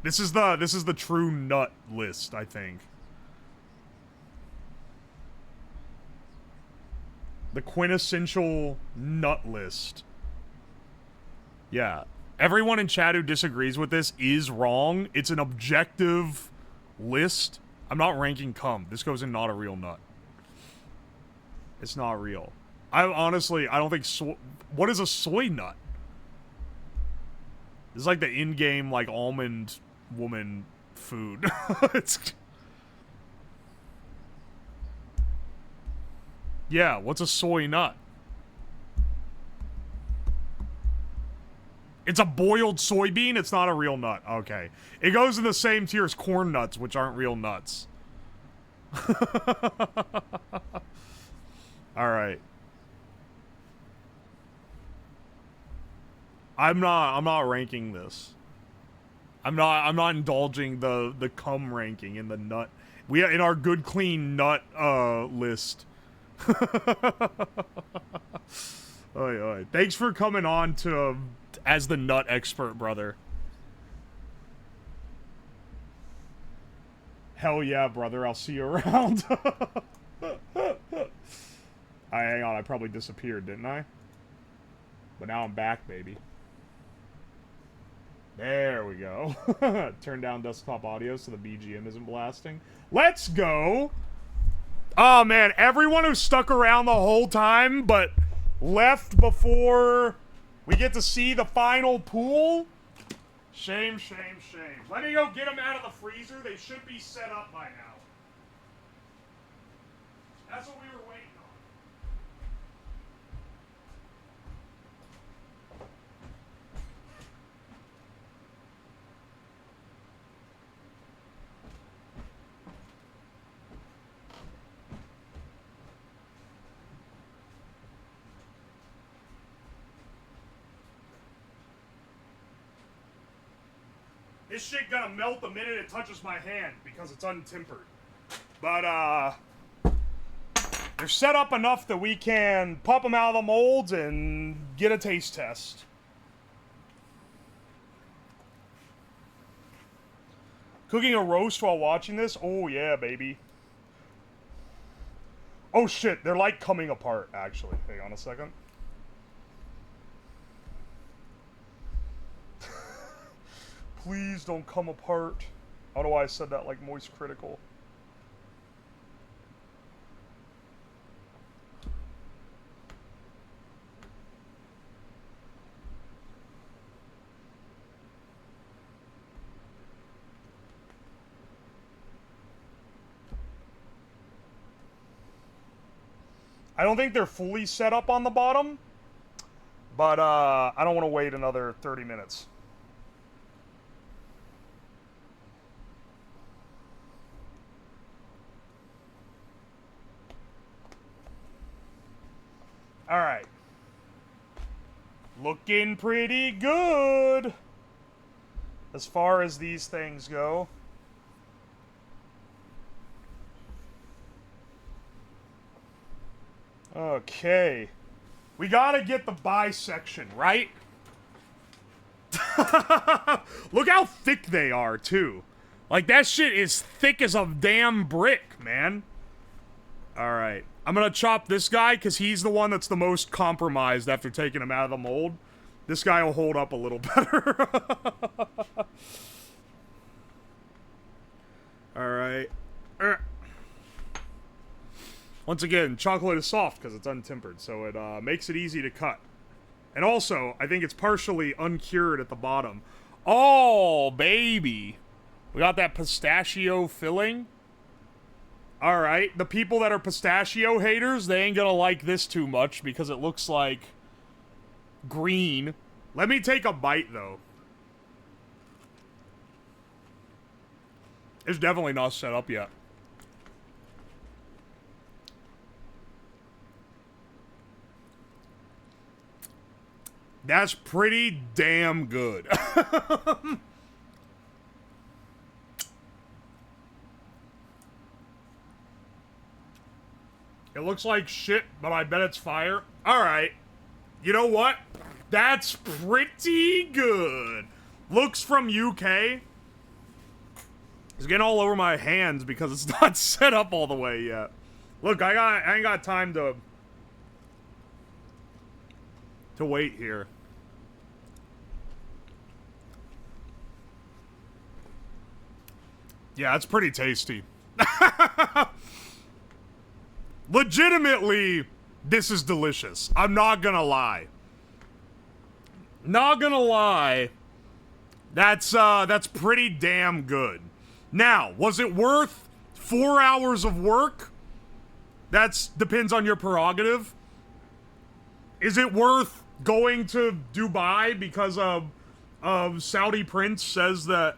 This is the true nut list, I think. The quintessential nut list. Yeah. Everyone in chat who disagrees with this is wrong. It's an objective list. I'm not ranking cum. This goes in not a real nut. It's not real. I honestly, I don't think what is a soy nut? It's like the in-game, like, almond woman food. Yeah, what's a soy nut? It's a boiled soybean? It's not a real nut. Okay. It goes in the same tier as corn nuts, which aren't real nuts. Alright. I'm not ranking this. I'm not indulging the cum ranking in the nut. We in our good clean nut list. Oy. Thanks for coming on to as the nut expert, brother. Hell yeah, brother. I'll see you around. Hang on. I probably disappeared, didn't I? But now I'm back, baby. There we go. Turn down desktop audio so the BGM isn't blasting. Let's go! Oh, man. Everyone who stuck around the whole time, but left before we get to see the final pool. Shame. Let me go get them out of the freezer. They should be set up by now. That's what we were waiting on. This shit gonna melt the minute it touches my hand because it's untempered. But, They're set up enough that we can pop them out of the molds and get a taste test. Cooking a roast while watching this? Oh yeah, baby. Oh shit, they're like coming apart, actually. Hang on a second. Please don't come apart. I don't know why I said that like moist critical. I don't think they're fully set up on the bottom, but I don't want to wait another 30 minutes. All right. Looking pretty good as far as these things go. Okay. We gotta get the bisection, right? Look how thick they are, too. Like, that shit is thick as a damn brick, man. Alright. I'm gonna chop this guy, because he's the one that's the most compromised after taking him out of the mold. This guy will hold up a little better. Alright. Once again, chocolate is soft because it's untempered, so it makes it easy to cut. And also, I think it's partially uncured at the bottom. Oh, baby. We got that pistachio filling. Alright, the people that are pistachio haters, they ain't gonna like this too much because it looks like green. Let me take a bite, though. It's definitely not set up yet. That's pretty damn good. It looks like shit, but I bet it's fire. Alright. You know what? That's pretty good. Looks from UK. It's getting all over my hands because it's not set up all the way yet. Look, I ain't got time to wait here. Yeah, it's pretty tasty. Legitimately, this is delicious. I'm not gonna lie. Not gonna lie. That's pretty damn good. Now, was it worth 4 hours of work? That's depends on your prerogative. Is it worth going to Dubai because Saudi Prince says that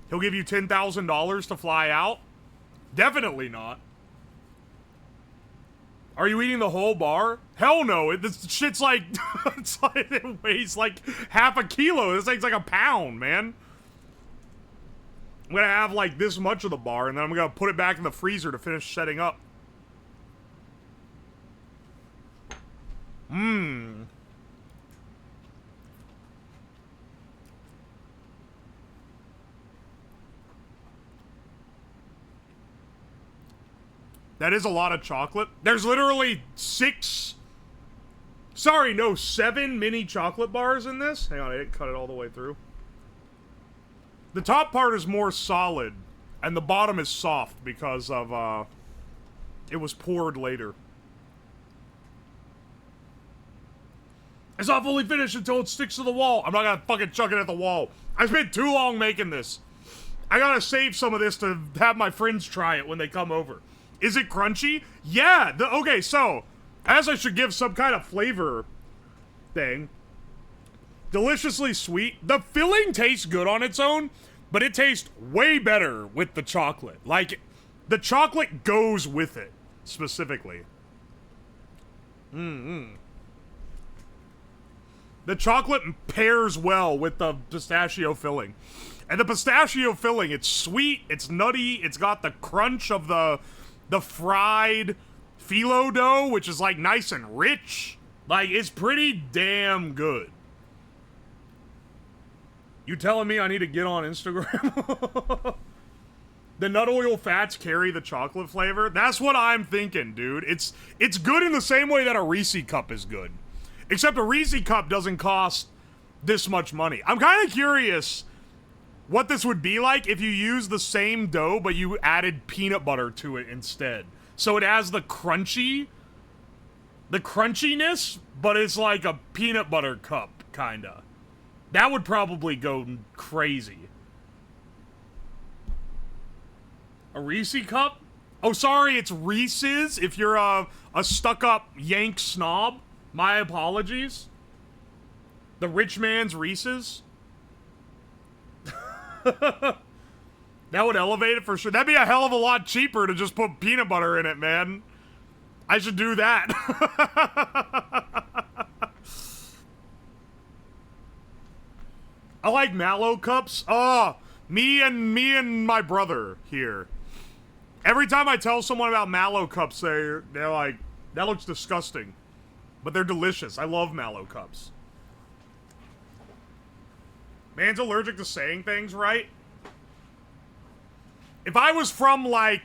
he'll give you $10,000 to fly out? Definitely not. Are you eating the whole bar? Hell no. This shit's like, it weighs like half a kilo. This thing's like a pound, man. I'm gonna have like this much of the bar, and then I'm gonna put it back in the freezer to finish setting up. Mmm. That is a lot of chocolate. There's literally 7 mini chocolate bars in this. Hang on, I didn't cut it all the way through. The top part is more solid, and the bottom is soft because of, it was poured later. It's not fully finished until it sticks to the wall. I'm not gonna fucking chuck it at the wall. I spent too long making this. I gotta save some of this to have my friends try it when they come over. Is it crunchy? Yeah! Okay, so, as I should give some kind of flavor thing, deliciously sweet. The filling tastes good on its own, but it tastes way better with the chocolate. Like, the chocolate goes with it, specifically. The chocolate pairs well with the pistachio filling. And the pistachio filling, it's sweet, it's nutty, it's got the crunch of the fried phyllo dough, which is like nice and rich. Like, it's pretty damn good. You telling me I need to get on Instagram? The nut oil fats carry the chocolate flavor. That's what I'm thinking, dude. It's good in the same way that a Reese cup is good. Except a Reese cup doesn't cost this much money. I'm kind of curious what this would be like if you use the same dough, but you added peanut butter to it instead. So it has the crunchiness, but it's like a peanut butter cup, kinda. That would probably go crazy. A Reese cup? Oh, sorry, it's Reese's. If you're a stuck-up Yank snob, my apologies. The rich man's Reese's. That would elevate it for sure. That'd be a hell of a lot cheaper to just put peanut butter in it, man. I should do that. I like mallow cups. Oh, me and my brother here. Every time I tell someone about mallow cups, they're like, that looks disgusting. But they're delicious. I love mallow cups. Man's allergic to saying things right. If I was from, like,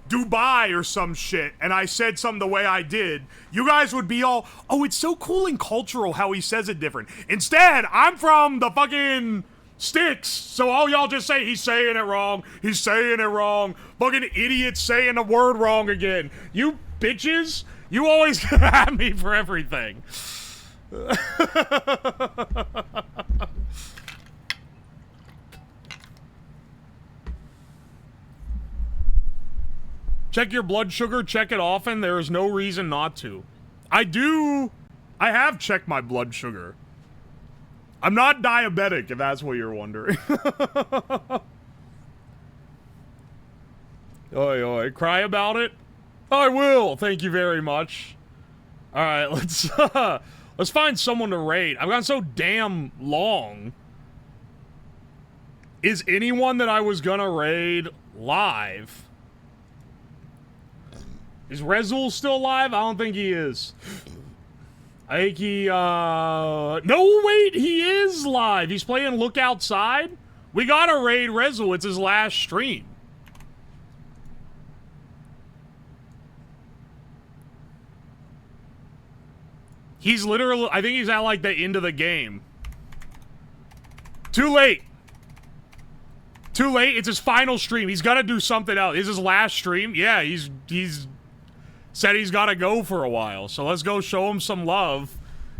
Dubai or some shit, and I said something the way I did, you guys would be all, oh, it's so cool and cultural how he says it different. Instead, I'm from the fucking sticks, so all y'all just say, he's saying it wrong, he's saying it wrong, fucking idiots saying the word wrong again. You bitches, you always get at me for everything. Check your blood sugar, check it often. There is no reason not to. I have checked my blood sugar. I'm not diabetic, if that's what you're wondering. Oi, oi, cry about it? I will, thank you very much. Alright, let's find someone to raid. I've gone so damn long. Is anyone that I was gonna raid live? Is Rezul still alive? I don't think he is. I think he, no, wait, he is live. He's playing Look Outside. We gotta raid Rezul. It's his last stream. He's literally, I think he's at, like, the end of the game. Too late. Too late. It's his final stream. He's gotta do something else. It's his last stream. Yeah, he's said he's got to go for a while, so let's go show him some love.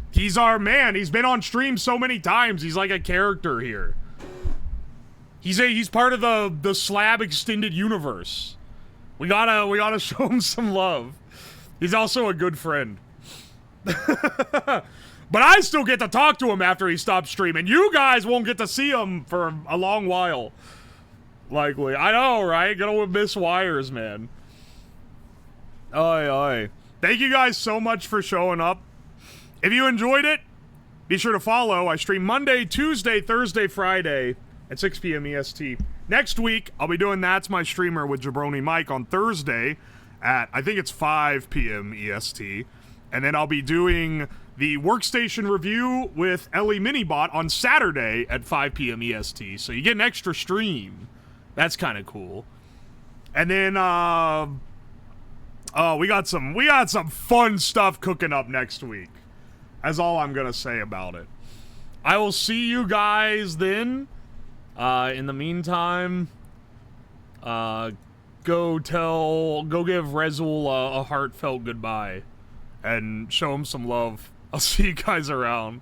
He's our man. He's been on stream so many times. He's like a character here. He's part of the Slab extended universe. We gotta show him some love. He's also a good friend. But I still get to talk to him after he stops streaming. You guys won't get to see him for a long while. Likely. I know, right? Gonna miss wires, man. Oi, oi. Thank you guys so much for showing up. If you enjoyed it, be sure to follow. I stream Monday, Tuesday, Thursday, Friday at 6 p.m. EST. Next week, I'll be doing That's My Streamer with Jabroni Mike on Thursday at, I think it's 5 p.m. EST. And then I'll be doing the Workstation Review with Ellie Minibot on Saturday at 5 p.m. EST. So you get an extra stream. That's kind of cool. And then, oh, we got some fun stuff cooking up next week. That's all I'm gonna say about it. I will see you guys then. In the meantime, go give Rezul a heartfelt goodbye and show him some love. I'll see you guys around.